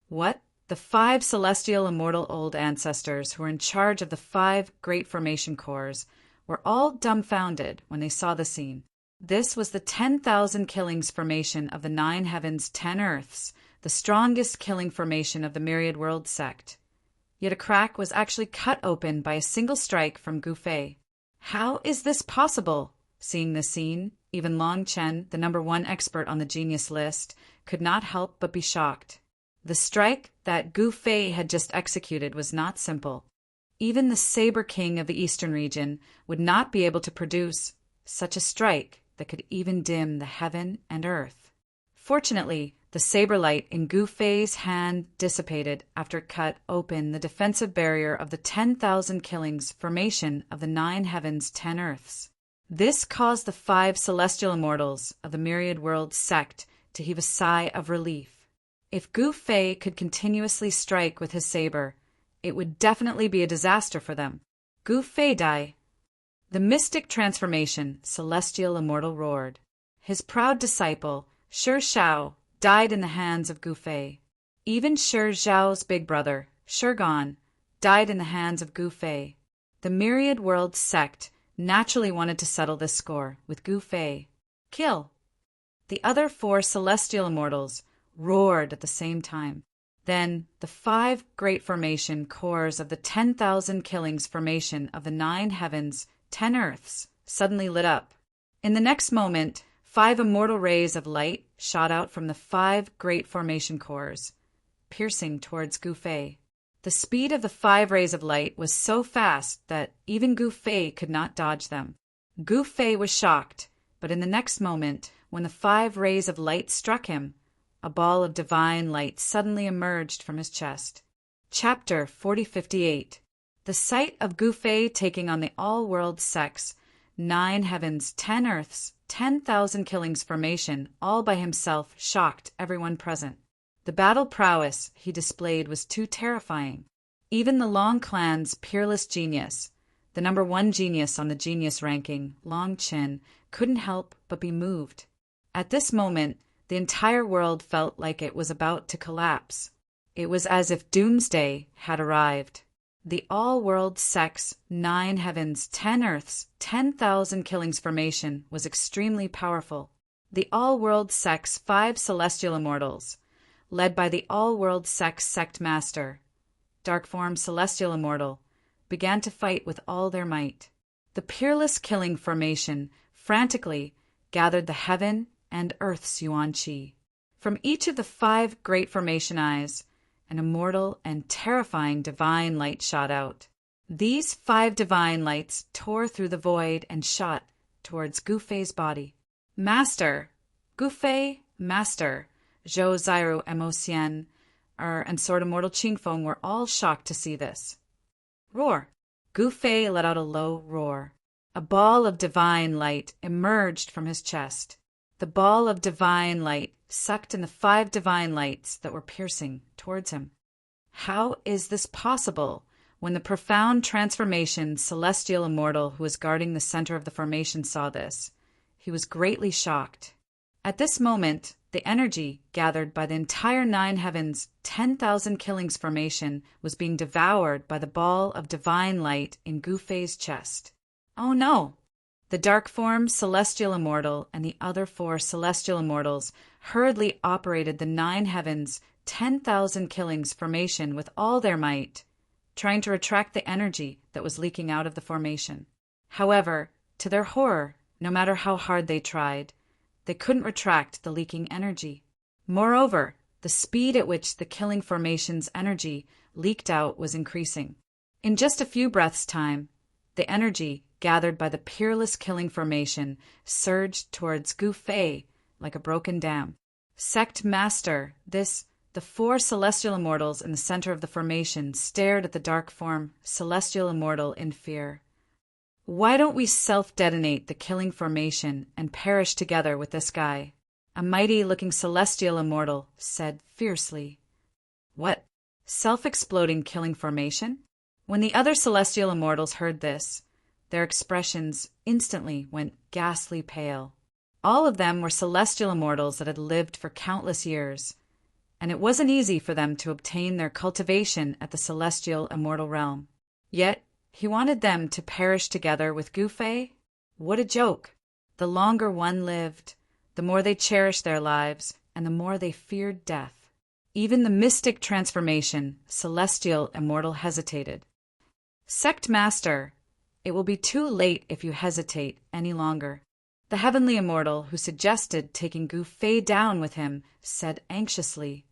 What? The 5 celestial immortal old ancestors who were in charge of the 5 great formation cores were all dumbfounded when they saw the scene. This was the 10,000 killings formation of the 9 heavens, 10 earths, the strongest killing formation of the myriad world sect. Yet a crack was actually cut open by a single strike from Gu Fei. How is this possible? Seeing this scene, even Long Chen, the #1 expert on the genius list, could not help but be shocked. The strike that Gu Fei had just executed was not simple. Even the Saber King of the Eastern region would not be able to produce such a strike that could even dim the heaven and earth. Fortunately, the saber light in Gu Fei's hand dissipated after it cut open the defensive barrier of the 10,000 killings formation of the 9 heavens, 10 earths. This caused the 5 celestial immortals of the myriad world sect to heave a sigh of relief. If Gu Fei could continuously strike with his saber, it would definitely be a disaster for them. Gu Fei die. The mystic transformation, celestial immortal roared. His proud disciple, Shi Shao, died in the hands of Gu Fei. Even Shi Zhao's big brother, Shirgan, died in the hands of Gu Fei. The myriad world sect naturally wanted to settle this score with Gu Fei. Kill! The other 4 celestial immortals roared at the same time. Then the 5 great formation cores of the 10,000 killings formation of the 9 heavens, 10 earths suddenly lit up. In the next moment, 5 immortal rays of light shot out from the 5 great formation cores, piercing towards Gu Fei. The speed of the 5 rays of light was so fast that even Gu Fei could not dodge them. Gu Fei was shocked, but in the next moment, when the 5 rays of light struck him, a ball of divine light suddenly emerged from his chest. Chapter 4058. The sight of Gu Fei taking on the all-world sects, 9 heavens, 10 earths, 10,000 killings formation all by himself shocked everyone present. The battle prowess he displayed was too terrifying. Even the Long clan's peerless genius, the number one genius on the genius ranking, Long Chin, couldn't help but be moved. At this moment, the entire world felt like it was about to collapse. It was as if doomsday had arrived. The all-world sex, 9 heavens, 10 earths, 10,000 killings formation was extremely powerful. The all-world sex 5 celestial immortals, led by the all-world sex sect master, dark form celestial immortal, began to fight with all their might. The peerless killing formation frantically gathered the heaven and earth's yuan qi. From each of the 5 great formation eyes, an immortal and terrifying divine light shot out. These 5 divine lights tore through the void and shot towards Gu Fei's body. Master, Gu Fei, Master, Zhou Zairu and Mo Xian, and Sword Immortal Qingfeng were all shocked to see this. Roar! Gu Fei let out a low roar. A ball of divine light emerged from his chest. The ball of divine light sucked in the 5 divine lights that were piercing towards him. How is this possible? When the profound transformation celestial immortal who was guarding the center of the formation saw this, he was greatly shocked. At this moment, the energy gathered by the entire 9 heavens, 10,000 killings formation was being devoured by the ball of divine light in Gu Fei's chest. Oh no! The dark form celestial immortal and the other 4 celestial immortals hurriedly operated the 9 heavens, 10,000 killings formation with all their might, trying to retract the energy that was leaking out of the formation. However, to their horror, no matter how hard they tried, they couldn't retract the leaking energy. Moreover, the speed at which the killing formation's energy leaked out was increasing. In just a few breaths' time, the energy gathered by the peerless killing formation surged towards Gu Fei like a broken dam. Sect Master, the 4 celestial immortals in the center of the formation stared at the dark form celestial immortal in fear. Why don't we self-detonate the killing formation and perish together with this guy? A mighty-looking celestial immortal said fiercely. What? Self-exploding killing formation? When the other celestial immortals heard this, their expressions instantly went ghastly pale. All of them were celestial immortals that had lived for countless years, and it wasn't easy for them to obtain their cultivation at the celestial immortal realm. Yet, he wanted them to perish together with Gu Fei? What a joke! The longer one lived, the more they cherished their lives, and the more they feared death. Even the mystic transformation, celestial immortal, hesitated. Sect Master, it will be too late if you hesitate any longer. The heavenly immortal who suggested taking Gu Fei down with him said anxiously,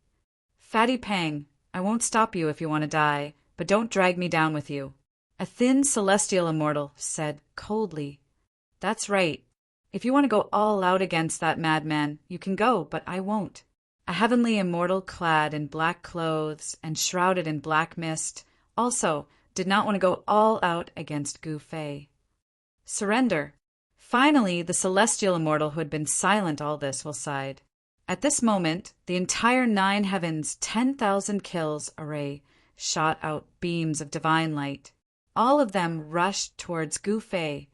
Fatty Pang, I won't stop you if you want to die, but don't drag me down with you. A thin celestial immortal said coldly, That's right. If you want to go all out against that madman, you can go, but I won't. A heavenly immortal clad in black clothes and shrouded in black mist also did not want to go all out against Gu Fei. Surrender. Finally, the celestial immortal who had been silent all this sighed. At this moment, the entire 9 heavens, 10,000 kills array shot out beams of divine light. All of them rushed towards Gu Fei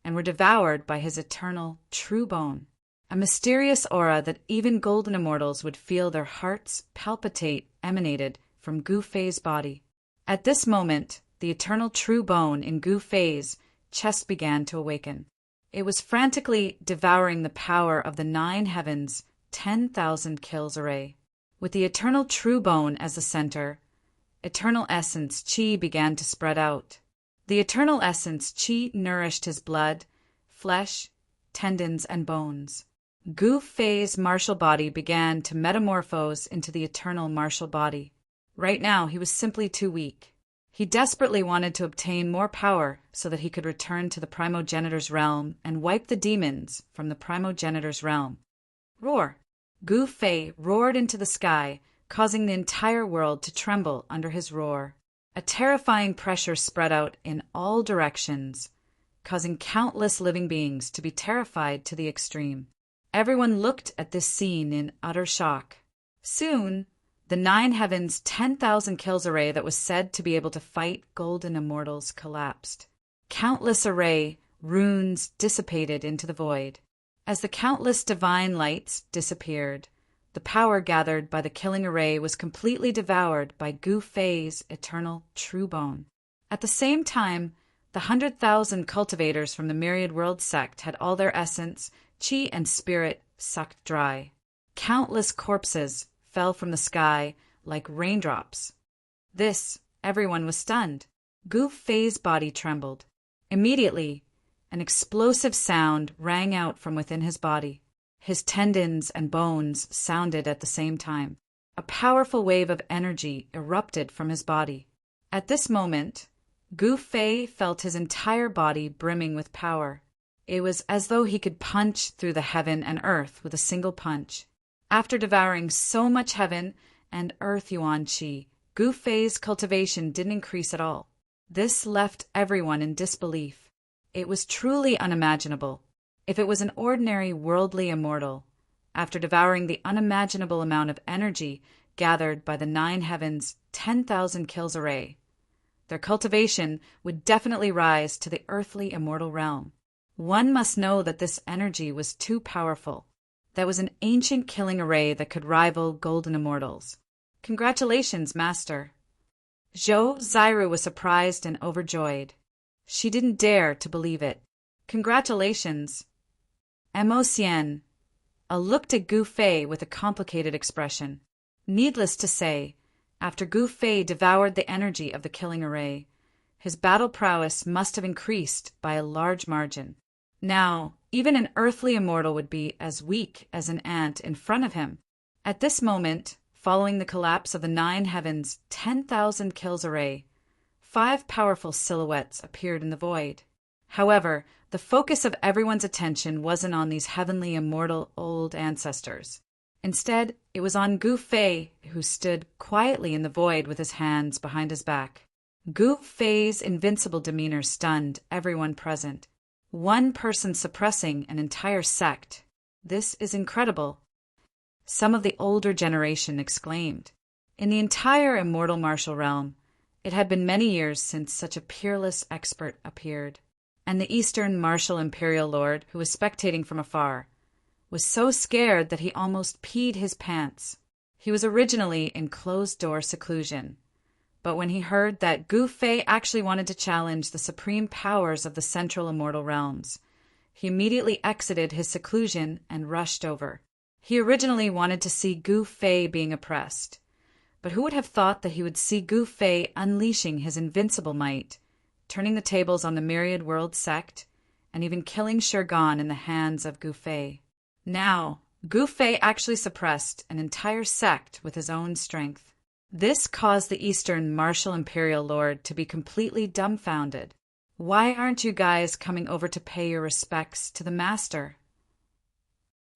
and were devoured by his eternal true bone, a mysterious aura that even golden immortals would feel their hearts palpitate emanated from Gu Fei's body. At this moment, the eternal true bone in Gu Fei's chest began to awaken. It was frantically devouring the power of the 9 heavens, 10,000 kills array. With the eternal true bone as the center, eternal essence qi began to spread out. The eternal essence qi nourished his blood, flesh, tendons, and bones. Gu Fei's martial body began to metamorphose into the eternal martial body. Right now, he was simply too weak. He desperately wanted to obtain more power so that he could return to the primogenitor's realm and wipe the demons from the primogenitor's realm. Roar! Gu Fei roared into the sky, causing the entire world to tremble under his roar. A terrifying pressure spread out in all directions, causing countless living beings to be terrified to the extreme. Everyone looked at this scene in utter shock. Soon, The 9 heavens 10,000 kills array that was said to be able to fight golden immortals collapsed. Countless array runes dissipated into the void. As the countless divine lights disappeared, the power gathered by the killing array was completely devoured by Gu Fei's eternal true bone. At the same time, the 100,000 cultivators from the Myriad World sect had all their essence, chi and spirit sucked dry. Countless corpses fell from the sky like raindrops. Everyone was stunned. Gu Fei's body trembled. Immediately, an explosive sound rang out from within his body. His tendons and bones sounded at the same time. A powerful wave of energy erupted from his body. At this moment, Gu Fei felt his entire body brimming with power. It was as though he could punch through the heaven and earth with a single punch. After devouring so much heaven and earth yuan qi, Gu Fei's cultivation didn't increase at all. This left everyone in disbelief. It was truly unimaginable. If it was an ordinary worldly immortal, after devouring the unimaginable amount of energy gathered by the 9 heavens 10,000 kills array, their cultivation would definitely rise to the earthly immortal realm. One must know that this energy was too powerful. That was an ancient killing array that could rival golden immortals. Congratulations, Master. Zhou Zairu was surprised and overjoyed. She didn't dare to believe it. Congratulations. Mo Xian looked at Gu Fei with a complicated expression. Needless to say, after Gu Fei devoured the energy of the killing array, his battle prowess must have increased by a large margin. Now, even an earthly immortal would be as weak as an ant in front of him. At this moment, following the collapse of the 9 heavens 10,000 kills array, 5 powerful silhouettes appeared in the void. However, the focus of everyone's attention wasn't on these heavenly immortal old ancestors. Instead, it was on Gu Fei, who stood quietly in the void with his hands behind his back. Gu Fei's invincible demeanor stunned everyone present. One person suppressing an entire sect. This is incredible. Some of the older generation exclaimed. In the entire immortal martial realm, it had been many years since such a peerless expert appeared, and the Eastern martial imperial lord, who was spectating from afar, was so scared that he almost peed his pants. He was originally in closed-door seclusion, but when he heard that Gu Fei actually wanted to challenge the supreme powers of the central immortal realms, he immediately exited his seclusion and rushed over. He originally wanted to see Gu Fei being oppressed, but who would have thought that he would see Gu Fei unleashing his invincible might, turning the tables on the Myriad World sect, and even killing Shurgan in the hands of Gu Fei. Now, Gu Fei actually suppressed an entire sect with his own strength. This caused the Eastern martial imperial lord to be completely dumbfounded. Why aren't you guys coming over to pay your respects to the master?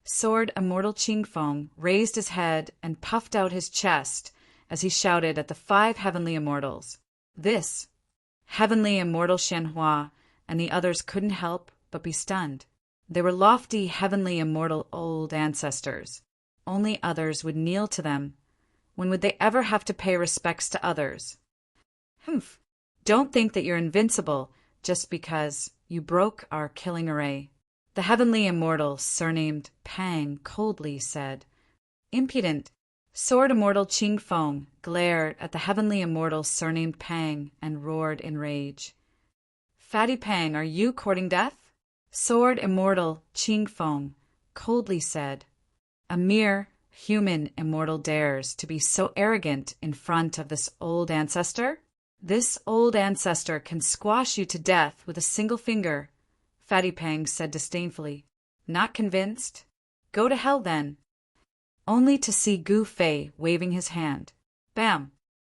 Sword Immortal Qingfeng raised his head and puffed out his chest as he shouted at the 5 heavenly immortals. This heavenly immortal Shenhua and the others couldn't help but be stunned. They were lofty heavenly immortal old ancestors. Only others would kneel to them. When would they ever have to pay respects to others? Humph! Don't think that you're invincible just because you broke our killing array. The heavenly immortal, surnamed Pang, coldly said. Impudent! Sword Immortal Qingfeng glared at the heavenly immortal surnamed Pang and roared in rage. Fatty Pang, are you courting death? Sword Immortal Qingfeng coldly said. A mere human immortal dares to be so arrogant in front of this old ancestor? This old ancestor can squash you to death with a single finger, Fatty Pang said disdainfully. Not convinced? Go to hell then. Only to see Gu Fei waving his hand. Bam!